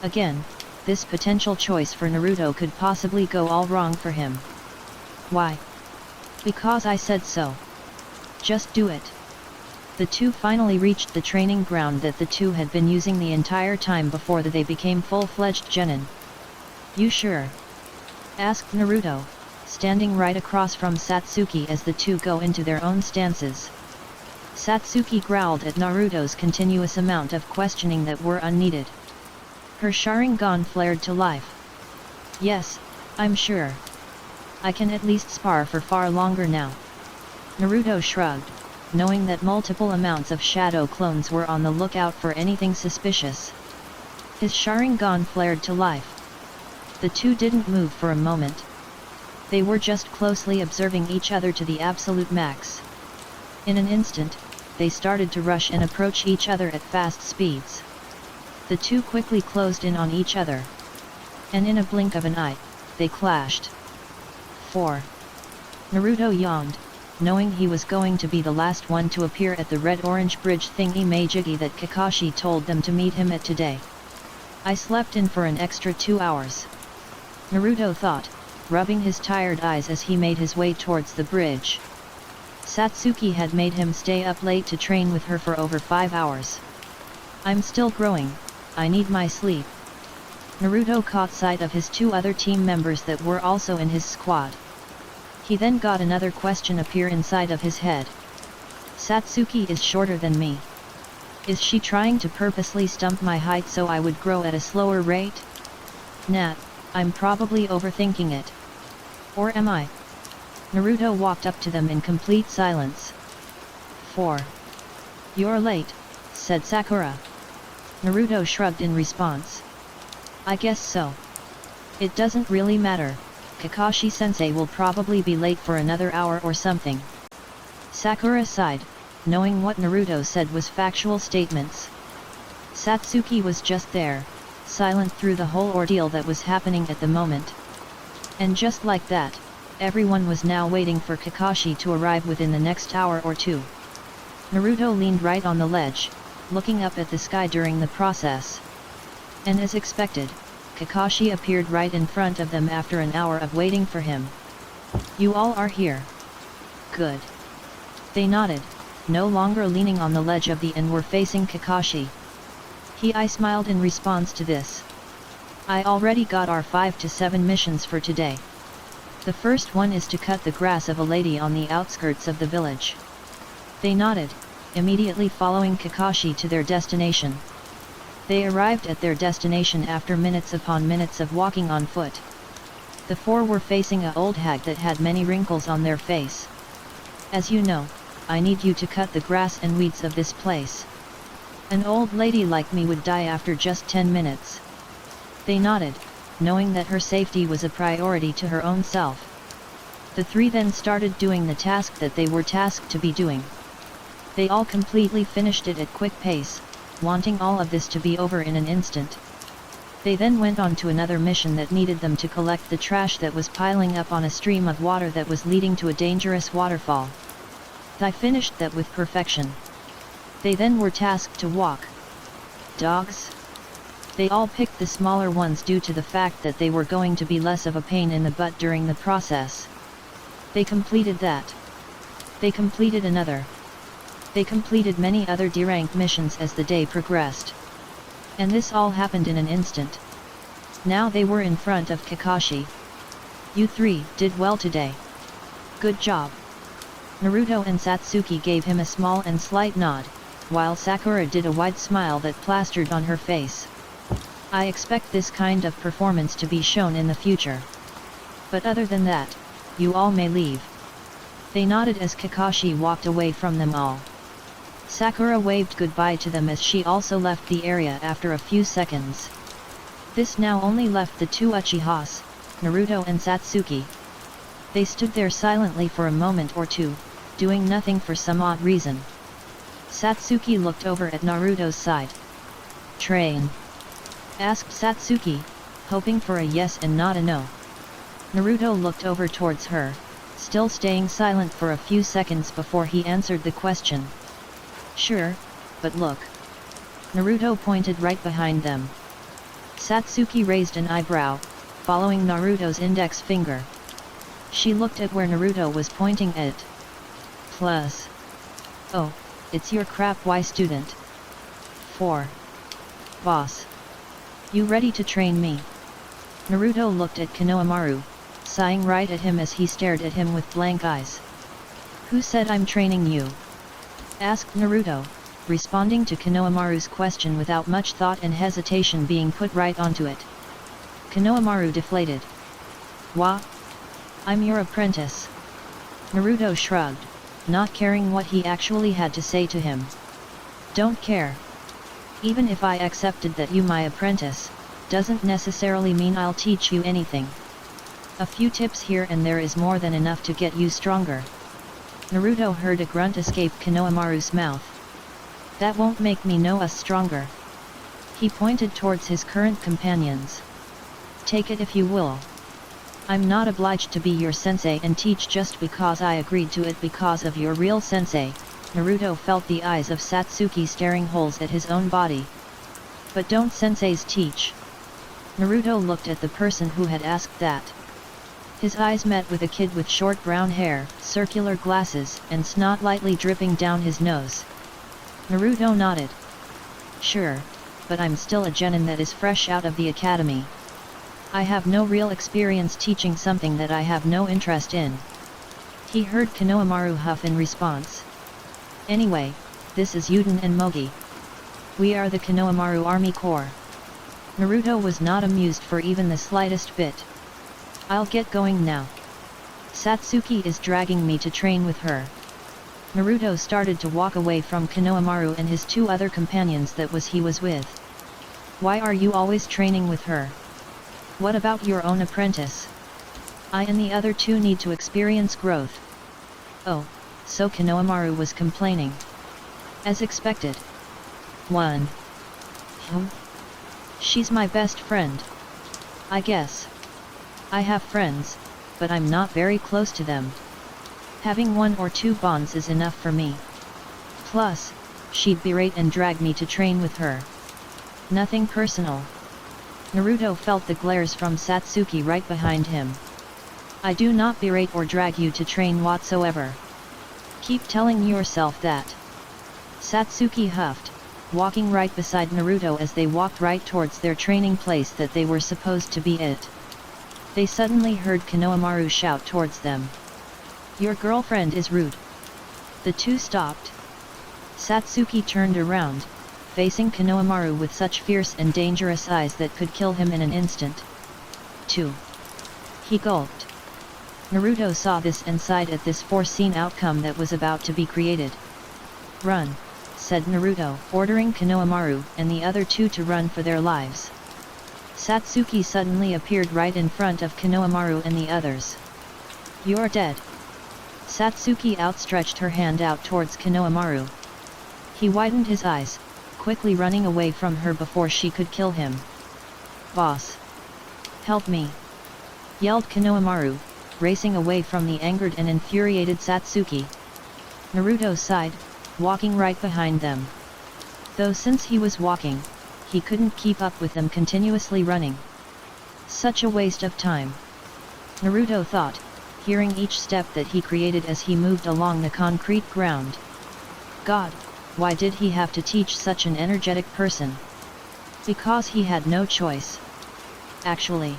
Again, this potential choice for Naruto could possibly go all wrong for him. Why? Because I said so. Just do it. The two finally reached the training ground that the two had been using the entire time before they became full-fledged genin. You sure? Asked Naruto, standing right across from Satsuki as the two go into their own stances. Satsuki growled at Naruto's continuous amount of questioning that were unneeded. Her Sharingan flared to life. Yes, I'm sure. I can at least spar for far longer now. Naruto shrugged, knowing that multiple amounts of shadow clones were on the lookout for anything suspicious. His Sharingan flared to life. The two didn't move for a moment. They were just closely observing each other to the absolute max. In an instant, they started to rush and approach each other at fast speeds. The two quickly closed in on each other. And in a blink of an eye, they clashed. 4. Naruto yawned, knowing he was going to be the last one to appear at the red-orange bridge thingy-majiggy that Kakashi told them to meet him at today. I slept in for an extra 2 hours. Naruto thought, rubbing his tired eyes as he made his way towards the bridge. Satsuki had made him stay up late to train with her for over 5 hours. I'm still growing, I need my sleep. Naruto caught sight of his two other team members that were also in his squad. He then got another question appear inside of his head. Satsuki is shorter than me. Is she trying to purposely stump my height so I would grow at a slower rate? Nah, I'm probably overthinking it. Or am I? Naruto walked up to them in complete silence. 4. You're late, said Sakura. Naruto shrugged in response. I guess so. It doesn't really matter, Kakashi-sensei will probably be late for another hour or something. Sakura sighed, knowing what Naruto said was factual statements. Satsuki was just there, silent through the whole ordeal that was happening at the moment. And just like that, everyone was now waiting for Kakashi to arrive within the next hour or two. Naruto leaned right on the ledge, looking up at the sky during the process. And as expected, Kakashi appeared right in front of them after an hour of waiting for him. You all are here. Good. They nodded, no longer leaning on the ledge of the and were facing Kakashi. I smiled in response to this. I already got our 5 to 7 missions for today. The first one is to cut the grass of a lady on the outskirts of the village. They nodded, immediately following Kakashi to their destination. They arrived at their destination after minutes upon minutes of walking on foot. The four were facing an old hag that had many wrinkles on their face. As you know, I need you to cut the grass and weeds of this place. An old lady like me would die after just 10 minutes. They nodded, knowing that her safety was a priority to her own self. The three then started doing the task that they were tasked to be doing. They all completely finished it at quick pace, wanting all of this to be over in an instant. They then went on to another mission that needed them to collect the trash that was piling up on a stream of water that was leading to a dangerous waterfall. They finished that with perfection. They then were tasked to walk dogs. They all picked the smaller ones due to the fact that they were going to be less of a pain in the butt during the process. They completed that. They completed another. They completed many other D-rank missions as the day progressed. And this all happened in an instant. Now they were in front of Kakashi. You three did well today. Good job. Naruto and Satsuki gave him a small and slight nod, while Sakura did a wide smile that plastered on her face. I expect this kind of performance to be shown in the future. But other than that, you all may leave. They nodded as Kakashi walked away from them all. Sakura waved goodbye to them as she also left the area after a few seconds. This now only left the two Uchihas, Naruto and Satsuki. They stood there silently for a moment or two, doing nothing for some odd reason. Satsuki looked over at Naruto's side. Train? Asked Satsuki, hoping for a yes and not a no. Naruto looked over towards her, still staying silent for a few seconds before he answered the question. Sure, but look. Naruto pointed right behind them. Satsuki raised an eyebrow, following Naruto's index finger. She looked at where Naruto was pointing at. Plus. Oh, it's your crap Y student. 4. Boss. You ready to train me? Naruto looked at Konohamaru, sighing right at him as he stared at him with blank eyes. Who said I'm training you? Asked Naruto, responding to Konohamaru's question without much thought and hesitation being put right onto it. Konohamaru deflated. Wha? I'm your apprentice. Naruto shrugged, not caring what he actually had to say to him. Don't care. Even if I accepted that you my apprentice, doesn't necessarily mean I'll teach you anything. A few tips here and there is more than enough to get you stronger. Naruto heard a grunt escape Konohamaru's mouth. That won't make me no us stronger. He pointed towards his current companions. Take it if you will. I'm not obliged to be your sensei and teach just because I agreed to it because of your real sensei. Naruto felt the eyes of Satsuki staring holes at his own body. But don't senseis teach? Naruto looked at the person who had asked that. His eyes met with a kid with short brown hair, circular glasses, and snot lightly dripping down his nose. Naruto nodded. Sure, but I'm still a genin that is fresh out of the academy. I have no real experience teaching something that I have no interest in. He heard Konohamaru huff in response. Anyway, this is Yuden and Mogi. We are the Konohamaru Army Corps. Naruto was not amused for even the slightest bit. I'll get going now. Satsuki is dragging me to train with her. Naruto started to walk away from Konohamaru and his two other companions that he was with. Why are you always training with her? What about your own apprentice? I and the other two need to experience growth. Oh, so Konohamaru was complaining. As expected. 1. She's my best friend. I guess. I have friends, but I'm not very close to them. Having 1 or 2 bonds is enough for me. Plus, she'd berate and drag me to train with her. Nothing personal. Naruto felt the glares from Satsuki right behind him. I do not berate or drag you to train whatsoever. Keep telling yourself that. Satsuki huffed, walking right beside Naruto as they walked right towards their training place that they were supposed to be at. They suddenly heard Konohamaru shout towards them. Your girlfriend is rude. The two stopped. Satsuki turned around, facing Konohamaru with such fierce and dangerous eyes that could kill him in an instant. 2. He gulped. Naruto saw this and sighed at this foreseen outcome that was about to be created. Run, said Naruto, ordering Konohamaru and the other two to run for their lives. Satsuki suddenly appeared right in front of Konohamaru and the others. You're dead. Satsuki outstretched her hand out towards Konohamaru. He widened his eyes, quickly running away from her before she could kill him. Boss! Help me! Yelled Konohamaru, racing away from the angered and infuriated Satsuki. Naruto sighed, walking right behind them. Though since he was walking, he couldn't keep up with them continuously running. Such a waste of time. Naruto thought, hearing each step that he created as he moved along the concrete ground. God, why did he have to teach such an energetic person? Because he had no choice. Actually,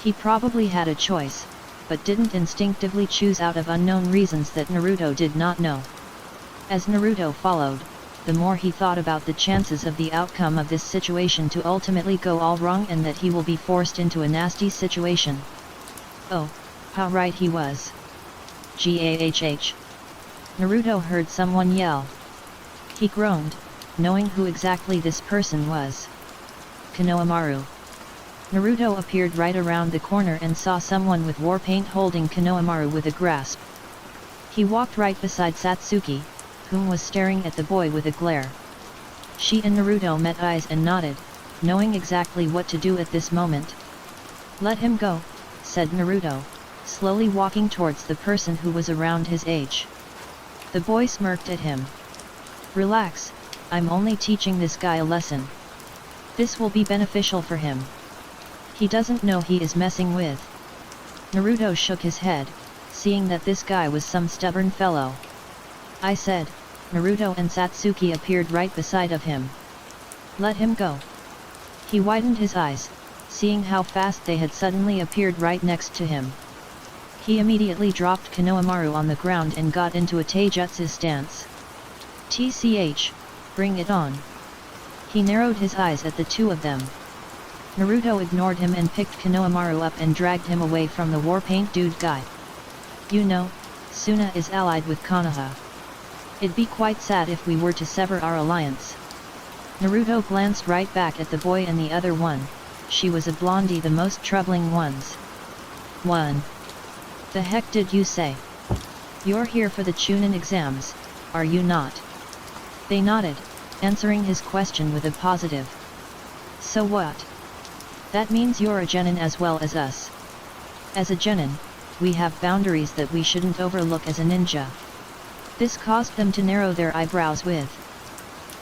he probably had a choice, but didn't instinctively choose out of unknown reasons that Naruto did not know. As Naruto followed, the more he thought about the chances of the outcome of this situation to ultimately go all wrong and that he will be forced into a nasty situation. Oh, how right he was. Gahh. Naruto heard someone yell. He groaned, knowing who exactly this person was. Konohamaru. Naruto appeared right around the corner and saw someone with war paint holding Konohamaru with a grasp. He walked right beside Satsuki, whom was staring at the boy with a glare. She and Naruto met eyes and nodded, knowing exactly what to do at this moment. Let him go, said Naruto, slowly walking towards the person who was around his age. The boy smirked at him. Relax, I'm only teaching this guy a lesson. This will be beneficial for him. He doesn't know he is messing with. Naruto shook his head, seeing that this guy was some stubborn fellow. I said. Naruto and Satsuki appeared right beside of him. Let him go. He widened his eyes, seeing how fast they had suddenly appeared right next to him. He immediately dropped Konohamaru on the ground and got into a taijutsu stance. TCH, bring it on. He narrowed his eyes at the two of them. Naruto ignored him and picked Konohamaru up and dragged him away from the war paint dude guy. You know, Suna is allied with Konoha. It'd be quite sad if we were to sever our alliance. Naruto glanced right back at the boy and the other one. She was a blondie, the most troubling ones. 1. The heck did you say? You're here for the Chunin exams, are you not? They nodded, answering his question with a positive. So what? That means you're a genin as well as us. As a genin, we have boundaries that we shouldn't overlook as a ninja. This caused them to narrow their eyebrows with.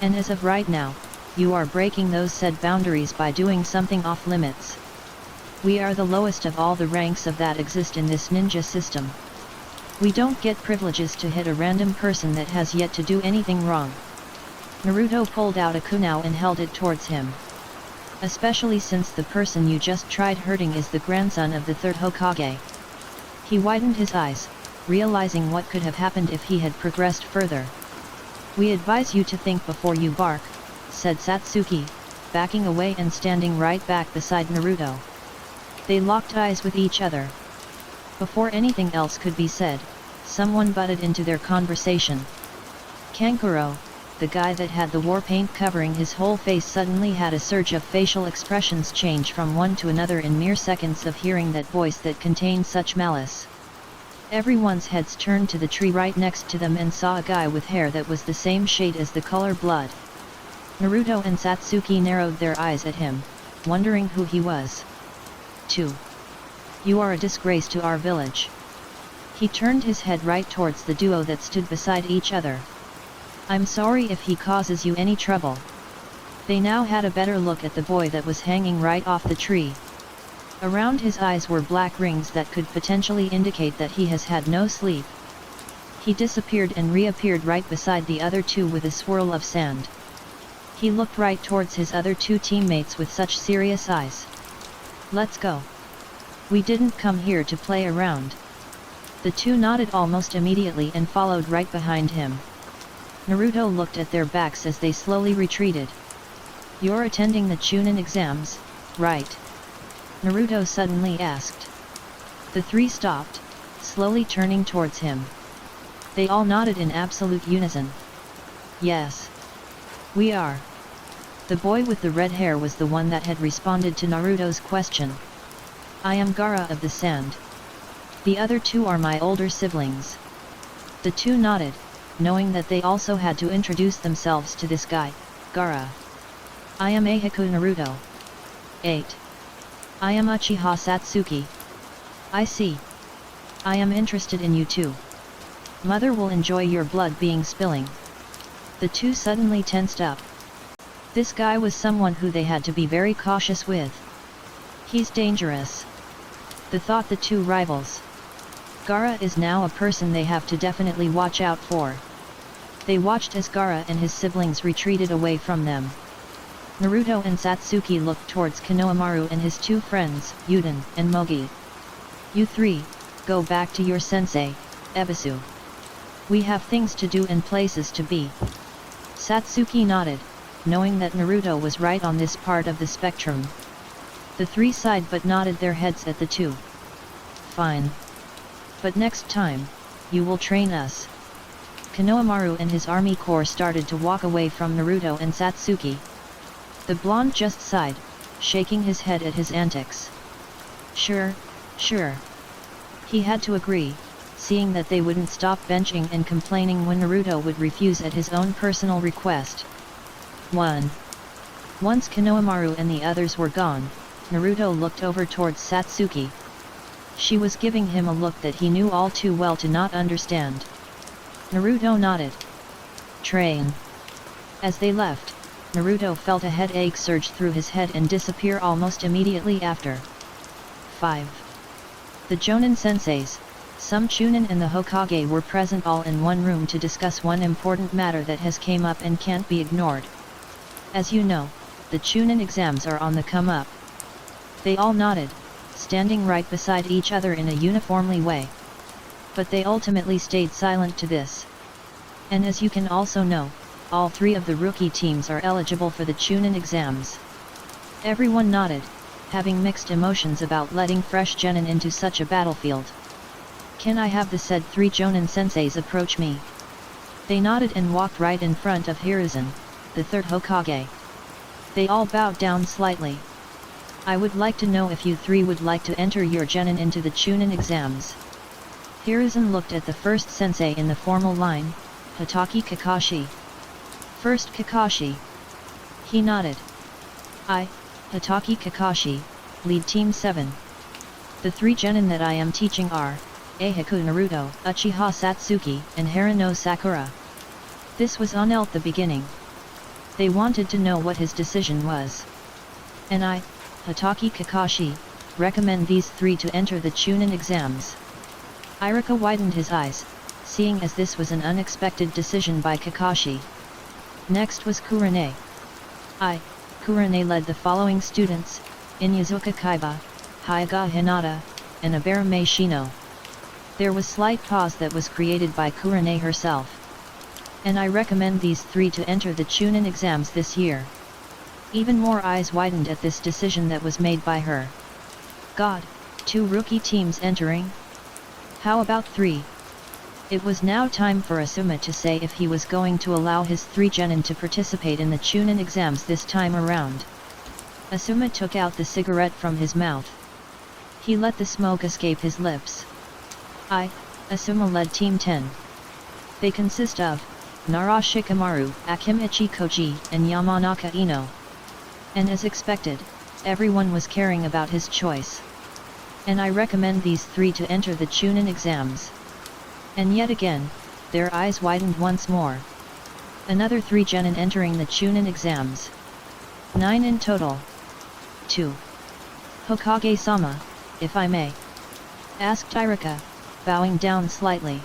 And as of right now, you are breaking those said boundaries by doing something off limits. We are the lowest of all the ranks of that exist in this ninja system. We don't get privileges to hit a random person that has yet to do anything wrong. Naruto pulled out a kunai and held it towards him. Especially since the person you just tried hurting is the grandson of the third Hokage. He widened his eyes, realizing what could have happened if he had progressed further. "We advise you to think before you bark," said Satsuki, backing away and standing right back beside Naruto. They locked eyes with each other. Before anything else could be said, someone butted into their conversation. Kankuro, the guy that had the war paint covering his whole face, suddenly had a surge of facial expressions change from one to another in mere seconds of hearing that voice that contained such malice. Everyone's heads turned to the tree right next to them and saw a guy with hair that was the same shade as the color blood. Naruto and Satsuki narrowed their eyes at him, wondering who he was. 2. You are a disgrace to our village. He turned his head right towards the duo that stood beside each other. I'm sorry if he causes you any trouble. They now had a better look at the boy that was hanging right off the tree. Around his eyes were black rings that could potentially indicate that he has had no sleep. He disappeared and reappeared right beside the other two with a swirl of sand. He looked right towards his other two teammates with such serious eyes. Let's go. We didn't come here to play around. The two nodded almost immediately and followed right behind him. Naruto looked at their backs as they slowly retreated. You're attending the Chunin exams, right? Naruto suddenly asked. The three stopped, slowly turning towards him. They all nodded in absolute unison. Yes. We are. The boy with the red hair was the one that had responded to Naruto's question. I am Gaara of the Sand. The other two are my older siblings. The two nodded, knowing that they also had to introduce themselves to this guy, Gaara. I am Eihaku Naruto. 8. I am Uchiha Satsuki. I see. I am interested in you too. Mother will enjoy your blood being spilling. The two suddenly tensed up. This guy was someone who they had to be very cautious with. He's dangerous. The thought the two rivals. Gaara is now a person they have to definitely watch out for. They watched as Gaara and his siblings retreated away from them. Naruto and Satsuki looked towards Konohamaru and his two friends, Yuden and Mogi. You three, go back to your sensei, Ebisu. We have things to do and places to be. Satsuki nodded, knowing that Naruto was right on this part of the spectrum. The three sighed but nodded their heads at the two. Fine. But next time, you will train us. Konohamaru and his army corps started to walk away from Naruto and Satsuki. The blonde just sighed, shaking his head at his antics. Sure, sure. He had to agree, seeing that they wouldn't stop benching and complaining when Naruto would refuse at his own personal request. 1. Once Konohamaru and the others were gone, Naruto looked over towards Satsuki. She was giving him a look that he knew all too well to not understand. Naruto nodded. Train. As they left, Naruto felt a headache surge through his head and disappear almost immediately after. 5. The Jonin senseis, some Chunin and the Hokage were present all in one room to discuss one important matter that has came up and can't be ignored. As you know, the Chunin exams are on the come up. They all nodded, standing right beside each other in a uniformly way. But they ultimately stayed silent to this. And as you can also know, all three of the rookie teams are eligible for the Chunin exams. Everyone nodded, having mixed emotions about letting fresh genin into such a battlefield. Can I have the said three Jonin senseis approach me? They nodded and walked right in front of Hiruzen, the third Hokage. They all bowed down slightly. I would like to know if you three would like to enter your genin into the Chunin exams. Hiruzen looked at the first sensei in the formal line, Hitaki Kakashi. First Kakashi. He nodded. I, Hitaki Kakashi, lead Team 7. The three genin that I am teaching are, Eihaku Naruto, Uchiha Satsuki, and Harano Sakura. This was on at the beginning. They wanted to know what his decision was. And I, Hitaki Kakashi, recommend these three to enter the Chunin exams. Iruka widened his eyes, seeing as this was an unexpected decision by Kakashi. Next was Kurane. Kurane led the following students: Inyazuka Kaiba, Hyaga Hinata, and Abarame Shino. There was slight pause that was created by Kurane herself. And I recommend these three to enter the Chunin exams this year. Even more eyes widened at this decision that was made by her. God, 2 rookie teams entering? How about 3? It was now time for Asuma to say if he was going to allow his 3 genin to participate in the Chunin exams this time around. Asuma took out the cigarette from his mouth. He let the smoke escape his lips. Asuma led Team 10. They consist of Nara Shikamaru, Akimichi Koji, and Yamanaka Ino. And as expected, everyone was caring about his choice. And I recommend these 3 to enter the Chunin exams. And yet again, their eyes widened once more. Another 3 genin entering the Chunin exams. 9 in total. 2. Hokage-sama, if I may? Asked Irika, bowing down slightly.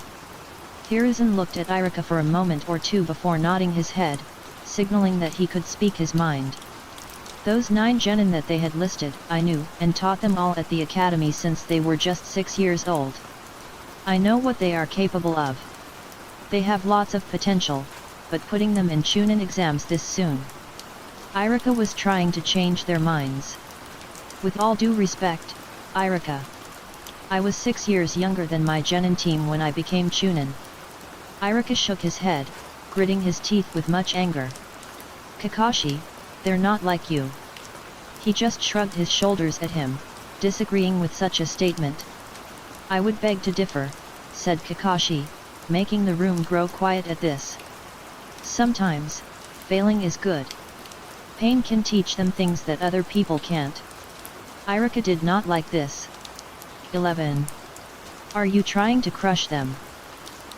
Hiruzen looked at Irika for a moment or two before nodding his head, signaling that he could speak his mind. Those 9 genin that they had listed, I knew, and taught them all at the academy since they were just 6 years old. I know what they are capable of. They have lots of potential, but putting them in Chunin exams this soon. Irika was trying to change their minds. With all due respect, Irika. I was 6 years younger than my genin team when I became Chunin. Irika shook his head, gritting his teeth with much anger. Kakashi, they're not like you. He just shrugged his shoulders at him, disagreeing with such a statement. I would beg to differ, said Kakashi, making the room grow quiet at this. Sometimes, failing is good. Pain can teach them things that other people can't. Irika did not like this. 11. Are you trying to crush them?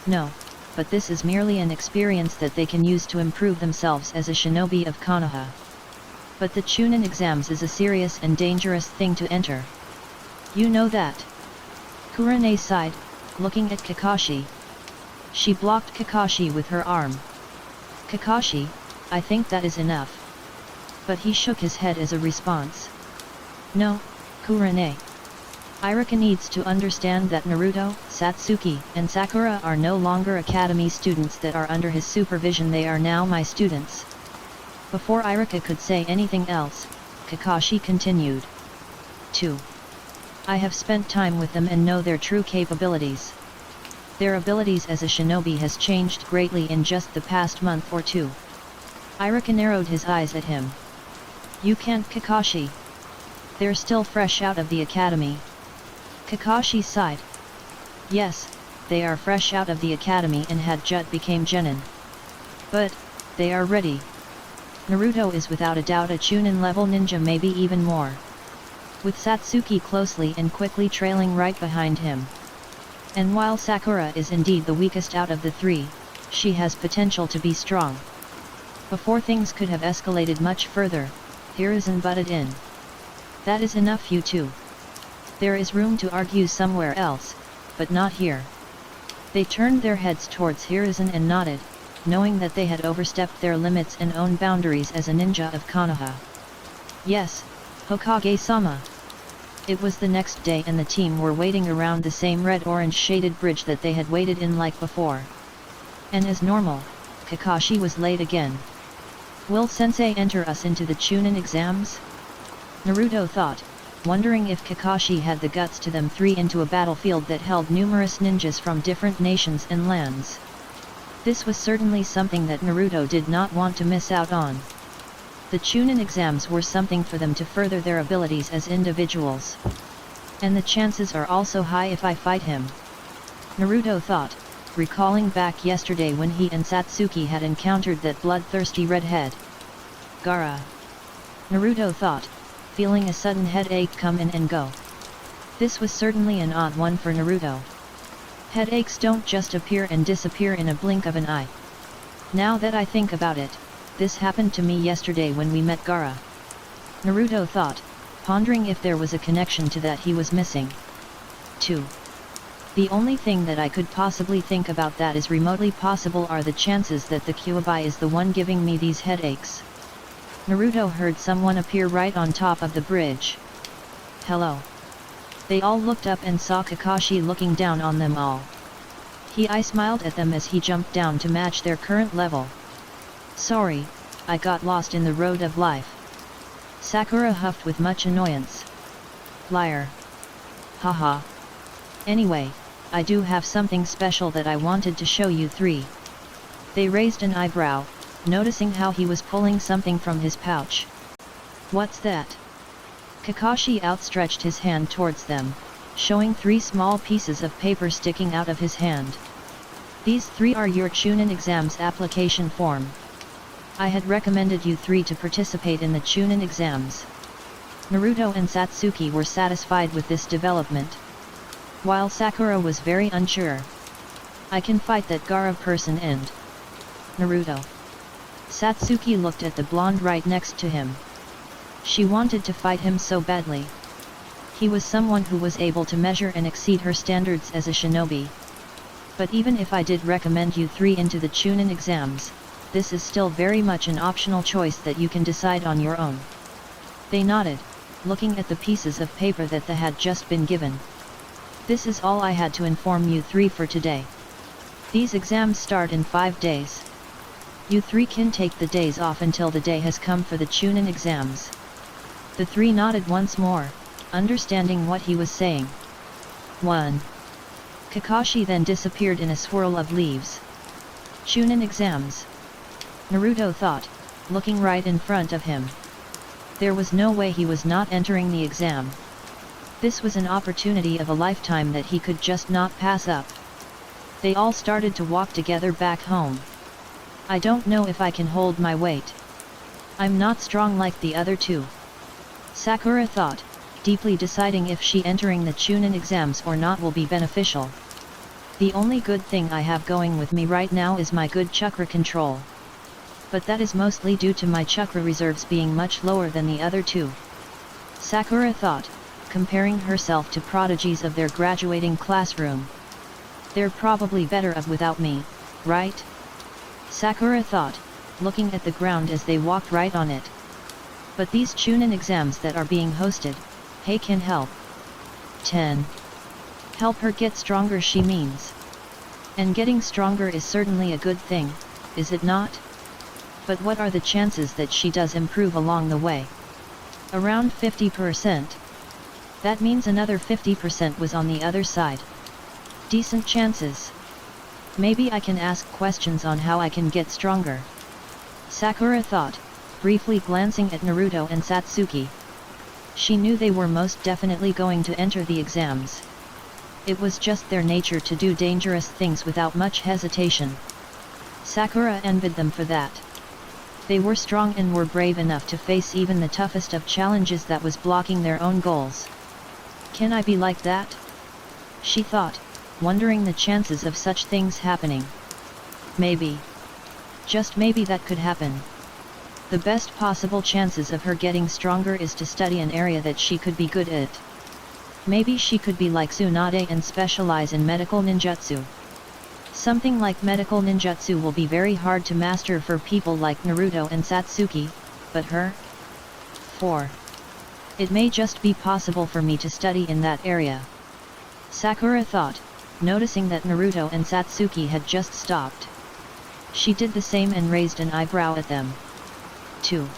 No, but this is merely an experience that they can use to improve themselves as a shinobi of Konoha. But the Chunin exams is a serious and dangerous thing to enter. You know that. Kurane sighed, looking at Kakashi. She blocked Kakashi with her arm. Kakashi, I think that is enough. But he shook his head as a response. No, Kurane. Irika needs to understand that Naruto, Satsuki, and Sakura are no longer academy students that are under his supervision, they are now my students. Before Irika could say anything else, Kakashi continued. 2. I have spent time with them and know their true capabilities. Their abilities as a shinobi has changed greatly in just the past month or two. Irika narrowed his eyes at him. You can't, Kakashi. They're still fresh out of the academy. Kakashi sighed. Yes, they are fresh out of the academy and had just became genin. But, they are ready. Naruto is without a doubt a Chunin level ninja, maybe even more. With Satsuki closely and quickly trailing right behind him. And while Sakura is indeed the weakest out of the 3, she has potential to be strong. Before things could have escalated much further, Hiruzen butted in. That is enough, you two. There is room to argue somewhere else, but not here. They turned their heads towards Hiruzen and nodded, knowing that they had overstepped their limits and own boundaries as a ninja of Konoha. Yes, Hokage-sama. It was the next day and the team were waiting around the same red-orange shaded bridge that they had waited in like before. And as normal, Kakashi was late again. Will Sensei enter us into the Chunin exams? Naruto thought, wondering if Kakashi had the guts to them 3 into a battlefield that held numerous ninjas from different nations and lands. This was certainly something that Naruto did not want to miss out on. The Chunin exams were something for them to further their abilities as individuals. And the chances are also high if I fight him. Naruto thought, recalling back yesterday when he and Satsuki had encountered that bloodthirsty redhead. Gaara. Naruto thought, feeling a sudden headache come in and go. This was certainly an odd one for Naruto. Headaches don't just appear and disappear in a blink of an eye. Now that I think about it, this happened to me yesterday when we met Gaara. Naruto thought, pondering if there was a connection to that he was missing. 2. The only thing that I could possibly think about that is remotely possible are the chances that the Kyuubi is the one giving me these headaches. Naruto heard someone appear right on top of the bridge. Hello. They all looked up and saw Kakashi looking down on them all. I smiled at them as he jumped down to match their current level. Sorry, I got lost in the road of life. Sakura huffed with much annoyance. Liar. Haha. Anyway, I do have something special that I wanted to show you three. They raised an eyebrow, noticing how he was pulling something from his pouch. What's that? Kakashi outstretched his hand towards them, showing 3 small pieces of paper sticking out of his hand. These 3 are your Chunin exams application form. I had recommended you 3 to participate in the Chunin exams. Naruto and Satsuki were satisfied with this development, while Sakura was very unsure. I can fight that Gaara person and Naruto. Satsuki looked at the blonde right next to him. She wanted to fight him so badly. He was someone who was able to measure and exceed her standards as a shinobi. But even if I did recommend you 3 into the Chunin exams, this is still very much an optional choice that you can decide on your own. They nodded, looking at the pieces of paper that they had just been given. This is all I had to inform you 3 for today. These exams start in 5 days. You 3 can take the days off until the day has come for the Chunin exams. The 3 nodded once more, understanding what he was saying. 1. Kakashi then disappeared in a swirl of leaves. Chunin exams. Naruto thought, looking right in front of him. There was no way he was not entering the exam. This was an opportunity of a lifetime that he could just not pass up. They all started to walk together back home. I don't know if I can hold my weight. I'm not strong like the other 2. Sakura thought, deeply deciding if she entering the Chunin exams or not will be beneficial. The only good thing I have going with me right now is my good chakra control. But that is mostly due to my chakra reserves being much lower than the other 2. Sakura thought, comparing herself to prodigies of their graduating classroom. They're probably better off without me, right? Sakura thought, looking at the ground as they walked right on it. But these Chunin exams that are being hosted, hey, can help. 10. Help her get stronger, she means. And getting stronger is certainly a good thing, is it not? But what are the chances that she does improve along the way? Around 50%. That means another 50% was on the other side. Decent chances. Maybe I can ask questions on how I can get stronger. Sakura thought, briefly glancing at Naruto and Satsuki. She knew they were most definitely going to enter the exams. It was just their nature to do dangerous things without much hesitation. Sakura envied them for that. They were strong and were brave enough to face even the toughest of challenges that was blocking their own goals. Can I be like that? She thought, wondering the chances of such things happening. Maybe. Just maybe that could happen. The best possible chances of her getting stronger is to study an area that she could be good at. Maybe she could be like Tsunade and specialize in medical ninjutsu. Something like medical ninjutsu will be very hard to master for people like Naruto and Satsuki, but her? 4. It may just be possible for me to study in that area. Sakura thought, noticing that Naruto and Satsuki had just stopped. She did the same and raised an eyebrow at them. 2.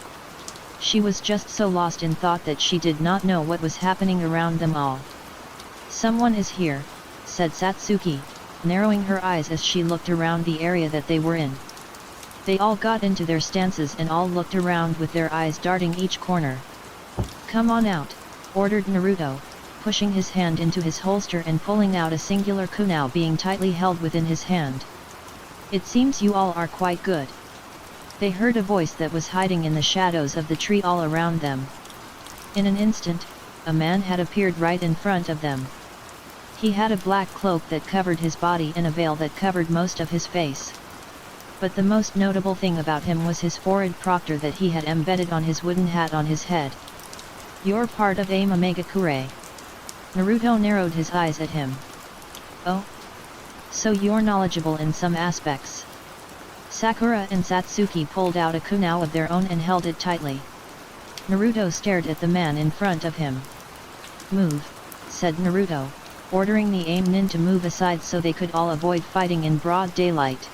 She was just so lost in thought that she did not know what was happening around them all. Someone is here, said Satsuki, narrowing her eyes as she looked around the area that they were in. They all got into their stances and all looked around with their eyes darting each corner. Come on out, ordered Naruto, pushing his hand into his holster and pulling out a singular kunai being tightly held within his hand. It seems you all are quite good. They heard a voice that was hiding in the shadows of the tree all around them. In an instant, a man had appeared right in front of them. He had a black cloak that covered his body and a veil that covered most of his face. But the most notable thing about him was his forehead proctor that he had embedded on his wooden hat on his head. You're part of Aim Omega Kure. Naruto narrowed his eyes at him. Oh? So you're knowledgeable in some aspects. Sakura and Satsuki pulled out a kunai of their own and held it tightly. Naruto stared at the man in front of him. "Move," said Naruto, ordering the aim nin to move aside so they could all avoid fighting in broad daylight.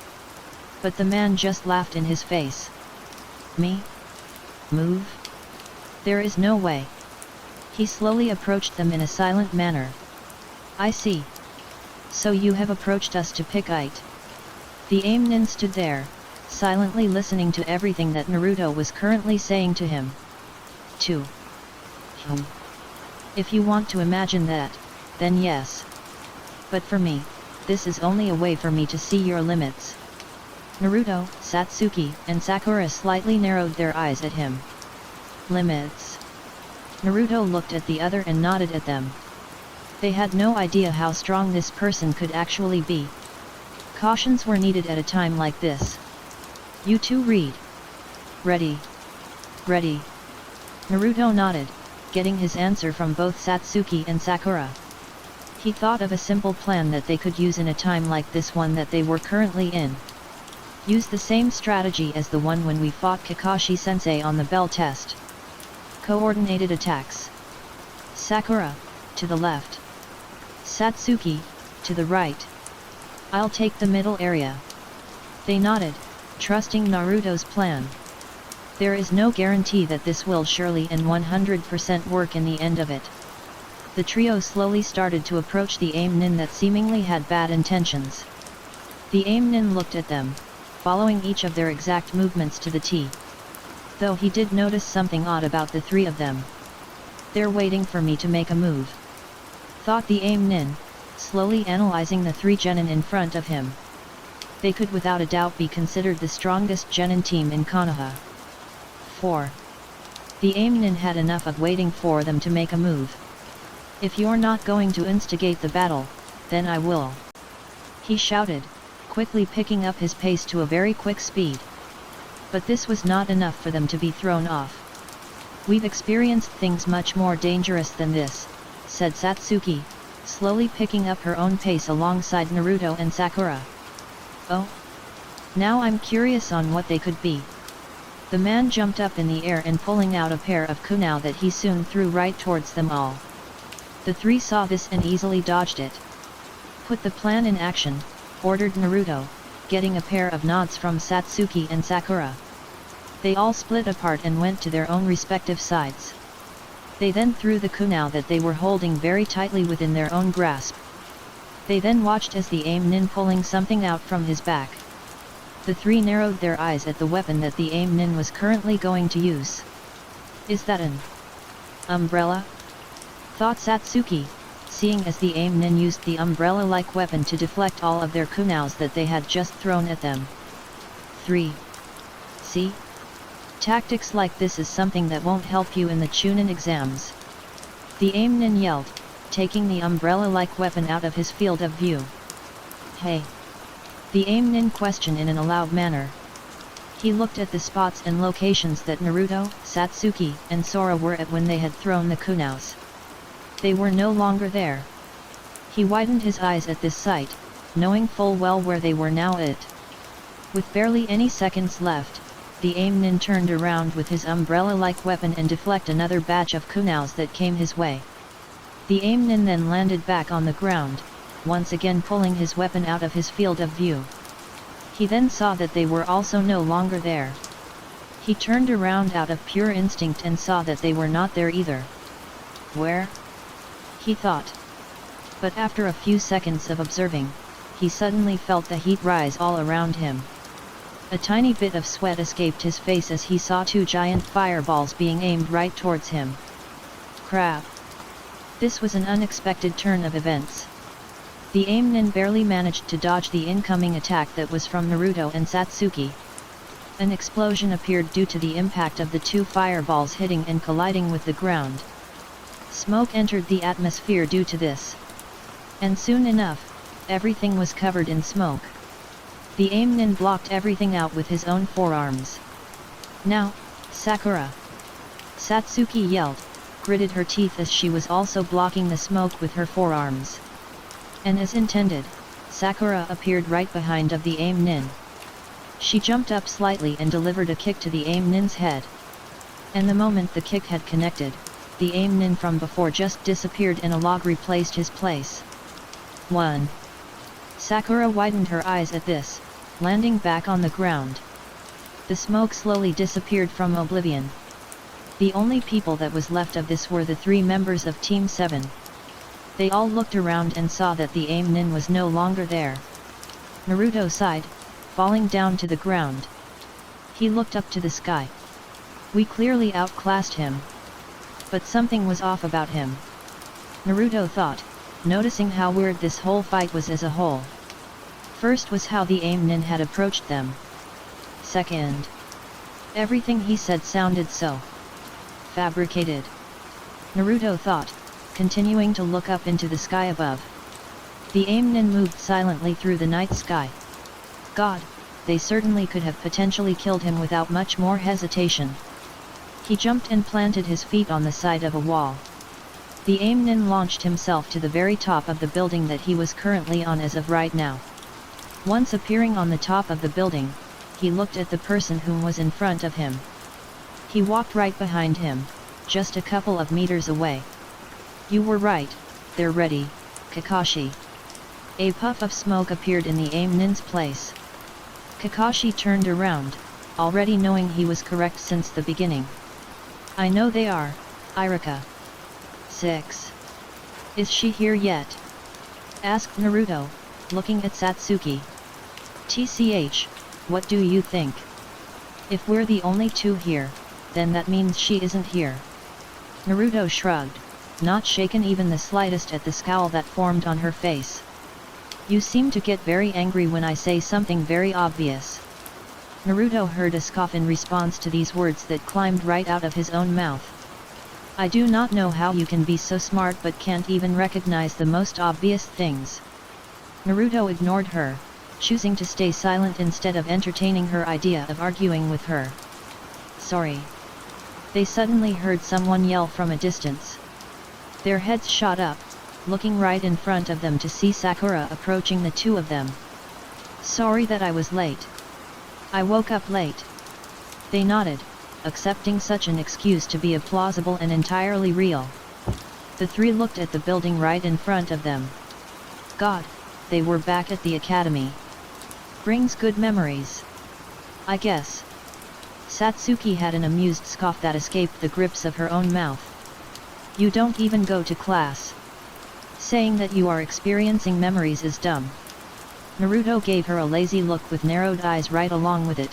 But the man just laughed in his face. "Me? Move? There is no way." He slowly approached them in a silent manner. "I see. So you have approached us to pick it." The aim nin stood there, silently listening to everything that Naruto was currently saying to him. 2. If you want to imagine that, then yes. But for me, this is only a way for me to see your limits. Naruto, Satsuki, and Sakura slightly narrowed their eyes at him. Limits? Naruto looked at the other and nodded at them. They had no idea how strong this person could actually be. Cautions were needed at a time like this. "You two read." "Ready." "Ready." Naruto nodded, getting his answer from both Satsuki and Sakura. He thought of a simple plan that they could use in a time like this one that they were currently in. Use the same strategy as the one when we fought Kakashi-sensei on the bell test. Coordinated attacks. Sakura, to the left. Satsuki, to the right. I'll take the middle area. They nodded, trusting Naruto's plan. There is no guarantee that this will surely and 100% work in the end of it. The trio slowly started to approach the aim nin that seemingly had bad intentions. The aim nin looked at them, following each of their exact movements to the T. Though he did notice something odd about the three of them. "They're waiting for me to make a move," thought the aim nin, slowly analyzing the three genin in front of him. They could without a doubt be considered the strongest genin team in Konoha. 4. The aim nin had enough of waiting for them to make a move. "If you're not going to instigate the battle, then I will," he shouted, quickly picking up his pace to a very quick speed. But this was not enough for them to be thrown off. "We've experienced things much more dangerous than this," said Satsuki, slowly picking up her own pace alongside Naruto and Sakura. "Oh? Now I'm curious on what they could be." The man jumped up in the air and pulling out a pair of kunai that he soon threw right towards them all. The three saw this and easily dodged it. "Put the plan in action," ordered Naruto, getting a pair of nods from Satsuki and Sakura. They all split apart and went to their own respective sides. They then threw the kunai that they were holding very tightly within their own grasp. They then watched as the aim nin pulling something out from his back. The three narrowed their eyes at the weapon that the aim nin was currently going to use. "Is that an umbrella?" thought Satsuki, seeing as the aim nin used the umbrella-like weapon to deflect all of their kunais that they had just thrown at them. 3. See? Tactics like this is something that won't help you in the Chunin exams. The aim nin yelled, taking the umbrella-like weapon out of his field of view. "Hey!" The aim nin questioned in an aloud manner. He looked at the spots and locations that Naruto, Satsuki, and Sora were at when they had thrown the kunais. They were no longer there. He widened his eyes at this sight, knowing full well where they were now at. With barely any seconds left, the aim nin turned around with his umbrella-like weapon and deflect another batch of kunais that came his way. The aim nin then landed back on the ground, once again pulling his weapon out of his field of view. He then saw that they were also no longer there. He turned around out of pure instinct and saw that they were not there either. "Where?" he thought. But after a few seconds of observing, he suddenly felt the heat rise all around him. A tiny bit of sweat escaped his face as he saw two giant fireballs being aimed right towards him. Crap! This was an unexpected turn of events. The aim nin barely managed to dodge the incoming attack that was from Naruto and Satsuki. An explosion appeared due to the impact of the two fireballs hitting and colliding with the ground. Smoke entered the atmosphere due to this. And soon enough, everything was covered in smoke. The aim nin blocked everything out with his own forearms. "Now, Sakura!" Satsuki yelled, gritted her teeth as she was also blocking the smoke with her forearms. And as intended, Sakura appeared right behind of the aim nin. She jumped up slightly and delivered a kick to the aim nin's head. And the moment the kick had connected, the aim nin from before just disappeared and a log replaced his place. 1. Sakura widened her eyes at this, landing back on the ground. The smoke slowly disappeared from oblivion. The only people that was left of this were the 3 members of Team 7. They all looked around and saw that the aim nin was no longer there. Naruto sighed, falling down to the ground. He looked up to the sky. We clearly outclassed him. But something was off about him. Naruto thought, noticing how weird this whole fight was as a whole. First was how the aim nin had approached them. Second, everything he said sounded so fabricated. Naruto thought, continuing to look up into the sky above. The aim nin moved silently through the night sky. God, they certainly could have potentially killed him without much more hesitation. He jumped and planted his feet on the side of a wall. The aim nin launched himself to the very top of the building that he was currently on as of right now. Once appearing on the top of the building, he looked at the person whom was in front of him. He walked right behind him, just a couple of meters away. You were right, they're ready, Kakashi. A puff of smoke appeared in the aim nin's place. Kakashi turned around, already knowing he was correct since the beginning. I know they are, Irika. 6. Is she here yet? Asked Naruto, looking at Satsuki. TCH, what do you think? If we're the only 2 here, then that means she isn't here. Naruto shrugged, not shaken even the slightest at the scowl that formed on her face. You seem to get very angry when I say something very obvious. Naruto heard a scoff in response to these words that climbed right out of his own mouth. I do not know how you can be so smart but can't even recognize the most obvious things. Naruto ignored her, choosing to stay silent instead of entertaining her idea of arguing with her. Sorry. They suddenly heard someone yell from a distance. Their heads shot up, looking right in front of them to see Sakura approaching the 2 of them. Sorry that I was late. I woke up late. They nodded, accepting such an excuse to be plausible and entirely real. The 3 looked at the building right in front of them. God, they were back at the academy. Brings good memories. I guess. Satsuki had an amused scoff that escaped the grips of her own mouth. You don't even go to class. Saying that you are experiencing memories is dumb. Naruto gave her a lazy look with narrowed eyes right along with it.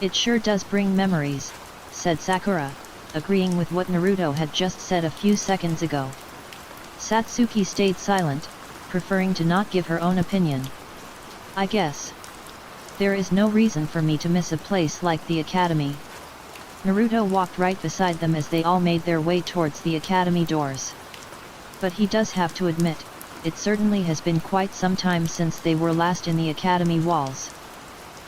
It sure does bring memories, said Sakura, agreeing with what Naruto had just said a few seconds ago. Satsuki stayed silent, preferring to not give her own opinion. I guess. There is no reason for me to miss a place like the academy. Naruto walked right beside them as they all made their way towards the academy doors. But he does have to admit, it certainly has been quite some time since they were last in the academy walls.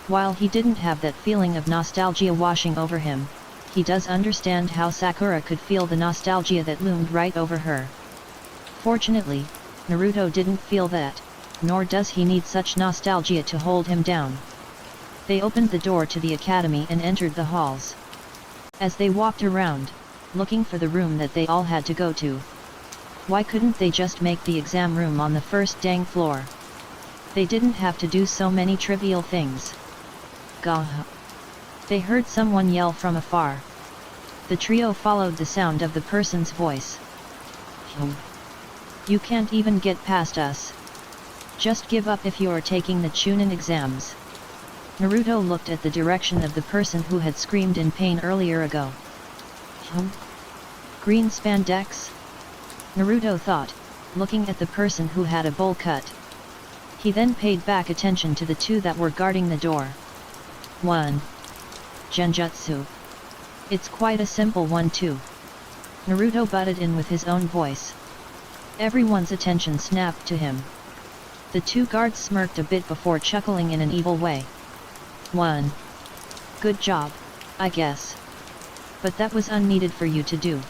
While he didn't have that feeling of nostalgia washing over him, he does understand how Sakura could feel the nostalgia that loomed right over her. Fortunately, Naruto didn't feel that, nor does he need such nostalgia to hold him down. They opened the door to the academy and entered the halls. As they walked around, looking for the room that they all had to go to. Why couldn't they just make the exam room on the first dang floor? They didn't have to do so many trivial things. Gah! They heard someone yell from afar. The trio followed the sound of the person's voice. You can't even get past us. Just give up if you're taking the Chunin exams. Naruto looked at the direction of the person who had screamed in pain earlier ago. Green spandex? Naruto thought, looking at the person who had a bowl cut. He then paid back attention to the 2 that were guarding the door. 1. Genjutsu. It's quite a simple one too. Naruto butted in with his own voice. Everyone's attention snapped to him. The 2 guards smirked a bit before chuckling in an evil way. 1. Good job, I guess. But that was unneeded for you to do.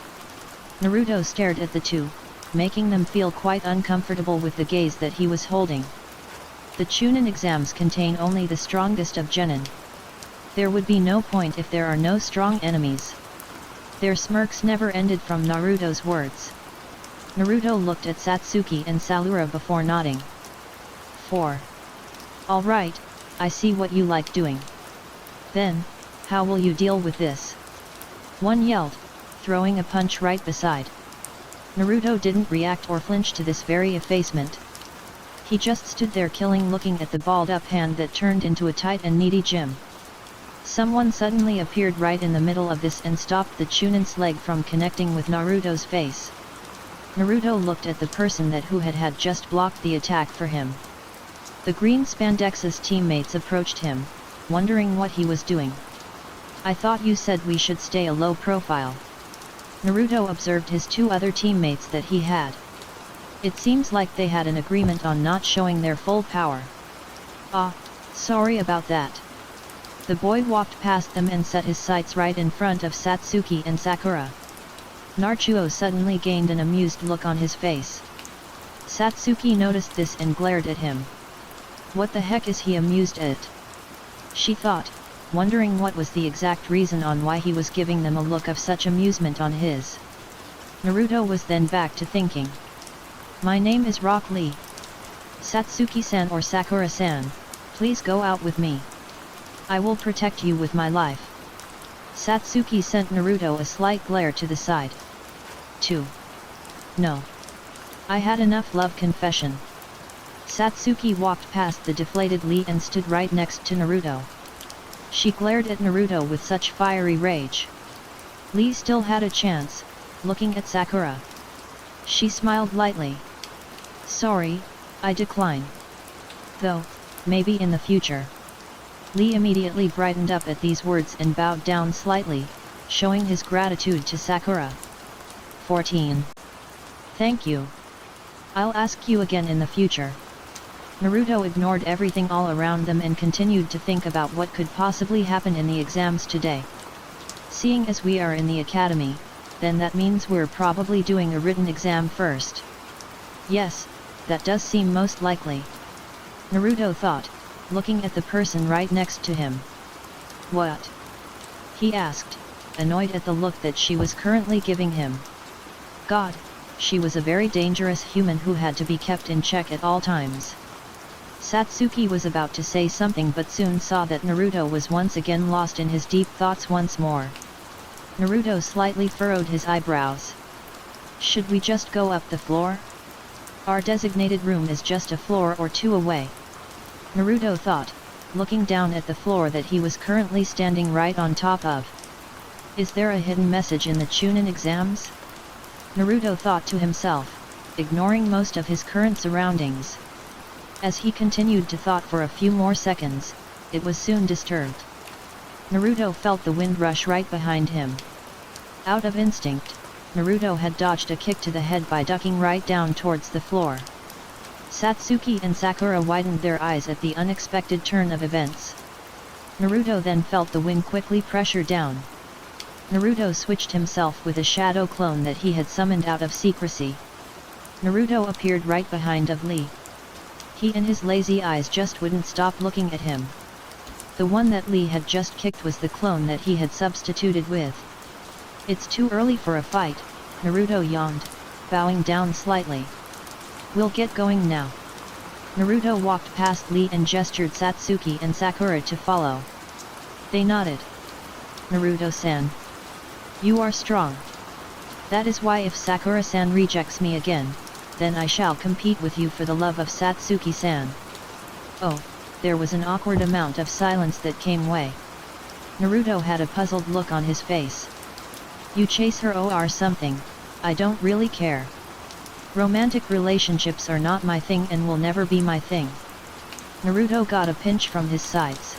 Naruto stared at the 2, making them feel quite uncomfortable with the gaze that he was holding. The Chunin exams contain only the strongest of genin. There would be no point if there are no strong enemies. Their smirks never ended from Naruto's words. Naruto looked at Satsuki and Sakura before nodding. 4. Alright, I see what you like doing. Then, how will you deal with this? One yelled, throwing a punch right beside. Naruto didn't react or flinch to this very effacement. He just stood there looking at the balled-up hand that turned into a tight and needy gym. Someone suddenly appeared right in the middle of this and stopped the Chunin's leg from connecting with Naruto's face. Naruto looked at the person who had just blocked the attack for him. The green spandex's teammates approached him, wondering what he was doing. I thought you said we should stay a low profile. Naruto observed his two other teammates that he had. It seems like they had an agreement on not showing their full power. Ah, sorry about that. The boy walked past them and set his sights right in front of Satsuki and Sakura. Naruto suddenly gained an amused look on his face. Satsuki noticed this and glared at him. What the heck is he amused at? She thought, wondering what was the exact reason on why he was giving them a look of such amusement on his. Naruto was then back to thinking. My name is Rock Lee. Satsuki-san or Sakura-san, please go out with me. I will protect you with my life. Satsuki sent Naruto a slight glare to the side. 2. No. I had enough love confession. Satsuki walked past the deflated Lee and stood right next to Naruto. She glared at Naruto with such fiery rage. Lee still had a chance, looking at Sakura. She smiled lightly. Sorry, I decline. Though, maybe in the future. Lee immediately brightened up at these words and bowed down slightly, showing his gratitude to Sakura. 14. Thank you. I'll ask you again in the future. Naruto ignored everything all around them and continued to think about what could possibly happen in the exams today. Seeing as we are in the academy, then that means we're probably doing a written exam first. Yes, that does seem most likely. Naruto thought, looking at the person right next to him. What? He asked, annoyed at the look that she was currently giving him. God, she was a very dangerous human who had to be kept in check at all times. Satsuki was about to say something but soon saw that Naruto was once again lost in his deep thoughts once more. Naruto slightly furrowed his eyebrows. Should we just go up the floor? Our designated room is just a floor or two away. Naruto thought, looking down at the floor that he was currently standing right on top of. Is there a hidden message in the Chunin exams? Naruto thought to himself, ignoring most of his current surroundings. As he continued to thought for a few more seconds, it was soon disturbed. Naruto felt the wind rush right behind him. Out of instinct, Naruto had dodged a kick to the head by ducking right down towards the floor. Satsuki and Sakura widened their eyes at the unexpected turn of events. Naruto then felt the wind quickly pressure down. Naruto switched himself with a shadow clone that he had summoned out of secrecy. Naruto appeared right behind of Lee. He and his lazy eyes just wouldn't stop looking at him. The one that Lee had just kicked was the clone that he had substituted with. It's too early for a fight, Naruto yawned, bowing down slightly. We'll get going now. Naruto walked past Lee and gestured Satsuki and Sakura to follow. They nodded. Naruto-san. You are strong. That is why if Sakura-san rejects me again, then I shall compete with you for the love of Satsuki-san. Oh, there was an awkward amount of silence that came way. Naruto had a puzzled look on his face. You chase her or something, I don't really care. Romantic relationships are not my thing and will never be my thing. Naruto got a pinch from his sides.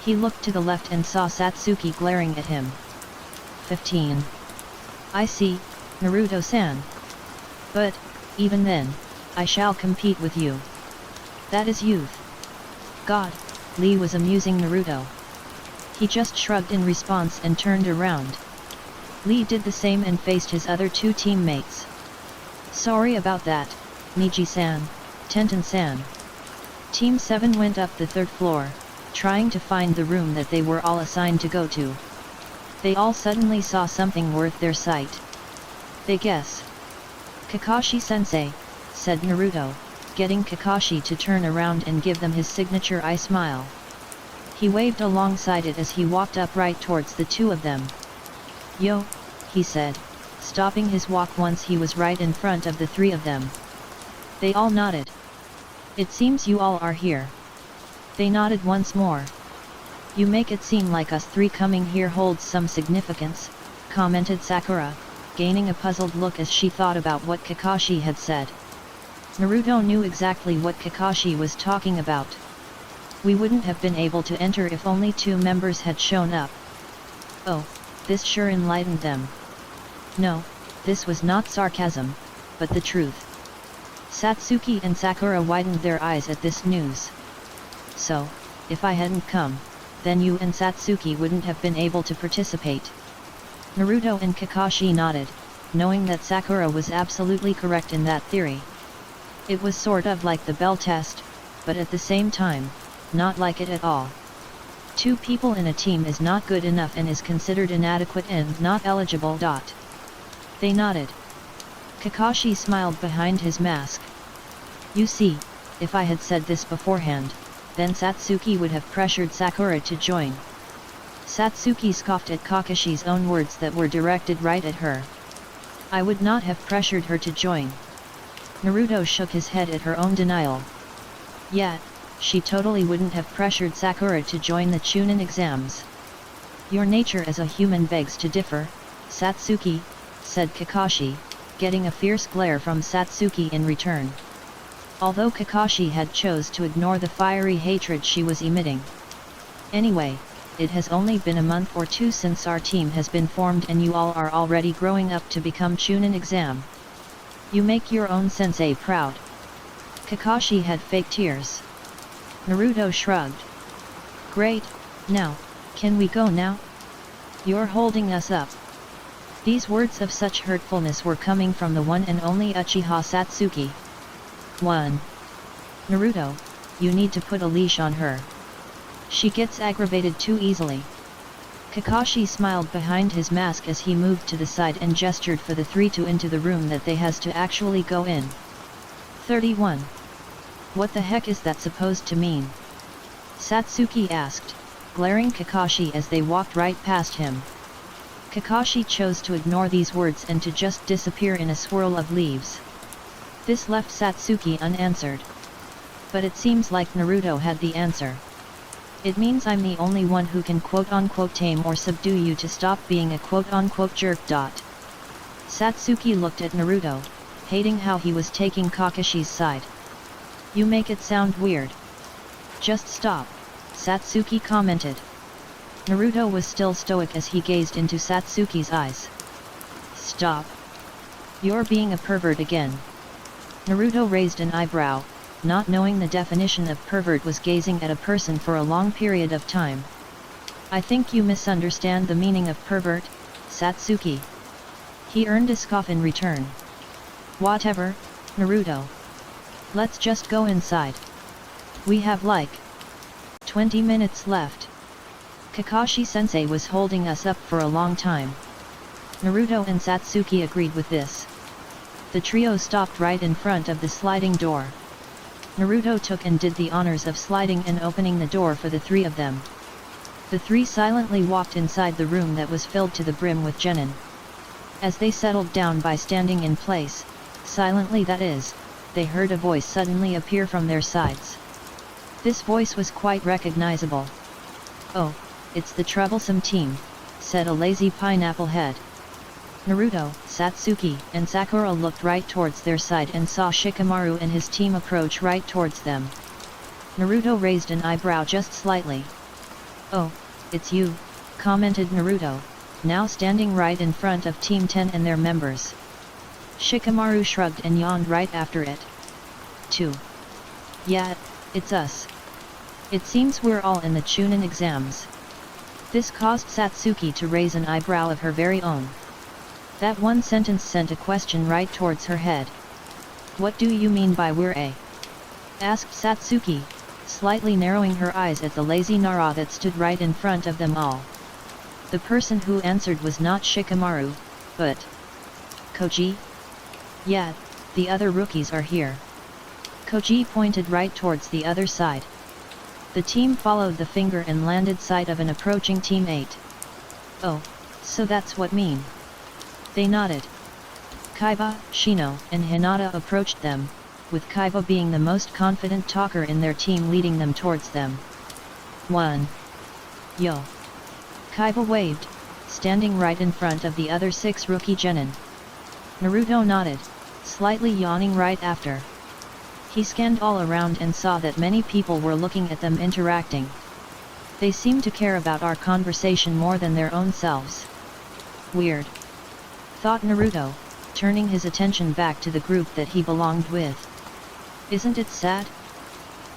He looked to the left and saw Satsuki glaring at him. 15. I see, Naruto-san. But, even then, I shall compete with you. That is youth. God, Lee was amusing Naruto. He just shrugged in response and turned around. Lee did the same and faced his other two teammates. Sorry about that, Niji-san, Tenten-san. Team 7 went up the third floor, trying to find the room that they were all assigned to go to. They all suddenly saw something worth their sight. They guess. Kakashi-sensei, said Naruto, getting Kakashi to turn around and give them his signature eye smile. He waved alongside it as he walked up right towards the two of them. Yo, he said, stopping his walk once he was right in front of the three of them. They all nodded. It seems you all are here. They nodded once more. You make it seem like us three coming here holds some significance, commented Sakura, gaining a puzzled look as she thought about what Kakashi had said. Naruto knew exactly what Kakashi was talking about. We wouldn't have been able to enter if only 2 members had shown up. Oh, this sure enlightened them. No, this was not sarcasm, but the truth. Satsuki and Sakura widened their eyes at this news. So, if I hadn't come, then you and Satsuki wouldn't have been able to participate. Naruto and Kakashi nodded, knowing that Sakura was absolutely correct in that theory. It was sort of like the bell test, but at the same time, not like it at all. 2 people in a team is not good enough and is considered inadequate and not eligible. They nodded. Kakashi smiled behind his mask. You see, if I had said this beforehand, then Satsuki would have pressured Sakura to join. Satsuki scoffed at Kakashi's own words that were directed right at her. I would not have pressured her to join. Naruto shook his head at her own denial. Yeah, she totally wouldn't have pressured Sakura to join the Chunin exams. Your nature as a human begs to differ, Satsuki, said Kakashi, getting a fierce glare from Satsuki in return. Although Kakashi had chose to ignore the fiery hatred she was emitting. Anyway, it has only been a month or 2 since our team has been formed and you all are already growing up to become Chunin exam. You make your own sensei proud. Kakashi had fake tears. Naruto shrugged. Great, now, can we go now? You're holding us up. These words of such hurtfulness were coming from the one and only Uchiha Satsuki. 1. Naruto, you need to put a leash on her. She gets aggravated too easily. Kakashi smiled behind his mask as he moved to the side and gestured for the 3 to into the room that they has to actually go in. 31. What the heck is that supposed to mean? Satsuki asked, glaring Kakashi as they walked right past him. Kakashi chose to ignore these words and to just disappear in a swirl of leaves. This left Satsuki unanswered. But it seems like Naruto had the answer. It means I'm the only one who can quote-unquote tame or subdue you to stop being a quote-unquote jerk. Satsuki looked at Naruto, hating how he was taking Kakashi's side. You make it sound weird. Just stop, Satsuki commented. Naruto was still stoic as he gazed into Satsuki's eyes. Stop. You're being a pervert again. Naruto raised an eyebrow, not knowing the definition of pervert was gazing at a person for a long period of time. I think you misunderstand the meaning of pervert, Satsuki. He earned a scoff in return. Whatever, Naruto. Let's just go inside. We have like 20 minutes left. Kakashi-sensei was holding us up for a long time. Naruto and Satsuki agreed with this. The trio stopped right in front of the sliding door. Naruto took and did the honors of sliding and opening the door for the 3 of them. The 3 silently walked inside the room that was filled to the brim with genin. As they settled down by standing in place, silently that is, they heard a voice suddenly appear from their sides. This voice was quite recognizable. Oh, it's the troublesome team, said a lazy pineapple head. Naruto, Satsuki, and Sakura looked right towards their side and saw Shikamaru and his team approach right towards them. Naruto raised an eyebrow just slightly. Oh, it's you, commented Naruto, now standing right in front of Team 10 and their members. Shikamaru shrugged and yawned right after it. 2. Yeah, it's us. It seems we're all in the Chunin exams. This caused Satsuki to raise an eyebrow of her very own. That one sentence sent a question right towards her head. What do you mean by we're a? Asked Satsuki, slightly narrowing her eyes at the lazy Nara that stood right in front of them all. The person who answered was not Shikamaru, but Koji? Yeah, the other rookies are here. Koji pointed right towards the other side. The team followed the finger and landed sight of an approaching Team 8. Oh, so that's what mean. They nodded. Kaiba, Shino, and Hinata approached them, with Kaiba being the most confident talker in their team leading them towards them. 1. Yo. Kaiba waved, standing right in front of the other 6 rookie genin. Naruto nodded, slightly yawning right after. He scanned all around and saw that many people were looking at them interacting. They seemed to care about our conversation more than their own selves. Weird. Thought Naruto, turning his attention back to the group that he belonged with. Isn't it sad?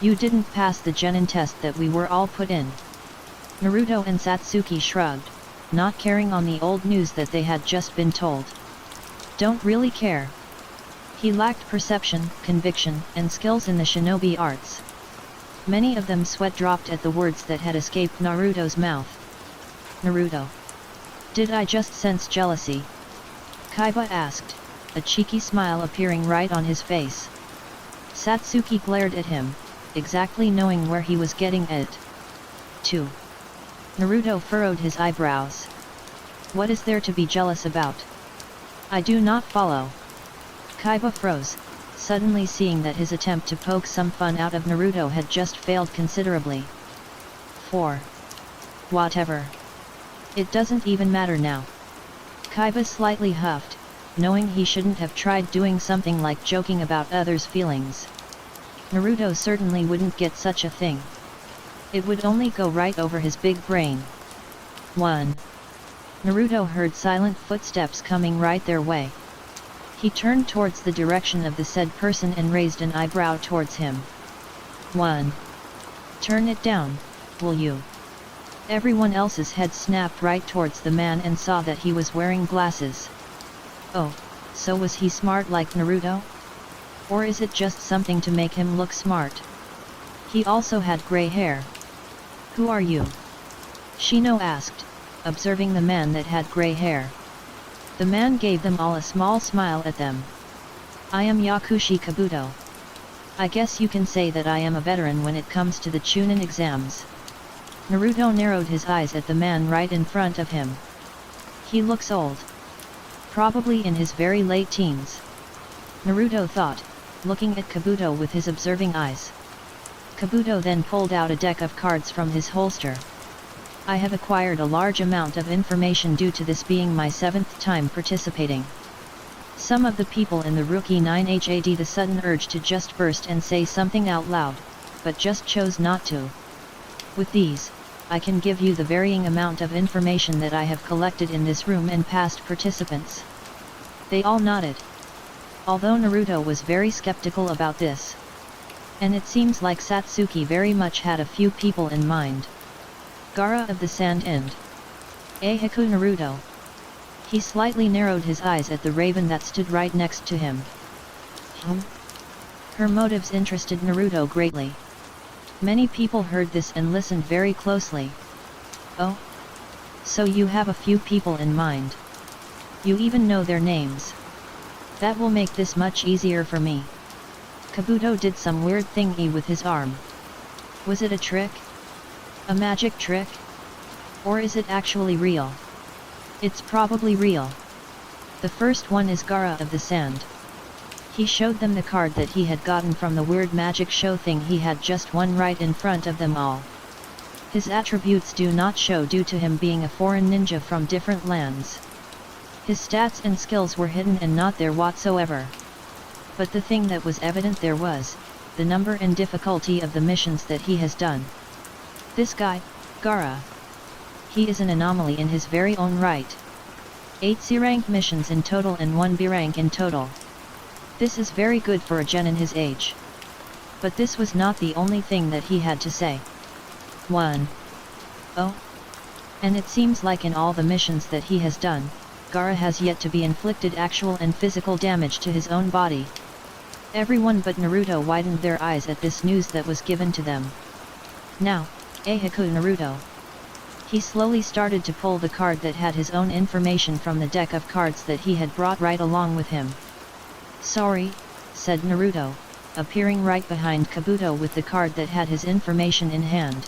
You didn't pass the genin test that we were all put in. Naruto and Satsuki shrugged, not caring on the old news that they had just been told. Don't really care. He lacked perception, conviction, and skills in the shinobi arts. Many of them sweat dropped at the words that had escaped Naruto's mouth. Naruto. Did I just sense jealousy? Kaiba asked, a cheeky smile appearing right on his face. Satsuki glared at him, exactly knowing where he was getting at. 2. Naruto furrowed his eyebrows. What is there to be jealous about? I do not follow. Kaiba froze, suddenly seeing that his attempt to poke some fun out of Naruto had just failed considerably. 4. Whatever. It doesn't even matter now. Kaiba slightly huffed, knowing he shouldn't have tried doing something like joking about others' feelings. Naruto certainly wouldn't get such a thing. It would only go right over his big brain. 1. Naruto heard silent footsteps coming right their way. He turned towards the direction of the said person and raised an eyebrow towards him. 1. Turn it down, will you? Everyone else's head snapped right towards the man and saw that he was wearing glasses. Oh, so was he smart like Naruto? Or is it just something to make him look smart? He also had gray hair. Who are you? Shino asked, observing the man that had gray hair. The man gave them all a small smile at them. I am Yakushi Kabuto. I guess you can say that I am a veteran when it comes to the Chunin exams. Naruto narrowed his eyes at the man right in front of him. He looks old. Probably in his very late teens. Naruto thought, looking at Kabuto with his observing eyes. Kabuto then pulled out a deck of cards from his holster. I have acquired a large amount of information due to this being my 7th time participating. Some of the people in the Rookie 9 had the sudden urge to just burst and say something out loud, but just chose not to. With these, I can give you the varying amount of information that I have collected in this room and past participants. They all nodded. Although Naruto was very skeptical about this. And it seems like Satsuki very much had a few people in mind. Gaara of the Sand End. Eihaku Naruto. He slightly narrowed his eyes at the raven that stood right next to him. Her motives interested Naruto greatly. Many people heard this and listened very closely. Oh? So you have a few people in mind. You even know their names. That will make this much easier for me. Kabuto did some weird thingy with his arm. Was it a trick? A magic trick? Or is it actually real? It's probably real. The first one is Gaara of the Sand. He showed them the card that he had gotten from the weird magic show thing he had just won right in front of them all. His attributes do not show due to him being a foreign ninja from different lands. His stats and skills were hidden and not there whatsoever. But the thing that was evident there was, the number and difficulty of the missions that he has done. This guy, Gaara. He is an anomaly in his very own right. 8 C-rank missions in total and 1 B-rank in total. This is very good for a genin his age. But this was not the only thing that he had to say. 1. Oh. And it seems like in all the missions that he has done, Gaara has yet to be inflicted actual and physical damage to his own body. Everyone but Naruto widened their eyes at this news that was given to them. Now, Eihaku Naruto. He slowly started to pull the card that had his own information from the deck of cards that he had brought right along with him. Sorry, said Naruto, appearing right behind Kabuto with the card that had his information in hand.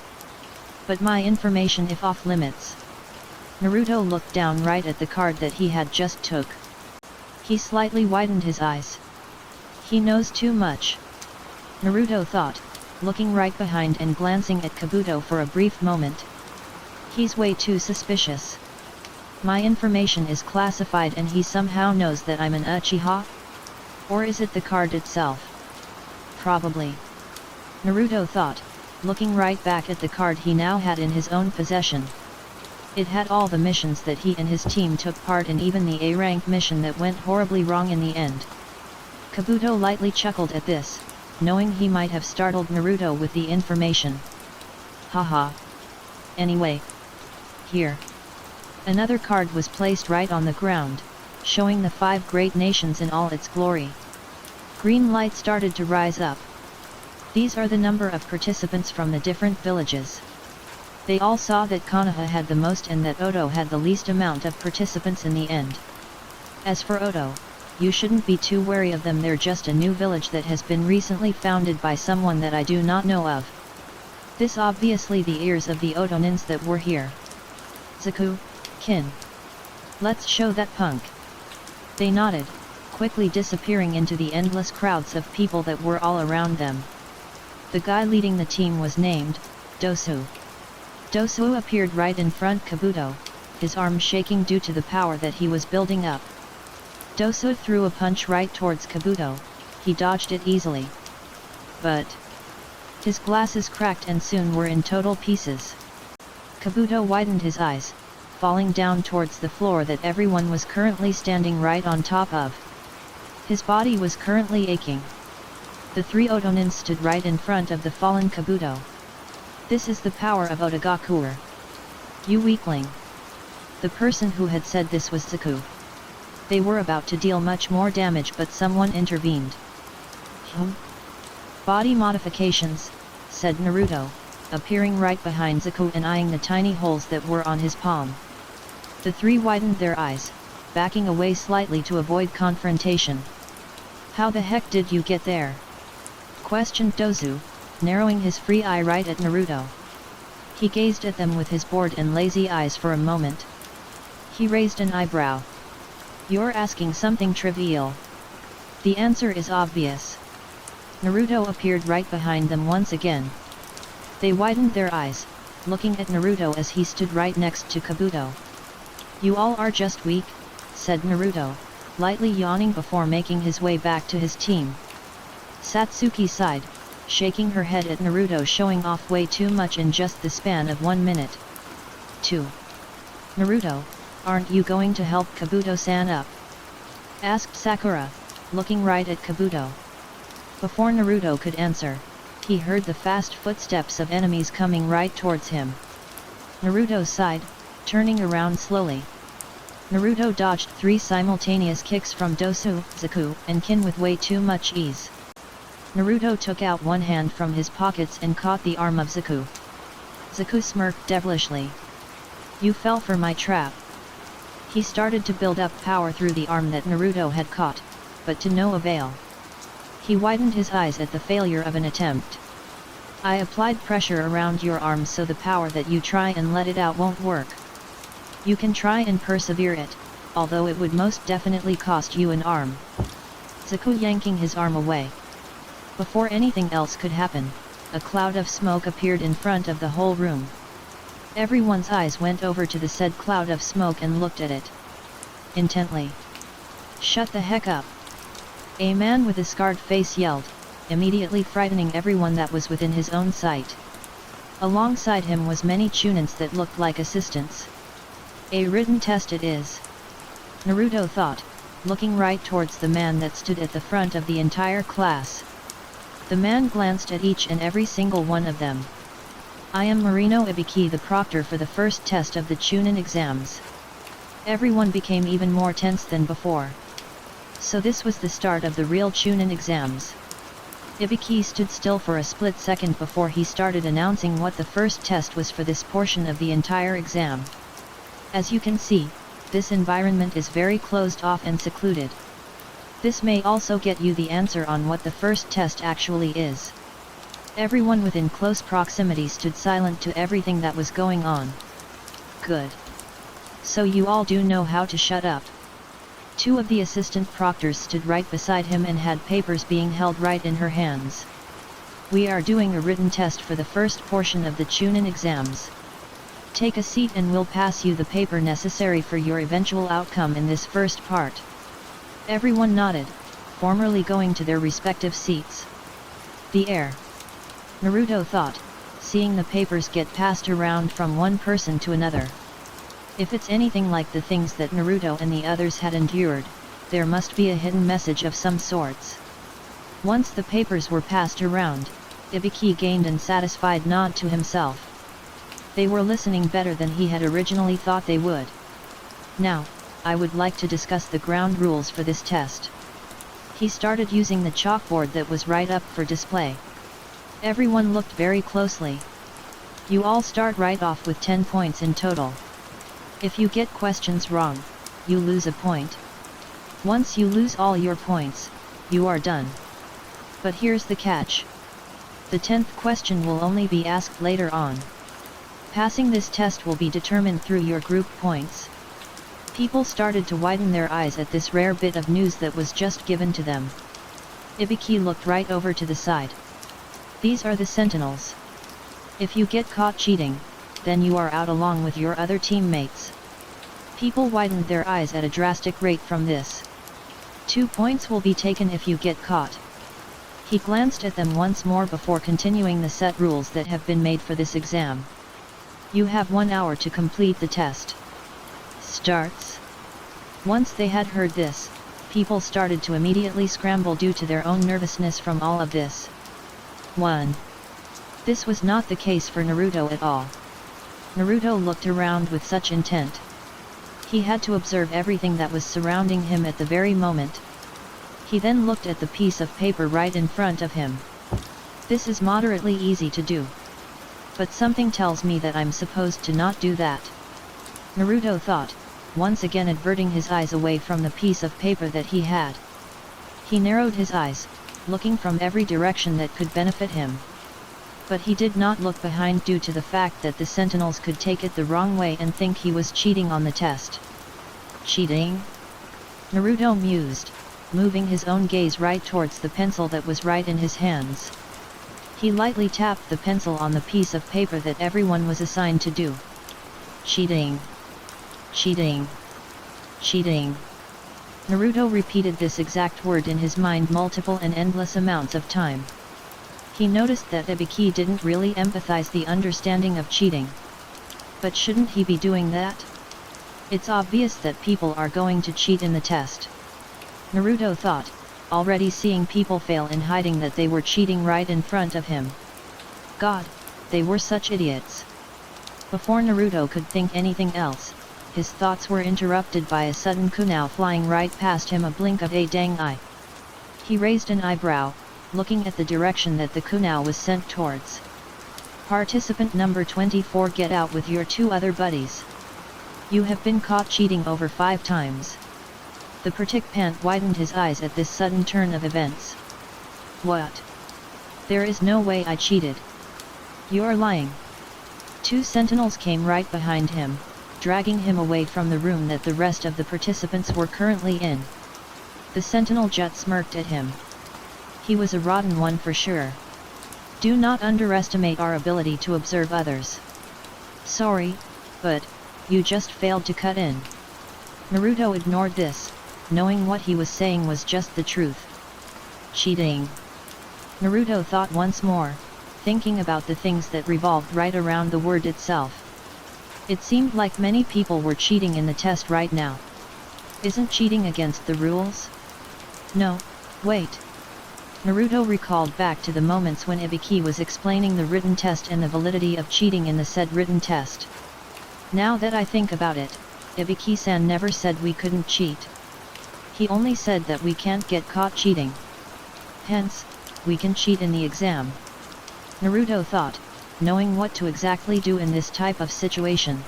But my information if off limits. Naruto looked down right at the card that he had just took. He slightly widened his eyes. He knows too much. Naruto thought, looking right behind and glancing at Kabuto for a brief moment. He's way too suspicious. My information is classified and he somehow knows that I'm an Uchiha? Or is it the card itself? Probably. Naruto thought, looking right back at the card he now had in his own possession. It had all the missions that he and his team took part in, even the A-rank mission that went horribly wrong in the end. Kabuto lightly chuckled at this, knowing he might have startled Naruto with the information. Haha. Anyway. Here. Another card was placed right on the ground, showing the 5 great nations in all its glory. Green light started to rise up. These are the number of participants from the different villages. They all saw that Konoha had the most and that Oto had the least amount of participants in the end. As for Oto, you shouldn't be too wary of them, they're just a new village that has been recently founded by someone that I do not know of. This obviously the ears of the Otonins that were here. Zaku, Kin. Let's show that punk. They nodded, quickly disappearing into the endless crowds of people that were all around them. The guy leading the team was named Dosu. Dosu appeared right in front Kabuto, his arm shaking due to the power that he was building up. Dosu threw a punch right towards Kabuto, he dodged it easily. But his glasses cracked and soon were in total pieces. Kabuto widened his eyes, falling down towards the floor that everyone was currently standing right on top of. His body was currently aching. The 3 Otonins stood right in front of the fallen Kabuto. This is the power of Otagakuer. You weakling. The person who had said this was Zaku. They were about to deal much more damage but someone intervened. Body modifications, said Naruto, appearing right behind Zaku and eyeing the tiny holes that were on his palm. The 3 widened their eyes, backing away slightly to avoid confrontation. How the heck did you get there? Questioned Dozu, narrowing his free eye right at Naruto. He gazed at them with his bored and lazy eyes for a moment. He raised an eyebrow. You're asking something trivial. The answer is obvious. Naruto appeared right behind them once again. They widened their eyes, looking at Naruto as he stood right next to Kabuto. You all are just weak, said Naruto, lightly yawning before making his way back to his team. Satsuki sighed, shaking her head at Naruto showing off way too much in just the span of 1 minute. 2. Naruto, aren't you going to help Kabuto-san up? Asked Sakura, looking right at Kabuto. Before Naruto could answer, he heard the fast footsteps of enemies coming right towards him. Naruto sighed, turning around slowly. Naruto dodged 3 simultaneous kicks from Dosu, Zaku, and Kin with way too much ease. Naruto took out one hand from his pockets and caught the arm of Zaku. Zaku smirked devilishly. You fell for my trap. He started to build up power through the arm that Naruto had caught, but to no avail. He widened his eyes at the failure of an attempt. I applied pressure around your arm so the power that you try and let it out won't work. You can try and persevere it, although it would most definitely cost you an arm. Zaku yanking his arm away. Before anything else could happen, a cloud of smoke appeared in front of the whole room. Everyone's eyes went over to the said cloud of smoke and looked at it intently. Shut the heck up! A man with a scarred face yelled, immediately frightening everyone that was within his own sight. Alongside him was many Chunins that looked like assistants. A written test it is. Naruto thought, looking right towards the man that stood at the front of the entire class. The man glanced at each and every single one of them. I am Marino Ibiki, the proctor for the first test of the Chunin exams. Everyone became even more tense than before. So this was the start of the real Chunin exams. Ibiki stood still for a split second before he started announcing what the first test was for this portion of the entire exam. As you can see, this environment is very closed off and secluded. This may also get you the answer on what the first test actually is. Everyone within close proximity stood silent to everything that was going on. Good. So you all do know how to shut up. Two of the assistant proctors stood right beside him and had papers being held right in her hands. We are doing a written test for the first portion of the Chunin exams. Take a seat and we'll pass you the paper necessary for your eventual outcome in this first part. Everyone nodded, formally going to their respective seats. The air. Naruto thought, seeing the papers get passed around from one person to another. If it's anything like the things that Naruto and the others had endured, there must be a hidden message of some sorts. Once the papers were passed around, Ibiki gained an satisfied nod to himself. They were listening better than he had originally thought they would. Now, I would like to discuss the ground rules for this test. He started using the chalkboard that was right up for display. Everyone looked very closely. You all start right off with 10 points in total. If you get questions wrong, you lose a point. Once you lose all your points, you are done. But here's the catch. The 10th question will only be asked later on. Passing this test will be determined through your group points. People started to widen their eyes at this rare bit of news that was just given to them. Ibiki looked right over to the side. These are the sentinels. If you get caught cheating, then you are out along with your other teammates. People widened their eyes at a drastic rate from this. 2 points will be taken if you get caught. He glanced at them once more before continuing the set rules that have been made for this exam. You have 1 hour to complete the test. Starts. Once they had heard this, people started to immediately scramble due to their own nervousness from all of this. 1. This was not the case for Naruto at all. Naruto looked around with such intent. He had to observe everything that was surrounding him at the very moment. He then looked at the piece of paper right in front of him. This is moderately easy to do. But something tells me that I'm supposed to not do that. Naruto thought, once again averting his eyes away from the piece of paper that he had. He narrowed his eyes, looking from every direction that could benefit him. But he did not look behind due to the fact that the sentinels could take it the wrong way and think he was cheating on the test. Cheating? Naruto mused, moving his own gaze right towards the pencil that was right in his hands. He lightly tapped the pencil on the piece of paper that everyone was assigned to do. Cheating. Cheating. Cheating. Naruto repeated this exact word in his mind multiple and endless amounts of time. He noticed that Ibiki didn't really empathize the understanding of cheating. But shouldn't he be doing that? It's obvious that people are going to cheat in the test. Naruto thought, already seeing people fail in hiding that they were cheating right in front of him. God, they were such idiots. Before Naruto could think anything else, his thoughts were interrupted by a sudden kunai flying right past him, a blink of a dang eye. He raised an eyebrow, looking at the direction that the kunai was sent towards. Participant number 24, get out with your 2 other buddies. You have been caught cheating over 5 times. The participant widened his eyes at this sudden turn of events. What? There is no way I cheated. You're lying. 2 sentinels came right behind him, dragging him away from the room that the rest of the participants were currently in. The sentinel just smirked at him. He was a rotten one for sure. Do not underestimate our ability to observe others. Sorry, but you just failed to cut in. Naruto ignored this, knowing what he was saying was just the truth. Cheating. Naruto thought once more, thinking about the things that revolved right around the word itself. It seemed like many people were cheating in the test right now. Isn't cheating against the rules? No, wait. Naruto recalled back to the moments when Ibiki was explaining the written test and the validity of cheating in the said written test. Now that I think about it, Ibiki-san never said we couldn't cheat. He only said that we can't get caught cheating. Hence, we can cheat in the exam. Naruto thought, knowing what to exactly do in this type of situation.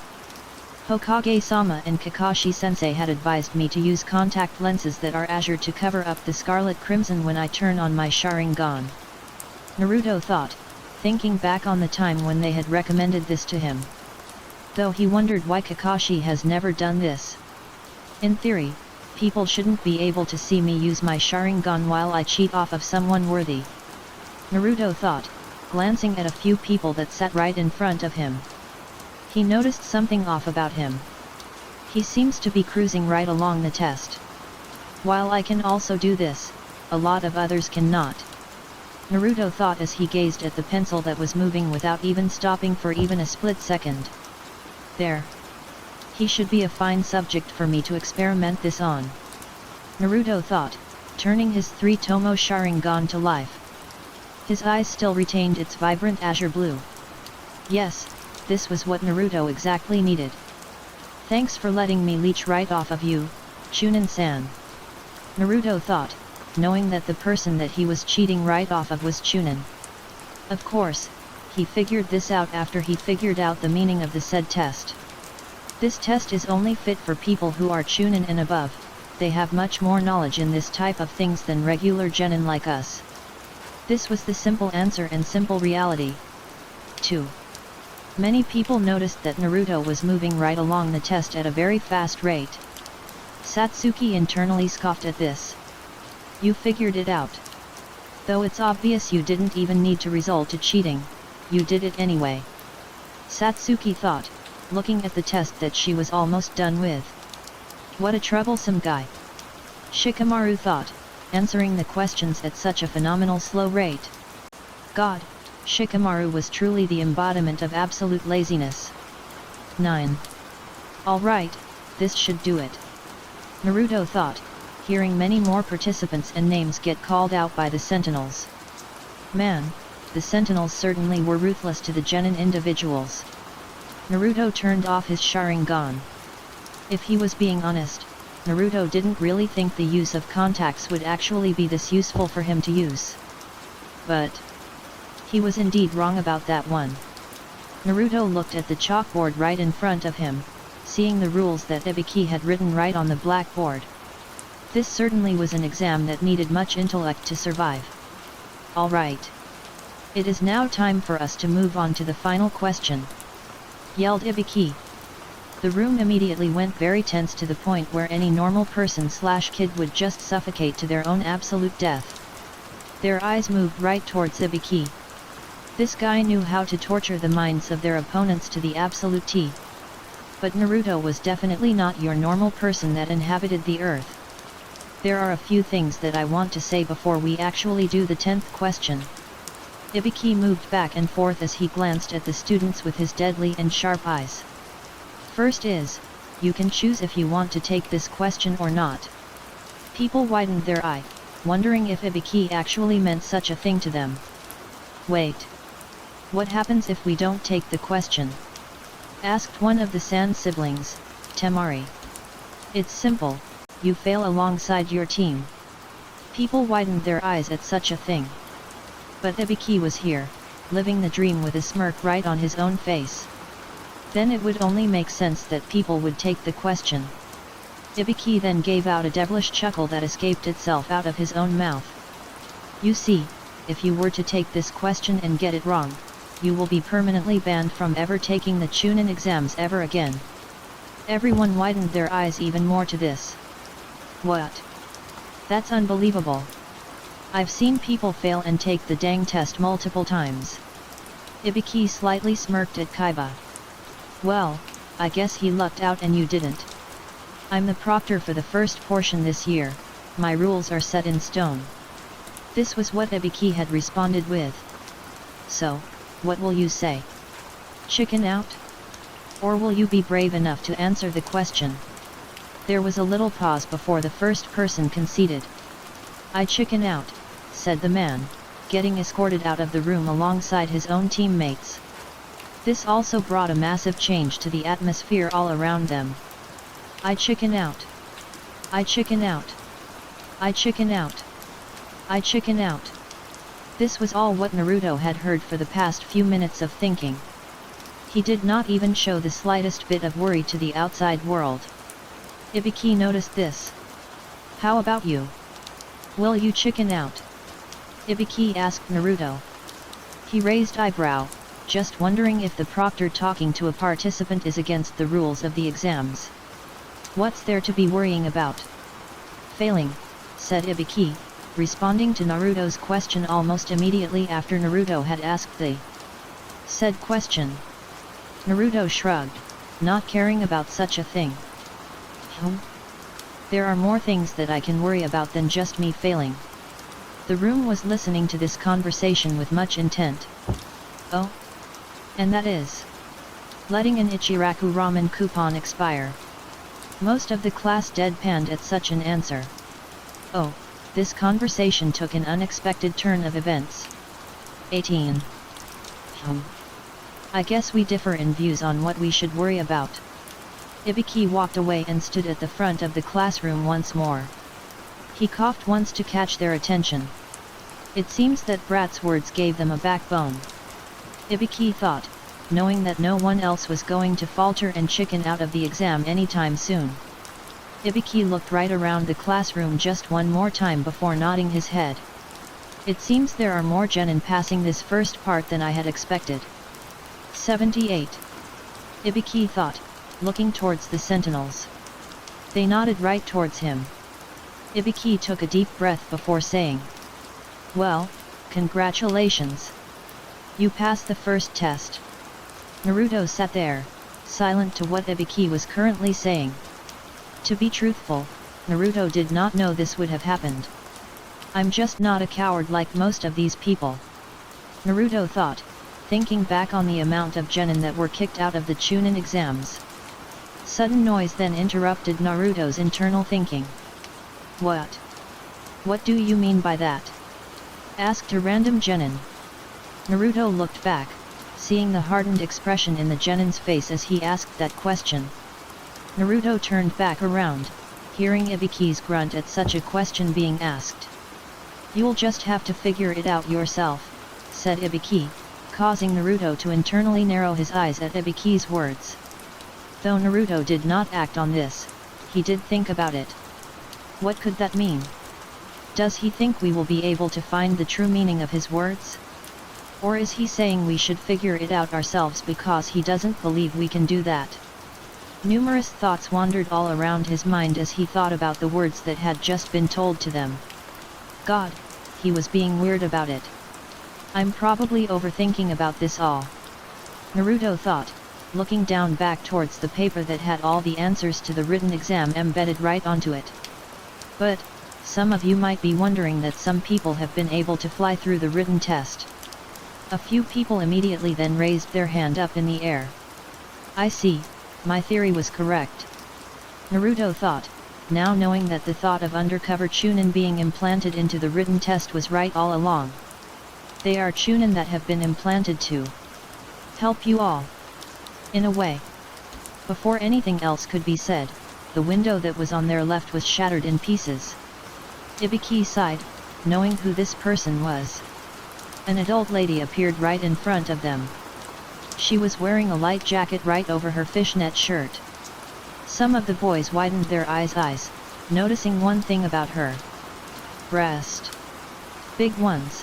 Hokage-sama and Kakashi-sensei had advised me to use contact lenses that are azure to cover up the scarlet crimson when I turn on my Sharingan. Naruto thought, thinking back on the time when they had recommended this to him. Though he wondered why Kakashi has never done this. In theory, people shouldn't be able to see me use my Sharingan while I cheat off of someone worthy. Naruto thought, glancing at a few people that sat right in front of him. He noticed something off about him. He seems to be cruising right along the test. While I can also do this, a lot of others cannot. Naruto thought as he gazed at the pencil that was moving without even stopping for even a split second. There. He should be a fine subject for me to experiment this on. Naruto thought, turning his 3-tomo Sharingan to life. His eyes still retained its vibrant azure blue. Yes, this was what Naruto exactly needed. Thanks for letting me leech right off of you, Chunin-san. Naruto thought, knowing that the person that he was cheating right off of was Chunin. Of course, he figured this out after he figured out the meaning of the said test. This test is only fit for people who are Chunin and above. They have much more knowledge in this type of things than regular genin like us. This was the simple answer and simple reality. 2. Many people noticed that Naruto was moving right along the test at a very fast rate. Satsuki internally scoffed at this. You figured it out. Though it's obvious you didn't even need to resort to cheating, you did it anyway. Satsuki thought, looking at the test that she was almost done with. What a troublesome guy. Shikamaru thought, answering the questions at such a phenomenal slow rate. God, Shikamaru was truly the embodiment of absolute laziness. 9. Alright, this should do it. Naruto thought, hearing many more participants and names get called out by the sentinels. Man, the sentinels certainly were ruthless to the genin individuals. Naruto turned off his Sharingan. If he was being honest, Naruto didn't really think the use of contacts would actually be this useful for him to use. But he was indeed wrong about that one. Naruto looked at the chalkboard right in front of him, seeing the rules that Ibiki had written right on the blackboard. This certainly was an exam that needed much intellect to survive. Alright. It is now time for us to move on to the final question, yelled Ibiki. The room immediately went very tense to the point where any normal person/kid would just suffocate to their own absolute death. Their eyes moved right towards Ibiki. This guy knew how to torture the minds of their opponents to the absolute T. But Naruto was definitely not your normal person that inhabited the earth. There are a few things that I want to say before we actually do the 10th question. Ibiki moved back and forth as he glanced at the students with his deadly and sharp eyes. First is, you can choose if you want to take this question or not. People widened their eye, wondering if Ibiki actually meant such a thing to them. Wait. What happens if we don't take the question? Asked one of the San siblings, Temari. It's simple, you fail alongside your team. People widened their eyes at such a thing. But Ibiki was here, living the dream with a smirk right on his own face. Then it would only make sense that people would take the question. Ibiki then gave out a devilish chuckle that escaped itself out of his own mouth. You see, if you were to take this question and get it wrong, you will be permanently banned from ever taking the Chunin exams ever again. Everyone widened their eyes even more to this. What? That's unbelievable. I've seen people fail and take the dang test multiple times. Ibiki slightly smirked at Kaiba. Well, I guess he lucked out and you didn't. I'm the proctor for the first portion this year, my rules are set in stone. This was what Ibiki had responded with. So, what will you say? Chicken out? Or will you be brave enough to answer the question? There was a little pause before the first person conceded. I chicken out, said the man, getting escorted out of the room alongside his own teammates. This also brought a massive change to the atmosphere all around them. I chicken out. I chicken out. I chicken out. I chicken out. This was all what Naruto had heard for the past few minutes of thinking. He did not even show the slightest bit of worry to the outside world. Ibiki noticed this. How about you? Will you chicken out? Ibiki asked Naruto. He raised eyebrow, just wondering if the proctor talking to a participant is against the rules of the exams. What's there to be worrying about? Failing, said Ibiki, responding to Naruto's question almost immediately after Naruto had asked the said question. Naruto shrugged, not caring about such a thing. There are more things that I can worry about than just me failing. The room was listening to this conversation with much intent. Oh? And that is letting an Ichiraku ramen coupon expire. Most of the class deadpanned at such an answer. Oh, this conversation took an unexpected turn of events. 18. I guess we differ in views on what we should worry about. Ibiki walked away and stood at the front of the classroom once more. He coughed once to catch their attention. It seems that Brat's words gave them a backbone. Ibiki thought, knowing that no one else was going to falter and chicken out of the exam anytime soon. Ibiki looked right around the classroom just one more time before nodding his head. It seems there are more genin passing this first part than I had expected. 78. Ibiki thought, looking towards the sentinels. They nodded right towards him. Ibiki took a deep breath before saying, well, congratulations. You passed the first test. Naruto sat there, silent to what Ibiki was currently saying. To be truthful, Naruto did not know this would have happened. I'm just not a coward like most of these people. Naruto thought, thinking back on the amount of genin that were kicked out of the Chunin exams. Sudden noise then interrupted Naruto's internal thinking. What? What do you mean by that? Asked a random genin. Naruto looked back, seeing the hardened expression in the genin's face as he asked that question. Naruto turned back around, hearing Ibiki's grunt at such a question being asked. You'll just have to figure it out yourself, said Ibiki, causing Naruto to internally narrow his eyes at Ibiki's words. Though Naruto did not act on this, he did think about it. What could that mean? Does he think we will be able to find the true meaning of his words? Or is he saying we should figure it out ourselves because he doesn't believe we can do that? Numerous thoughts wandered all around his mind as he thought about the words that had just been told to them. God, he was being weird about it. I'm probably overthinking about this all. Naruto thought, looking down back towards the paper that had all the answers to the written exam embedded right onto it. But, some of you might be wondering that some people have been able to fly through the written test. A few people immediately then raised their hand up in the air. I see, my theory was correct. Naruto thought, now knowing that the thought of undercover Chunin being implanted into the written test was right all along. They are Chunin that have been implanted to help you all. In a way. Before anything else could be said, the window that was on their left was shattered in pieces. Ibiki sighed, knowing who this person was. An adult lady appeared right in front of them. She was wearing a light jacket right over her fishnet shirt. Some of the boys widened their eyes, noticing one thing about her. Breast. Big ones.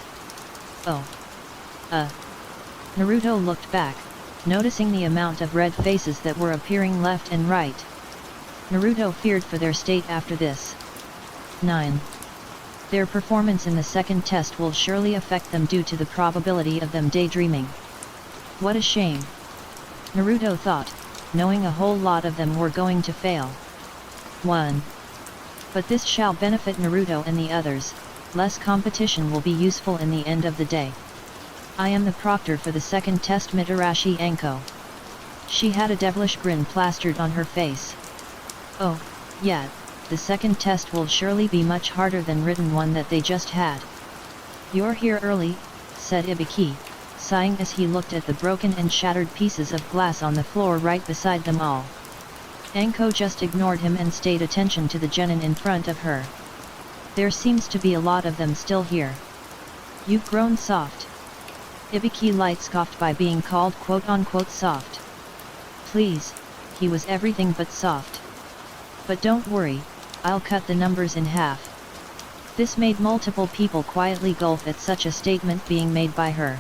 Oh. Naruto looked back, noticing the amount of red faces that were appearing left and right. Naruto feared for their state after this. 9. Their performance in the second test will surely affect them due to the probability of them daydreaming. What a shame. Naruto thought, knowing a whole lot of them were going to fail. 1. But this shall benefit Naruto and the others, less competition will be useful in the end of the day. I am the proctor for the second test, Mitarashi Anko. She had a devilish grin plastered on her face. Oh, yeah, the second test will surely be much harder than written one that they just had. You're here early, said Ibiki, sighing as he looked at the broken and shattered pieces of glass on the floor right beside them all. Anko just ignored him and stayed attention to the genin in front of her. There seems to be a lot of them still here. You've grown soft. Ibiki Light scoffed by being called quote-unquote soft. Please, he was everything but soft. But don't worry, I'll cut the numbers in half. This made multiple people quietly gulp at such a statement being made by her.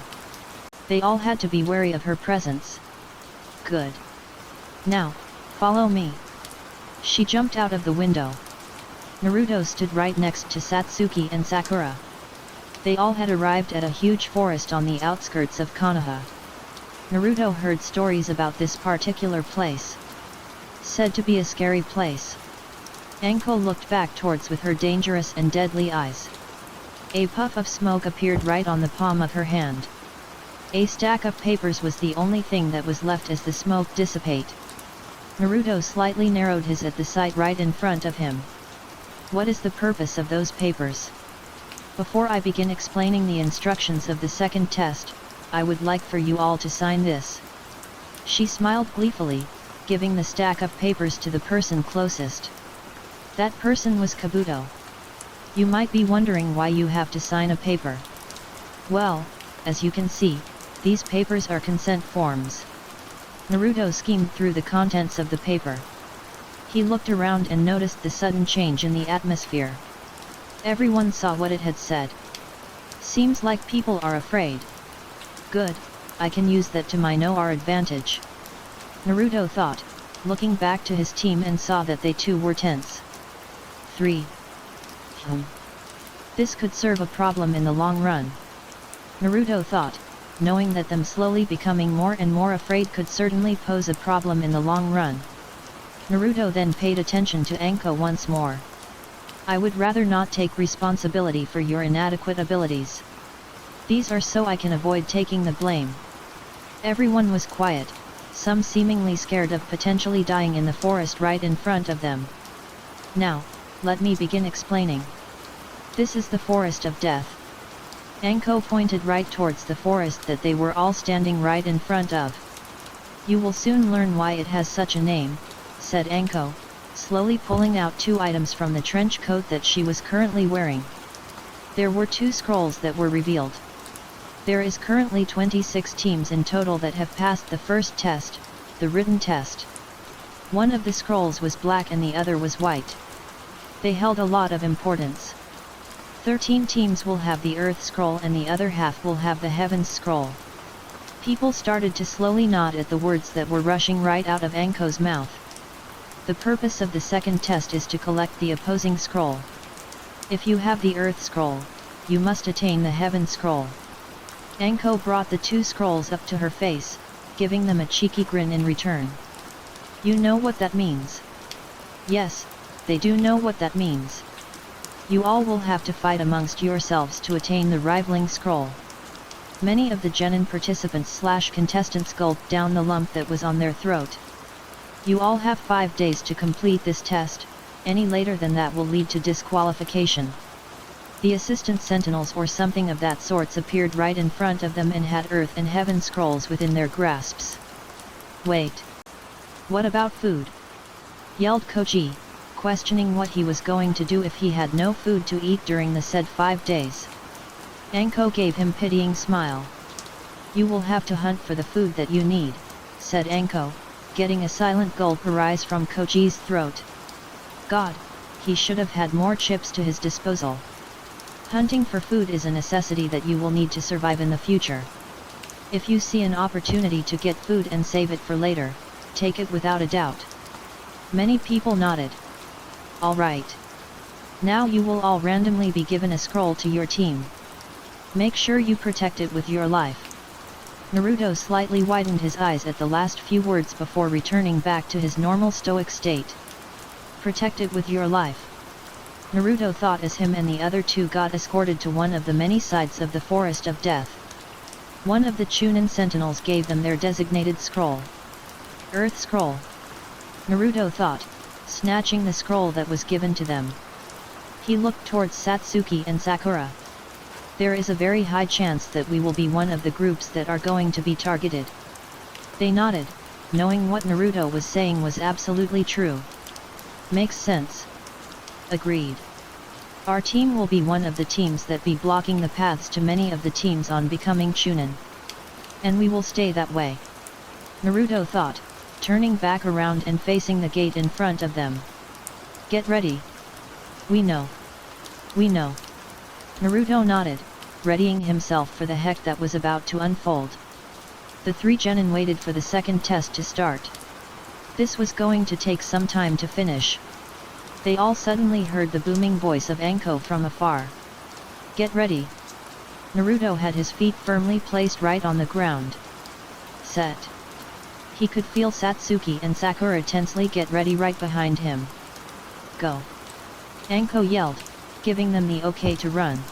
They all had to be wary of her presence. Good. Now, follow me. She jumped out of the window. Naruto stood right next to Satsuki and Sakura. They all had arrived at a huge forest on the outskirts of Konoha. Naruto heard stories about this particular place. Said to be a scary place. Anko looked back towards with her dangerous and deadly eyes. A puff of smoke appeared right on the palm of her hand. A stack of papers was the only thing that was left as the smoke dissipate. Naruto slightly narrowed his at the sight right in front of him. What is the purpose of those papers? Before I begin explaining the instructions of the second test, I would like for you all to sign this. She smiled gleefully, giving the stack of papers to the person closest. That person was Kabuto. You might be wondering why you have to sign a paper. Well, as you can see, these papers are consent forms. Naruto skimmed through the contents of the paper. He looked around and noticed the sudden change in the atmosphere. Everyone saw what it had said. Seems like people are afraid. Good, I can use that to my our advantage. Naruto thought, looking back to his team and saw that they too were tense. 3. This could serve a problem in the long run. Naruto thought, knowing that them slowly becoming more and more afraid could certainly pose a problem in the long run. Naruto then paid attention to Anko once more. I would rather not take responsibility for your inadequate abilities. These are so I can avoid taking the blame. Everyone was quiet, some seemingly scared of potentially dying in the forest right in front of them. Now, let me begin explaining. This is the forest of death. Anko pointed right towards the forest that they were all standing right in front of. You will soon learn why it has such a name, said Anko, slowly pulling out 2 items from the trench coat that she was currently wearing. There were 2 scrolls that were revealed. There is currently 26 teams in total that have passed the first test, the written test. One of the scrolls was black and the other was white. They held a lot of importance. 13 teams will have the Earth Scroll and the other half will have the Heavens Scroll. People started to slowly nod at the words that were rushing right out of Anko's mouth. The purpose of the second test is to collect the opposing scroll. If you have the Earth Scroll, you must attain the Heaven Scroll. Anko brought the 2 scrolls up to her face, giving them a cheeky grin in return. You know what that means? Yes, they do know what that means. You all will have to fight amongst yourselves to attain the rivaling scroll. Many of the genin participants/contestants gulped down the lump that was on their throat. You all have 5 days to complete this test, any later than that will lead to disqualification. The assistant sentinels or something of that sorts appeared right in front of them and had Earth and Heaven scrolls within their grasps. Wait. What about food? Yelled Koji, questioning what he was going to do if he had no food to eat during the said 5 days. Anko gave him pitying smile. You will have to hunt for the food that you need, said Anko, getting a silent gulp arise from Koji's throat. God, he should have had more chips to his disposal. Hunting for food is a necessity that you will need to survive in the future. If you see an opportunity to get food and save it for later, take it without a doubt. Many people nodded. All right. Now you will all randomly be given a scroll to your team. Make sure you protect it with your life. Naruto slightly widened his eyes at the last few words before returning back to his normal stoic state. Protect it with your life. Naruto thought as him and the other 2 got escorted to one of the many sides of the forest of death. One of the Chunin sentinels gave them their designated scroll. Earth Scroll. Naruto thought, snatching the scroll that was given to them. He looked towards Satsuki and Sakura. There is a very high chance that we will be one of the groups that are going to be targeted. They nodded, knowing what Naruto was saying was absolutely true. Makes sense. Agreed. Our team will be one of the teams that be blocking the paths to many of the teams on becoming Chunin. And we will stay that way. Naruto thought, turning back around and facing the gate in front of them. Get ready. We know. We know. Naruto nodded, readying himself for the heck that was about to unfold. The three genin waited for the second test to start. This was going to take some time to finish. They all suddenly heard the booming voice of Anko from afar. Get ready. Naruto had his feet firmly placed right on the ground. Set. He could feel Satsuki and Sakura tensely get ready right behind him. Go. Anko yelled, giving them the okay to run.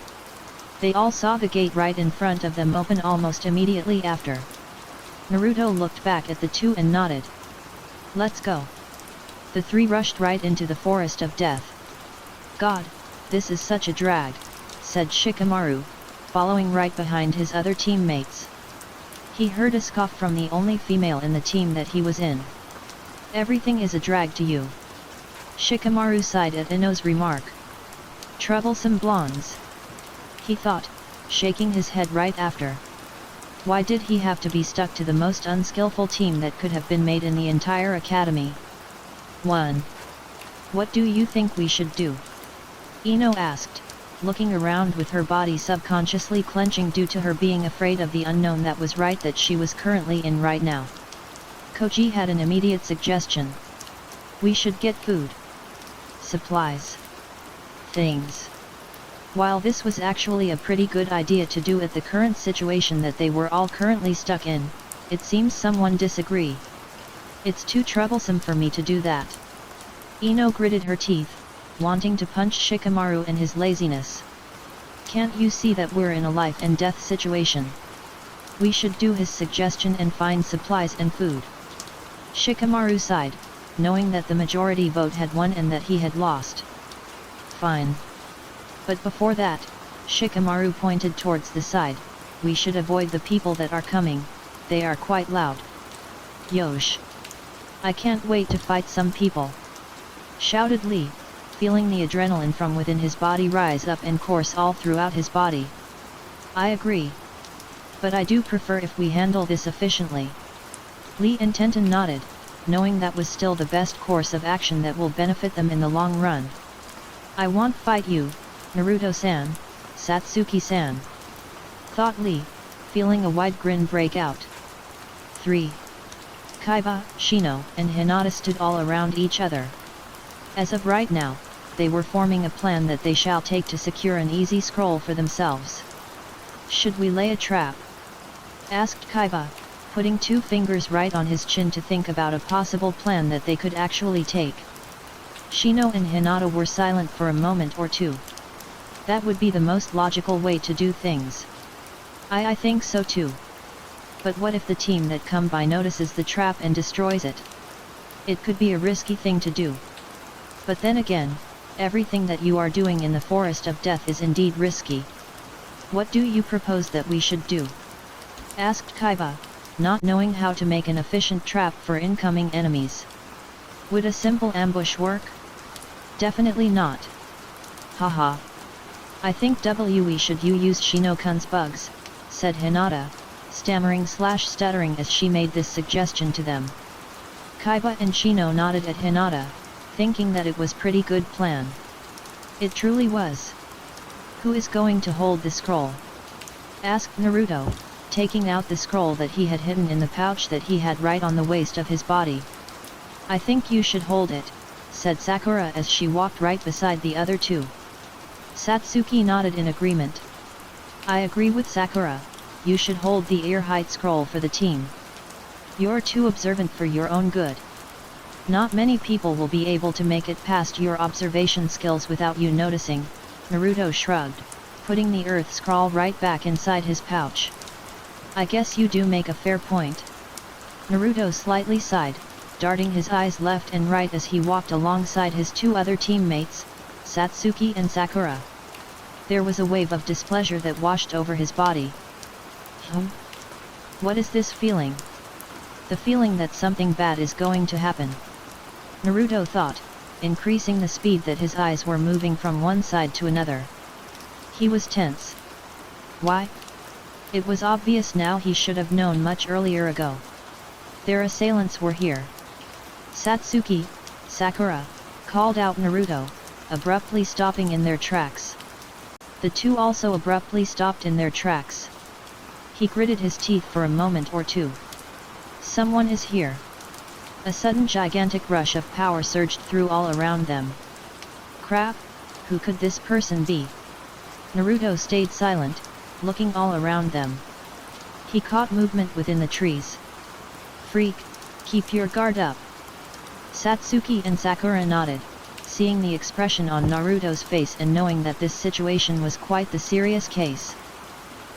They all saw the gate right in front of them open almost immediately after. Naruto looked back at the two and nodded. Let's go. The three rushed right into the forest of death. God, this is such a drag, said Shikamaru, following right behind his other teammates. He heard a scoff from the only female in the team that he was in. Everything is a drag to you. Shikamaru sighed at Ino's remark. Troublesome blondes. He thought, shaking his head right after. Why did he have to be stuck to the most unskillful team that could have been made in the entire academy? 1. What do you think we should do? Ino asked, looking around with her body subconsciously clenching due to her being afraid of the unknown that was right that she was currently in right now. Koji had an immediate suggestion. We should get food. Supplies. Things. While this was actually a pretty good idea to do at the current situation that they were all currently stuck in, it seems someone disagree. It's too troublesome for me to do that. Ino gritted her teeth, wanting to punch Shikamaru in his laziness. Can't you see that we're in a life and death situation? We should do his suggestion and find supplies and food. Shikamaru sighed, knowing that the majority vote had won and that he had lost. Fine. But before that, Shikamaru pointed towards the side, we should avoid the people that are coming, they are quite loud. Yosh! I can't wait to fight some people! Shouted Lee, feeling the adrenaline from within his body rise up and course all throughout his body. I agree. But I do prefer if we handle this efficiently. Lee and Tenten nodded, knowing that was still the best course of action that will benefit them in the long run. I won't fight you, Naruto-san, Satsuki-san. Thought Lee, feeling a wide grin break out. 3. Kaiba, Shino, and Hinata stood all around each other. As of right now, they were forming a plan that they shall take to secure an easy scroll for themselves. Should we lay a trap? Asked Kaiba, putting 2 fingers right on his chin to think about a possible plan that they could actually take. Shino and Hinata were silent for a moment or two. That would be the most logical way to do things. I think so too. But what if the team that come by notices the trap and destroys it? It could be a risky thing to do. But then again, everything that you are doing in the forest of death is indeed risky. What do you propose that we should do? Asked Kaiba, not knowing how to make an efficient trap for incoming enemies. Would a simple ambush work? Definitely not. Haha. I think we should use Shino-kun's bugs, said Hinata, stammering/stuttering as she made this suggestion to them. Kaiba and Shino nodded at Hinata, thinking that it was pretty good plan. It truly was. Who is going to hold the scroll? Asked Naruto, taking out the scroll that he had hidden in the pouch that he had right on the waist of his body. I think you should hold it, said Sakura as she walked right beside the other two. Satsuki nodded in agreement. I agree with Sakura, you should hold the ear-height scroll for the team. You're too observant for your own good. Not many people will be able to make it past your observation skills without you noticing, Naruto shrugged, putting the earth scroll right back inside his pouch. I guess you do make a fair point. Naruto slightly sighed, darting his eyes left and right as he walked alongside his 2 other teammates, Satsuki and Sakura. There was a wave of displeasure that washed over his body. What is this feeling? The feeling that something bad is going to happen. Naruto thought, increasing the speed that his eyes were moving from one side to another. He was tense. Why? It was obvious now, he should have known much earlier ago. Their assailants were here. Satsuki, Sakura, called out Naruto, abruptly stopping in their tracks. The two also abruptly stopped in their tracks. He gritted his teeth for a moment or two. Someone is here. A sudden gigantic rush of power surged through all around them. Crap, who could this person be? Naruto stayed silent, looking all around them. He caught movement within the trees. Freak, keep your guard up. Satsuki and Sakura nodded, seeing the expression on Naruto's face and knowing that this situation was quite the serious case.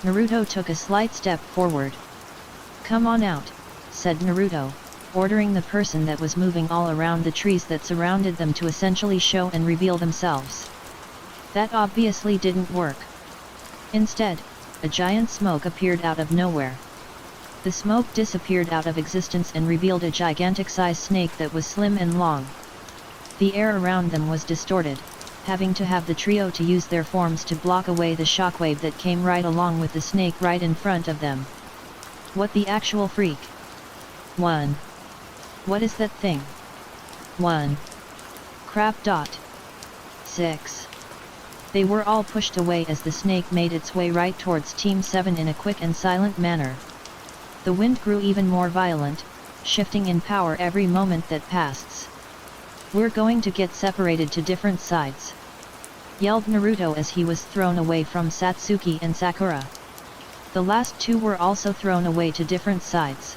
Naruto took a slight step forward. Come on out, said Naruto, ordering the person that was moving all around the trees that surrounded them to essentially show and reveal themselves. That obviously didn't work. Instead, a giant smoke appeared out of nowhere. The smoke disappeared out of existence and revealed a gigantic-sized snake that was slim and long. The air around them was distorted, having to have the trio to use their forms to block away the shockwave that came right along with the snake right in front of them. What the actual freak? 1. What is that thing? 1. Crap. 6. They were all pushed away as the snake made its way right towards Team 7 in a quick and silent manner. The wind grew even more violent, shifting in power every moment that passed. We're going to get separated to different sides, yelled Naruto as he was thrown away from Satsuki and Sakura. The last two were also thrown away to different sides.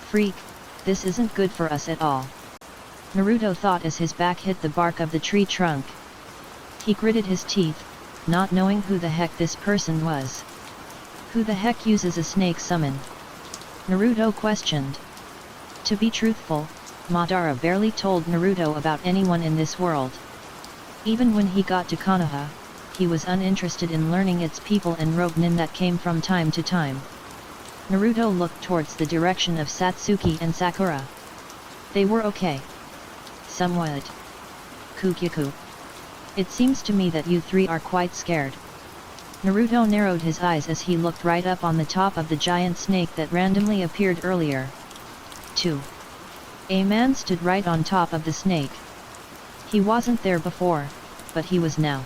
Freak, this isn't good for us at all, Naruto thought as his back hit the bark of the tree trunk. He gritted his teeth, not knowing who the heck this person was. Who the heck uses a snake summon? Naruto questioned. To be truthful, Madara barely told Naruto about anyone in this world. Even when he got to Konoha, he was uninterested in learning its people and ronin that came from time to time. Naruto looked towards the direction of Satsuki and Sakura. They were okay. Somewhat. Kukyaku. It seems to me that you three are quite scared. Naruto narrowed his eyes as he looked right up on the top of the giant snake that randomly appeared earlier. 2. A man stood right on top of the snake. He wasn't there before, but he was now.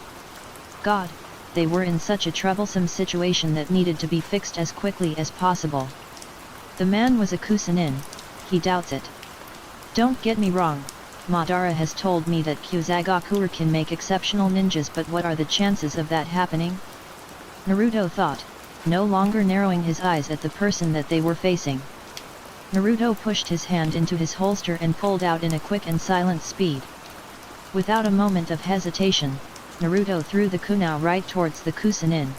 God, they were in such a troublesome situation that needed to be fixed as quickly as possible. The man was a Kusanin, he doubts it. Don't get me wrong, Madara has told me that Kyuzagakuer can make exceptional ninjas, but what are the chances of that happening? Naruto thought, no longer narrowing his eyes at the person that they were facing. Naruto pushed his hand into his holster and pulled out in a quick and silent speed. Without a moment of hesitation, Naruto threw the kunai right towards the Kusanin.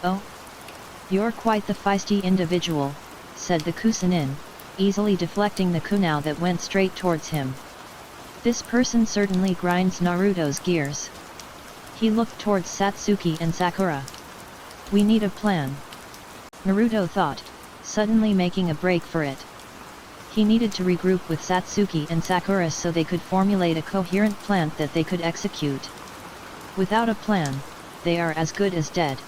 Oh? You're quite the feisty individual, said the Kusanin, easily deflecting the kunai that went straight towards him. This person certainly grinds Naruto's gears. He looked towards Satsuki and Sakura. We need a plan, Naruto thought, suddenly making a break for it. He needed to regroup with Satsuki and Sakura so they could formulate a coherent plan that they could execute. Without a plan, they are as good as dead.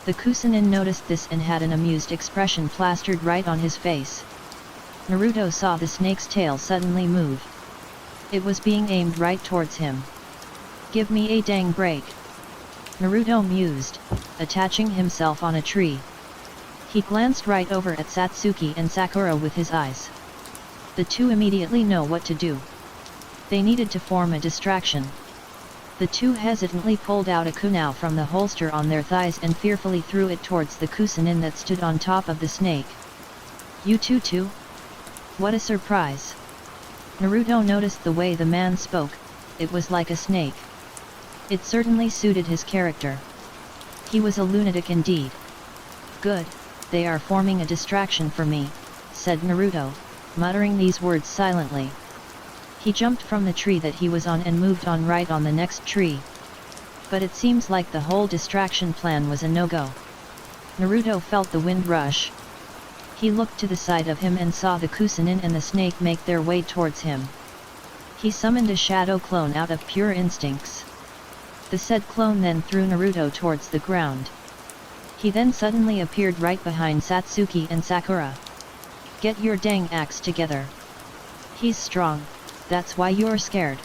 The Kusanin noticed this and had an amused expression plastered right on his face. Naruto saw the snake's tail suddenly move. It was being aimed right towards him. Give me a dang break, Naruto mused, attaching himself on a tree. He glanced right over at Satsuki and Sakura with his eyes. The two immediately know what to do. They needed to form a distraction. The two hesitantly pulled out a kunai from the holster on their thighs and fearfully threw it towards the Kusanin that stood on top of the snake. You two too? What a surprise! Naruto noticed the way the man spoke, it was like a snake. It certainly suited his character. He was a lunatic indeed. Good, they are forming a distraction for me, said Naruto, muttering these words silently. He jumped from the tree that he was on and moved on right on the next tree. But it seems like the whole distraction plan was a no-go. Naruto felt the wind rush. He looked to the side of him and saw the Kusanin and the snake make their way towards him. He summoned a shadow clone out of pure instincts. The said clone then threw Naruto towards the ground. He then suddenly appeared right behind Satsuki and Sakura. Get your dang axe together. He's strong, that's why you're scared.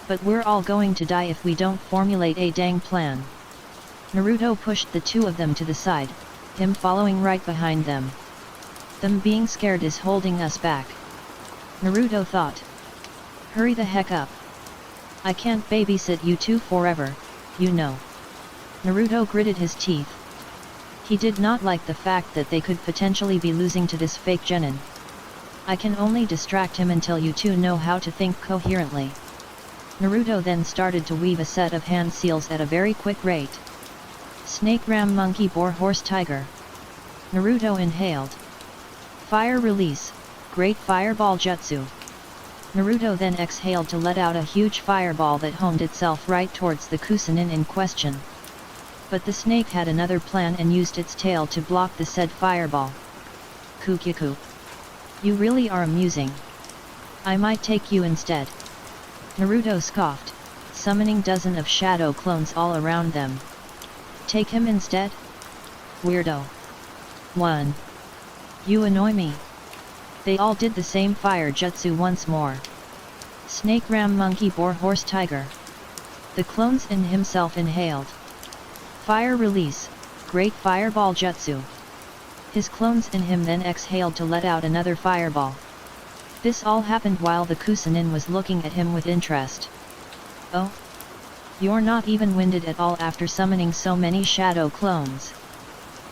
But we're all going to die if we don't formulate a dang plan. Naruto pushed the two of them to the side, him following right behind them. Them being scared is holding us back. Naruto thought. Hurry the heck up. I can't babysit you two forever, you know. Naruto gritted his teeth. He did not like the fact that they could potentially be losing to this fake genin. I can only distract him until you two know how to think coherently. Naruto then started to weave a set of hand seals at a very quick rate. Snake ram monkey boar horse tiger. Naruto inhaled. Fire release, great fireball jutsu. Naruto then exhaled to let out a huge fireball that homed itself right towards the Kusanin in question. But the snake had another plan and used its tail to block the said fireball. Kukiku. You really are amusing. I might take you instead. Naruto scoffed, summoning dozens of shadow clones all around them. Take him instead? Weirdo. 1. You annoy me. They all did the same fire jutsu once more. Snake ram monkey boar horse tiger. The clones in himself inhaled. Fire release, great fireball jutsu. His clones in him then exhaled to let out another fireball. This all happened while the Kusanin was looking at him with interest. Oh? You're not even winded at all after summoning so many shadow clones.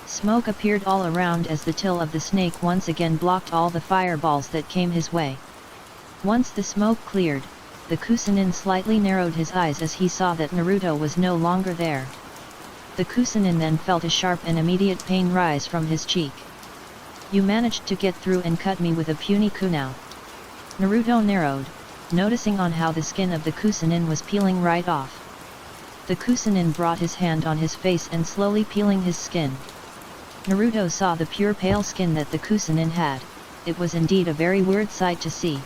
Smoke appeared all around as the tail of the snake once again blocked all the fireballs that came his way. Once the smoke cleared, the Kusanin slightly narrowed his eyes as he saw that Naruto was no longer there. The Kusanin then felt a sharp and immediate pain rise from his cheek. You managed to get through and cut me with a puny kunai. Naruto narrowed, noticing on how the skin of the Kusanin was peeling right off. The Kusanin brought his hand on his face and slowly peeling his skin. Naruto saw the pure pale skin that the Kusanin had. It was indeed a very weird sight to see.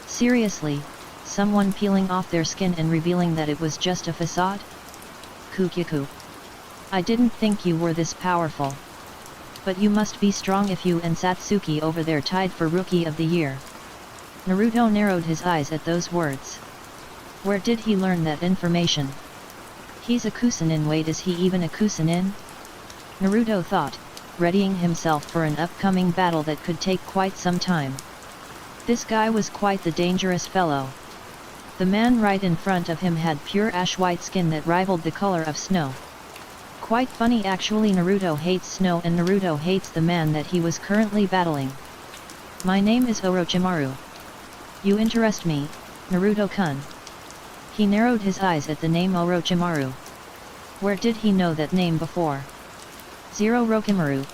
Seriously, someone peeling off their skin and revealing that it was just a facade? Kukiku. I didn't think you were this powerful. But you must be strong if you and Satsuki over there tied for Rookie of the Year. Naruto narrowed his eyes at those words. Where did he learn that information? He's a Kusanin. Wait, is he even a Kusanin? Naruto thought, readying himself for an upcoming battle that could take quite some time. This guy was quite the dangerous fellow. The man right in front of him had pure ash-white skin that rivaled the color of snow. Quite funny actually. Naruto hates snow and Naruto hates the man that he was currently battling. My name is Orochimaru. You interest me, Naruto-kun. He narrowed his eyes at the name Orochimaru. Where did he know that name before? Zero Orochimaru.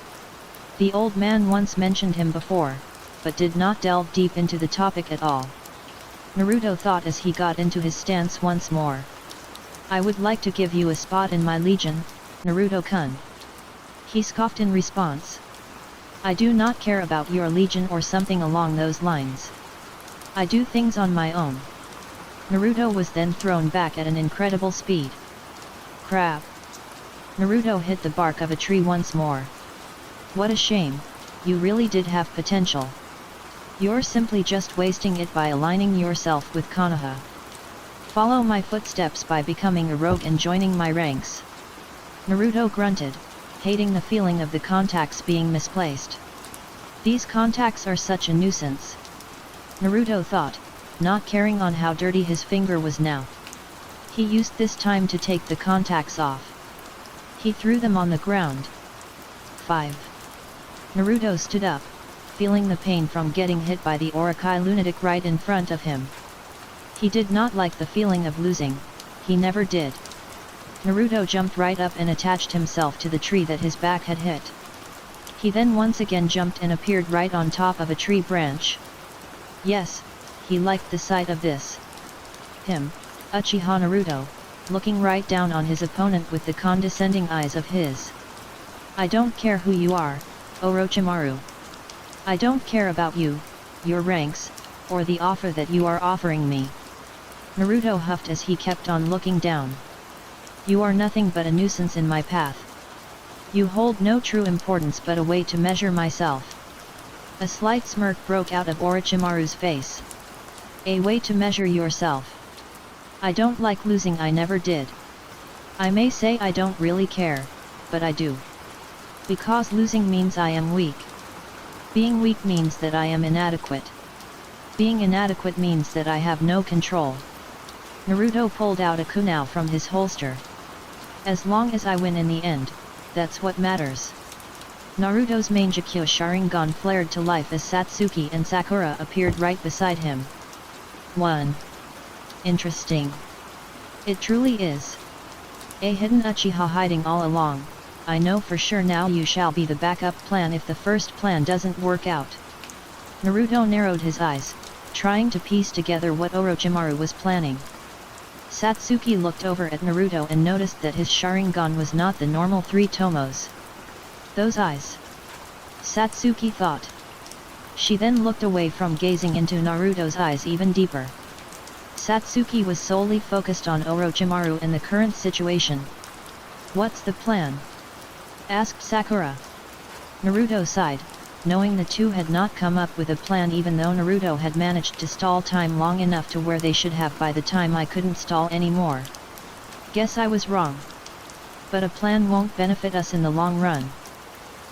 The old man once mentioned him before, but did not delve deep into the topic at all. Naruto thought as he got into his stance once more. I would like to give you a spot in my legion, Naruto-kun. He scoffed in response. I do not care about your legion or something along those lines. I do things on my own. Naruto was then thrown back at an incredible speed. Crap. Naruto hit the bark of a tree once more. What a shame, you really did have potential. You're simply just wasting it by aligning yourself with Konoha. Follow my footsteps by becoming a rogue and joining my ranks. Naruto grunted, hating the feeling of the contacts being misplaced. These contacts are such a nuisance. Naruto thought, not caring on how dirty his finger was now. He used this time to take the contacts off. He threw them on the ground. 5. Naruto stood up, feeling the pain from getting hit by the Orochi lunatic right in front of him. He did not like the feeling of losing, he never did. Naruto jumped right up and attached himself to the tree that his back had hit. He then once again jumped and appeared right on top of a tree branch. Yes, he liked the sight of this. Him, Uchiha Naruto, looking right down on his opponent with the condescending eyes of his. I don't care who you are, Orochimaru. I don't care about you, your ranks, or the offer that you are offering me? Naruto huffed as he kept on looking down. You are nothing but a nuisance in my path. You hold no true importance but a way to measure myself. A slight smirk broke out of Orochimaru's face. A way to measure yourself. I don't like losing, I never did. I may say I don't really care, but I do. Because losing means I am weak. Being weak means that I am inadequate. Being inadequate means that I have no control. Naruto pulled out a kunai from his holster. As long as I win in the end, that's what matters. Naruto's Mangekyo Sharingan flared to life as Satsuki and Sakura appeared right beside him. 1. Interesting. It truly is. A hidden Uchiha hiding all along. I know for sure now you shall be the backup plan if the first plan doesn't work out. Naruto narrowed his eyes, trying to piece together what Orochimaru was planning. Satsuki looked over at Naruto and noticed that his Sharingan was not the normal 3 tomos. Those eyes. Satsuki thought. She then looked away from gazing into Naruto's eyes even deeper. Satsuki was solely focused on Orochimaru and the current situation. What's the plan? Asked Sakura. Naruto sighed, knowing the two had not come up with a plan even though Naruto had managed to stall time long enough to where they should have by the time I couldn't stall anymore. Guess I was wrong. But a plan won't benefit us in the long run.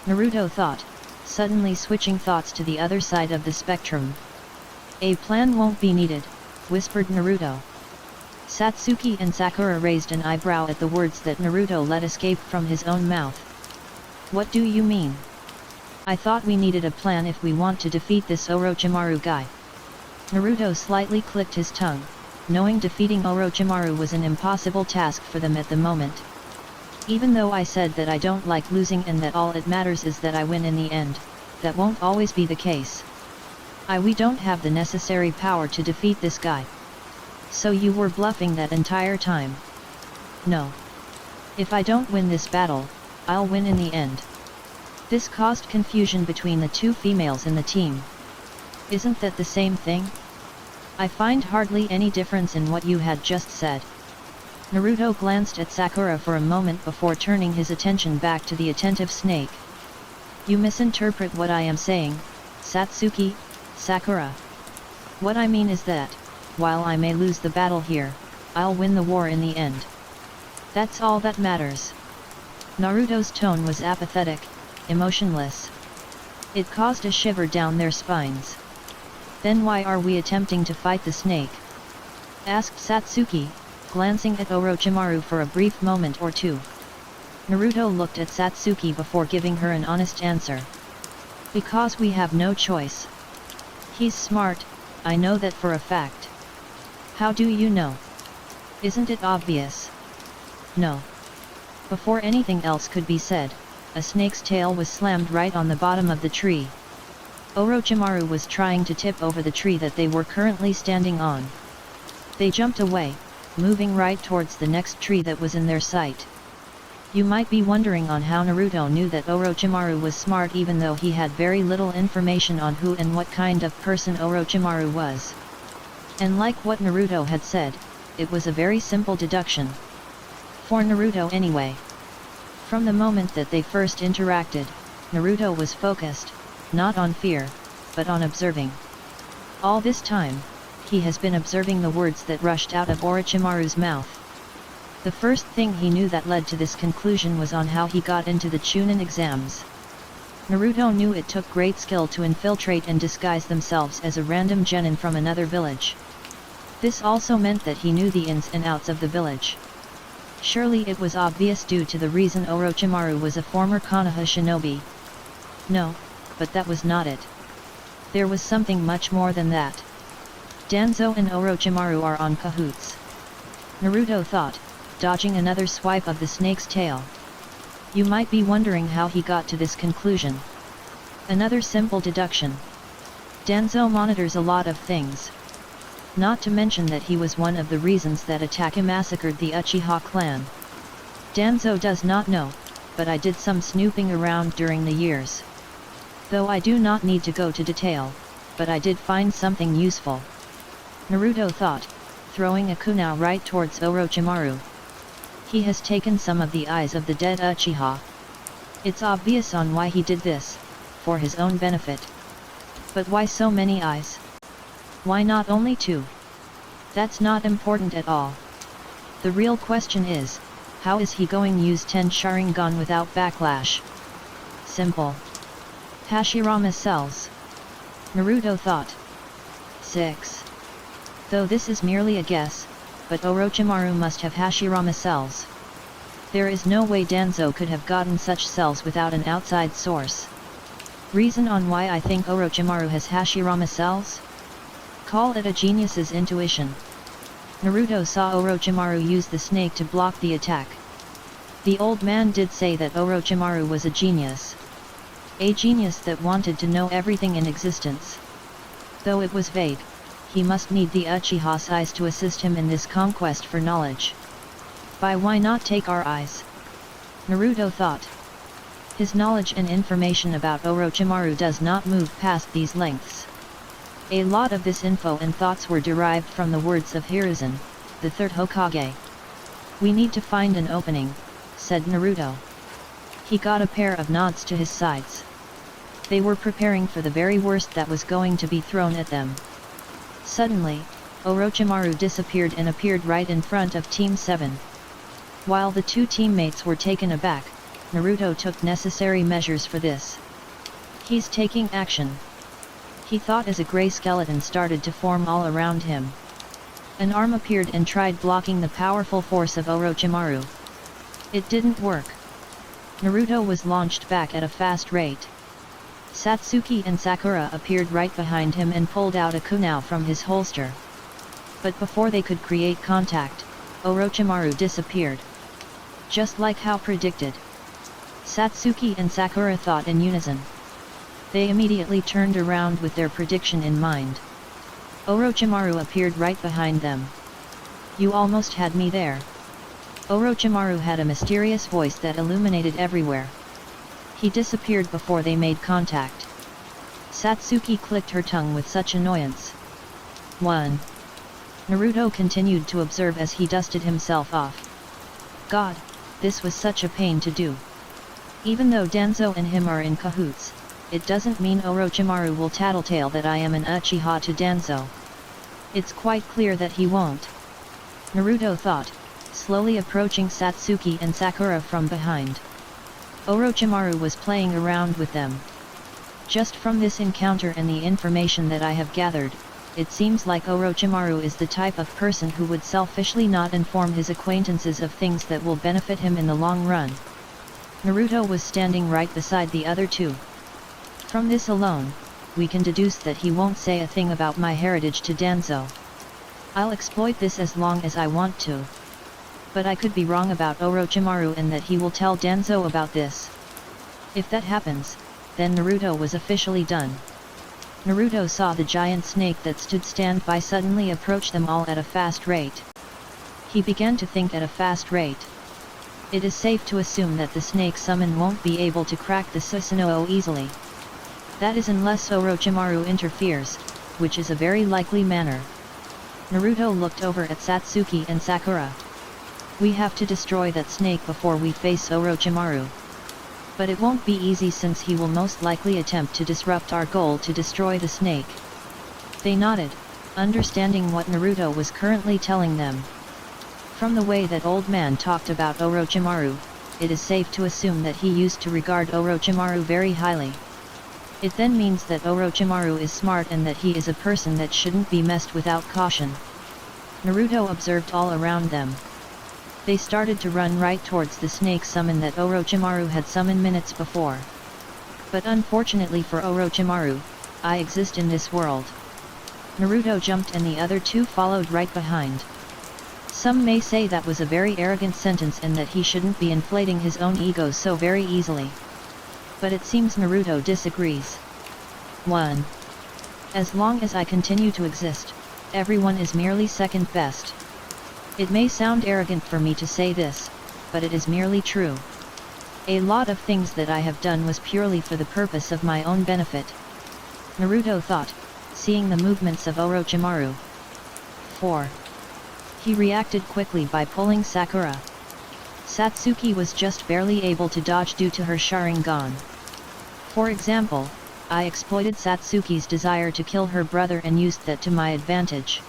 Naruto thought, suddenly switching thoughts to the other side of the spectrum. A plan won't be needed, whispered Naruto. Satsuki and Sakura raised an eyebrow at the words that Naruto let escape from his own mouth. What do you mean? I thought we needed a plan if we want to defeat this Orochimaru guy. Naruto slightly clicked his tongue, knowing defeating Orochimaru was an impossible task for them at the moment. Even though I said that I don't like losing and that all it matters is that I win in the end, that won't always be the case. We don't have the necessary power to defeat this guy. So you were bluffing that entire time? No. If I don't win this battle, I'll win in the end. This caused confusion between the two females in the team. Isn't that the same thing? I find hardly any difference in what you had just said. Naruto glanced at Sakura for a moment before turning his attention back to the attentive snake. You misinterpret what I am saying, Satsuki, Sakura. What I mean is that, while I may lose the battle here, I'll win the war in the end. That's all that matters. Naruto's tone was apathetic, emotionless. It caused a shiver down their spines. Then why are we attempting to fight the snake? Asked Satsuki, glancing at Orochimaru for a brief moment or two. Naruto looked at Satsuki before giving her an honest answer. Because we have no choice. He's smart, I know that for a fact. How do you know? Isn't it obvious? No. Before anything else could be said, a snake's tail was slammed right on the bottom of the tree. Orochimaru was trying to tip over the tree that they were currently standing on. They jumped away, moving right towards the next tree that was in their sight. You might be wondering on how Naruto knew that Orochimaru was smart even though he had very little information on who and what kind of person Orochimaru was. And like what Naruto had said, it was a very simple deduction. For Naruto anyway. From the moment that they first interacted, Naruto was focused, not on fear, but on observing. All this time, he has been observing the words that rushed out of Orochimaru's mouth. The first thing he knew that led to this conclusion was on how he got into the Chunin exams. Naruto knew it took great skill to infiltrate and disguise themselves as a random genin from another village. This also meant that he knew the ins and outs of the village. Surely it was obvious due to the reason Orochimaru was a former Konoha shinobi. No, but that was not it. There was something much more than that. Danzo and Orochimaru are on cahoots. Naruto thought, dodging another swipe of the snake's tail. You might be wondering how he got to this conclusion. Another simple deduction. Danzo monitors a lot of things. Not to mention that he was one of the reasons that Atake massacred the Uchiha clan. Danzo does not know, but I did some snooping around during the years. Though I do not need to go to detail. but I did find something useful. Naruto thought, throwing a kunai right towards Orochimaru. He has taken some of the eyes of the dead Uchiha. It's obvious on why he did this, for his own benefit. But why so many eyes? Why not only 2? That's not important at all. The real question is, how is he going to use 10 Sharingan without backlash? Simple. Hashirama cells. Naruto thought. 6. Though this is merely a guess, but Orochimaru must have Hashirama cells. There is no way Danzo could have gotten such cells without an outside source. Reason on why I think Orochimaru has Hashirama cells? Call it a genius's intuition. Naruto saw Orochimaru use the snake to block the attack. The old man did say that Orochimaru was a genius. A genius that wanted to know everything in existence. Though it was vague, he must need the Uchiha's eyes to assist him in this conquest for knowledge. Why not take our eyes? Naruto thought. His knowledge and information about Orochimaru does not move past these lengths. A lot of this info and thoughts were derived from the words of Hiruzen, the third Hokage. We need to find an opening, said Naruto. He got a pair of nods to his sides. They were preparing for the very worst that was going to be thrown at them. Suddenly, Orochimaru disappeared and appeared right in front of Team 7. While the 2 teammates were taken aback, Naruto took necessary measures for this. He's taking action. He thought as a grey skeleton started to form all around him. An arm appeared and tried blocking the powerful force of Orochimaru. It didn't work. Naruto was launched back at a fast rate. Satsuki and Sakura appeared right behind him and pulled out a kunai from his holster. But before they could create contact, Orochimaru disappeared. Just like how predicted. Satsuki and Sakura thought in unison. They immediately turned around with their prediction in mind. Orochimaru appeared right behind them. You almost had me there. Orochimaru had a mysterious voice that illuminated everywhere. He disappeared before they made contact. Satsuki clicked her tongue with such annoyance. 1. Naruto continued to observe as he dusted himself off. God, this was such a pain to do. Even though Danzo and him are in cahoots, it doesn't mean Orochimaru will tattletale that I am an Uchiha to Danzo. It's quite clear that he won't. Naruto thought, slowly approaching Satsuki and Sakura from behind. Orochimaru was playing around with them. Just from this encounter and the information that I have gathered, it seems like Orochimaru is the type of person who would selfishly not inform his acquaintances of things that will benefit him in the long run. Naruto was standing right beside the other 2. From this alone, we can deduce that he won't say a thing about my heritage to Danzo. I'll exploit this as long as I want to. But I could be wrong about Orochimaru and that he will tell Danzo about this. If that happens, then Naruto was officially done. Naruto saw the giant snake that stood standby suddenly approach them all at a fast rate. He began to think at a fast rate. It is safe to assume that the snake summon won't be able to crack the Susanoo easily. That is unless Orochimaru interferes, which is a very likely manner. Naruto looked over at Satsuki and Sakura. We have to destroy that snake before we face Orochimaru. But it won't be easy since he will most likely attempt to disrupt our goal to destroy the snake. They nodded, understanding what Naruto was currently telling them. From the way that old man talked about Orochimaru, it is safe to assume that he used to regard Orochimaru very highly. It then means that Orochimaru is smart and that he is a person that shouldn't be messed without caution. Naruto observed all around them. They started to run right towards the snake summon that Orochimaru had summoned minutes before. But unfortunately for Orochimaru, I exist in this world. Naruto jumped and the other 2 followed right behind. Some may say that was a very arrogant sentence and that he shouldn't be inflating his own ego so very easily. But it seems Naruto disagrees. 1. As long as I continue to exist, everyone is merely second best. It may sound arrogant for me to say this, but it is merely true. A lot of things that I have done was purely for the purpose of my own benefit. Naruto thought, seeing the movements of Orochimaru. 4. He reacted quickly by pulling Sakura. Satsuki was just barely able to dodge due to her Sharingan. For example, I exploited Satsuki's desire to kill her brother and used that to my advantage.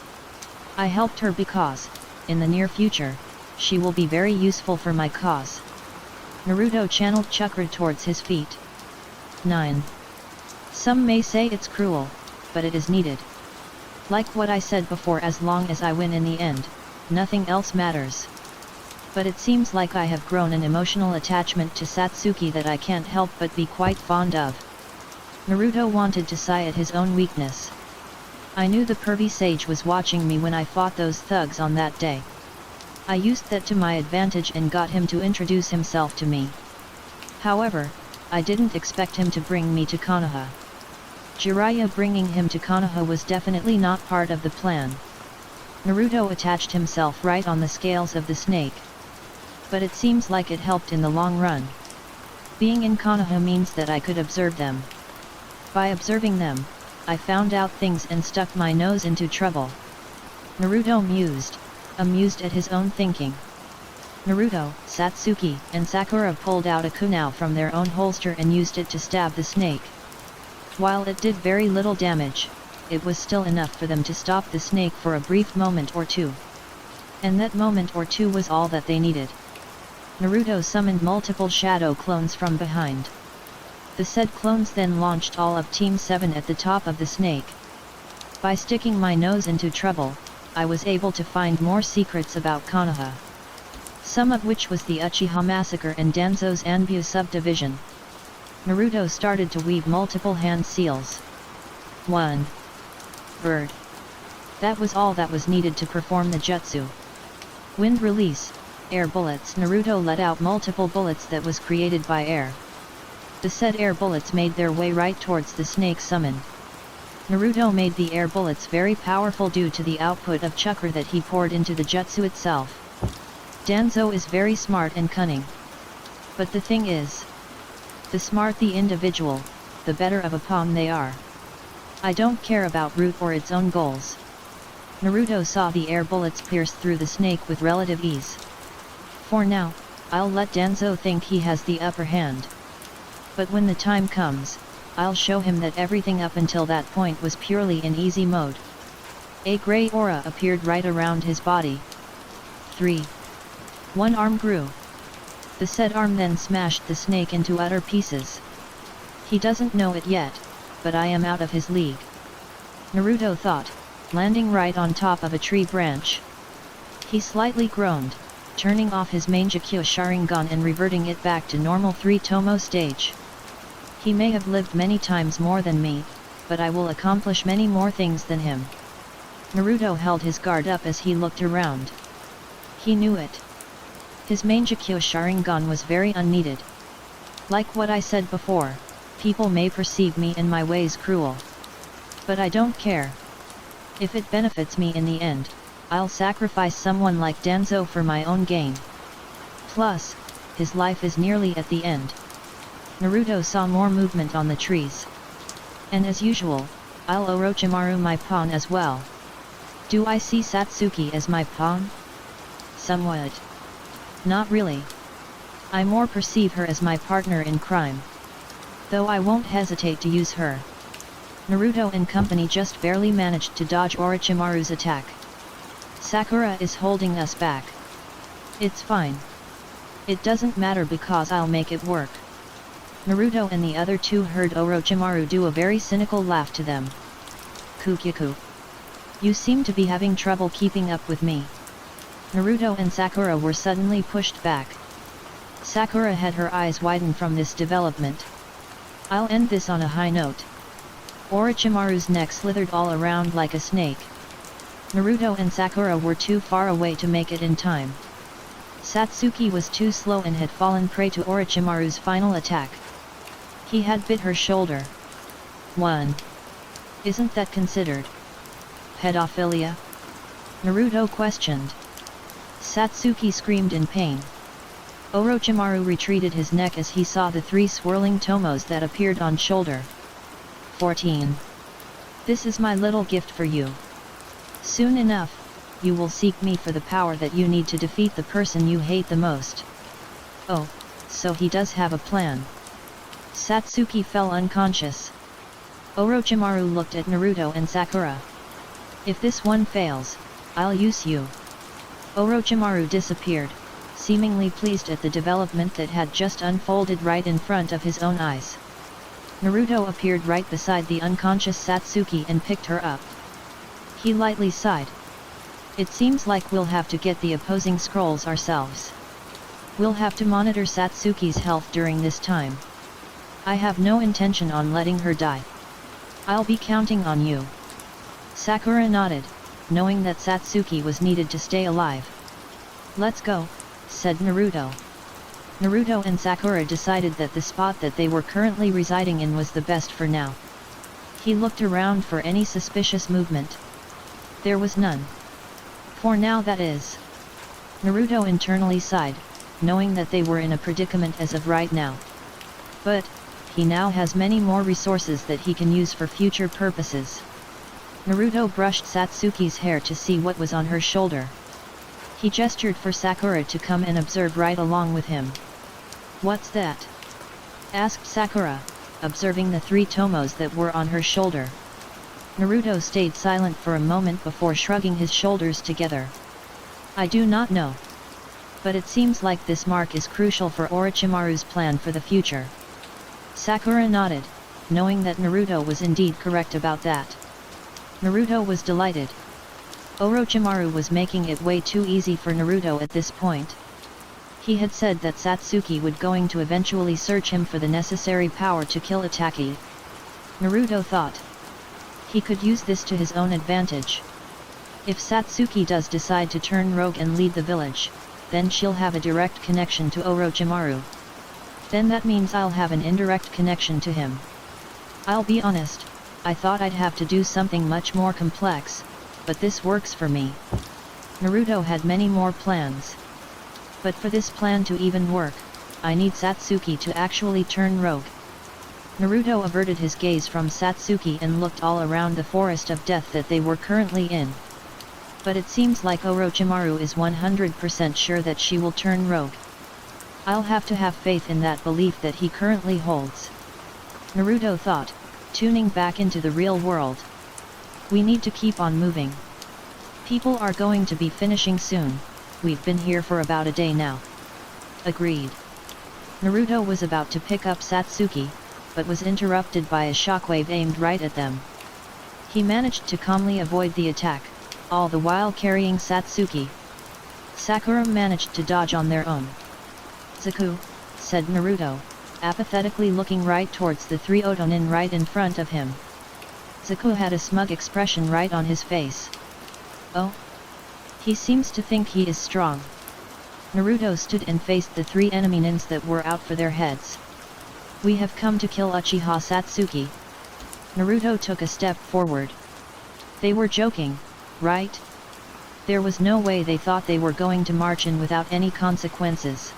I helped her because, in the near future, she will be very useful for my cause. Naruto channeled chakra towards his feet. 9. Some may say it's cruel, but it is needed. Like what I said before, as long as I win in the end, nothing else matters. But it seems like I have grown an emotional attachment to Satsuki that I can't help but be quite fond of. Naruto wanted to sigh at his own weakness. I knew the pervy sage was watching me when I fought those thugs on that day. I used that to my advantage and got him to introduce himself to me. However, I didn't expect him to bring me to Konoha. Jiraiya bringing him to Konoha was definitely not part of the plan. Naruto attached himself right on the scales of the snake. But it seems like it helped in the long run. Being in Konoha means that I could observe them. By observing them, I found out things and stuck my nose into trouble. Naruto mused, amused at his own thinking. Naruto, Satsuki, and Sakura pulled out a kunai from their own holster and used it to stab the snake. While it did very little damage, it was still enough for them to stop the snake for a brief moment or two. And that moment or two was all that they needed. Naruto summoned multiple shadow clones from behind. The said clones then launched all of Team 7 at the top of the snake. By sticking my nose into trouble, I was able to find more secrets about Konoha. Some of which was the Uchiha massacre and Danzo's Anbu subdivision. Naruto started to weave multiple hand seals. 1. Bird. That was all that was needed to perform the jutsu. Wind release, air bullets. Naruto let out multiple bullets that was created by air. The said air bullets made their way right towards the snake summoned. Naruto made the air bullets very powerful due to the output of chakra that he poured into the jutsu itself. Danzo is very smart and cunning. But the thing is, the smart the individual, the better of a pawn they are. I don't care about root or its own goals. Naruto saw the air bullets pierce through the snake with relative ease. For now, I'll let Danzo think he has the upper hand. But when the time comes, I'll show him that everything up until that point was purely in easy mode. A grey aura appeared right around his body. 3. One arm grew. The said arm then smashed the snake into utter pieces. He doesn't know it yet, but I am out of his league. Naruto thought, landing right on top of a tree branch. He slightly groaned, turning off his Mangekyo Sharingan and reverting it back to normal 3 Tomo stage. He may have lived many times more than me, but I will accomplish many more things than him. Naruto held his guard up as he looked around. He knew it. His Mangekyo Sharingan was very unneeded. Like what I said before, people may perceive me and my ways cruel. But I don't care. If it benefits me in the end, I'll sacrifice someone like Danzo for my own gain. Plus, his life is nearly at the end. Naruto saw more movement on the trees. And as usual, I'll Orochimaru my pawn as well. Do I see Satsuki as my pawn? Somewhat. Not really. I more perceive her as my partner in crime. Though I won't hesitate to use her. Naruto and company just barely managed to dodge Orochimaru's attack. Sakura is holding us back. It's fine. It doesn't matter because I'll make it work. Naruto and the other two heard Orochimaru do a very cynical laugh to them. Kukiku. You seem to be having trouble keeping up with me. Naruto and Sakura were suddenly pushed back. Sakura had her eyes widen from this development. I'll end this on a high note. Orochimaru's neck slithered all around like a snake. Naruto and Sakura were too far away to make it in time. Satsuki was too slow and had fallen prey to Orochimaru's final attack. He had bit her shoulder. 1. Isn't that considered pedophilia? Naruto questioned. Satsuki screamed in pain. Orochimaru retreated his neck as he saw the 3 swirling tomos that appeared on shoulder. 14. This is my little gift for you. Soon enough, you will seek me for the power that you need to defeat the person you hate the most. Oh, so he does have a plan. Satsuki fell unconscious. Orochimaru looked at Naruto and Sakura. If this one fails, I'll use you. Orochimaru disappeared, seemingly pleased at the development that had just unfolded right in front of his own eyes. Naruto appeared right beside the unconscious Satsuki and picked her up. He lightly sighed. It seems like we'll have to get the opposing scrolls ourselves. We'll have to monitor Satsuki's health during this time. I have no intention on letting her die. I'll be counting on you. Sakura nodded, knowing that Satsuki was needed to stay alive. Let's go, said Naruto. Naruto and Sakura decided that the spot that they were currently residing in was the best for now. He looked around for any suspicious movement. There was none. For now, that is. Naruto internally sighed, knowing that they were in a predicament as of right now. But, he now has many more resources that he can use for future purposes. Naruto brushed Satsuki's hair to see what was on her shoulder. He gestured for Sakura to come and observe right along with him. What's that? Asked Sakura, observing the 3 tomos that were on her shoulder. Naruto stayed silent for a moment before shrugging his shoulders together. I do not know. But it seems like this mark is crucial for Orochimaru's plan for the future. Sakura nodded, knowing that Naruto was indeed correct about that. Naruto was delighted. Orochimaru was making it way too easy for Naruto at this point. He had said that Satsuki would going to eventually search him for the necessary power to kill Itachi. Naruto thought he could use this to his own advantage. If Satsuki does decide to turn rogue and lead the village, then she'll have a direct connection to Orochimaru. Then that means I'll have an indirect connection to him. I'll be honest, I thought I'd have to do something much more complex, but this works for me. Naruto had many more plans. But for this plan to even work, I need Satsuki to actually turn rogue. Naruto averted his gaze from Satsuki and looked all around the forest of death that they were currently in. But it seems like Orochimaru is 100% sure that she will turn rogue. I'll have to have faith in that belief that he currently holds. Naruto thought, tuning back into the real world. We need to keep on moving. People are going to be finishing soon, we've been here for about a day now. Agreed. Naruto was about to pick up Satsuki, but was interrupted by a shockwave aimed right at them. He managed to calmly avoid the attack, all the while carrying Satsuki. Sakura managed to dodge on their own. Zaku, said Naruto, apathetically looking right towards the 3 Otonin right in front of him. Zaku had a smug expression right on his face. Oh? He seems to think he is strong. Naruto stood and faced the 3 enemy nins that were out for their heads. We have come to kill Uchiha Satsuki. Naruto took a step forward. They were joking, right? There was no way they thought they were going to march in without any consequences.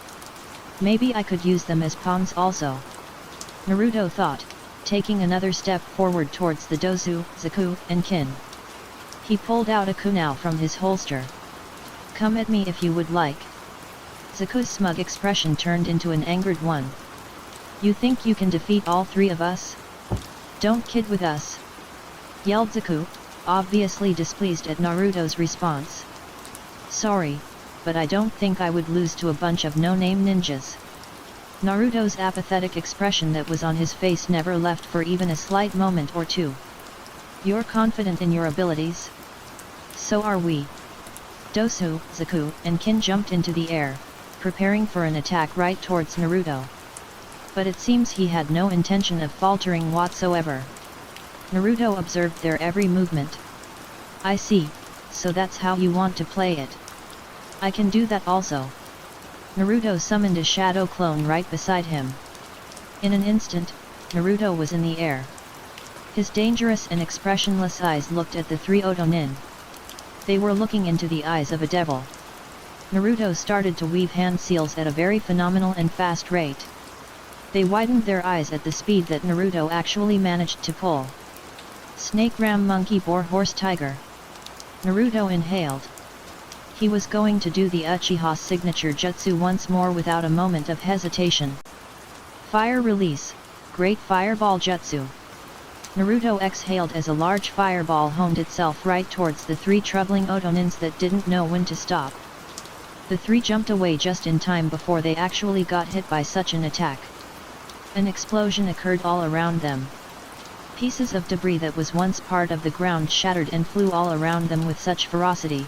Maybe I could use them as pawns also. Naruto thought, taking another step forward towards the Dozu, Zaku, and Kin. He pulled out a kunai from his holster. Come at me if you would like. Zaku's smug expression turned into an angered one. You think you can defeat all 3 of us? Don't kid with us! Yelled Zaku, obviously displeased at Naruto's response. Sorry, but I don't think I would lose to a bunch of no-name ninjas. Naruto's apathetic expression that was on his face never left for even a slight moment or two. You're confident in your abilities? So are we. Dosu, Zaku, and Kin jumped into the air, preparing for an attack right towards Naruto. But it seems he had no intention of faltering whatsoever. Naruto observed their every movement. I see, so that's how you want to play it. I can do that also. Naruto summoned a shadow clone right beside him. In an instant, Naruto was in the air. His dangerous and expressionless eyes looked at the 3 Otonin. They were looking into the eyes of a devil. Naruto started to weave hand seals at a very phenomenal and fast rate. They widened their eyes at the speed that Naruto actually managed to pull. Snake ram monkey boar horse tiger. Naruto inhaled. He was going to do the Uchiha signature jutsu once more without a moment of hesitation. Fire release, Great Fireball Jutsu. Naruto exhaled as a large fireball honed itself right towards the three troubling Otonins that didn't know when to stop. The three jumped away just in time before they actually got hit by such an attack. An explosion occurred all around them. Pieces of debris that was once part of the ground shattered and flew all around them with such ferocity.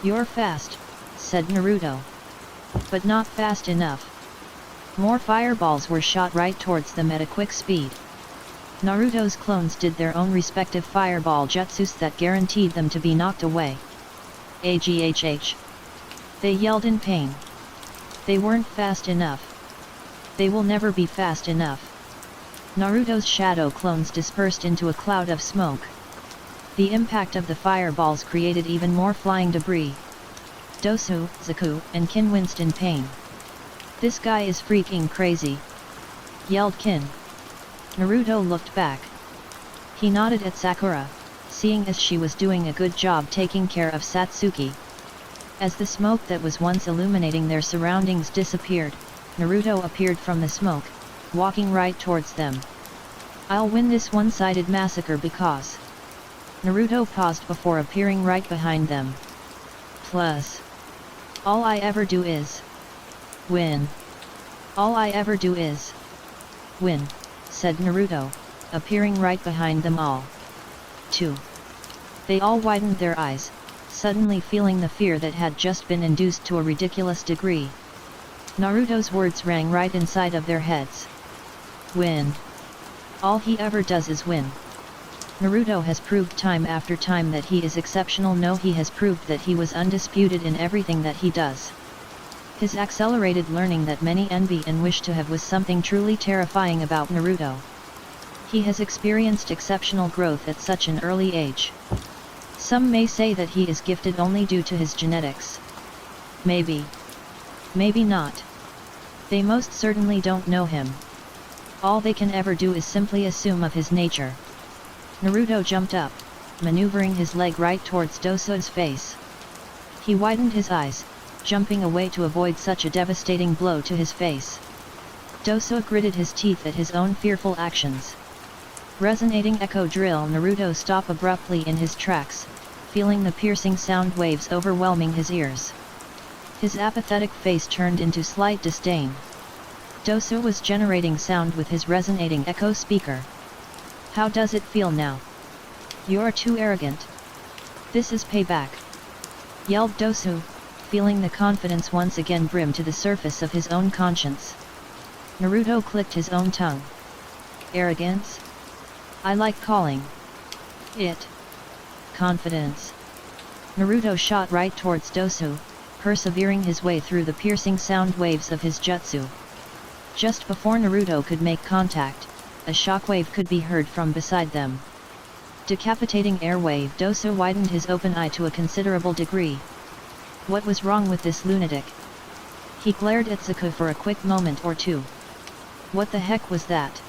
"You're fast," said Naruto. "But not fast enough." More fireballs were shot right towards them at a quick speed. Naruto's clones did their own respective fireball jutsus that guaranteed them to be knocked away. "Aghh!" They yelled in pain. They weren't fast enough. They will never be fast enough. Naruto's shadow clones dispersed into a cloud of smoke. The impact of the fireballs created even more flying debris. Dosu, Zaku, and Kin winced in pain. "This guy is freaking crazy!" yelled Kin. Naruto looked back. He nodded at Sakura, seeing as she was doing a good job taking care of Satsuki. As the smoke that was once illuminating their surroundings disappeared, Naruto appeared from the smoke, walking right towards them. "I'll win this one-sided massacre because..." Naruto paused before appearing right behind them. "Plus, all I ever do is win. All I ever do is win," said Naruto, appearing right behind them all. 2. They all widened their eyes, suddenly feeling the fear that had just been induced to a ridiculous degree. Naruto's words rang right inside of their heads. Win. All he ever does is win. Naruto has proved time after time that he is exceptional. No, he has proved that he was undisputed in everything that he does. His accelerated learning that many envy and wish to have was something truly terrifying about Naruto. He has experienced exceptional growth at such an early age. Some may say that he is gifted only due to his genetics. Maybe. Maybe not. They most certainly don't know him. All they can ever do is simply assume of his nature. Naruto jumped up, maneuvering his leg right towards Dosu's face. He widened his eyes, jumping away to avoid such a devastating blow to his face. Dosu gritted his teeth at his own fearful actions. Resonating echo drill. Naruto stopped abruptly in his tracks, feeling the piercing sound waves overwhelming his ears. His apathetic face turned into slight disdain. Dosu was generating sound with his resonating echo speaker. "How does it feel now? You're too arrogant. This is payback," yelled Dosu, feeling the confidence once again brim to the surface of his own conscience. Naruto clicked his own tongue. "Arrogance? I like calling it confidence." Naruto shot right towards Dosu, persevering his way through the piercing sound waves of his jutsu. Just before Naruto could make contact, a shockwave could be heard from beside them. Decapitating airwave. Dosu widened his open eye to a considerable degree. What was wrong with this lunatic? He glared at Zaku for a quick moment or two. "What the heck was that?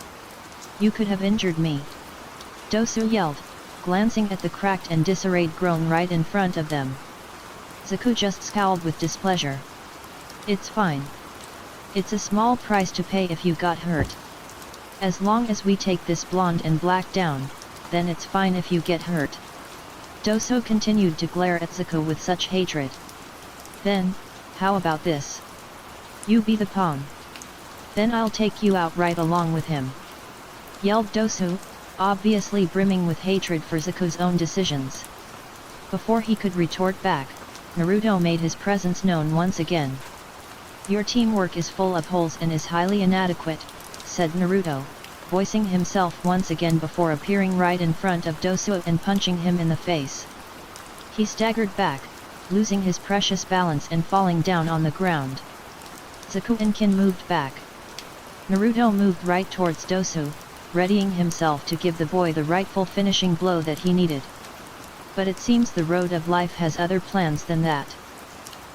You could have injured me," Dosu yelled, glancing at the cracked and disarrayed groan right in front of them. Zaku just scowled with displeasure. "It's fine. It's a small price to pay if you got hurt. As long as we take this blonde and black down, then it's fine if you get hurt." Dosu continued to glare at Zaku with such hatred. "Then, how about this? You be the pawn. Then I'll take you out right along with him," yelled Dosu, obviously brimming with hatred for Zaku's own decisions. Before he could retort back, Naruto made his presence known once again. "Your teamwork is full of holes and is highly inadequate," said Naruto, voicing himself once again before appearing right in front of Dosu and punching him in the face. He staggered back, losing his precious balance and falling down on the ground. Zaku and Kin moved back. Naruto moved right towards Dosu, readying himself to give the boy the rightful finishing blow that he needed. But it seems the road of life has other plans than that.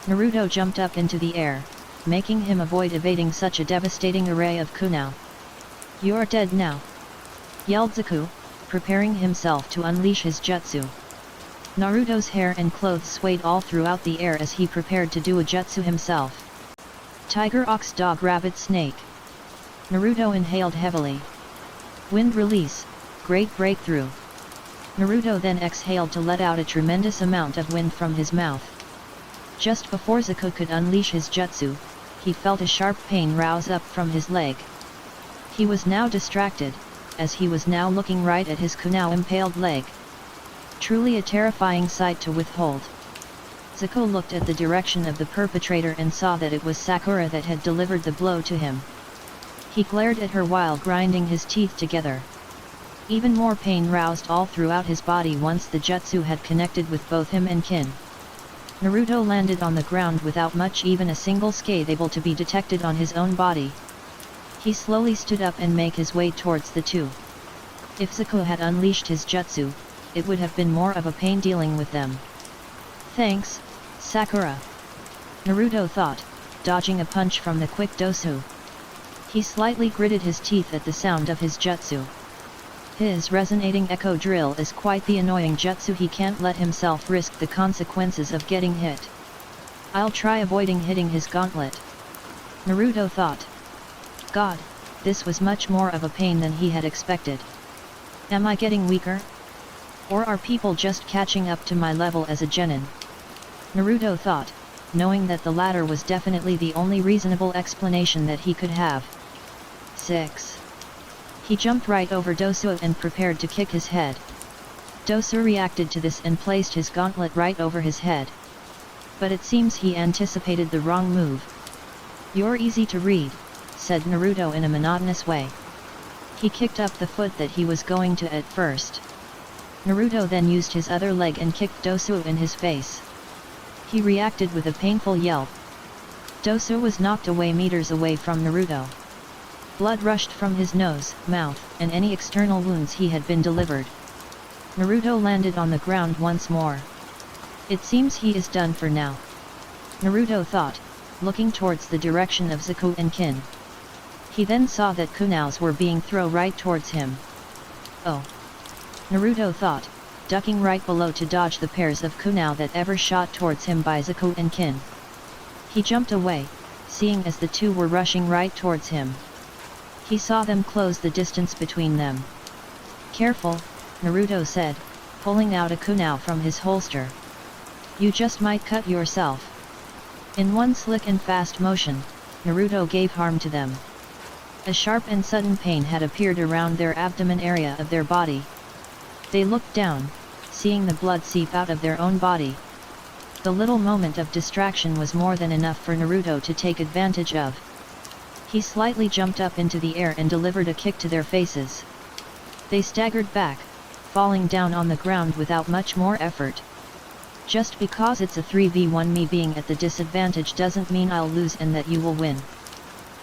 Naruto jumped up into the air, making him avoid evading such a devastating array of kunai. "You're dead now," yelled Zaku, preparing himself to unleash his jutsu. Naruto's hair and clothes swayed all throughout the air as he prepared to do a jutsu himself. Tiger, ox, dog, rabbit, snake. Naruto inhaled heavily. Wind release, great breakthrough. Naruto then exhaled to let out a tremendous amount of wind from his mouth. Just before Zuko could unleash his jutsu, he felt a sharp pain rouse up from his leg. He was now distracted, as he was now looking right at his kunai impaled leg. Truly a terrifying sight to withhold. Zuko looked at the direction of the perpetrator and saw that it was Sakura that had delivered the blow to him. He glared at her while grinding his teeth together. Even more pain roused all throughout his body once the jutsu had connected with both him and Kin. Naruto landed on the ground without much, even a single scathe able to be detected on his own body. He slowly stood up and made his way towards the two. If Zuko had unleashed his jutsu, it would have been more of a pain dealing with them. Thanks, Sakura. Naruto thought, dodging a punch from the quick Dosu. He slightly gritted his teeth at the sound of his jutsu. His resonating echo drill is quite the annoying jutsu. He can't let himself risk the consequences of getting hit. I'll try avoiding hitting his gauntlet. Naruto thought. God, this was much more of a pain than he had expected. Am I getting weaker? Or are people just catching up to my level as a genin? Naruto thought, knowing that the latter was definitely the only reasonable explanation that he could have. 6. He jumped right over Dosu and prepared to kick his head. Dosu reacted to this and placed his gauntlet right over his head. But it seems he anticipated the wrong move. You're easy to read, said Naruto in a monotonous way. He kicked up the foot that he was going to at first. Naruto then used his other leg and kicked Dosu in his face. He reacted with a painful yelp. Dosu was knocked away meters away from Naruto. Blood rushed from his nose, mouth, and any external wounds he had been delivered. Naruto landed on the ground once more. It seems he is done for now. Naruto thought, looking towards the direction of Zuko and Kin. He then saw that kunais were being thrown right towards him. Oh! Naruto thought, ducking right below to dodge the pairs of kunai that ever shot towards him by Zuko and Kin. He jumped away, seeing as the two were rushing right towards him. He saw them close the distance between them. Careful, Naruto said, pulling out a kunai from his holster. You just might cut yourself. In one slick and fast motion, Naruto gave harm to them. A sharp and sudden pain had appeared around their abdomen area of their body. They looked down, seeing the blood seep out of their own body. The little moment of distraction was more than enough for Naruto to take advantage of. He slightly jumped up into the air and delivered a kick to their faces. They staggered back, falling down on the ground without much more effort. Just because it's a 3v1, me being at the disadvantage doesn't mean I'll lose and that you will win.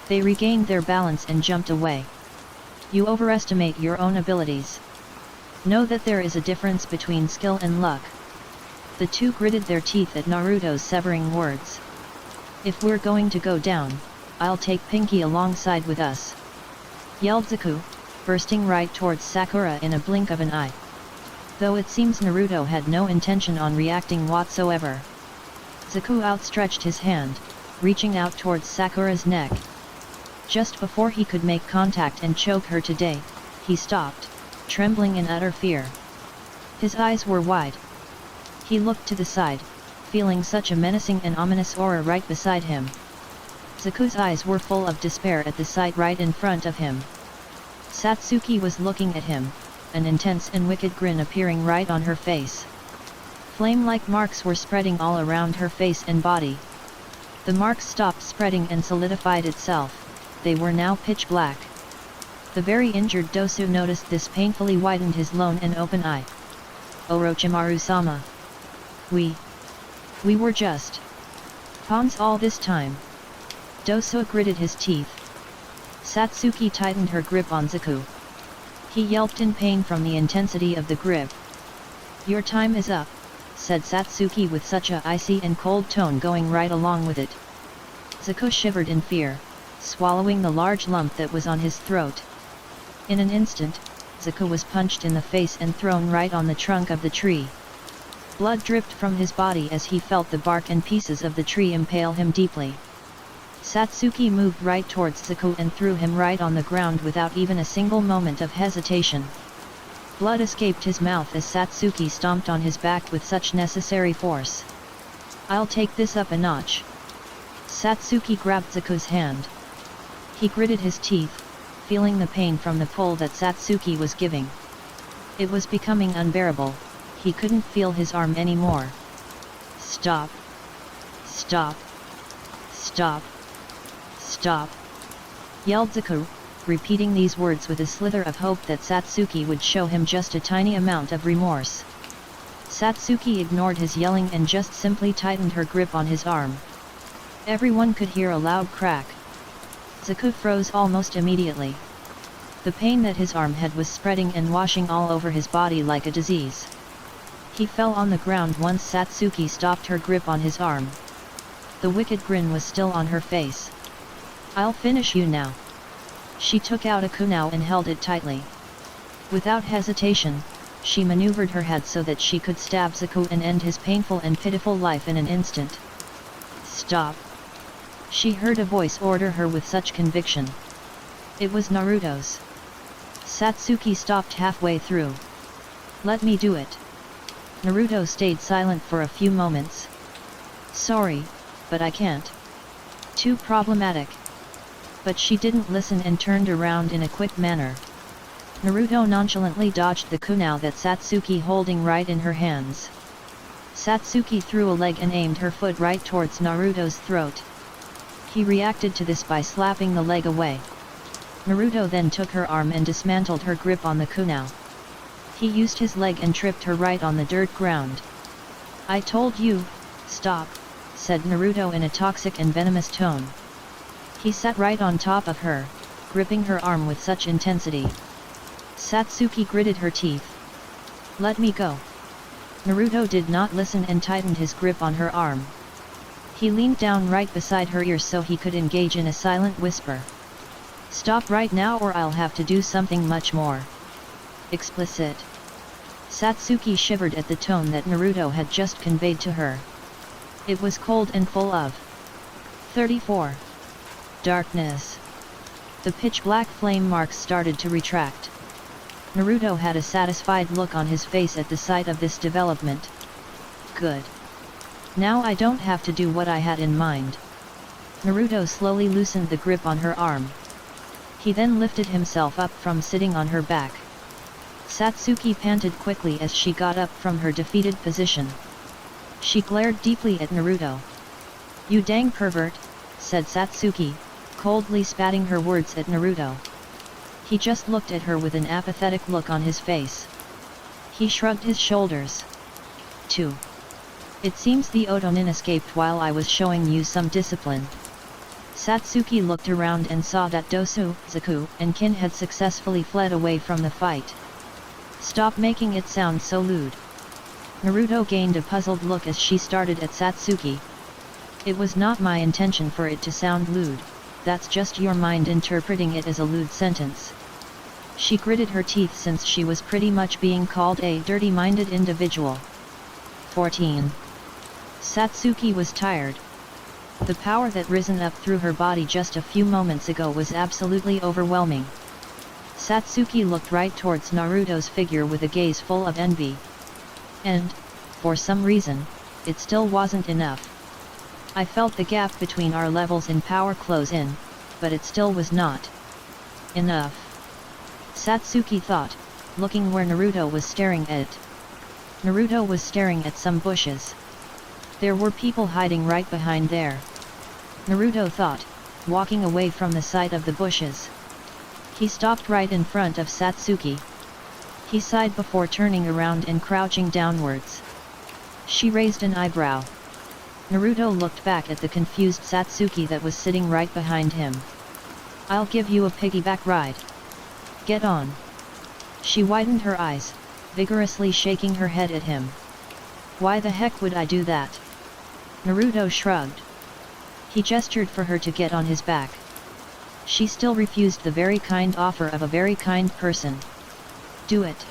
They regained their balance and jumped away. You overestimate your own abilities. Know that there is a difference between skill and luck. The two gritted their teeth at Naruto's severing words. If we're going to go down, I'll take Pinky alongside with us, yelled Zuko, bursting right towards Sakura in a blink of an eye. Though it seems Naruto had no intention on reacting whatsoever. Zuko outstretched his hand, reaching out towards Sakura's neck. Just before he could make contact and choke her today, he stopped, trembling in utter fear. His eyes were wide. He looked to the side, feeling such a menacing and ominous aura right beside him. Zuko's eyes were full of despair at the sight right in front of him. Satsuki was looking at him, an intense and wicked grin appearing right on her face. Flame-like marks were spreading all around her face and body. The marks stopped spreading and solidified itself. They were now pitch black. The very injured Dosu noticed this, painfully widened his lone and open eye. Orochimaru-sama. We were just pawns all this time. Dosu gritted his teeth. Satsuki tightened her grip on Zuko. He yelped in pain from the intensity of the grip. Your time is up, said Satsuki with such a icy and cold tone going right along with it. Zuko shivered in fear, swallowing the large lump that was on his throat. In an instant, Zaku was punched in the face and thrown right on the trunk of the tree. Blood dripped from his body as he felt the bark and pieces of the tree impale him deeply. Satsuki moved right towards Zaku and threw him right on the ground without even a single moment of hesitation. Blood escaped his mouth as Satsuki stomped on his back with such necessary force. "I'll take this up a notch." Satsuki grabbed Zaku's hand. He gritted his teeth, feeling the pain from the pull that Satsuki was giving. It was becoming unbearable. He couldn't feel his arm anymore. "Stop! Stop! Stop! Stop!" yelled Zaku, repeating these words with a slither of hope that Satsuki would show him just a tiny amount of remorse. Satsuki ignored his yelling and just simply tightened her grip on his arm. Everyone could hear a loud crack. Zaku froze almost immediately. The pain that his arm had was spreading and washing all over his body like a disease. He fell on the ground once Satsuki stopped her grip on his arm. The wicked grin was still on her face. "I'll finish you now." She took out a kunai and held it tightly. Without hesitation, she maneuvered her head so that she could stab Zaku and end his painful and pitiful life in an instant. "Stop!" She heard a voice order her with such conviction. It was Naruto's. Satsuki stopped halfway through. "Let me do it." Naruto stayed silent for a few moments. "Sorry, but I can't. Too problematic." But she didn't listen and turned around in a quick manner. Naruto nonchalantly dodged the kunai that Satsuki holding right in her hands. Satsuki threw a leg and aimed her foot right towards Naruto's throat. He reacted to this by slapping the leg away. Naruto then took her arm and dismantled her grip on the kunai. He used his leg and tripped her right on the dirt ground. "I told you, stop," said Naruto in a toxic and venomous tone. He sat right on top of her, gripping her arm with such intensity. Satsuki gritted her teeth. "Let me go." Naruto did not listen and tightened his grip on her arm. He leaned down right beside her ear so he could engage in a silent whisper. "Stop right now or I'll have to do something much more explicit." Satsuki shivered at the tone that Naruto had just conveyed to her. It was cold and full of 34. Darkness. The pitch-black flame marks started to retract. Naruto had a satisfied look on his face at the sight of this development. "Good. Now I don't have to do what I had in mind." Naruto slowly loosened the grip on her arm. He then lifted himself up from sitting on her back. Satsuki panted quickly as she got up from her defeated position. She glared deeply at Naruto. "You dang pervert," said Satsuki, coldly spatting her words at Naruto. He just looked at her with an apathetic look on his face. He shrugged his shoulders. 2. "It seems the Otonin escaped while I was showing you some discipline." Satsuki looked around and saw that Dosu, Zaku, and Kin had successfully fled away from the fight. "Stop making it sound so lewd." Naruto gained a puzzled look as she started at Satsuki. "It was not my intention for it to sound lewd, that's just your mind interpreting it as a lewd sentence." She gritted her teeth since she was pretty much being called a dirty-minded individual. 14. Satsuki was tired. The power that risen up through her body just a few moments ago was absolutely overwhelming. Satsuki looked right towards Naruto's figure with a gaze full of envy. And, for some reason, it still wasn't enough. "I felt the gap between our levels in power close in, but it still was not enough." Satsuki thought, looking where Naruto was staring at. Naruto was staring at some bushes. There were people hiding right behind there. Naruto thought, walking away from the sight of the bushes. He stopped right in front of Satsuki. He sighed before turning around and crouching downwards. She raised an eyebrow. Naruto looked back at the confused Satsuki that was sitting right behind him. "I'll give you a piggyback ride. Get on." She widened her eyes, vigorously shaking her head at him. "Why the heck would I do that?" Naruto shrugged. He gestured for her to get on his back. She still refused the very kind offer of a very kind person. Do it.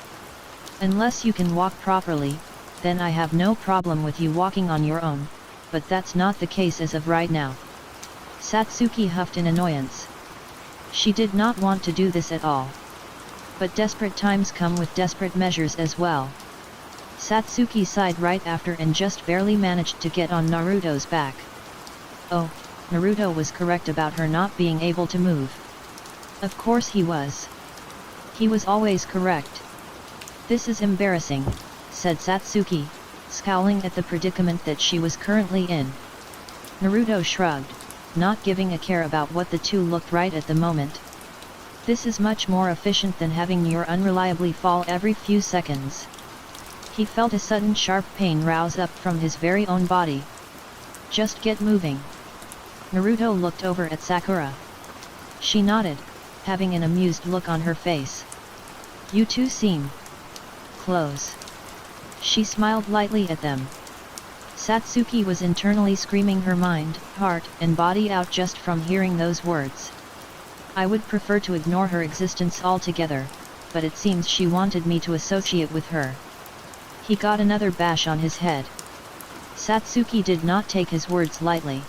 Unless you can walk properly, then I have no problem with you walking on your own, but that's not the case as of right now. Satsuki huffed in annoyance. She did not want to do this at all. But desperate times come with desperate measures as well. Satsuki sighed right after and just barely managed to get on Naruto's back. Oh, Naruto was correct about her not being able to move. Of course he was. He was always correct. This is embarrassing, said Satsuki, scowling at the predicament that she was currently in. Naruto shrugged, not giving a care about what the two looked right at the moment. This is much more efficient than having your unreliably fall every few seconds. He felt a sudden sharp pain rouse up from his very own body. Just get moving. Naruto looked over at Sakura. She nodded, having an amused look on her face. You two seem close. She smiled lightly at them. Satsuki was internally screaming her mind, heart, and body out just from hearing those words. I would prefer to ignore her existence altogether, but it seems she wanted me to associate with her. He got another bash on his head. Satsuki did not take his words lightly.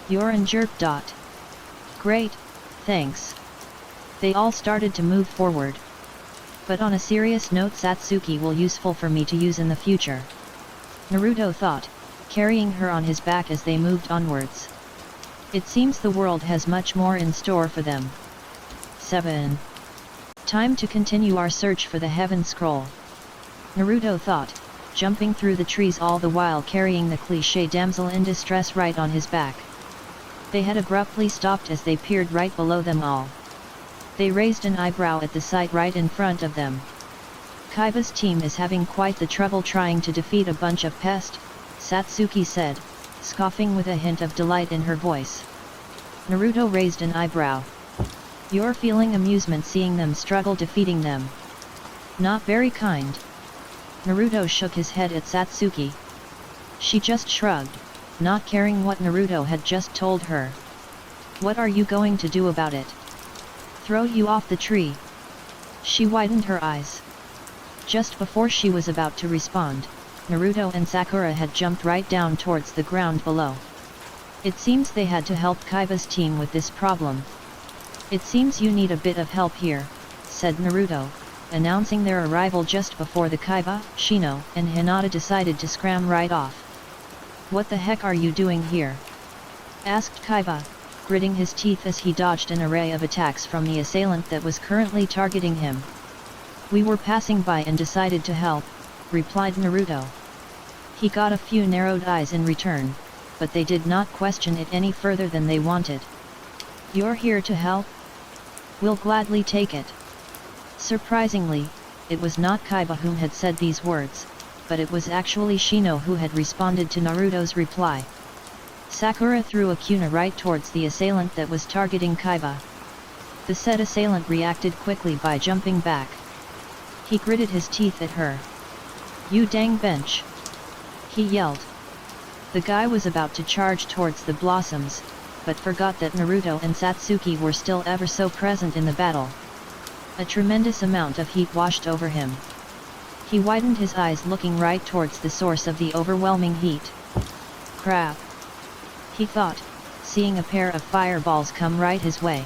You're injured. Great, thanks. They all started to move forward. But on a serious note, Satsuki will useful for me to use in the future. Naruto thought, carrying her on his back as they moved onwards. It seems the world has much more in store for them. 7. Time to continue our search for the Heaven Scroll. Naruto thought, jumping through the trees all the while carrying the cliché damsel in distress right on his back. They had abruptly stopped as they peered right below them all. They raised an eyebrow at the sight right in front of them. Kaiba's team is having quite the trouble trying to defeat a bunch of pests, Satsuki said, scoffing with a hint of delight in her voice. Naruto raised an eyebrow. You're feeling amusement seeing them struggle defeating them. Not very kind. Naruto shook his head at Satsuki. She just shrugged, not caring what Naruto had just told her. What are you going to do about it? Throw you off the tree. She widened her eyes. Just before she was about to respond, Naruto and Sakura had jumped right down towards the ground below. It seems they had to help Kaiba's team with this problem. It seems you need a bit of help here, said Naruto, announcing their arrival just before the Kaiba, Shino, and Hinata decided to scram right off. What the heck are you doing here? Asked Kaiba, gritting his teeth as he dodged an array of attacks from the assailant that was currently targeting him. We were passing by and decided to help, replied Naruto. He got a few narrowed eyes in return, but they did not question it any further than they wanted. You're here to help? We'll gladly take it. Surprisingly, it was not Kaiba whom had said these words, but it was actually Shino who had responded to Naruto's reply. Sakura threw a kunai right towards the assailant that was targeting Kaiba. The said assailant reacted quickly by jumping back. He gritted his teeth at her. You dang bench! He yelled. The guy was about to charge towards the blossoms, but forgot that Naruto and Satsuki were still ever so present in the battle. A tremendous amount of heat washed over him. He widened his eyes looking right towards the source of the overwhelming heat. Crap! He thought, seeing a pair of fireballs come right his way.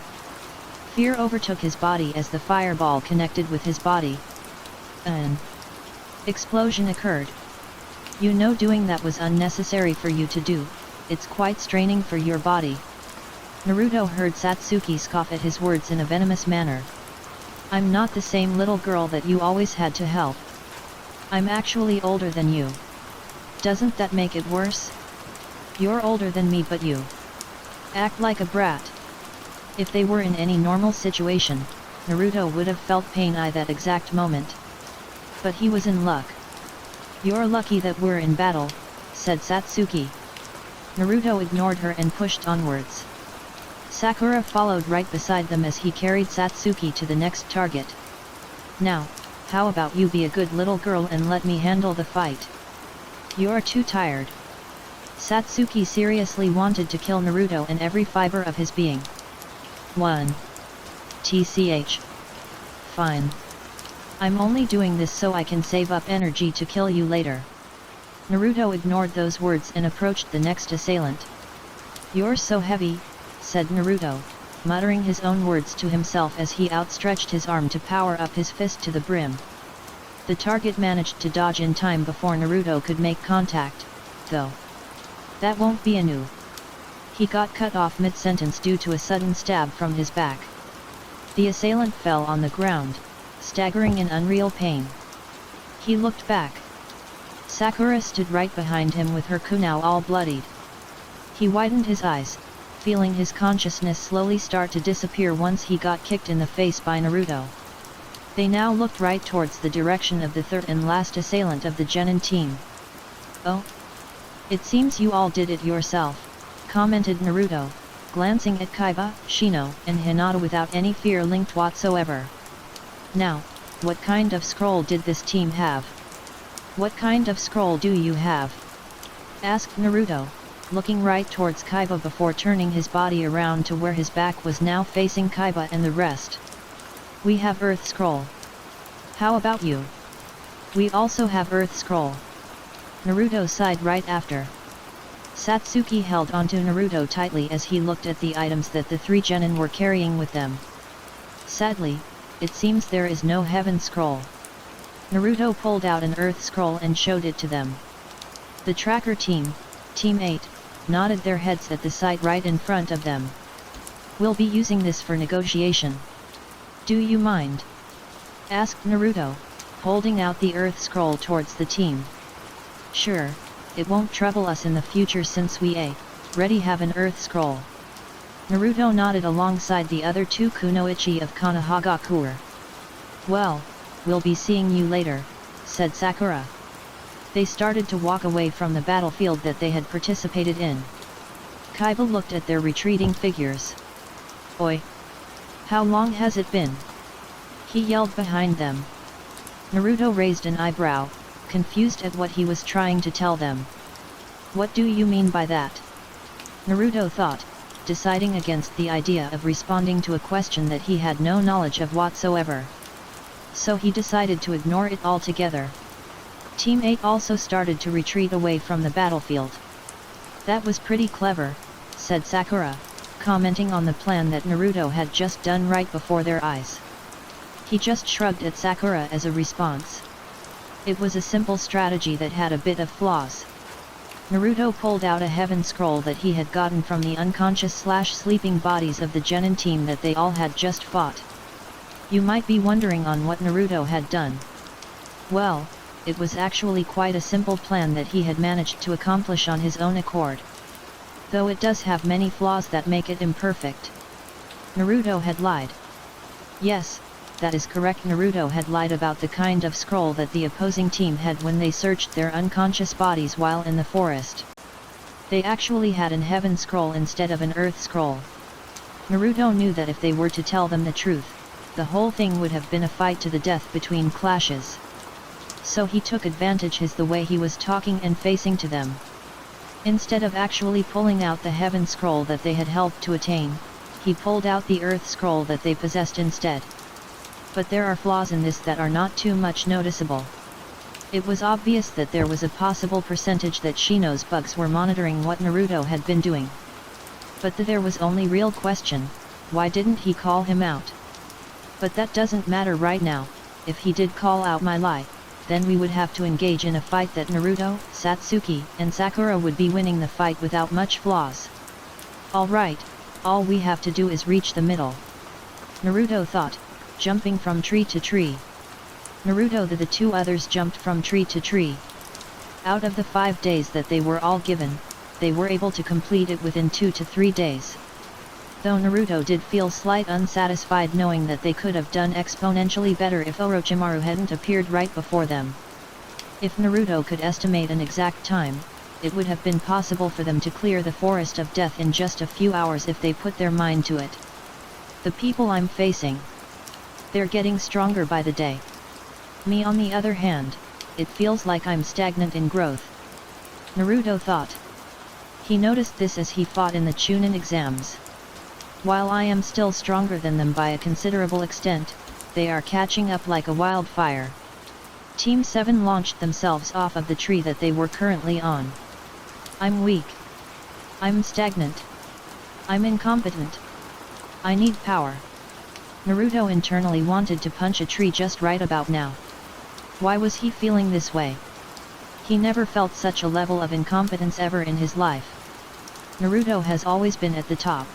Fear overtook his body as the fireball connected with his body. An explosion occurred. You know doing that was unnecessary for you to do, it's quite straining for your body. Naruto heard Satsuki scoff at his words in a venomous manner. I'm not the same little girl that you always had to help. I'm actually older than you. Doesn't that make it worse? You're older than me but you act like a brat. If they were in any normal situation, Naruto would have felt pain at that exact moment. But he was in luck. You're lucky that we're in battle, said Satsuki. Naruto ignored her and pushed onwards. Sakura followed right beside them as he carried Satsuki to the next target. Now, how about you be a good little girl and let me handle the fight? You're too tired. Satsuki seriously wanted to kill Naruto in every fiber of his being. 1. TCH. Fine. I'm only doing this so I can save up energy to kill you later. Naruto ignored those words and approached the next assailant. You're so heavy, said Naruto, muttering his own words to himself as he outstretched his arm to power up his fist to the brim. The target managed to dodge in time before Naruto could make contact, though. That won't be enough. He got cut off mid-sentence due to a sudden stab from his back. The assailant fell on the ground, staggering in unreal pain. He looked back. Sakura stood right behind him with her kunai all bloodied. He widened his eyes, feeling his consciousness slowly start to disappear once he got kicked in the face by Naruto. They now looked right towards the direction of the third and last assailant of the Genin team. Oh? It seems you all did it yourself, commented Naruto, glancing at Kaiba, Shino, and Hinata without any fear linked whatsoever. Now, what kind of scroll did this team have? What kind of scroll do you have? Asked Naruto, looking right towards Kaiba before turning his body around to where his back was now facing Kaiba and the rest. We have Earth Scroll. How about you? We also have Earth Scroll. Naruto sighed right after. Satsuki held onto Naruto tightly as he looked at the items that the three genin were carrying with them. Sadly, it seems there is no Heaven Scroll. Naruto pulled out an Earth Scroll and showed it to them. The tracker team, Team 8, nodded their heads at the sight right in front of them. We'll be using this for negotiation. Do you mind? Asked Naruto, holding out the Earth Scroll towards the team. Sure, it won't trouble us in the future since we already have an Earth Scroll. Naruto nodded alongside the other two kunoichi of Konohagakure. Well, we'll be seeing you later, said Sakura. They started to walk away from the battlefield that they had participated in. Kaiba looked at their retreating figures. Oi! How long has it been? He yelled behind them. Naruto raised an eyebrow, confused at what he was trying to tell them. What do you mean by that? Naruto thought, deciding against the idea of responding to a question that he had no knowledge of whatsoever. So he decided to ignore it altogether. Team 8 also started to retreat away from the battlefield. That was pretty clever, said Sakura, commenting on the plan that Naruto had just done right before their eyes. He just shrugged at Sakura as a response. It was a simple strategy that had a bit of flaws. Naruto pulled out a Heaven Scroll that he had gotten from the unconscious/sleeping bodies of the Genin team that they all had just fought. You might be wondering on what Naruto had done. Well, it was actually quite a simple plan that he had managed to accomplish on his own accord. Though it does have many flaws that make it imperfect. Naruto had lied. Yes, that is correct. Naruto had lied about the kind of scroll that the opposing team had when they searched their unconscious bodies while in the forest. They actually had an Heaven Scroll instead of an Earth Scroll. Naruto knew that if they were to tell them the truth, the whole thing would have been a fight to the death between clashes. So he took advantage his the way he was talking and facing to them. Instead of actually pulling out the Heaven Scroll that they had helped to attain, he pulled out the Earth Scroll that they possessed instead. But there are flaws in this that are not too much noticeable. It was obvious that there was a possible percentage that Shino's bugs were monitoring what Naruto had been doing. But there was only real question, why didn't he call him out? But that doesn't matter right now. If he did call out my lie, then we would have to engage in a fight that Naruto, Satsuki, and Sakura would be winning the fight without much flaws. Alright, all we have to do is reach the middle. Naruto thought, jumping from tree to tree. Naruto the two others jumped from tree to tree. Out of the 5 days that they were all given, they were able to complete it within 2 to 3 days. Though Naruto did feel slight unsatisfied knowing that they could have done exponentially better if Orochimaru hadn't appeared right before them. If Naruto could estimate an exact time, it would have been possible for them to clear the Forest of Death in just a few hours if they put their mind to it. The people I'm facing, they're getting stronger by the day. Me on the other hand, it feels like I'm stagnant in growth. Naruto thought. He noticed this as he fought in the Chunin exams. While I am still stronger than them by a considerable extent, they are catching up like a wildfire. Team 7 launched themselves off of the tree that they were currently on. I'm weak. I'm stagnant. I'm incompetent. I need power. Naruto internally wanted to punch a tree just right about now. Why was he feeling this way? He never felt such a level of incompetence ever in his life. Naruto has always been at the top.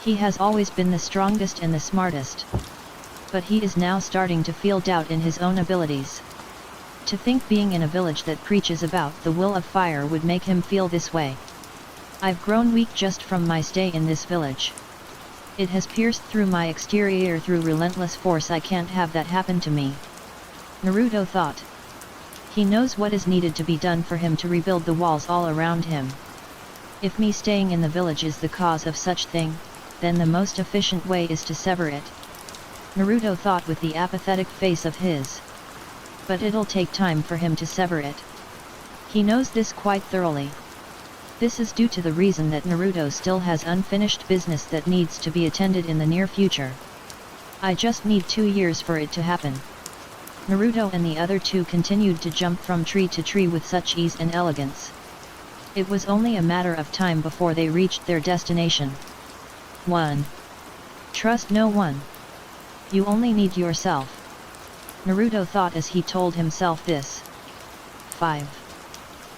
He has always been the strongest and the smartest. But he is now starting to feel doubt in his own abilities. To think being in a village that preaches about the will of fire would make him feel this way. I've grown weak just from my stay in this village. It has pierced through my exterior through relentless force. I can't have that happen to me. Naruto thought. He knows what is needed to be done for him to rebuild the walls all around him. If me staying in the village is the cause of such thing, then the most efficient way is to sever it. Naruto thought with the apathetic face of his. But it'll take time for him to sever it. He knows this quite thoroughly. This is due to the reason that Naruto still has unfinished business that needs to be attended in the near future. I just need 2 years for it to happen. Naruto and the other two continued to jump from tree to tree with such ease and elegance. It was only a matter of time before they reached their destination. 1. Trust no one. You only need yourself. Naruto thought as he told himself this. 5.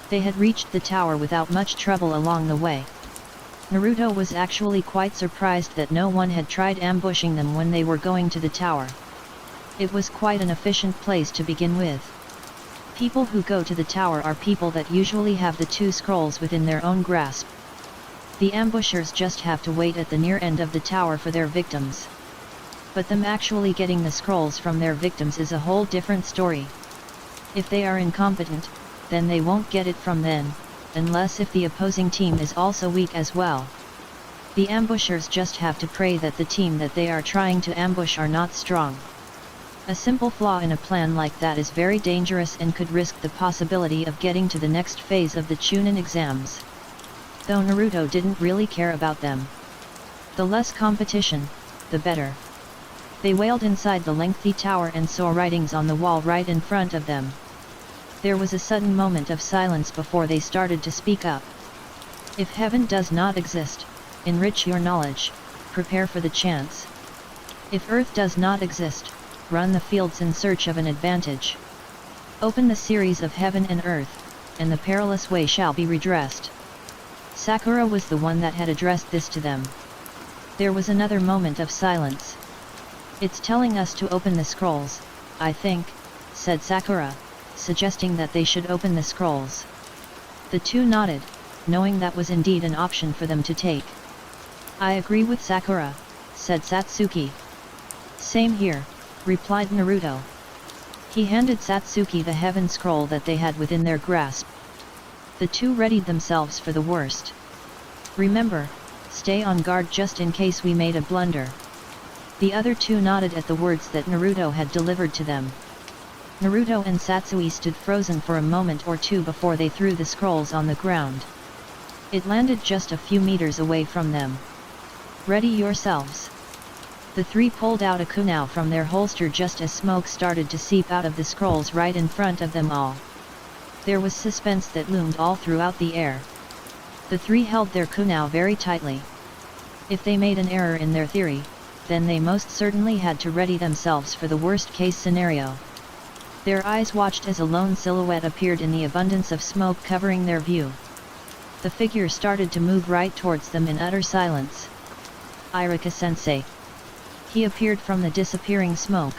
They had reached the tower without much trouble along the way. Naruto was actually quite surprised that no one had tried ambushing them when they were going to the tower. It was quite an efficient place to begin with. People who go to the tower are people that usually have the 2 scrolls within their own grasp. The ambushers just have to wait at the near end of the tower for their victims. But them actually getting the scrolls from their victims is a whole different story. If they are incompetent, then they won't get it from them, unless if the opposing team is also weak as well. The ambushers just have to pray that the team that they are trying to ambush are not strong. A simple flaw in a plan like that is very dangerous and could risk the possibility of getting to the next phase of the Chunin exams. Though Naruto didn't really care about them. The less competition, the better. They wailed inside the lengthy tower and saw writings on the wall right in front of them. There was a sudden moment of silence before they started to speak up. If heaven does not exist, enrich your knowledge, prepare for the chance. If earth does not exist, run the fields in search of an advantage. Open the series of heaven and earth, and the perilous way shall be redressed. Sakura was the one that had addressed this to them. There was another moment of silence. It's telling us to open the scrolls, I think, said Sakura, suggesting that they should open the scrolls. The two nodded, knowing that was indeed an option for them to take. I agree with Sakura, said Satsuki. Same here, replied Naruto. He handed Satsuki the heaven scroll that they had within their grasp. The two readied themselves for the worst. Remember, stay on guard just in case we made a blunder. The other two nodded at the words that Naruto had delivered to them. Naruto and Satsui stood frozen for a moment or two before they threw the scrolls on the ground. It landed just a few meters away from them. Ready yourselves. The three pulled out a kunai from their holster just as smoke started to seep out of the scrolls right in front of them all. There was suspense that loomed all throughout the air. The three held their kunai very tightly. If they made an error in their theory, then they most certainly had to ready themselves for the worst-case scenario. Their eyes watched as a lone silhouette appeared in the abundance of smoke covering their view. The figure started to move right towards them in utter silence. Iruka-sensei. He appeared from the disappearing smoke.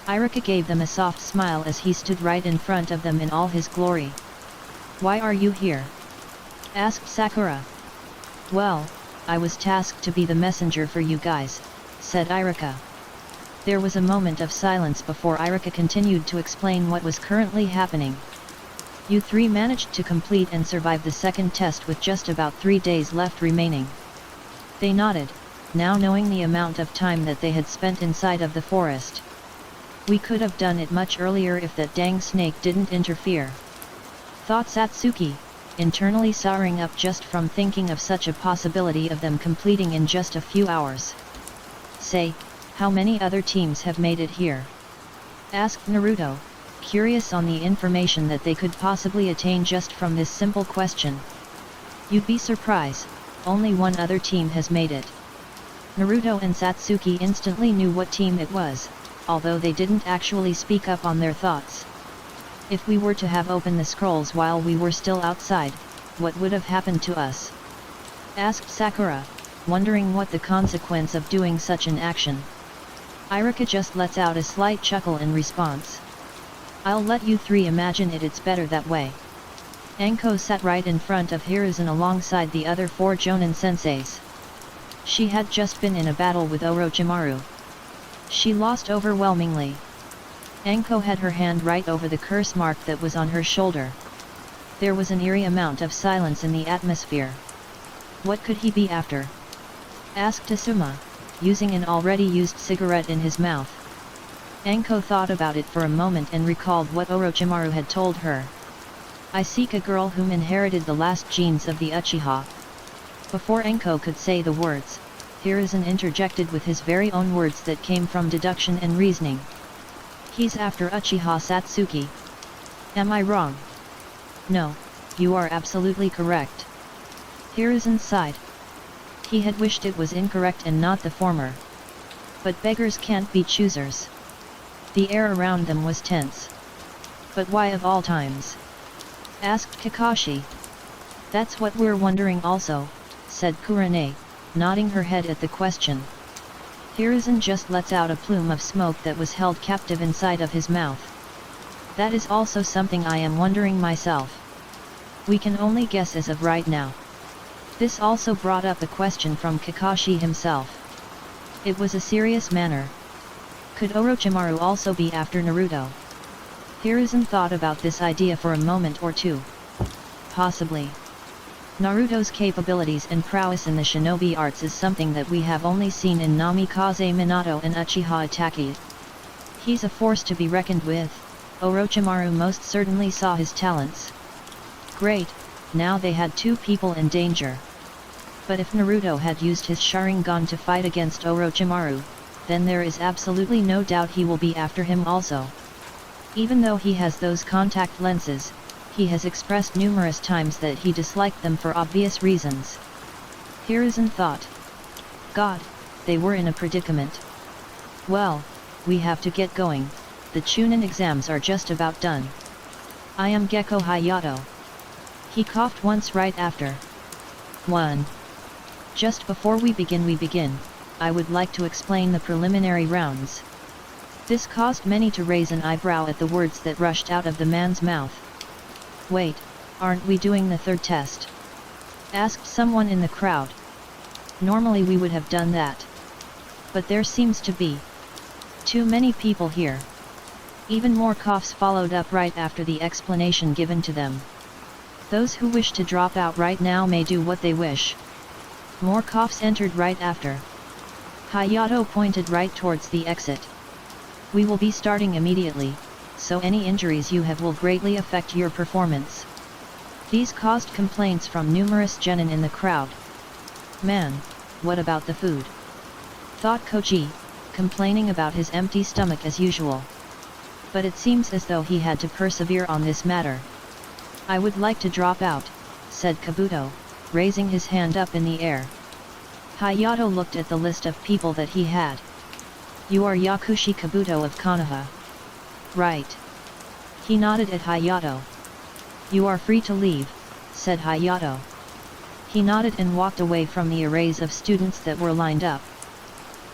Iruka gave them a soft smile as he stood right in front of them in all his glory. Why are you here? Asked Sakura. Well, I was tasked to be the messenger for you guys, said Iruka. There was a moment of silence before Iruka continued to explain what was currently happening. You three managed to complete and survive the second test with just about 3 days left remaining. They nodded, now knowing the amount of time that they had spent inside of the forest. We could have done it much earlier if that dang snake didn't interfere. Thought Satsuki, internally souring up just from thinking of such a possibility of them completing in just a few hours. Say, How many other teams have made it here? Asked Naruto, curious on the information that they could possibly attain just from this simple question. You'd be surprised, only one other team has made it. Naruto and Satsuki instantly knew what team it was, although they didn't actually speak up on their thoughts. If we were to have opened the scrolls while we were still outside, what would have happened to us? Asked Sakura, wondering what the consequence of doing such an action. Iruka just lets out a slight chuckle in response. I'll let you three imagine it's better that way. Anko sat right in front of Hiruzen alongside the other four Jonin senseis. She had just been in a battle with Orochimaru. She lost overwhelmingly. Anko had her hand right over the curse mark that was on her shoulder. There was an eerie amount of silence in the atmosphere. What could he be after? Asked Asuma, using an already used cigarette in his mouth. Anko thought about it for a moment and recalled what Orochimaru had told her. I seek a girl whom inherited the last genes of the Uchiha. Before Anko could say the words, Hiruzen interjected with his very own words that came from deduction and reasoning. He's after Uchiha Satsuki. Am I wrong? No, you are absolutely correct. Hiruzen sighed. He had wished it was incorrect and not the former. But beggars can't be choosers. The air around them was tense. But why of all times? Asked Kakashi. That's what we're wondering also, said Kurane, nodding her head at the question. Hiruzen just lets out a plume of smoke that was held captive inside of his mouth. That is also something I am wondering myself. We can only guess as of right now. This also brought up a question from Kakashi himself. It was a serious matter. Could Orochimaru also be after Naruto? Hiruzen thought about this idea for a moment or two. Possibly. Naruto's capabilities and prowess in the shinobi arts is something that we have only seen in Namikaze Minato and Uchiha Itachi. He's a force to be reckoned with. Orochimaru most certainly saw his talents. Great, now they had two people in danger. But if Naruto had used his Sharingan to fight against Orochimaru, then there is absolutely no doubt he will be after him also. Even though he has those contact lenses, he has expressed numerous times that he disliked them for obvious reasons. Hiruzen thought. God, they were in a predicament. Well, we have to get going, the Chunin exams are just about done. I am Gekko Hayato. He coughed once right after. 1. Just before we begin, I would like to explain the preliminary rounds. This caused many to raise an eyebrow at the words that rushed out of the man's mouth. Wait, aren't we doing the third test? Asked someone in the crowd. Normally we would have done that. But there seems to be too many people here. Even more coughs followed up right after the explanation given to them. Those who wish to drop out right now may do what they wish. More coughs entered right after. Hayato pointed right towards the exit. We will be starting immediately, so any injuries you have will greatly affect your performance. These caused complaints from numerous genin in the crowd. Man, what about the food? Thought Koji, complaining about his empty stomach as usual. But it seems as though he had to persevere on this matter. I would like to drop out, said Kabuto, raising his hand up in the air. Hayato looked at the list of people that he had. You are Yakushi Kabuto of Konoha. Right. He nodded at Hayato. You are free to leave, said Hayato. He nodded and walked away from the arrays of students that were lined up.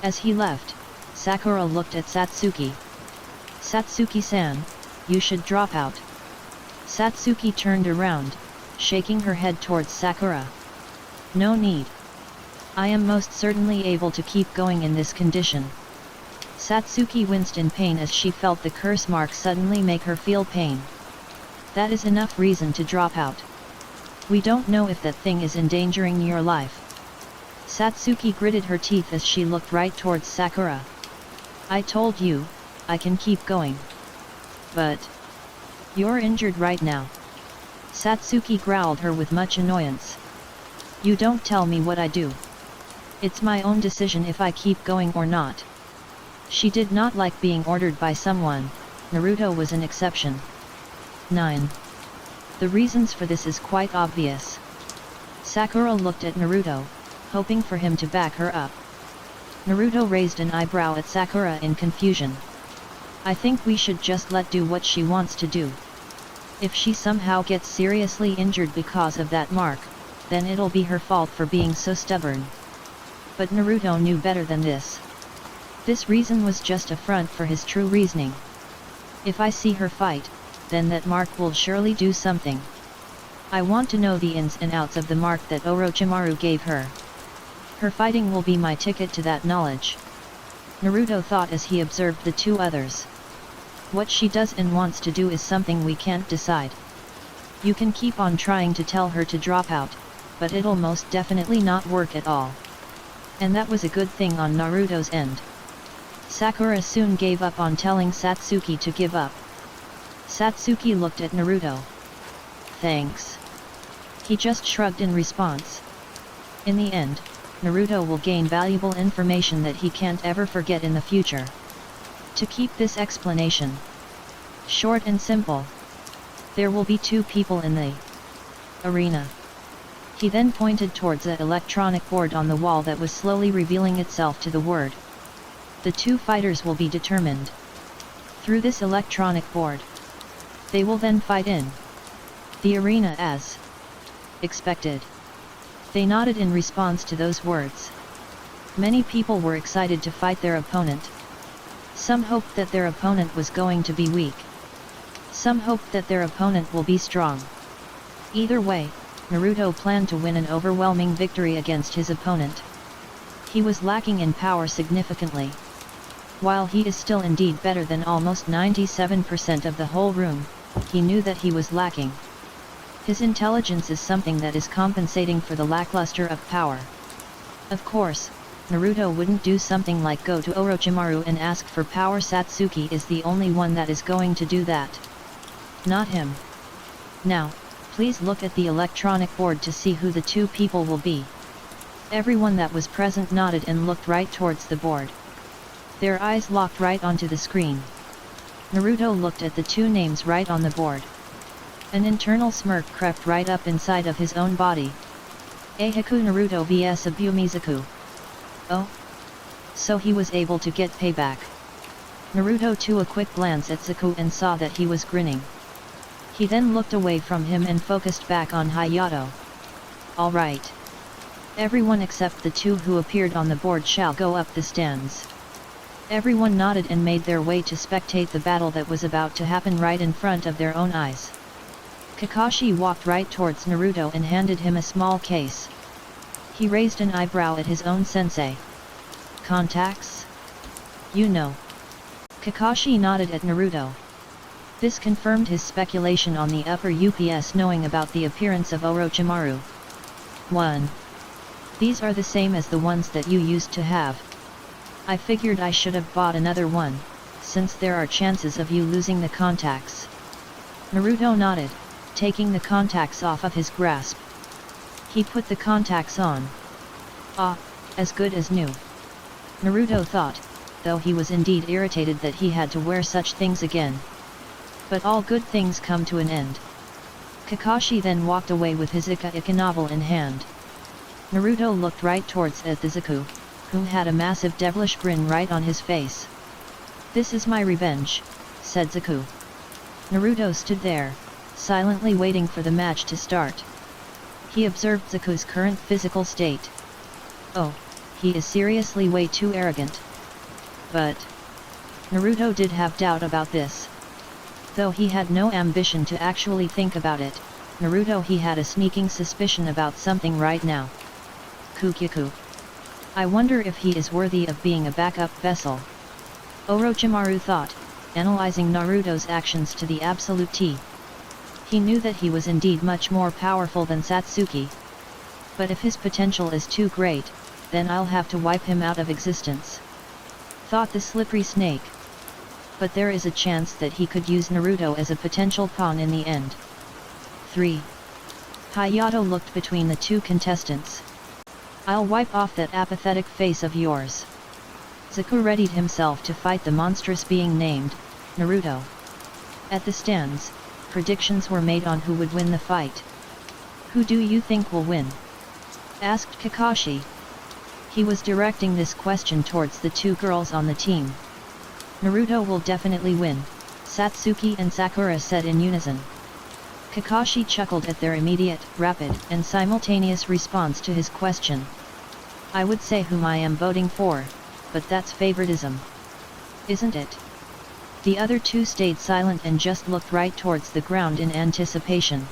As he left, Sakura looked at Satsuki. Satsuki-san, you should drop out. Satsuki turned around, shaking her head towards Sakura. No need. I am most certainly able to keep going in this condition. Satsuki winced in pain as she felt the curse mark suddenly make her feel pain. That is enough reason to drop out. We don't know if that thing is endangering your life. Satsuki gritted her teeth as she looked right towards Sakura. I told you, I can keep going. But you're injured right now. Satsuki growled her with much annoyance. You don't tell me what I do. It's my own decision if I keep going or not. She did not like being ordered by someone. Naruto was an exception. 9. The reasons for this is quite obvious. Sakura looked at Naruto, hoping for him to back her up. Naruto raised an eyebrow at Sakura in confusion. I think we should just let do what she wants to do. If she somehow gets seriously injured because of that mark, then it'll be her fault for being so stubborn. But Naruto knew better than this. This reason was just a front for his true reasoning. If I see her fight, then that mark will surely do something. I want to know the ins and outs of the mark that Orochimaru gave her. Her fighting will be my ticket to that knowledge. Naruto thought as he observed the two others. What she does and wants to do is something we can't decide. You can keep on trying to tell her to drop out, but it'll most definitely not work at all. And that was a good thing on Naruto's end. Sakura soon gave up on telling Satsuki to give up. Satsuki looked at Naruto. Thanks. He just shrugged in response. In the end, Naruto will gain valuable information that he can't ever forget in the future. To keep this explanation short and simple, there will be two people in the arena. He then pointed towards the electronic board on the wall that was slowly revealing itself to the word. The two fighters will be determined through this electronic board. They will then fight in the arena as expected. They nodded in response to those words. Many people were excited to fight their opponent. Some hoped that their opponent was going to be weak. Some hoped that their opponent will be strong. Either way, Naruto planned to win an overwhelming victory against his opponent. He was lacking in power significantly. While he is still indeed better than almost 97% of the whole room, he knew that he was lacking. His intelligence is something that is compensating for the lackluster of power. Of course, Naruto wouldn't do something like go to Orochimaru and ask for power. Satsuki is the only one that is going to do that. Not him. Now, please look at the electronic board to see who the two people will be. Everyone that was present nodded and looked right towards the board. Their eyes locked right onto the screen. Naruto looked at the two names right on the board. An internal smirk crept right up inside of his own body. Eihaku Naruto vs Abumizaku. Oh? So he was able to get payback. Naruto took a quick glance at Zaku and saw that he was grinning. He then looked away from him and focused back on Hayato. Alright. Everyone except the two who appeared on the board shall go up the stands. Everyone nodded and made their way to spectate the battle that was about to happen right in front of their own eyes. Kakashi walked right towards Naruto and handed him a small case. He raised an eyebrow at his own sensei. Contacts? You know. Kakashi nodded at Naruto. This confirmed his speculation on the upper UPS knowing about the appearance of Orochimaru. 1. These are the same as the ones that you used to have. I figured I should have bought another one, since there are chances of you losing the contacts. Naruto nodded, taking the contacts off of his grasp. He put the contacts on. Ah, as good as new. Naruto thought, though he was indeed irritated that he had to wear such things again. But all good things come to an end. Kakashi then walked away with his Ika novel in hand. Naruto looked right towards the Zaku, who had a massive devilish grin right on his face. This is my revenge, said Zaku. Naruto stood there, silently waiting for the match to start. He observed Zaku's current physical state. Oh, he is seriously way too arrogant. But Naruto did have doubt about this. Though he had no ambition to actually think about it, Naruto he had a sneaking suspicion about something right now. Kukiku. I wonder if he is worthy of being a backup vessel. Orochimaru thought, analyzing Naruto's actions to the absolute T. He knew that he was indeed much more powerful than Satsuki. But if his potential is too great, then I'll have to wipe him out of existence. Thought the slippery snake. But there is a chance that he could use Naruto as a potential pawn in the end. 3. Hayato looked between the two contestants. I'll wipe off that apathetic face of yours. Zaku readied himself to fight the monstrous being named Naruto. At the stands, predictions were made on who would win the fight. "Who do you think will win?" asked Kakashi. He was directing this question towards the two girls on the team. "Naruto will definitely win," Satsuki and Sakura said in unison. Kakashi chuckled at their immediate, rapid, and simultaneous response to his question. "I would say whom I am voting for, but that's favoritism. Isn't it?" The other two stayed silent and just looked right towards the ground in anticipation.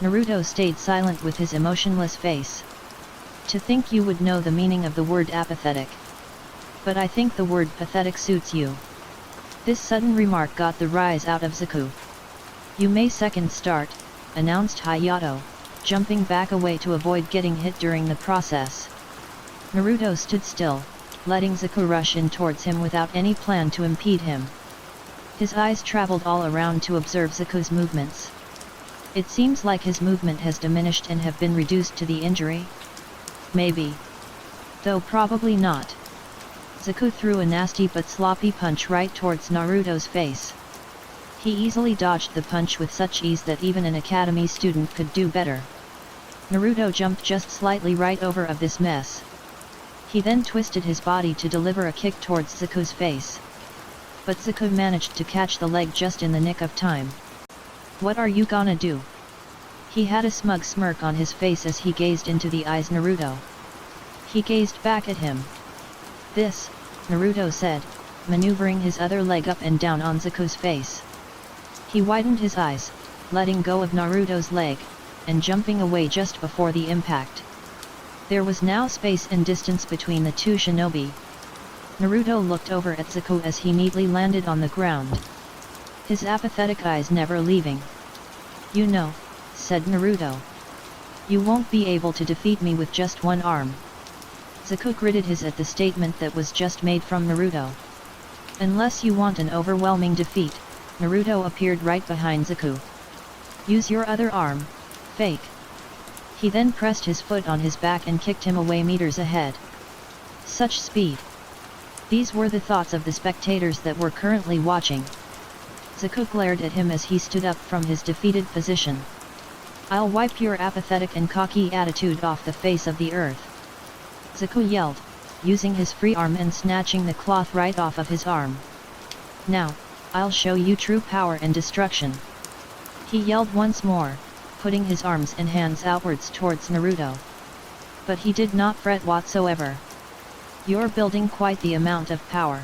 Naruto stayed silent with his emotionless face. "To think you would know the meaning of the word apathetic. But I think the word pathetic suits you." This sudden remark got the rise out of Zaku. "You may second start," announced Hayato, jumping back away to avoid getting hit during the process. Naruto stood still, letting Zaku rush in towards him without any plan to impede him. His eyes traveled all around to observe Zaku's movements. It seems like his movement has diminished and have been reduced to the injury. Maybe. Though probably not. Zaku threw a nasty but sloppy punch right towards Naruto's face. He easily dodged the punch with such ease that even an academy student could do better. Naruto jumped just slightly right over of this mess. He then twisted his body to deliver a kick towards Zaku's face. But Zaku managed to catch the leg just in the nick of time. "What are you gonna do?" He had a smug smirk on his face as he gazed into the eyes Naruto. He gazed back at him. "This," Naruto said, maneuvering his other leg up and down on Zaku's face. He widened his eyes, letting go of Naruto's leg, and jumping away just before the impact. There was now space and distance between the two shinobi. Naruto looked over at Zaku as he neatly landed on the ground. His apathetic eyes never leaving. "You know," said Naruto. "You won't be able to defeat me with just one arm." Zaku gritted his at the statement that was just made from Naruto. "Unless you want an overwhelming defeat," Naruto appeared right behind Zaku. "Use your other arm, fake." He then pressed his foot on his back and kicked him away meters ahead. Such speed! These were the thoughts of the spectators that were currently watching. Zaku glared at him as he stood up from his defeated position. "I'll wipe your apathetic and cocky attitude off the face of the earth," Zaku yelled, using his free arm and snatching the cloth right off of his arm. "Now, I'll show you true power and destruction," he yelled once more, putting his arms and hands outwards towards Naruto. But he did not fret whatsoever. "You're building quite the amount of power.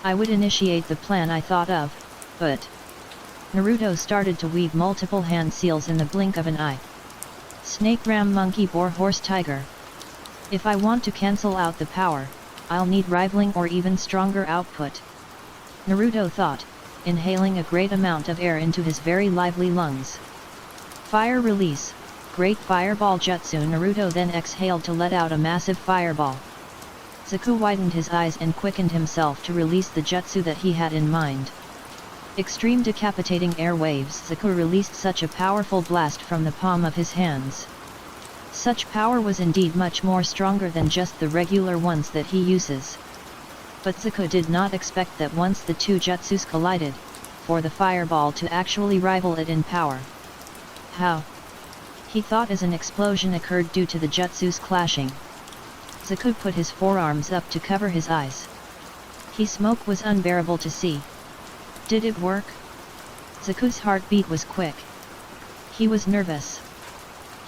I would initiate the plan I thought of, but..." Naruto started to weave multiple hand seals in the blink of an eye. "Snake, ram, monkey, boar, horse, tiger. If I want to cancel out the power, I'll need rivaling or even stronger output," Naruto thought, inhaling a great amount of air into his very lively lungs. "Fire release, great fireball jutsu." Naruto then exhaled to let out a massive fireball. Zaku widened his eyes and quickened himself to release the jutsu that he had in mind. Extreme decapitating air waves. Zaku released such a powerful blast from the palm of his hands. Such power was indeed much more stronger than just the regular ones that he uses. But Zaku did not expect that once the two jutsus collided, for the fireball to actually rival it in power. How? He thought as an explosion occurred due to the jutsus clashing. Zaku put his forearms up to cover his eyes. Smoke was unbearable to see. Did it work? Zaku's heartbeat was quick. He was nervous.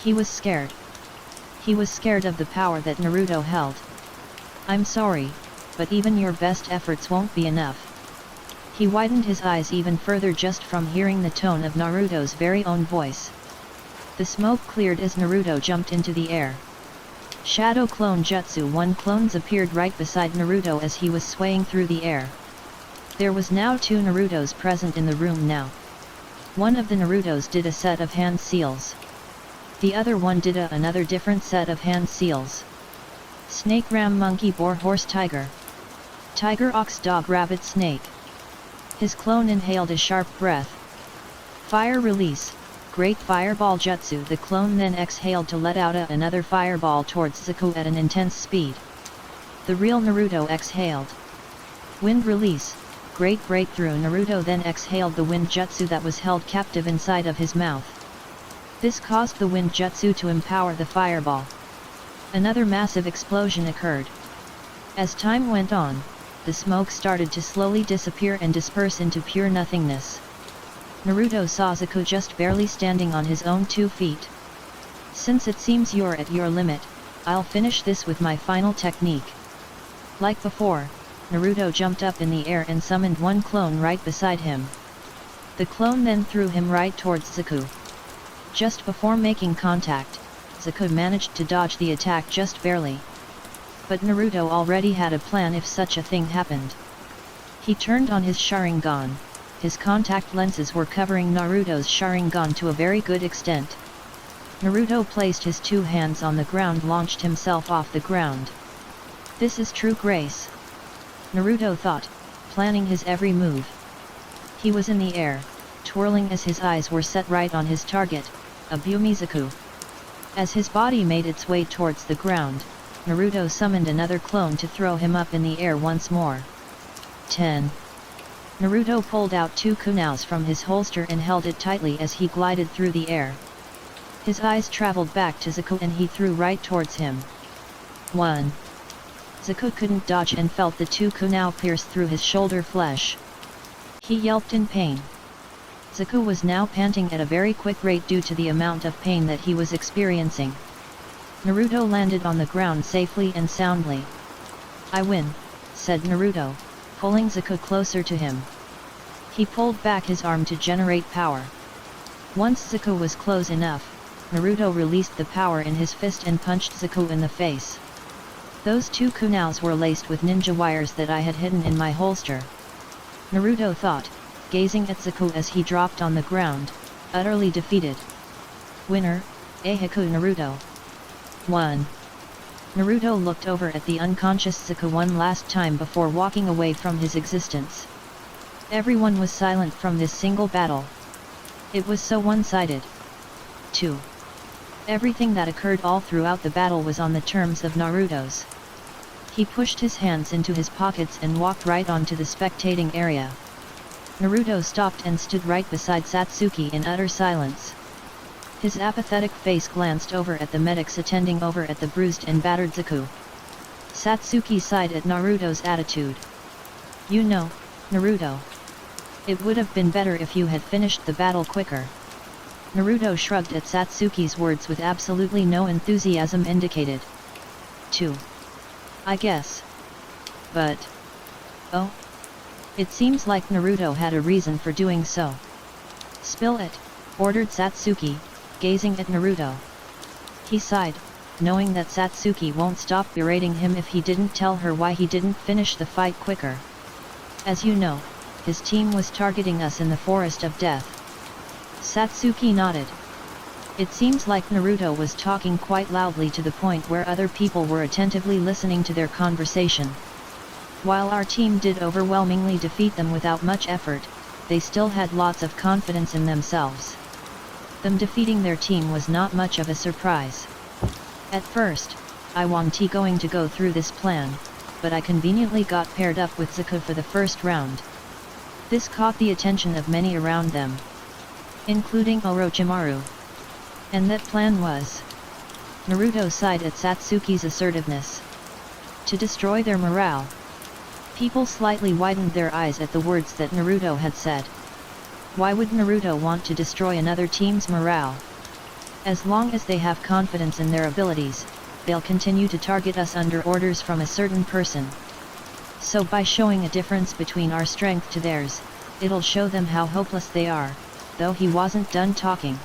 He was scared. He was scared of the power that Naruto held. "I'm sorry, but even your best efforts won't be enough." He widened his eyes even further just from hearing the tone of Naruto's very own voice. The smoke cleared as Naruto jumped into the air. Shadow Clone Jutsu 1 clones appeared right beside Naruto as he was swaying through the air. There was now 2 Narutos present in the room now. One of the Narutos did a set of hand seals. The other one did another different set of hand seals. Snake, ram, monkey, boar, horse, tiger. Tiger, ox, dog, rabbit, snake. His clone inhaled a sharp breath. Fire release, great fireball jutsu. The clone then exhaled to let out another fireball towards Zaku at an intense speed. The real Naruto exhaled. Wind release, great breakthrough. Naruto then exhaled the wind jutsu that was held captive inside of his mouth. This caused the wind jutsu to empower the fireball. Another massive explosion occurred. As time went on, the smoke started to slowly disappear and disperse into pure nothingness. Naruto saw Zaku just barely standing on his own 2 feet. Since it seems you're at your limit, I'll finish this with my final technique. Like before, Naruto jumped up in the air and summoned one clone right beside him. The clone then threw him right towards Zaku. Just before making contact, Zaku managed to dodge the attack just barely. But Naruto already had a plan if such a thing happened. He turned on his Sharingan. His contact lenses were covering Naruto's Sharingan to a very good extent. Naruto placed his 2 hands on the ground, launched himself off the ground. This is true grace, Naruto thought, planning his every move. He was in the air, twirling as his eyes were set right on his target, Zaku. As his body made its way towards the ground, Naruto summoned another clone to throw him up in the air once more. 10. Naruto pulled out 2 kunais from his holster and held it tightly as he glided through the air. His eyes traveled back to Zaku and he threw right towards him. 1. Zaku couldn't dodge and felt the 2 kunai pierce through his shoulder flesh. He yelped in pain. Zaku was now panting at a very quick rate due to the amount of pain that he was experiencing. Naruto landed on the ground safely and soundly. I win, said Naruto, pulling Zaku closer to him. He pulled back his arm to generate power. Once Zaku was close enough, Naruto released the power in his fist and punched Zaku in the face. Those 2 kunais were laced with ninja wires that I had hidden in my holster, Naruto thought, gazing at Zaku as he dropped on the ground, utterly defeated. Winner, Eihaku Naruto. 1. Naruto looked over at the unconscious Zaku one last time before walking away from his existence. Everyone was silent from this single battle. It was so one-sided. 2. Everything that occurred all throughout the battle was on the terms of Naruto's. He pushed his hands into his pockets and walked right onto the spectating area. Naruto stopped and stood right beside Satsuki in utter silence. His apathetic face glanced over at the medics attending over at the bruised and battered Zaku. Satsuki sighed at Naruto's attitude. You know, Naruto. It would have been better if you had finished the battle quicker. Naruto shrugged at Satsuki's words with absolutely no enthusiasm indicated. 2. I guess. But... oh? It seems like Naruto had a reason for doing so. Spill it, ordered Satsuki, gazing at Naruto. He sighed, knowing that Satsuki won't stop berating him if he didn't tell her why he didn't finish the fight quicker. As you know, his team was targeting us in the Forest of Death. Satsuki nodded. It seems like Naruto was talking quite loudly to the point where other people were attentively listening to their conversation. While our team did overwhelmingly defeat them without much effort, they still had lots of confidence in themselves. Them defeating their team was not much of a surprise. At first, I wasn't going to go through this plan, but I conveniently got paired up with Zaku for the first round. This caught the attention of many around them, including Orochimaru. And that plan was... Naruto sighed at Satsuki's assertiveness. To destroy their morale. People slightly widened their eyes at the words that Naruto had said. Why would Naruto want to destroy another team's morale? As long as they have confidence in their abilities, they'll continue to target us under orders from a certain person. So by showing a difference between our strength to theirs, it'll show them how hopeless they are, though he wasn't done talking.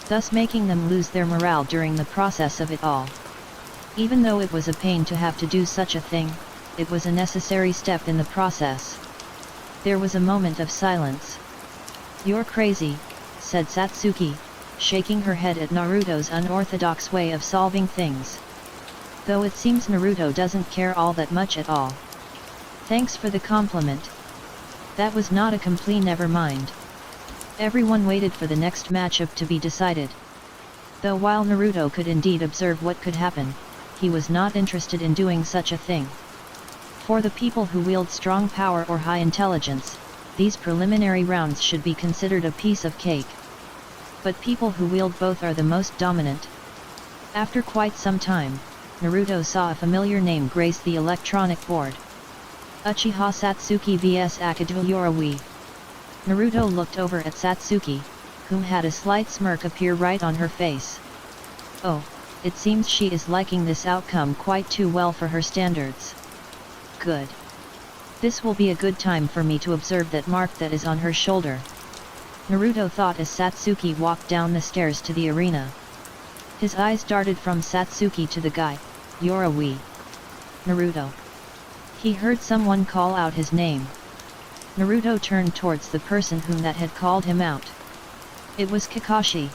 Thus making them lose their morale during the process of it all. Even though it was a pain to have to do such a thing, it was a necessary step in the process. There was a moment of silence. You're crazy, said Satsuki, shaking her head at Naruto's unorthodox way of solving things. Though it seems Naruto doesn't care all that much at all. Thanks for the compliment. That was not a complete never mind. Everyone waited for the next matchup to be decided. Though while Naruto could indeed observe what could happen, he was not interested in doing such a thing. For the people who wield strong power or high intelligence, these preliminary rounds should be considered a piece of cake. But people who wield both are the most dominant. After quite some time, Naruto saw a familiar name grace the electronic board. Uchiha Satsuki vs Akadu Yorawi. Naruto looked over at Satsuki, whom had a slight smirk appear right on her face. Oh, it seems she is liking this outcome quite too well for her standards. Good. This will be a good time for me to observe that mark that is on her shoulder. Naruto thought as Satsuki walked down the stairs to the arena. His eyes darted from Satsuki to the guy, Yorawi. Naruto. He heard someone call out his name. Naruto turned towards the person whom that had called him out. It was Kakashi.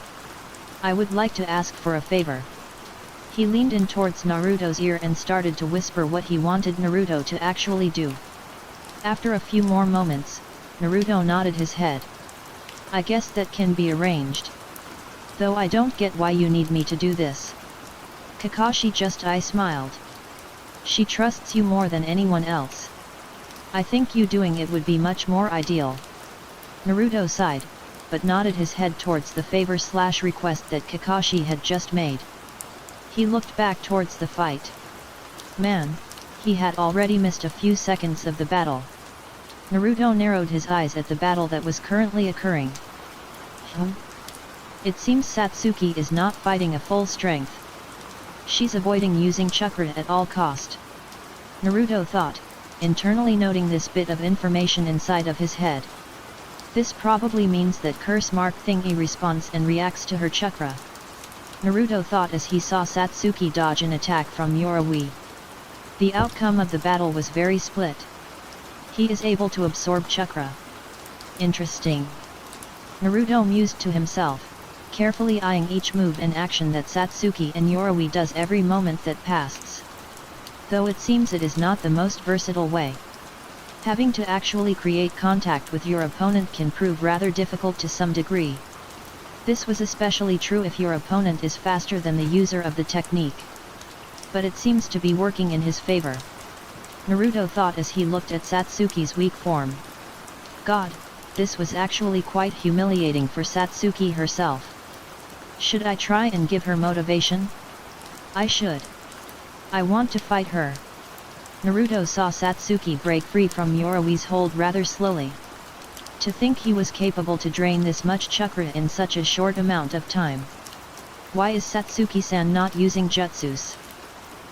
I would like to ask for a favor. He leaned in towards Naruto's ear and started to whisper what he wanted Naruto to actually do. After a few more moments, Naruto nodded his head. I guess that can be arranged. Though I don't get why you need me to do this. Kakashi just smiled. She trusts you more than anyone else. I think you doing it would be much more ideal. Naruto sighed, but nodded his head towards the favor/request that Kakashi had just made. He looked back towards the fight. Man, he had already missed a few seconds of the battle. Naruto narrowed his eyes at the battle that was currently occurring. It seems Satsuki is not fighting a full strength. She's avoiding using chakra at all cost. Naruto thought, internally noting this bit of information inside of his head. This probably means that curse mark thingy responds and reacts to her chakra. Naruto thought as he saw Satsuki dodge an attack from Yorawi. The outcome of the battle was very split. He is able to absorb chakra. Interesting. Naruto mused to himself, carefully eyeing each move and action that Satsuki and Yorawi does every moment that passes. Though it seems it is not the most versatile way. Having to actually create contact with your opponent can prove rather difficult to some degree. This was especially true if your opponent is faster than the user of the technique. But it seems to be working in his favor. Naruto thought as he looked at Satsuki's weak form. God, this was actually quite humiliating for Satsuki herself. Should I try and give her motivation? I should. I want to fight her. Naruto saw Satsuki break free from Yorawi's hold rather slowly. To think he was capable to drain this much chakra in such a short amount of time. Why is Satsuki-san not using jutsus?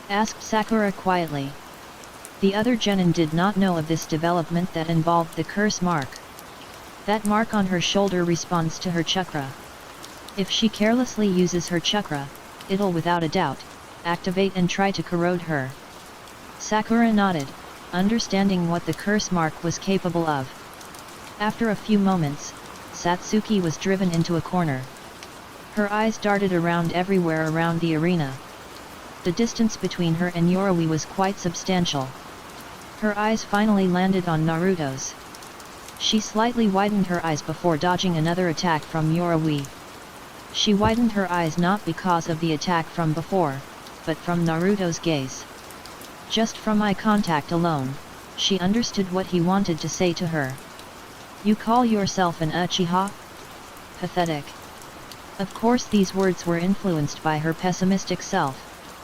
Asked Sakura quietly. The other genin did not know of this development that involved the curse mark. That mark on her shoulder responds to her chakra. If she carelessly uses her chakra, it'll without a doubt, activate and try to corrode her. Sakura nodded, understanding what the curse mark was capable of. After a few moments, Satsuki was driven into a corner. Her eyes darted around everywhere around the arena. The distance between her and Yorawi was quite substantial. Her eyes finally landed on Naruto's. She slightly widened her eyes before dodging another attack from Yorawi. She widened her eyes not because of the attack from before, but from Naruto's gaze. Just from eye contact alone, she understood what he wanted to say to her. You call yourself an Uchiha? Pathetic. Of course these words were influenced by her pessimistic self,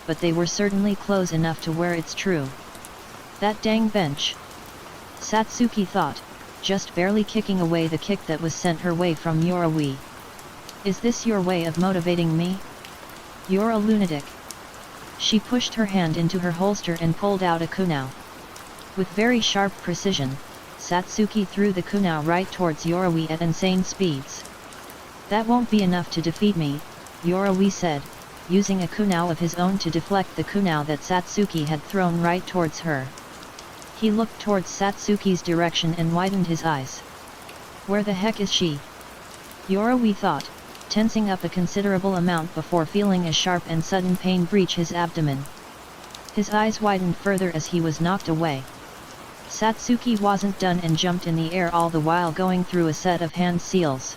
but they were certainly close enough to where it's true. That dang bench. Satsuki thought, just barely kicking away the kick that was sent her way from Yorawi. Is this your way of motivating me? You're a lunatic. She pushed her hand into her holster and pulled out a kunai. With very sharp precision, Satsuki threw the kunai right towards Yorawi at insane speeds. That won't be enough to defeat me, Yorawi said, using a kunai of his own to deflect the kunai that Satsuki had thrown right towards her. He looked towards Satsuki's direction and widened his eyes. Where the heck is she? Yorawi thought, tensing up a considerable amount before feeling a sharp and sudden pain breach his abdomen. His eyes widened further as he was knocked away. Satsuki wasn't done and jumped in the air all the while going through a set of hand seals.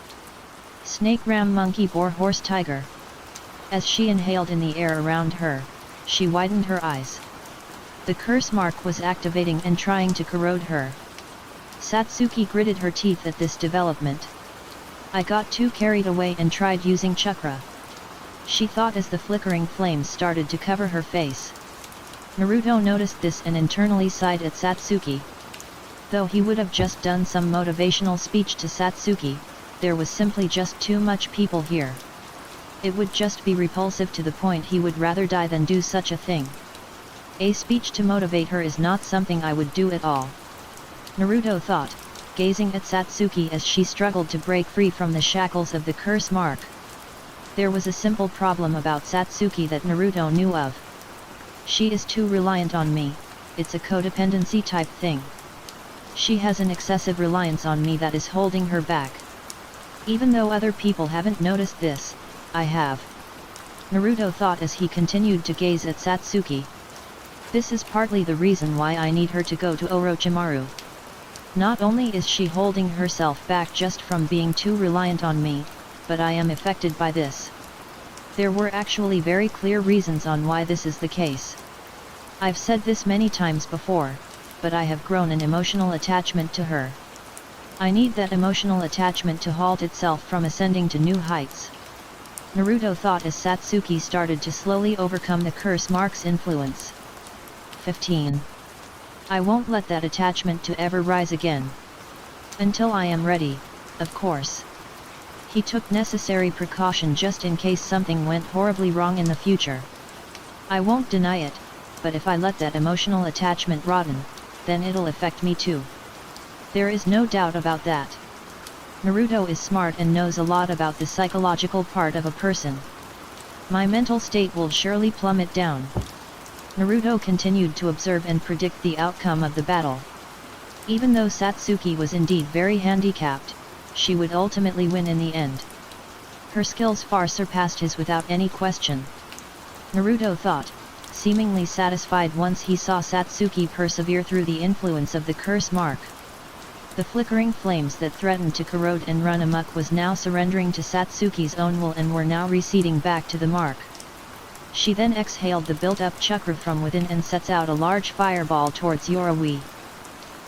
Snake ram monkey boar horse tiger. As she inhaled in the air around her, she widened her eyes. The curse mark was activating and trying to corrode her. Satsuki gritted her teeth at this development. I got too carried away and tried using chakra, she thought as the flickering flames started to cover her face. Naruto noticed this and internally sighed at Satsuki. Though he would have just done some motivational speech to Satsuki, there was simply just too much people here. It would just be repulsive to the point he would rather die than do such a thing. A speech to motivate her is not something I would do at all, Naruto thought, gazing at Satsuki as she struggled to break free from the shackles of the curse mark. There was a simple problem about Satsuki that Naruto knew of. She is too reliant on me, it's a codependency type thing. She has an excessive reliance on me that is holding her back. Even though other people haven't noticed this, I have. Naruto thought as he continued to gaze at Satsuki. This is partly the reason why I need her to go to Orochimaru. Not only is she holding herself back just from being too reliant on me, but I am affected by this. There were actually very clear reasons on why this is the case. I've said this many times before, but I have grown an emotional attachment to her. I need that emotional attachment to halt itself from ascending to new heights. Naruto thought as Satsuki started to slowly overcome the curse mark's influence. 15. I won't let that attachment to ever rise again. Until I am ready, of course. He took necessary precaution just in case something went horribly wrong in the future. I won't deny it, but if I let that emotional attachment rotten, then it'll affect me too. There is no doubt about that. Naruto is smart and knows a lot about the psychological part of a person. My mental state will surely plummet down. Naruto continued to observe and predict the outcome of the battle. Even though Satsuki was indeed very handicapped, she would ultimately win in the end. Her skills far surpassed his without any question. Naruto thought, seemingly satisfied once he saw Satsuki persevere through the influence of the curse mark. The flickering flames that threatened to corrode and run amok was now surrendering to Satsuki's own will and were now receding back to the mark. She then exhaled the built-up chakra from within and sets out a large fireball towards Yoruichi.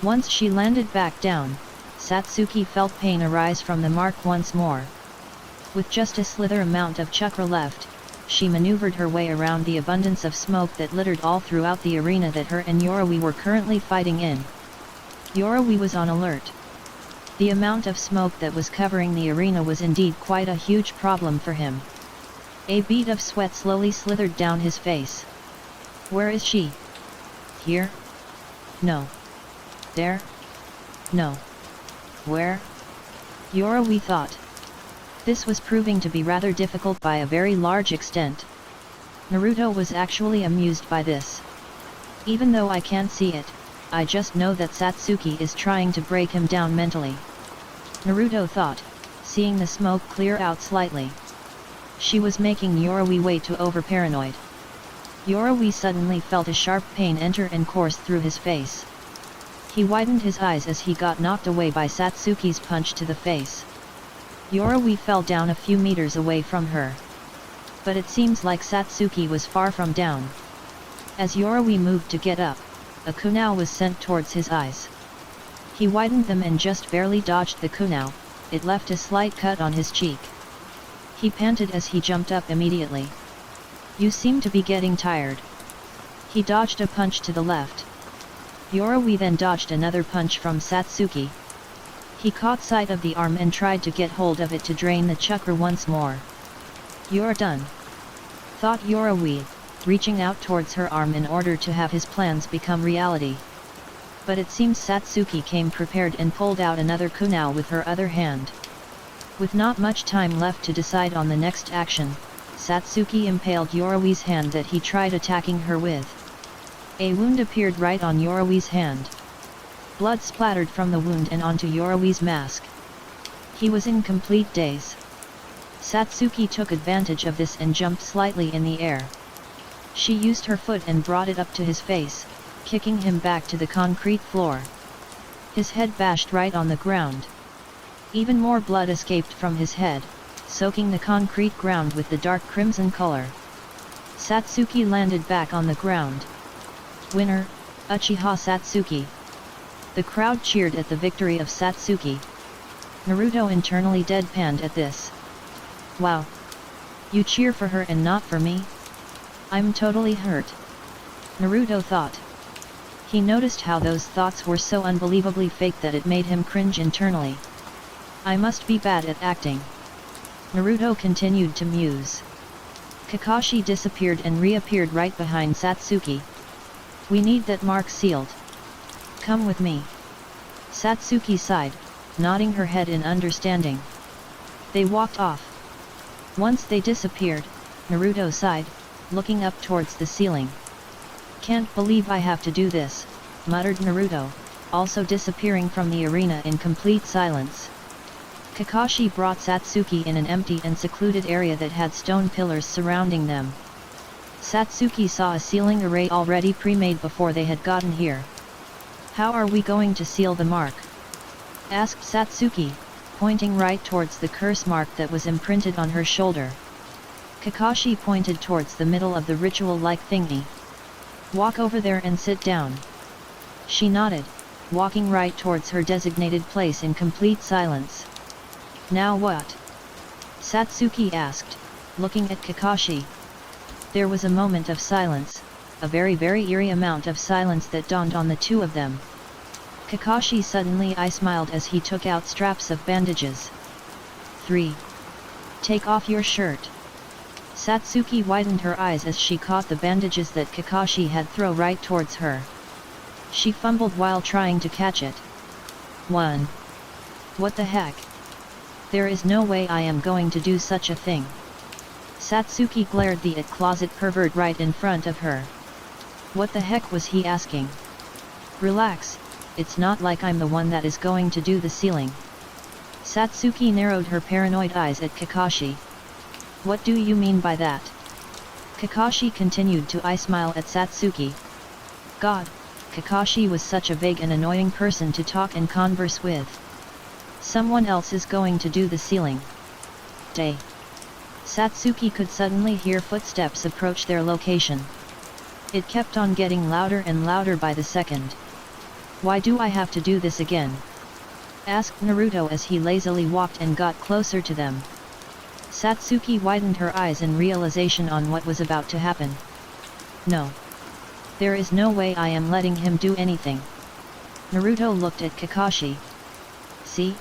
Once she landed back down, Satsuki felt pain arise from the mark once more. With just a slither amount of chakra left, she maneuvered her way around the abundance of smoke that littered all throughout the arena that her and Yoruichi were currently fighting in. Yoruichi was on alert. The amount of smoke that was covering the arena was indeed quite a huge problem for him. A bead of sweat slowly slithered down his face. Where is she? Here? No. There? No. Where? Yoruichi thought. This was proving to be rather difficult by a very large extent. Naruto was actually amused by this. Even though I can't see it, I just know that Satsuki is trying to break him down mentally. Naruto thought, seeing the smoke clear out slightly. She was making Yoruichi way too over-paranoid. Yoruichi suddenly felt a sharp pain enter and course through his face. He widened his eyes as he got knocked away by Satsuki's punch to the face. Yoruichi fell down a few meters away from her. But it seems like Satsuki was far from down. As Yoruichi moved to get up, a kunai was sent towards his eyes. He widened them and just barely dodged the kunai, it left a slight cut on his cheek. He panted as he jumped up immediately. You seem to be getting tired. He dodged a punch to the left. Yoruichi then dodged another punch from Satsuki. He caught sight of the arm and tried to get hold of it to drain the chakra once more. You're done, thought Yoruichi, reaching out towards her arm in order to have his plans become reality. But it seems Satsuki came prepared and pulled out another kunai with her other hand. With not much time left to decide on the next action, Satsuki impaled Yoruichi's hand that he tried attacking her with. A wound appeared right on Yoruichi's hand. Blood splattered from the wound and onto Yoruichi's mask. He was in complete daze. Satsuki took advantage of this and jumped slightly in the air. She used her foot and brought it up to his face, kicking him back to the concrete floor. His head bashed right on the ground. Even more blood escaped from his head, soaking the concrete ground with the dark crimson color. Satsuki landed back on the ground. Winner, Uchiha Satsuki. The crowd cheered at the victory of Satsuki. Naruto internally deadpanned at this. Wow. You cheer for her and not for me? I'm totally hurt. Naruto thought. He noticed how those thoughts were so unbelievably fake that it made him cringe internally. I must be bad at acting. Naruto continued to muse. Kakashi disappeared and reappeared right behind Satsuki. We need that mark sealed. Come with me. Satsuki sighed, nodding her head in understanding. They walked off. Once they disappeared, Naruto sighed, looking up towards the ceiling. Can't believe I have to do this, muttered Naruto, also disappearing from the arena in complete silence. Kakashi brought Satsuki in an empty and secluded area that had stone pillars surrounding them. Satsuki saw a sealing array already pre-made before they had gotten here. How are we going to seal the mark? Asked Satsuki, pointing right towards the curse mark that was imprinted on her shoulder. Kakashi pointed towards the middle of the ritual-like thingy. Walk over there and sit down. She nodded, walking right towards her designated place in complete silence. Now what? Satsuki asked, looking at Kakashi. There was a moment of silence, a very eerie amount of silence that dawned on the two of them. Kakashi suddenly smiled as he took out straps of bandages. 3. Take off your shirt. Satsuki widened her eyes as she caught the bandages that Kakashi had thrown right towards her. She fumbled while trying to catch it. 1. What the heck? There is no way I am going to do such a thing. Satsuki glared at the closet pervert right in front of her. What the heck was he asking? Relax, it's not like I'm the one that is going to do the sealing. Satsuki narrowed her paranoid eyes at Kakashi. What do you mean by that? Kakashi continued to smile at Satsuki. God, Kakashi was such a vague and annoying person to talk and converse with. Someone else is going to do the sealing. Day. Satsuki could suddenly hear footsteps approach their location. It kept on getting louder and louder by the second. Why do I have to do this again? Asked Naruto as he lazily walked and got closer to them. Satsuki widened her eyes in realization on what was about to happen. No. There is no way I am letting him do anything. Naruto looked at Kakashi. See?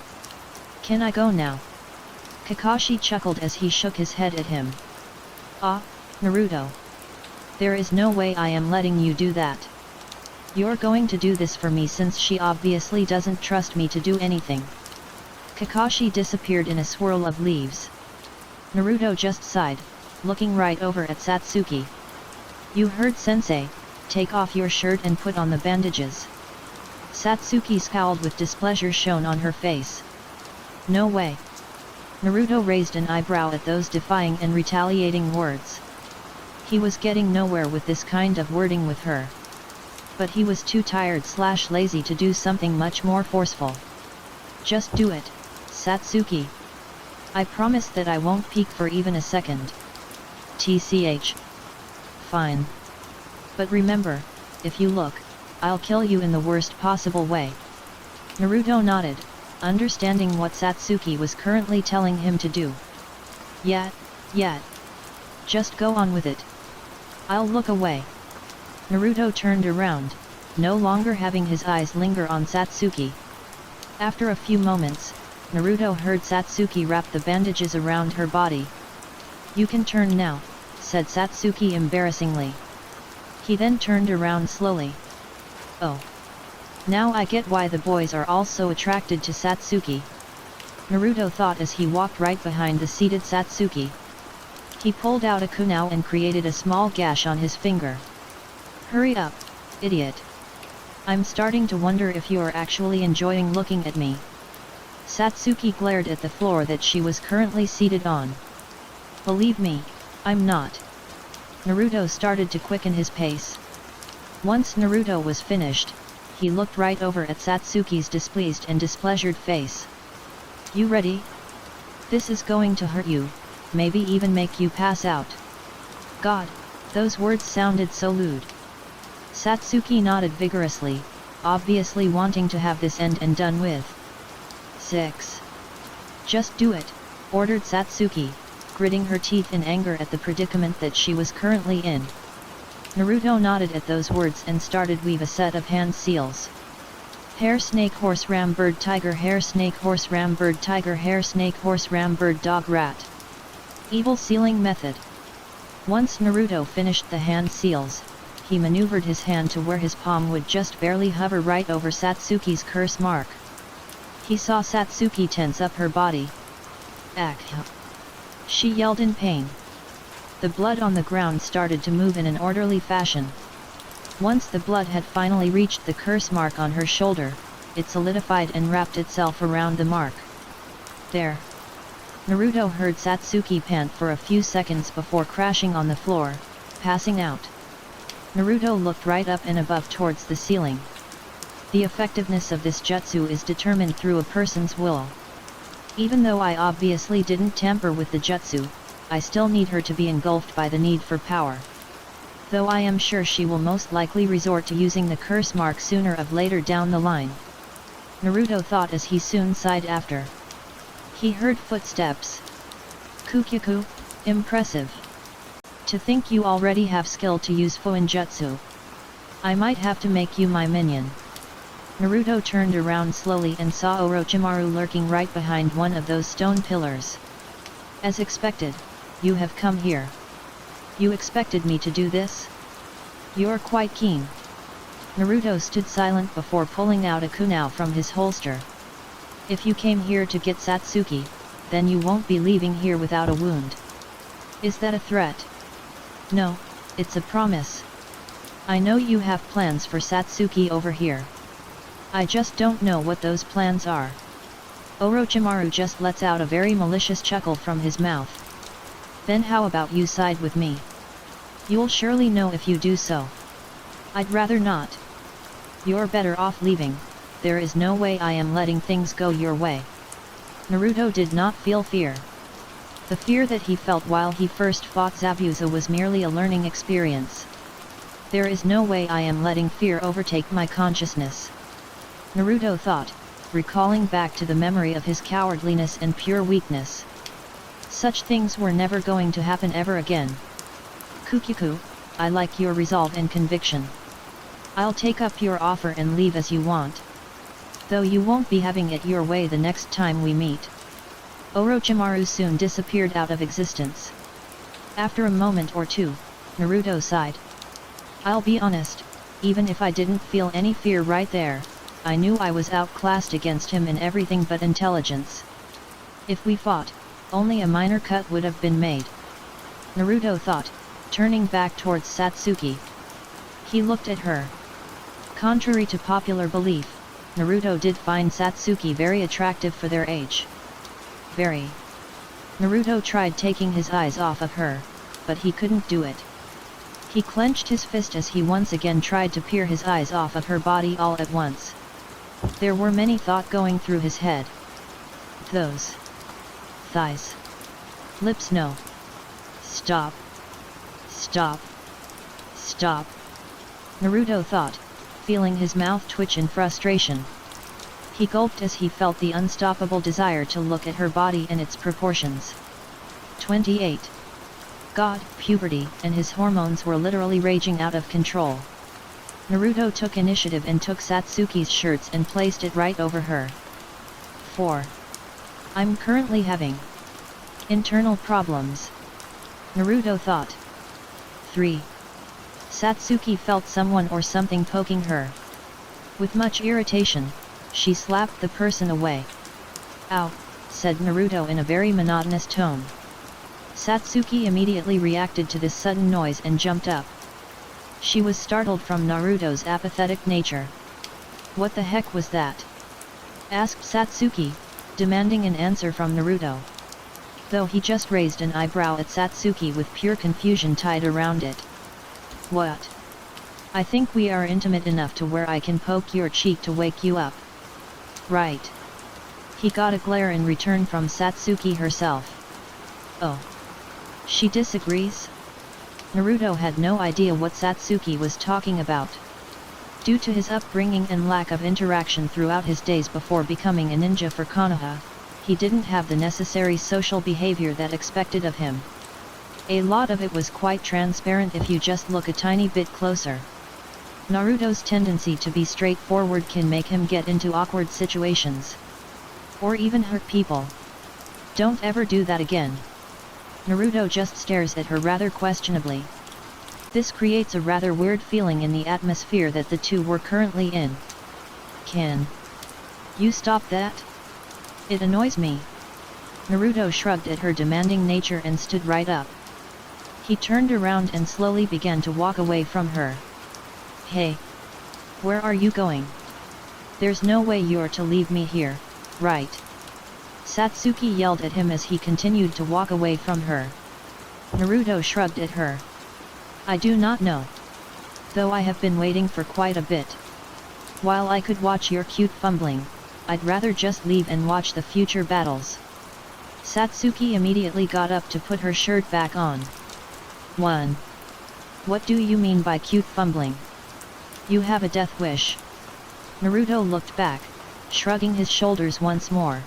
Can I go now? Kakashi chuckled as he shook his head at him. Ah, Naruto. There is no way I am letting you do that. You're going to do this for me since she obviously doesn't trust me to do anything. Kakashi disappeared in a swirl of leaves. Naruto just sighed, looking right over at Satsuki. You heard sensei, take off your shirt and put on the bandages. Satsuki scowled with displeasure shown on her face. No way. Naruto raised an eyebrow at those defying and retaliating words. He was getting nowhere with this kind of wording with her. But he was too tired/lazy to do something much more forceful. Just do it, Satsuki. I promise that I won't peek for even a second. TCH. Fine. But remember, if you look, I'll kill you in the worst possible way. Naruto nodded, understanding what Satsuki was currently telling him to do. Yeah. Just go on with it. I'll look away. Naruto turned around, no longer having his eyes linger on Satsuki. After a few moments, Naruto heard Satsuki wrap the bandages around her body. You can turn now, said Satsuki embarrassingly. He then turned around slowly. Oh. Now I get why the boys are all so attracted to Satsuki. Naruto thought as he walked right behind the seated Satsuki. He pulled out a kunai and created a small gash on his finger. Hurry up, idiot. I'm starting to wonder if you are actually enjoying looking at me. Satsuki glared at the floor that she was currently seated on. Believe me, I'm not. Naruto started to quicken his pace. Once Naruto was finished, he looked right over at Satsuki's displeased and displeasured face. You ready? This is going to hurt you, maybe even make you pass out. God, Those words sounded so lewd. Satsuki nodded vigorously, obviously wanting to have this end and done with. 6. Just do it, ordered Satsuki, gritting her teeth in anger at the predicament that she was currently in. Naruto nodded at those words and started weave a set of hand seals. Hare snake horse ram bird tiger hare snake horse ram bird tiger hare snake horse ram bird dog rat. Evil sealing method. Once Naruto finished the hand seals, he maneuvered his hand to where his palm would just barely hover right over Satsuki's curse mark. He saw Satsuki tense up her body. "Ach!" She yelled in pain. The blood on the ground started to move in an orderly fashion. Once the blood had finally reached the curse mark on her shoulder, it solidified and wrapped itself around the mark. There. Naruto heard Satsuki pant for a few seconds before crashing on the floor, passing out. Naruto looked right up and above towards the ceiling. The effectiveness of this jutsu is determined through a person's will. Even though I obviously didn't tamper with the jutsu, I still need her to be engulfed by the need for power. Though I am sure she will most likely resort to using the curse mark sooner or later down the line. Naruto thought as he soon sighed after. He heard footsteps. "Kukyaku, impressive. To think you already have skill to use Fuinjutsu. I might have to make you my minion." Naruto turned around slowly and saw Orochimaru lurking right behind one of those stone pillars. "As expected, you have come here. You expected me to do this? You're quite keen." Naruto stood silent before pulling out a kunai from his holster. "If you came here to get Satsuki, then you won't be leaving here without a wound. Is that a threat?" "No, it's a promise. I know you have plans for Satsuki over here. I just don't know what those plans are." Orochimaru just lets out a very malicious chuckle from his mouth. "Then how about you side with me? You'll surely know if you do so." "I'd rather not. You're better off leaving, there is no way I am letting things go your way." Naruto did not feel fear. The fear that he felt while he first fought Zabuza was merely a learning experience. "There is no way I am letting fear overtake my consciousness," Naruto thought, recalling back to the memory of his cowardliness and pure weakness. Such things were never going to happen ever again. "Kukyaku, I like your resolve and conviction. I'll take up your offer and leave as you want. Though you won't be having it your way the next time we meet." Orochimaru soon disappeared out of existence. After a moment or two, Naruto sighed. "I'll be honest, even if I didn't feel any fear right there, I knew I was outclassed against him in everything but intelligence. If we fought, only a minor cut would have been made." Naruto thought, turning back towards Satsuki. He looked at her. Contrary to popular belief, Naruto did find Satsuki very attractive for their age. Very. Naruto tried taking his eyes off of her, but he couldn't do it. He clenched his fist as he once again tried to peer his eyes off of her body all at once. There were many thoughts going through his head. Those thighs. Lips, no. Stop. Stop. Stop. Naruto thought, feeling his mouth twitch in frustration. He gulped as he felt the unstoppable desire to look at her body and its proportions. 28. God, puberty and his hormones were literally raging out of control. Naruto took initiative and took Satsuki's shirts and placed it right over her. 4. I'm currently having internal problems, Naruto thought. 3. Satsuki felt someone or something poking her. With much irritation, she slapped the person away. "Ow," said Naruto in a very monotonous tone. Satsuki immediately reacted to this sudden noise and jumped up. She was startled from Naruto's apathetic nature. "What the heck was that?" asked Satsuki, demanding an answer from Naruto. Though he just raised an eyebrow at Satsuki with pure confusion tied around it. "What? I think we are intimate enough to where I can poke your cheek to wake you up." "Right." He got a glare in return from Satsuki herself. "Oh. She disagrees?" Naruto had no idea what Satsuki was talking about. Due to his upbringing and lack of interaction throughout his days before becoming a ninja for Konoha, he didn't have the necessary social behavior that expected of him. A lot of it was quite transparent if you just look a tiny bit closer. Naruto's tendency to be straightforward can make him get into awkward situations. Or even hurt people. Don't ever do that again. Naruto just stares at her rather questionably. This creates a rather weird feeling in the atmosphere that the two were currently in. Can you stop that? It annoys me. Naruto shrugged at her demanding nature and stood right up. He turned around and slowly began to walk away from her. Hey! Where are you going? There's no way you're to leave me here, right? Satsuki yelled at him as he continued to walk away from her. Naruto shrugged at her. I do not know. Though I have been waiting for quite a bit. While I could watch your cute fumbling, I'd rather just leave and watch the future battles. Satsuki immediately got up to put her shirt back on. 1. What do you mean by cute fumbling? You have a death wish. Naruto looked back, shrugging his shoulders once more.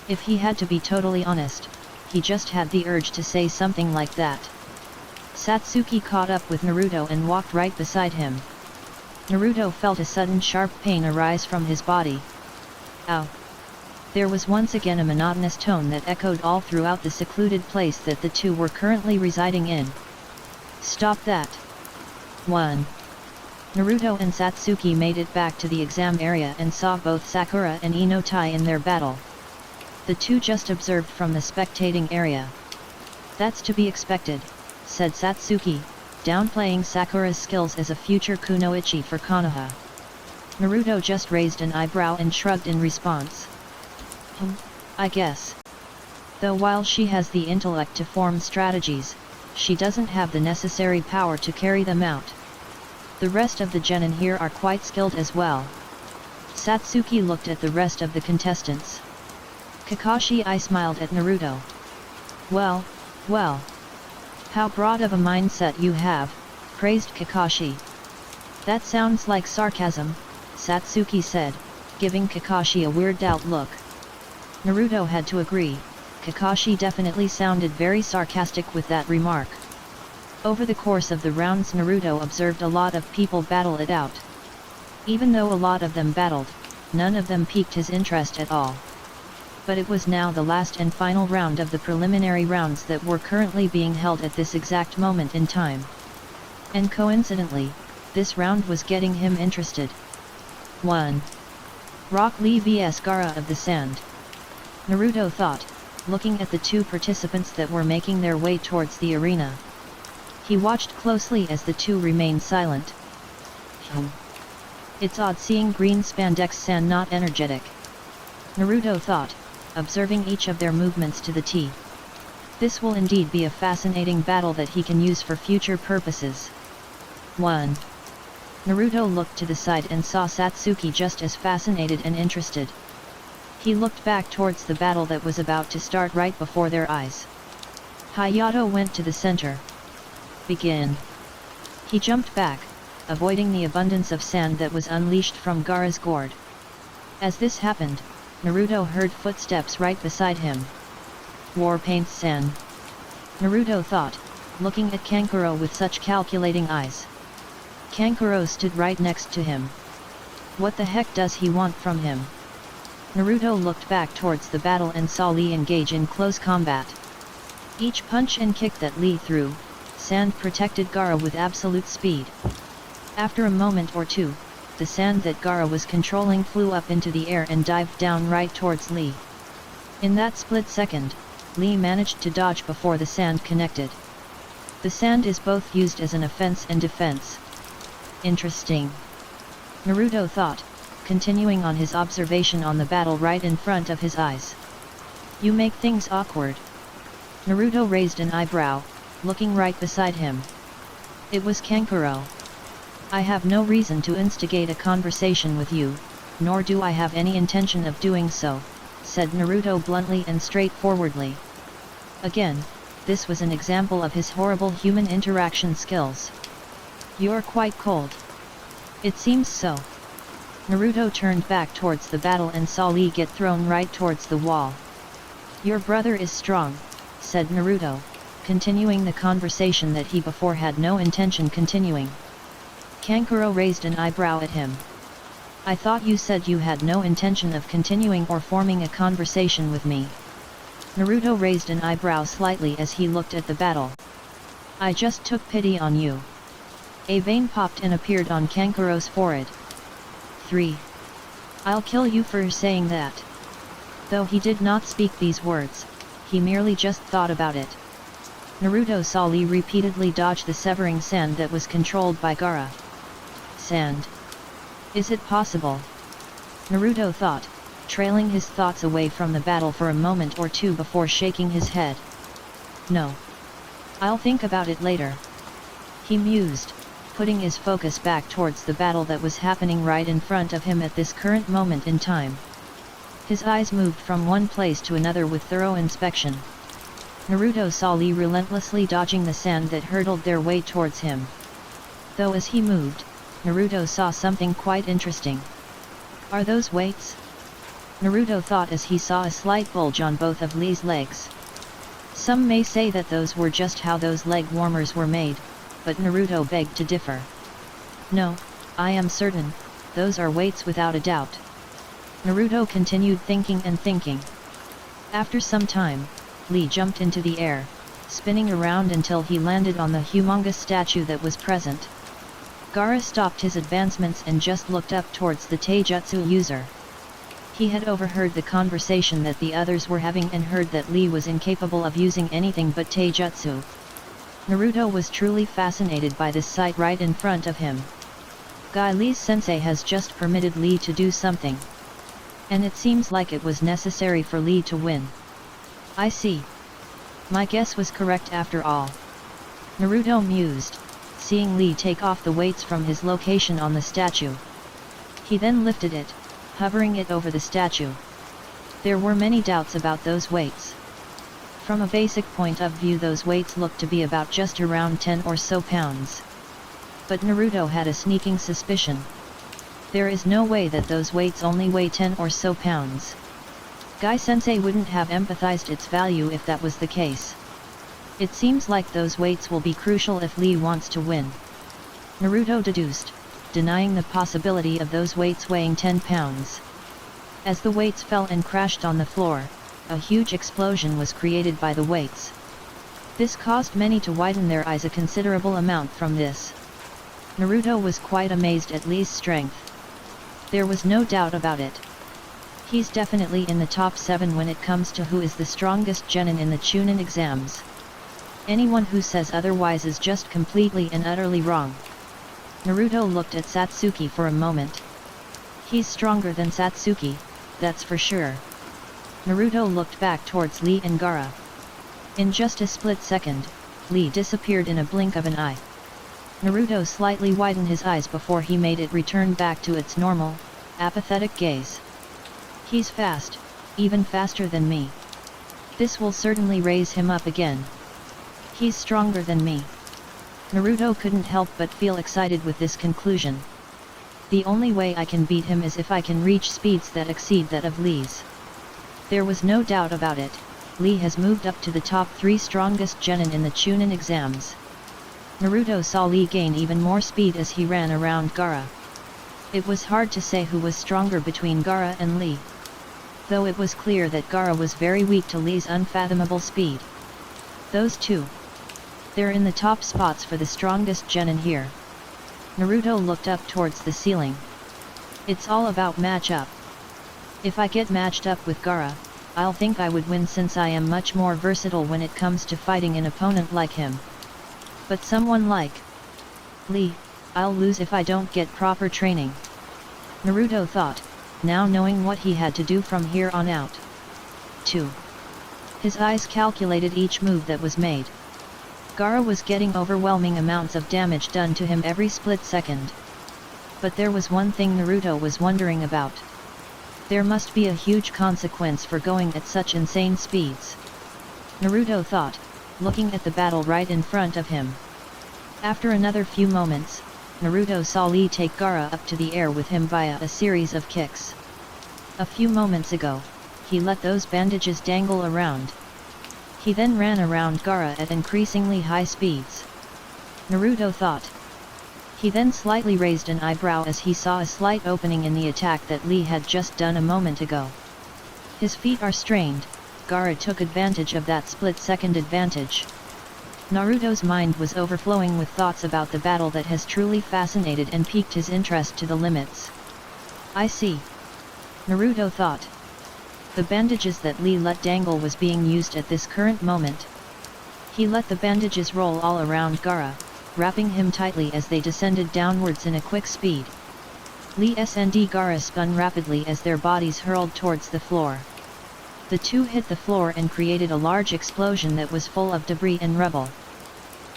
If he had to be totally honest, he just had the urge to say something like that. Satsuki caught up with Naruto and walked right beside him. Naruto felt a sudden sharp pain arise from his body. Ow! There was once again a monotonous tone that echoed all throughout the secluded place that the two were currently residing in. Stop that! 1. Naruto and Satsuki made it back to the exam area and saw both Sakura and Inotai in their battle. The two just observed from the spectating area. That's to be expected, said Satsuki, downplaying Sakura's skills as a future kunoichi for Konoha. Naruto just raised an eyebrow and shrugged in response. I guess. Though while she has the intellect to form strategies, she doesn't have the necessary power to carry them out. The rest of the genin here are quite skilled as well. Satsuki looked at the rest of the contestants. Kakashi smiled at Naruto. Well, well. How broad of a mindset you have, praised Kakashi. That sounds like sarcasm, Satsuki said, giving Kakashi a weirded out look. Naruto had to agree, Kakashi definitely sounded very sarcastic with that remark. Over the course of the rounds Naruto observed a lot of people battle it out. Even though a lot of them battled, none of them piqued his interest at all. But it was now the last and final round of the preliminary rounds that were currently being held at this exact moment in time. And coincidentally, this round was getting him interested. 1. Rock Lee vs Gaara of the Sand. Naruto thought, looking at the two participants that were making their way towards the arena. He watched closely as the two remained silent. It's odd seeing green spandex sand not energetic. Naruto thought, observing each of their movements to the T. This will indeed be a fascinating battle that he can use for future purposes. 1. Naruto looked to the side and saw Satsuki just as fascinated and interested. He looked back towards the battle that was about to start right before their eyes. Hayato went to the center. Begin. He jumped back, avoiding the abundance of sand that was unleashed from Gaara's gourd. As this happened, Naruto heard footsteps right beside him. War paints sand. Naruto thought, looking at Kankuro with such calculating eyes. Kankuro stood right next to him. What the heck does he want from him? Naruto looked back towards the battle and saw Lee engage in close combat. Each punch and kick that Lee threw, sand protected Gaara with absolute speed. After a moment or two, the sand that Gaara was controlling flew up into the air and dived down right towards Lee. In that split second, Lee managed to dodge before the sand connected. The sand is both used as an offense and defense. Interesting. Naruto thought, continuing on his observation on the battle right in front of his eyes. You make things awkward. Naruto raised an eyebrow, looking right beside him. It was Kankuro. I have no reason to instigate a conversation with you, nor do I have any intention of doing so, said Naruto bluntly and straightforwardly. Again, this was an example of his horrible human interaction skills. "You're quite cold." "It seems so." Naruto turned back towards the battle and saw Lee get thrown right towards the wall. "Your brother is strong," said Naruto, continuing the conversation that he before had no intention continuing. Kankuro raised an eyebrow at him. "I thought you said you had no intention of continuing or forming a conversation with me." Naruto raised an eyebrow slightly as he looked at the battle. "I just took pity on you." A vein popped and appeared on Kankuro's forehead. 3. "I'll kill you for saying that." Though he did not speak these words, he merely just thought about it. Naruto saw Lee repeatedly dodge the severing sand that was controlled by Gaara. Sand. Is it possible? Naruto thought, trailing his thoughts away from the battle for a moment or two before shaking his head. "No. I'll think about it later," he mused, putting his focus back towards the battle that was happening right in front of him at this current moment in time. His eyes moved from one place to another with thorough inspection. Naruto saw Lee relentlessly dodging the sand that hurtled their way towards him. Though as he moved, Naruto saw something quite interesting. "Are those weights?" Naruto thought as he saw a slight bulge on both of Lee's legs. Some may say that those were just how those leg warmers were made, but Naruto begged to differ. "No, I am certain, those are weights without a doubt." Naruto continued thinking and thinking. After some time, Lee jumped into the air, spinning around until he landed on the humongous statue that was present. Gaara stopped his advancements and just looked up towards the taijutsu user. He had overheard the conversation that the others were having and heard that Lee was incapable of using anything but taijutsu. Naruto was truly fascinated by this sight right in front of him. Guy Lee's sensei has just permitted Lee to do something. And it seems like it was necessary for Lee to win. I see. My guess was correct after all. Naruto mused, seeing Lee take off the weights from his location on the statue. He then lifted it, hovering it over the statue. There were many doubts about those weights. From a basic point of view, those weights looked to be about just around 10 or so pounds. But Naruto had a sneaking suspicion. There is no way that those weights only weigh 10 or so pounds. Guy Sensei wouldn't have empathized its value if that was the case. It seems like those weights will be crucial if Lee wants to win. Naruto deduced, denying the possibility of those weights weighing 10 pounds. As the weights fell and crashed on the floor, a huge explosion was created by the weights. This caused many to widen their eyes a considerable amount from this. Naruto was quite amazed at Lee's strength. There was no doubt about it. He's definitely in the top 7 when it comes to who is the strongest genin in the Chunin exams. Anyone who says otherwise is just completely and utterly wrong. Naruto looked at Satsuki for a moment. He's stronger than Satsuki, that's for sure. Naruto looked back towards Lee and Gaara. In just a split second, Lee disappeared in a blink of an eye. Naruto slightly widened his eyes before he made it return back to its normal, apathetic gaze. He's fast, even faster than me. This will certainly raise him up again. He's stronger than me. Naruto couldn't help but feel excited with this conclusion. The only way I can beat him is if I can reach speeds that exceed that of Lee's. There was no doubt about it, Lee has moved up to the top 3 strongest genin in the Chunin exams. Naruto saw Lee gain even more speed as he ran around Gaara. It was hard to say who was stronger between Gaara and Lee. Though it was clear that Gaara was very weak to Lee's unfathomable speed. Those two. They're in the top spots for the strongest genin here. Naruto looked up towards the ceiling. It's all about match-up. If I get matched up with Gaara, I'll think I would win since I am much more versatile when it comes to fighting an opponent like him. But someone like Lee, I'll lose if I don't get proper training. Naruto thought, now knowing what he had to do from here on out. 2. His eyes calculated each move that was made. Gaara was getting overwhelming amounts of damage done to him every split second. But there was one thing Naruto was wondering about. There must be a huge consequence for going at such insane speeds. Naruto thought, looking at the battle right in front of him. After another few moments, Naruto saw Lee take Gaara up to the air with him via a series of kicks. A few moments ago, he let those bandages dangle around. He then ran around Gaara at increasingly high speeds. Naruto thought. He then slightly raised an eyebrow as he saw a slight opening in the attack that Lee had just done a moment ago. His feet are strained. Gaara took advantage of that split-second advantage. Naruto's mind was overflowing with thoughts about the battle that has truly fascinated and piqued his interest to the limits. I see. Naruto thought. The bandages that Lee let dangle was being used at this current moment. He let the bandages roll all around Gaara, wrapping him tightly as they descended downwards in a quick speed. Lee and Gaara spun rapidly as their bodies hurled towards the floor. The two hit the floor and created a large explosion that was full of debris and rubble.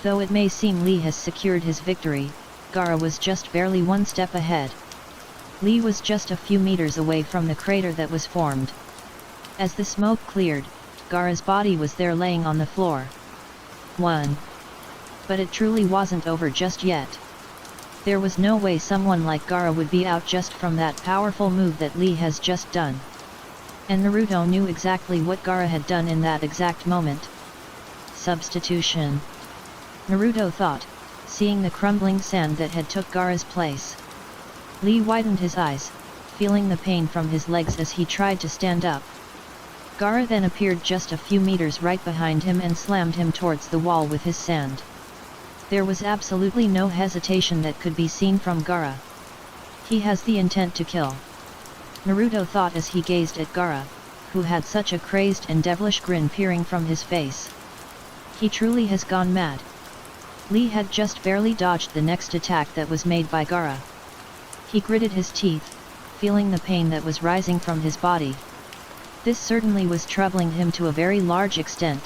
Though it may seem Lee has secured his victory, Gaara was just barely one step ahead. Lee was just a few meters away from the crater that was formed. As the smoke cleared, Gaara's body was there laying on the floor. 1. But it truly wasn't over just yet. There was no way someone like Gaara would be out just from that powerful move that Lee has just done. And Naruto knew exactly what Gaara had done in that exact moment. Substitution. Naruto thought, seeing the crumbling sand that had took Gaara's place. Lee widened his eyes, feeling the pain from his legs as he tried to stand up. Gaara then appeared just a few meters right behind him and slammed him towards the wall with his sand. There was absolutely no hesitation that could be seen from Gaara. He has the intent to kill. Naruto thought as he gazed at Gaara, who had such a crazed and devilish grin peering from his face. He truly has gone mad. Lee had just barely dodged the next attack that was made by Gaara. He gritted his teeth, feeling the pain that was rising from his body. This certainly was troubling him to a very large extent.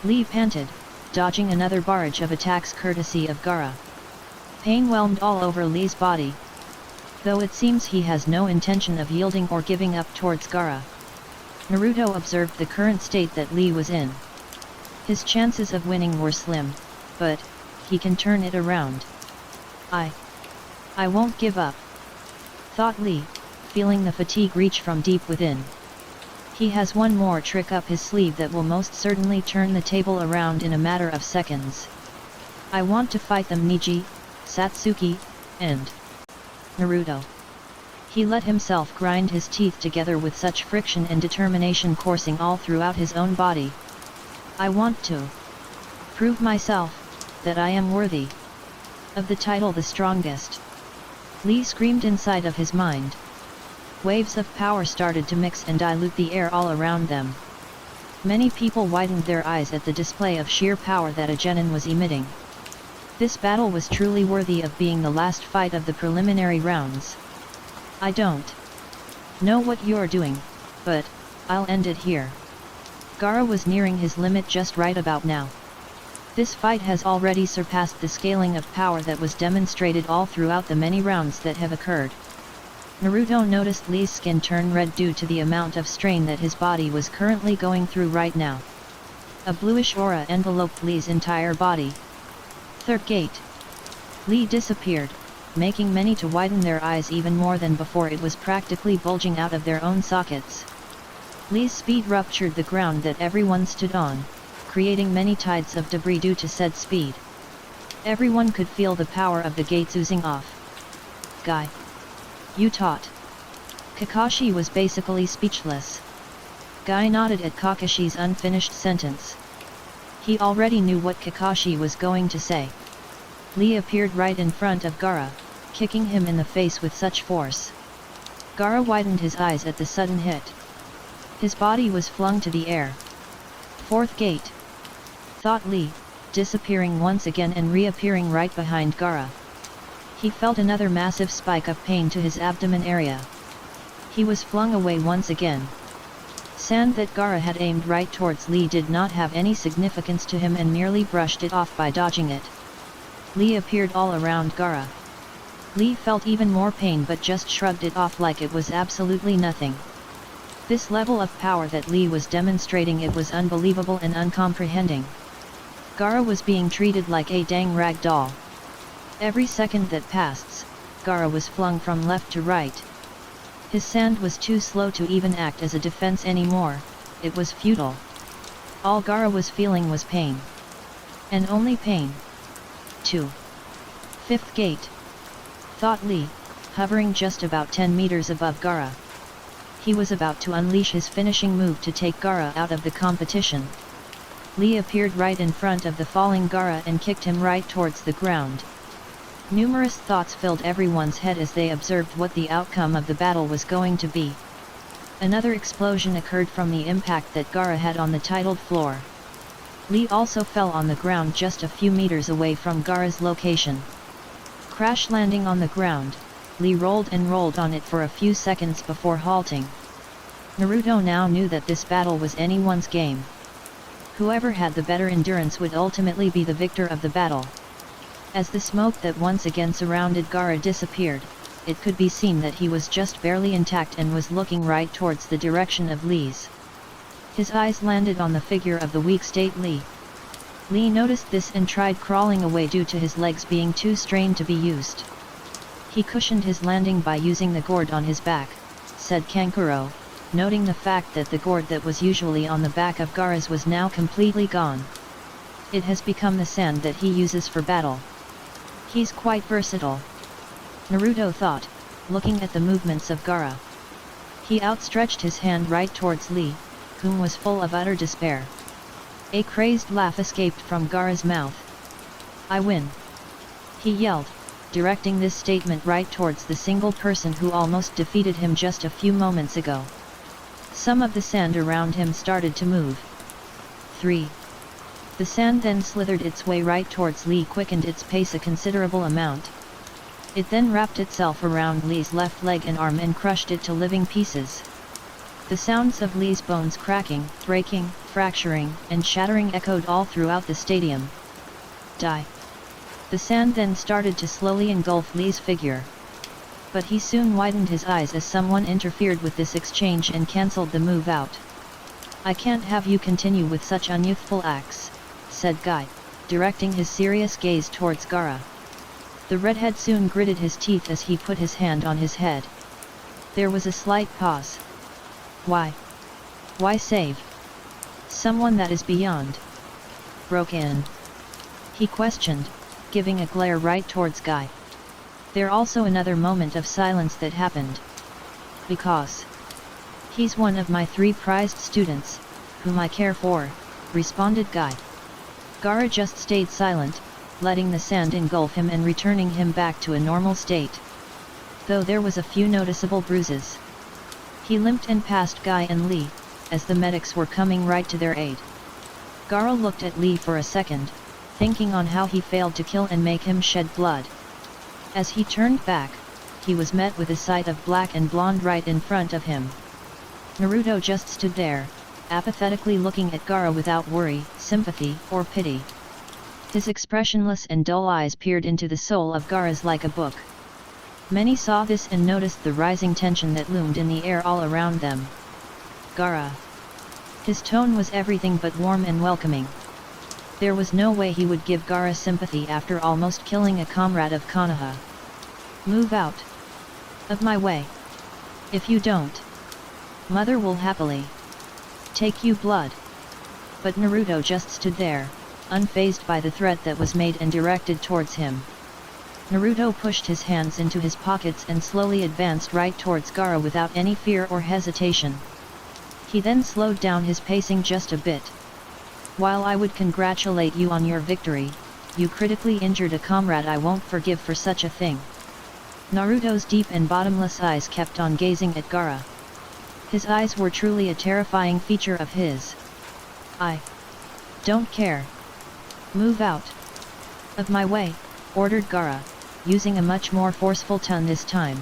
Lee panted, dodging another barrage of attacks courtesy of Gaara. Pain whelmed all over Lee's body. Though it seems he has no intention of yielding or giving up towards Gaara. Naruto observed the current state that Lee was in. His chances of winning were slim, but he can turn it around. I won't give up, thought Lee, feeling the fatigue reach from deep within. He has one more trick up his sleeve that will most certainly turn the table around in a matter of seconds. I want to fight them Neji, Satsuki, and Naruto. He let himself grind his teeth together with such friction and determination coursing all throughout his own body. I want to prove myself, that I am worthy of the title the strongest. Lee screamed inside of his mind. Waves of power started to mix and dilute the air all around them. Many people widened their eyes at the display of sheer power that a genin was emitting. This battle was truly worthy of being the last fight of the preliminary rounds. I don't know what you're doing, but I'll end it here. Gaara was nearing his limit just right about now. This fight has already surpassed the scaling of power that was demonstrated all throughout the many rounds that have occurred. Naruto noticed Lee's skin turn red due to the amount of strain that his body was currently going through right now. A bluish aura enveloped Lee's entire body. Third gate. Lee disappeared, making many to widen their eyes even more than before. It was practically bulging out of their own sockets. Lee's speed ruptured the ground that everyone stood on, creating many tides of debris due to said speed. Everyone could feel the power of the gates oozing off. Guy. You taught. Kakashi was basically speechless. Guy nodded at Kakashi's unfinished sentence. He already knew what Kakashi was going to say. Lee appeared right in front of Gaara, kicking him in the face with such force. Gaara widened his eyes at the sudden hit. His body was flung to the air. Fourth gate, thought Lee, disappearing once again and reappearing right behind Gaara. He felt another massive spike of pain to his abdomen area. He was flung away once again. Sand that Gaara had aimed right towards Lee did not have any significance to him and merely brushed it off by dodging it. Lee appeared all around Gaara. Lee felt even more pain but just shrugged it off like it was absolutely nothing. This level of power that Lee was demonstrating, it was unbelievable and uncomprehending. Gaara was being treated like a dang rag doll. Every second that passed, Gaara was flung from left to right. His sand was too slow to even act as a defense anymore, it was futile. All Gaara was feeling was pain. And only pain. 2. Fifth gate. Thought Lee, hovering just about 10 meters above Gaara. He was about to unleash his finishing move to take Gaara out of the competition. Lee appeared right in front of the falling Gaara and kicked him right towards the ground. Numerous thoughts filled everyone's head as they observed what the outcome of the battle was going to be. Another explosion occurred from the impact that Gaara had on the tiled floor. Lee also fell on the ground just a few meters away from Gaara's location. Crash landing on the ground, Lee rolled and rolled on it for a few seconds before halting. Naruto now knew that this battle was anyone's game. Whoever had the better endurance would ultimately be the victor of the battle. As the smoke that once again surrounded Gaara disappeared, it could be seen that he was just barely intact and was looking right towards the direction of Lee's. His eyes landed on the figure of the weak-state Lee. Lee noticed this and tried crawling away due to his legs being too strained to be used. He cushioned his landing by using the gourd on his back, said Kankuro, noting the fact that the gourd that was usually on the back of Gaara's was now completely gone. It has become the sand that he uses for battle. He's quite versatile. Naruto thought, looking at the movements of Gaara. He outstretched his hand right towards Lee, whom was full of utter despair. A crazed laugh escaped from Gaara's mouth. "I win!" he yelled, directing this statement right towards the single person who almost defeated him just a few moments ago. Some of the sand around him started to move. 3. The sand then slithered its way right towards Lee, quickened its pace a considerable amount. It then wrapped itself around Lee's left leg and arm and crushed it to living pieces. The sounds of Lee's bones cracking, breaking, fracturing, and shattering echoed all throughout the stadium. Die. The sand then started to slowly engulf Lee's figure. But he soon widened his eyes as someone interfered with this exchange and cancelled the move out. "I can't have you continue with such unyouthful acts," said Guy, directing his serious gaze towards Gaara. The redhead soon gritted his teeth as he put his hand on his head. There was a slight pause. "Why? Why save someone that is beyond broken?" he questioned, giving a glare right towards Guy. There also another moment of silence that happened. "Because he's one of my 3 prized students, whom I care for," responded Guy. Gaara just stayed silent, letting the sand engulf him and returning him back to a normal state. Though there was a few noticeable bruises. He limped and passed Guy and Lee, as the medics were coming right to their aid. Gaara looked at Lee for a second, thinking on how he failed to kill and make him shed blood. As he turned back, he was met with a sight of black and blonde right in front of him. Naruto just stood there, apathetically looking at Gaara without worry, sympathy, or pity. His expressionless and dull eyes peered into the soul of Gaara's like a book. Many saw this and noticed the rising tension that loomed in the air all around them. "Gaara." His tone was everything but warm and welcoming. There was no way he would give Gaara sympathy after almost killing a comrade of Konoha. "Move out of my way. If you don't, Mother will happily take you blood." But Naruto just stood there, unfazed by the threat that was made and directed towards him. Naruto pushed his hands into his pockets and slowly advanced right towards Gaara without any fear or hesitation. He then slowed down his pacing just a bit. "While I would congratulate you on your victory, you critically injured a comrade I won't forgive for such a thing." Naruto's deep and bottomless eyes kept on gazing at Gaara. His eyes were truly a terrifying feature of his. "I don't care. Move out of my way," ordered Gaara, using a much more forceful tone this time.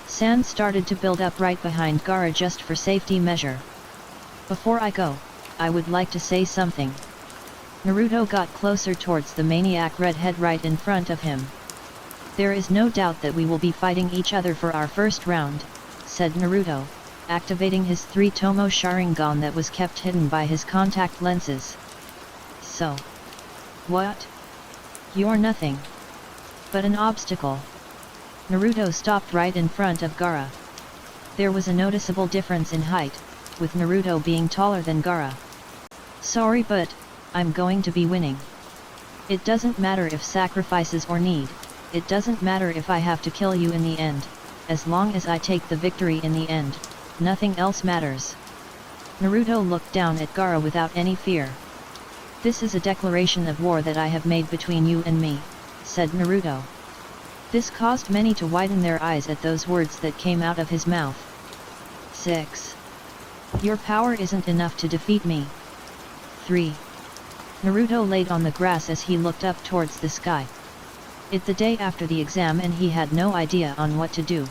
Sand started to build up right behind Gaara just for safety measure. "Before I go, I would like to say something." Naruto got closer towards the maniac redhead right in front of him. "There is no doubt that we will be fighting each other for our first round," said Naruto, activating his 3 Tomo Sharingan that was kept hidden by his contact lenses. "So, What? You're nothing but an obstacle. Naruto stopped right in front of Gaara. There was a noticeable difference in height, with Naruto being taller than Gaara. Sorry, but I'm going to be winning. It doesn't matter if sacrifices or need, it doesn't matter if I have to kill you in the end, as long as I take the victory in the end, nothing else matters. Naruto looked down at Gaara without any fear. This is a declaration of war that I have made between you and me, said Naruto. This caused many to widen their eyes at those words that came out of his mouth. 6. Your power isn't enough to defeat me. 3. Naruto laid on the grass as he looked up towards the sky. It's the day after the exam and he had no idea on what to do.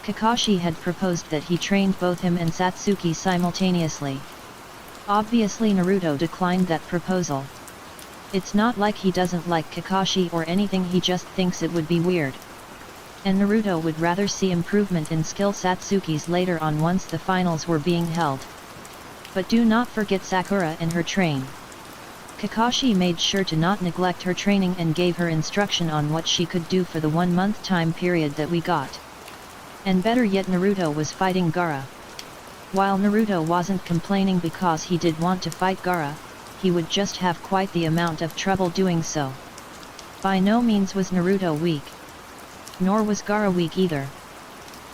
Kakashi had proposed that he trained both him and Satsuki simultaneously. Obviously Naruto declined that proposal. It's not like he doesn't like Kakashi or anything, he just thinks it would be weird. And Naruto would rather see improvement in skill Satsuki's later on once the finals were being held. But do not forget Sakura and her train. Kakashi made sure to not neglect her training and gave her instruction on what she could do for the 1 month time period that we got. And better yet, Naruto was fighting Gaara. While Naruto wasn't complaining because he did want to fight Gaara, he would just have quite the amount of trouble doing so. By no means was Naruto weak. Nor was Gaara weak either.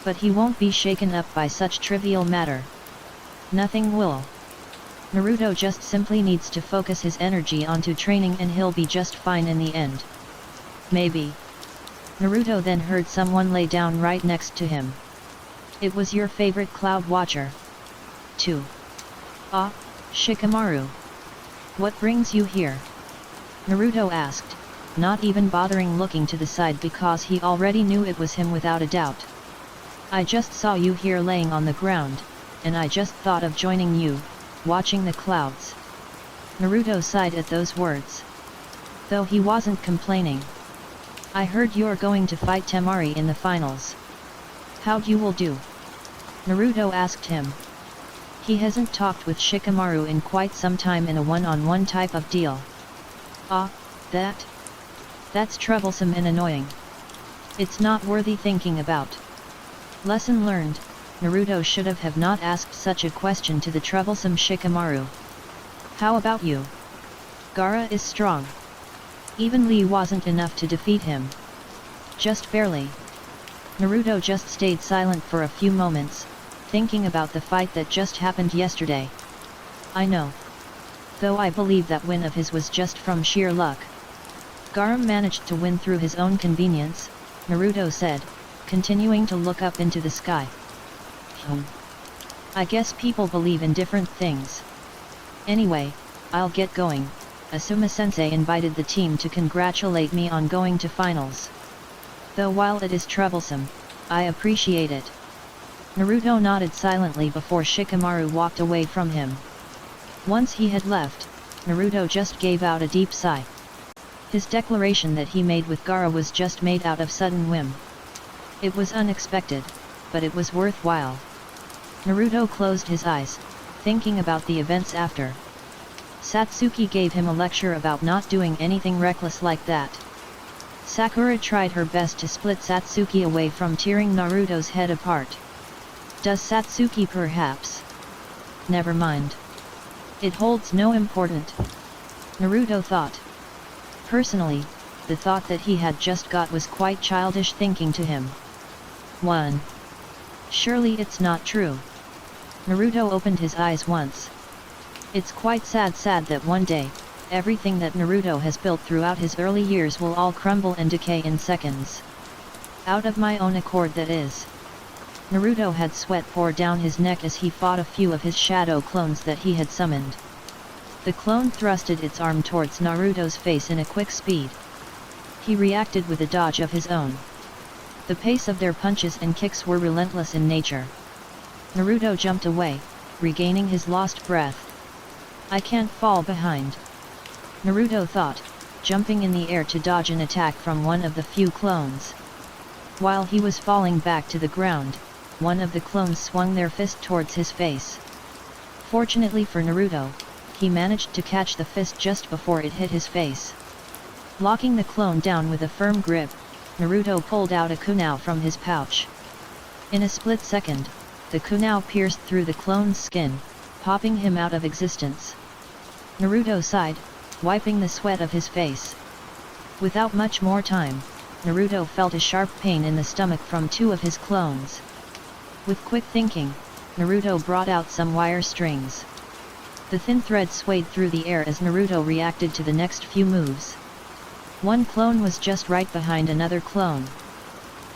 But he won't be shaken up by such trivial matter. Nothing will. Naruto just simply needs to focus his energy onto training and he'll be just fine in the end. Maybe. Naruto then heard someone lay down right next to him. It was your favorite cloud watcher. 2. Ah, Shikamaru. What brings you here? Naruto asked, not even bothering looking to the side because he already knew it was him without a doubt. I just saw you here laying on the ground, and I just thought of joining you, watching the clouds. Naruto sighed at those words. Though he wasn't complaining. I heard you're going to fight Temari in the finals. How'd you will do? Naruto asked him. He hasn't talked with Shikamaru in quite some time in a one-on-one type of deal. Ah, that's troublesome and annoying. It's not worthy thinking about. Lesson learned, Naruto should have not asked such a question to the troublesome Shikamaru. How about you? Gaara is strong. Even Lee wasn't enough to defeat him. Just barely. Naruto just stayed silent for a few moments, thinking about the fight that just happened yesterday. I know. Though I believe that win of his was just from sheer luck. Gaara managed to win through his own convenience, Naruto said, continuing to look up into the sky. I guess people believe in different things. Anyway, I'll get going. Asuma-sensei invited the team to congratulate me on going to finals. Though while it is troublesome, I appreciate it. Naruto nodded silently before Shikamaru walked away from him. Once he had left, Naruto just gave out a deep sigh. His declaration that he made with Gaara was just made out of sudden whim. It was unexpected, but it was worthwhile. Naruto closed his eyes, thinking about the events after. Satsuki gave him a lecture about not doing anything reckless like that. Sakura tried her best to split Satsuki away from tearing Naruto's head apart. Does Satsuki perhaps? Never mind. It holds no importance. Naruto thought. Personally, the thought that he had just got was quite childish thinking to him. 1. Surely it's not true. Naruto opened his eyes once. It's quite sad that one day, everything that Naruto has built throughout his early years will all crumble and decay in seconds. Out of my own accord, that is. Naruto had sweat pour down his neck as he fought a few of his shadow clones that he had summoned. The clone thrusted its arm towards Naruto's face in a quick speed. He reacted with a dodge of his own. The pace of their punches and kicks were relentless in nature. Naruto jumped away, regaining his lost breath. I can't fall behind. Naruto thought, jumping in the air to dodge an attack from one of the few clones. While he was falling back to the ground, one of the clones swung their fist towards his face. Fortunately for Naruto, he managed to catch the fist just before it hit his face. Locking the clone down with a firm grip, Naruto pulled out a kunai from his pouch. In a split second, the kunai pierced through the clone's skin, popping him out of existence. Naruto sighed, wiping the sweat of his face. Without much more time, Naruto felt a sharp pain in the stomach from two of his clones. With quick thinking, Naruto brought out some wire strings. The thin thread swayed through the air as Naruto reacted to the next few moves. One clone was just right behind another clone.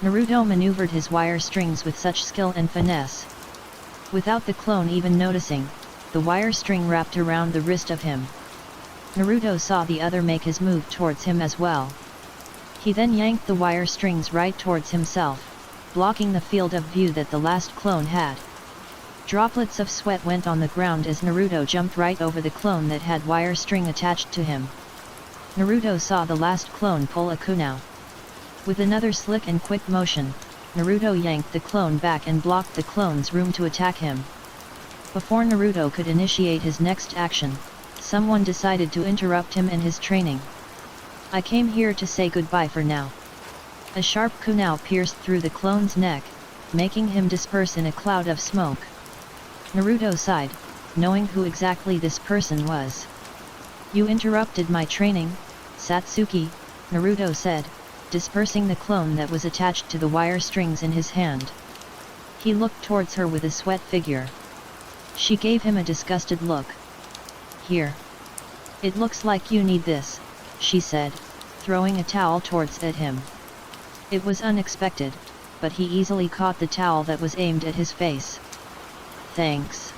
Naruto maneuvered his wire strings with such skill and finesse. Without the clone even noticing, the wire string wrapped around the wrist of him. Naruto saw the other make his move towards him as well. He then yanked the wire strings right towards himself, blocking the field of view that the last clone had. Droplets of sweat went on the ground as Naruto jumped right over the clone that had wire string attached to him. Naruto saw the last clone pull a kunai. With another slick and quick motion, Naruto yanked the clone back and blocked the clone's room to attack him. Before Naruto could initiate his next action, someone decided to interrupt him in his training. "I came here to say goodbye for now." A sharp kunai pierced through the clone's neck, making him disperse in a cloud of smoke. Naruto sighed, knowing who exactly this person was. "You interrupted my training, Satsuki," Naruto said, dispersing the clone that was attached to the wire strings in his hand. He looked towards her with a sweat figure. She gave him a disgusted look. "Here. It looks like you need this," she said, throwing a towel towards him. It was unexpected, but he easily caught the towel that was aimed at his face. "Thanks.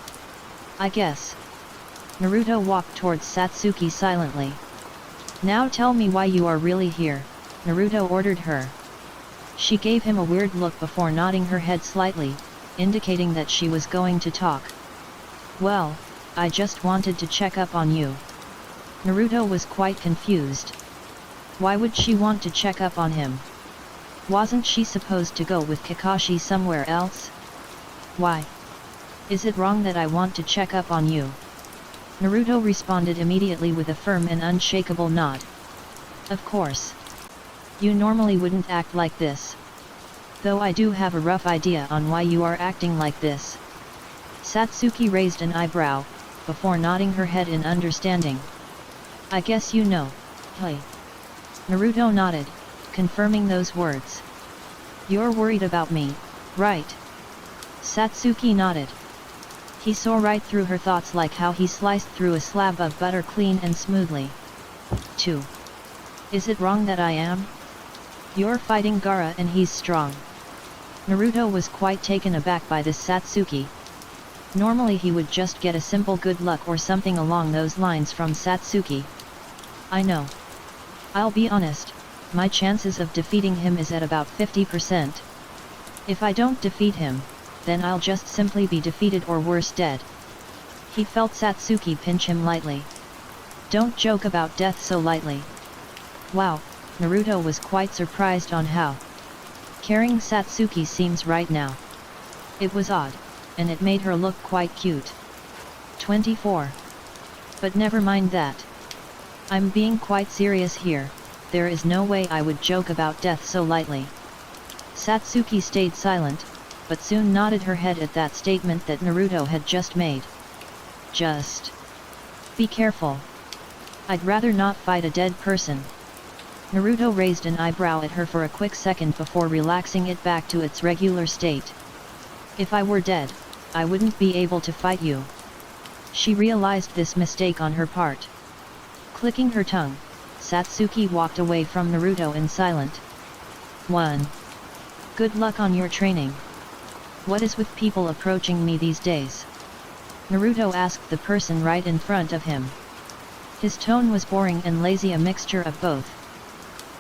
I guess." Naruto walked towards Satsuki silently. "Now tell me why you are really here," Naruto ordered her. She gave him a weird look before nodding her head slightly, indicating that she was going to talk. "Well, I just wanted to check up on you." Naruto was quite confused. Why would she want to check up on him? Wasn't she supposed to go with Kakashi somewhere else? "Why? Is it wrong that I want to check up on you?" Naruto responded immediately with a firm and unshakable nod. "Of course. You normally wouldn't act like this. Though I do have a rough idea on why you are acting like this." Satsuki raised an eyebrow, before nodding her head in understanding. "I guess you know, hey." Naruto nodded, confirming those words. "You're worried about me, right?" Satsuki nodded. He saw right through her thoughts like how he sliced through a slab of butter clean and smoothly. 2. Is it wrong that I am? You're fighting Gaara and he's strong. Naruto was quite taken aback by this Satsuki. Normally he would just get a simple good luck or something along those lines from Satsuki. "I know. I'll be honest, my chances of defeating him is at about 50%. If I don't defeat him, then I'll just simply be defeated or worse dead." He felt Satsuki pinch him lightly. "Don't joke about death so lightly." Wow, Naruto was quite surprised on how caring Satsuki seems right now. It was odd, and it made her look quite cute. 24. But never mind that. I'm being quite serious here, there is no way I would joke about death so lightly. Satsuki stayed silent, but soon nodded her head at that statement that Naruto had just made. "Just be careful. I'd rather not fight a dead person." Naruto raised an eyebrow at her for a quick second before relaxing it back to its regular state. "If I were dead, I wouldn't be able to fight you." She realized this mistake on her part. Clicking her tongue, Satsuki walked away from Naruto in silent. 1. Good luck on your training. What is with people approaching me these days? Naruto asked the person right in front of him. His tone was boring and lazy, a mixture of both.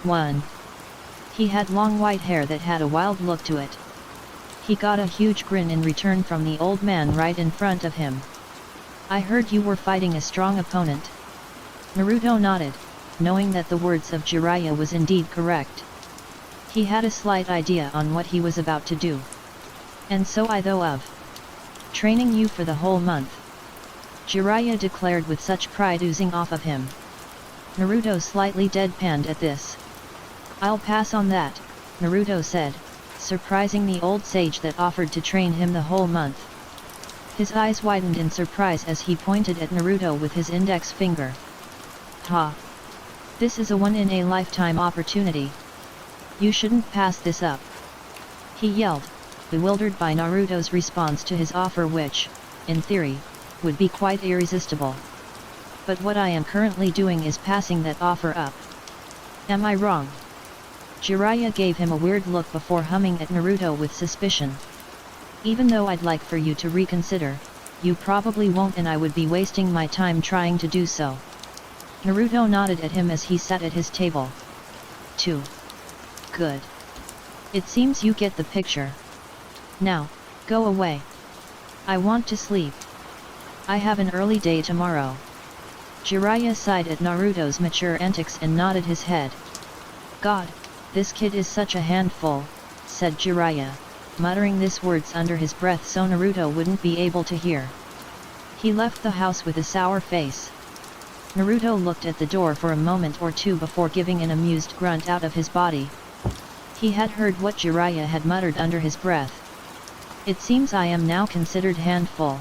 1. He had long white hair that had a wild look to it. He got a huge grin in return from the old man right in front of him. "I heard you were fighting a strong opponent." Naruto nodded, knowing that the words of Jiraiya was indeed correct. He had a slight idea on what he was about to do. "And so I thought of training you for the whole month." Jiraiya declared with such pride oozing off of him. Naruto slightly deadpanned at this. "I'll pass on that," Naruto said, surprising the old sage that offered to train him the whole month. His eyes widened in surprise as he pointed at Naruto with his index finger. "Ha! This is a one-in-a-lifetime opportunity. You shouldn't pass this up," he yelled, bewildered by Naruto's response to his offer which, in theory, would be quite irresistible. "But what I am currently doing is passing that offer up. Am I wrong?" Jiraiya gave him a weird look before humming at Naruto with suspicion. "Even though I'd like for you to reconsider, you probably won't, and I would be wasting my time trying to do so." Naruto nodded at him as he sat at his table. 2. Good. It seems you get the picture. Now, go away. I want to sleep. I have an early day tomorrow. Jiraiya sighed at Naruto's mature antics and nodded his head. "God, this kid is such a handful," said Jiraiya, muttering these words under his breath so Naruto wouldn't be able to hear. He left the house with a sour face. Naruto looked at the door for a moment or two before giving an amused grunt out of his body. He had heard what Jiraiya had muttered under his breath. "It seems I am now considered handful,"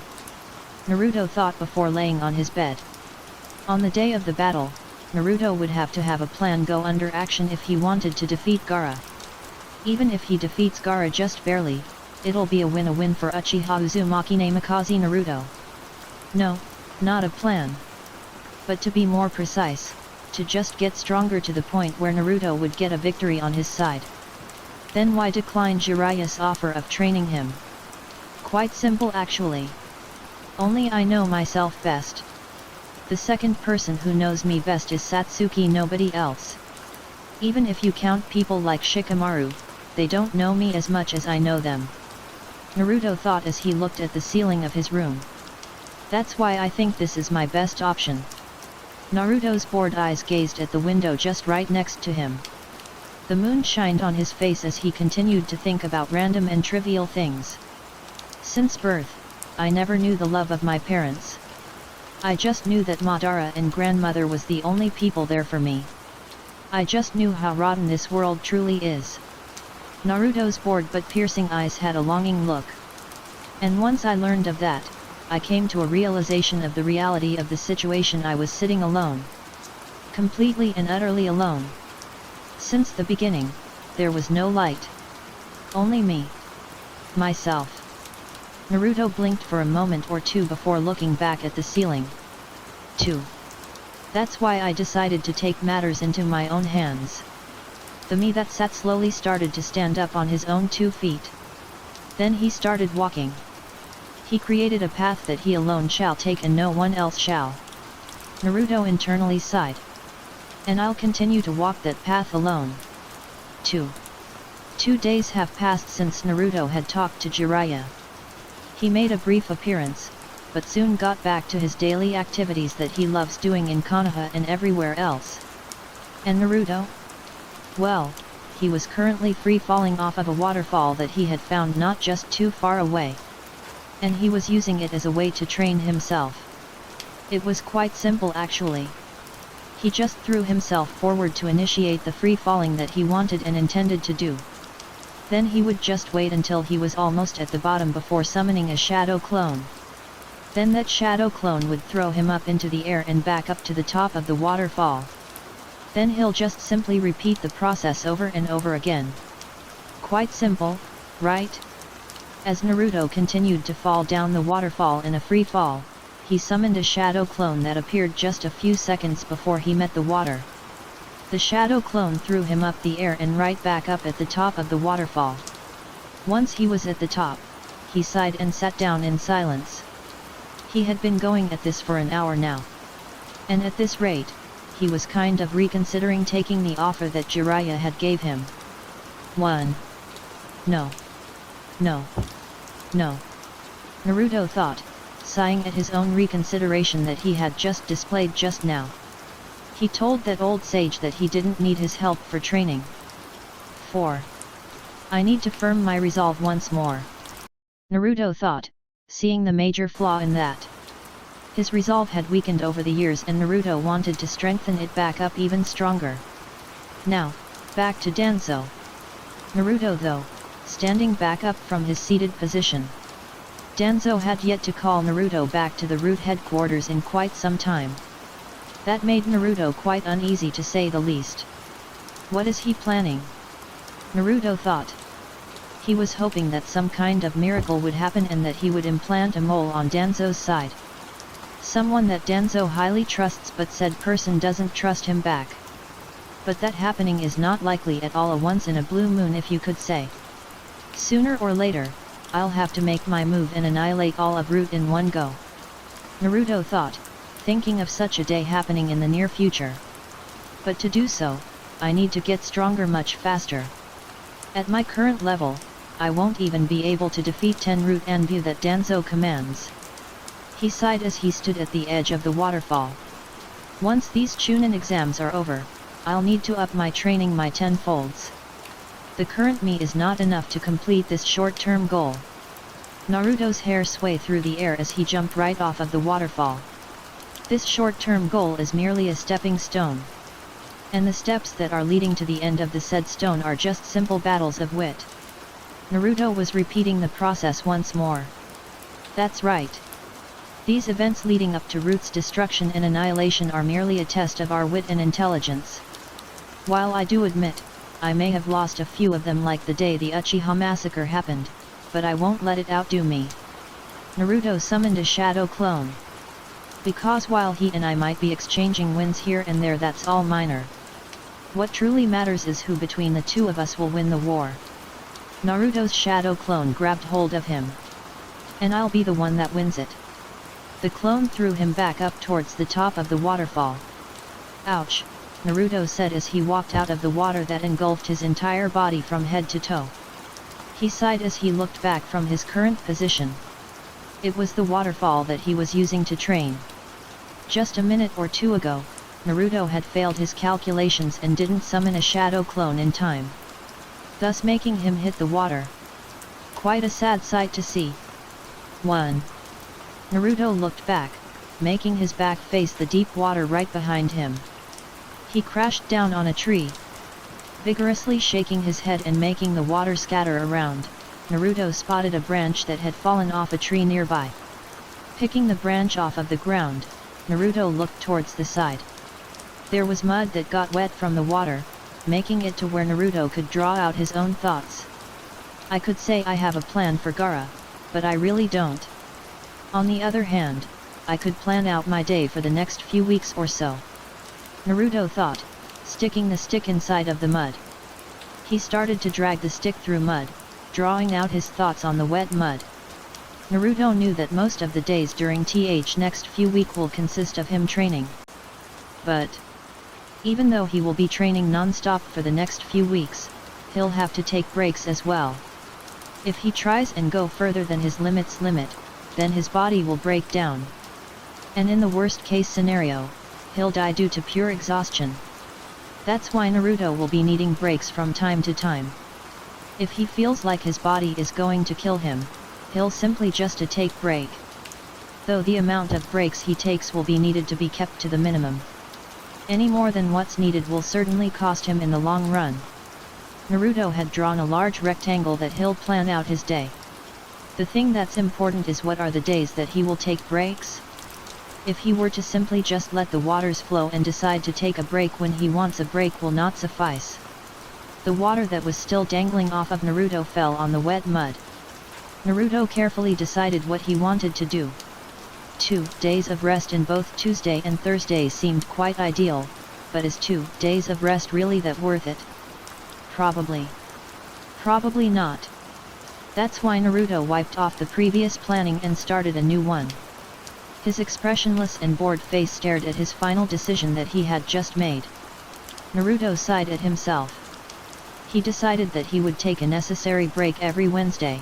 Naruto thought before laying on his bed. On the day of the battle, Naruto would have to have a plan go under action if he wanted to defeat Gaara. Even if he defeats Gaara just barely, it'll be a win for Uchiha Uzumaki Namikaze Naruto. No, not a plan. But to be more precise, to just get stronger to the point where Naruto would get a victory on his side. Then why decline Jiraiya's offer of training him? Quite simple actually. Only I know myself best. The second person who knows me best is Satsuki, nobody else. Even if you count people like Shikamaru, they don't know me as much as I know them. Naruto thought as he looked at the ceiling of his room. That's why I think this is my best option. Naruto's bored eyes gazed at the window just right next to him. The moon shined on his face as he continued to think about random and trivial things. Since birth, I never knew the love of my parents. I just knew that Madara and grandmother was the only people there for me. I just knew how rotten this world truly is. Naruto's bored but piercing eyes had a longing look. And once I learned of that, I came to a realization of the reality of the situation. I was sitting alone. Completely and utterly alone. Since the beginning, there was no light. Only me. Myself. Naruto blinked for a moment or two before looking back at the ceiling. 2. That's why I decided to take matters into my own hands. The me that sat slowly started to stand up on his own 2 feet. Then he started walking. He created a path that he alone shall take and no one else shall. Naruto internally sighed. And I'll continue to walk that path alone. 2. 2 days have passed since Naruto had talked to Jiraiya. He made a brief appearance, but soon got back to his daily activities that he loves doing in Konoha and everywhere else. And Naruto? Well, he was currently free falling off of a waterfall that he had found not just too far away. And he was using it as a way to train himself. It was quite simple actually. He just threw himself forward to initiate the free falling that he wanted and intended to do. Then he would just wait until he was almost at the bottom before summoning a shadow clone. Then that shadow clone would throw him up into the air and back up to the top of the waterfall. Then he'll just simply repeat the process over and over again. Quite simple, right? As Naruto continued to fall down the waterfall in a free fall, he summoned a shadow clone that appeared just a few seconds before he met the water. The shadow clone threw him up the air and right back up at the top of the waterfall. Once he was at the top, he sighed and sat down in silence. He had been going at this for an hour now. And at this rate, he was kind of reconsidering taking the offer that Jiraiya had gave him. 1. No. No. No. Naruto thought, sighing at his own reconsideration that he had just displayed just now. He told that old sage that he didn't need his help for training. 4. I need to firm my resolve once more. Naruto thought, seeing the major flaw in that. His resolve had weakened over the years and Naruto wanted to strengthen it back up even stronger. Now, back to Danzo. Naruto though, standing back up from his seated position. Danzo had yet to call Naruto back to the root headquarters in quite some time. That made Naruto quite uneasy to say the least. What is he planning? Naruto thought. He was hoping that some kind of miracle would happen and that he would implant a mole on Danzo's side. Someone that Danzo highly trusts but said person doesn't trust him back. But that happening is not likely at all, a once in a blue moon if you could say. Sooner or later, I'll have to make my move and annihilate all of Root in one go. Naruto thought, thinking of such a day happening in the near future. But to do so, I need to get stronger much faster. At my current level, I won't even be able to defeat 10 Root and View that Danzo commands. He sighed as he stood at the edge of the waterfall. Once these Chunin exams are over, I'll need to up my training my tenfolds. The current me is not enough to complete this short-term goal. Naruto's hair swayed through the air as he jumped right off of the waterfall. This short-term goal is merely a stepping stone. And the steps that are leading to the end of the said stone are just simple battles of wit. Naruto was repeating the process once more. That's right. These events leading up to Root's destruction and annihilation are merely a test of our wit and intelligence. While I do admit, I may have lost a few of them like the day the Uchiha massacre happened, but I won't let it outdo me. Naruto summoned a shadow clone. Because while he and I might be exchanging wins here and there, that's all minor. What truly matters is who between the two of us will win the war. Naruto's shadow clone grabbed hold of him. And I'll be the one that wins it. The clone threw him back up towards the top of the waterfall. Ouch, Naruto said as he walked out of the water that engulfed his entire body from head to toe. He sighed as he looked back from his current position. It was the waterfall that he was using to train. Just a minute or two ago, Naruto had failed his calculations and didn't summon a shadow clone in time, thus making him hit the water. Quite a sad sight to see. 1. Naruto looked back, making his back face the deep water right behind him. He crashed down on a tree. Vigorously shaking his head and making the water scatter around, Naruto spotted a branch that had fallen off a tree nearby. Picking the branch off of the ground, Naruto looked towards the side. There was mud that got wet from the water, making it to where Naruto could draw out his own thoughts. I could say I have a plan for Gaara, but I really don't. On the other hand, I could plan out my day for the next few weeks or so. Naruto thought, sticking the stick inside of the mud. He started to drag the stick through mud, drawing out his thoughts on the wet mud. Naruto knew that most of the days during next few weeks will consist of him training. But even though he will be training non-stop for the next few weeks, he'll have to take breaks as well. If he tries and go further than his limit, then his body will break down. And in the worst case scenario, he'll die due to pure exhaustion. That's why Naruto will be needing breaks from time to time. If he feels like his body is going to kill him, he'll simply just take break. Though the amount of breaks he takes will be needed to be kept to the minimum. Any more than what's needed will certainly cost him in the long run. Naruto had drawn a large rectangle that he'll plan out his day. The thing that's important is what are the days that he will take breaks? If he were to simply just let the waters flow and decide to take a break when he wants a break will not suffice. The water that was still dangling off of Naruto fell on the wet mud. Naruto carefully decided what he wanted to do. 2 days of rest in both Tuesday and Thursday seemed quite ideal, but is 2 days of rest really that worth it? Probably. Probably not. That's why Naruto wiped off the previous planning and started a new one. His expressionless and bored face stared at his final decision that he had just made. Naruto sighed at himself. He decided that he would take a necessary break every Wednesday.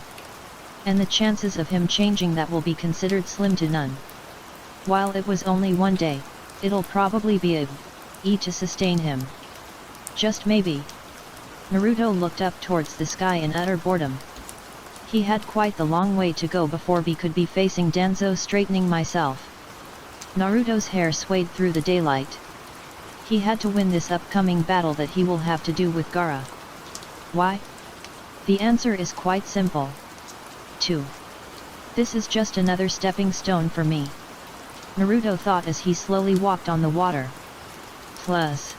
And the chances of him changing that will be considered slim to none. While it was only one day, it'll probably be a to sustain him. Just maybe. Naruto looked up towards the sky in utter boredom. He had quite the long way to go before he could be facing Danzo. Straightening myself. Naruto's hair swayed through the daylight. He had to win this upcoming battle that he will have to do with Gaara. Why? The answer is quite simple. 2. This is just another stepping stone for me, Naruto thought as he slowly walked on the water. Plus,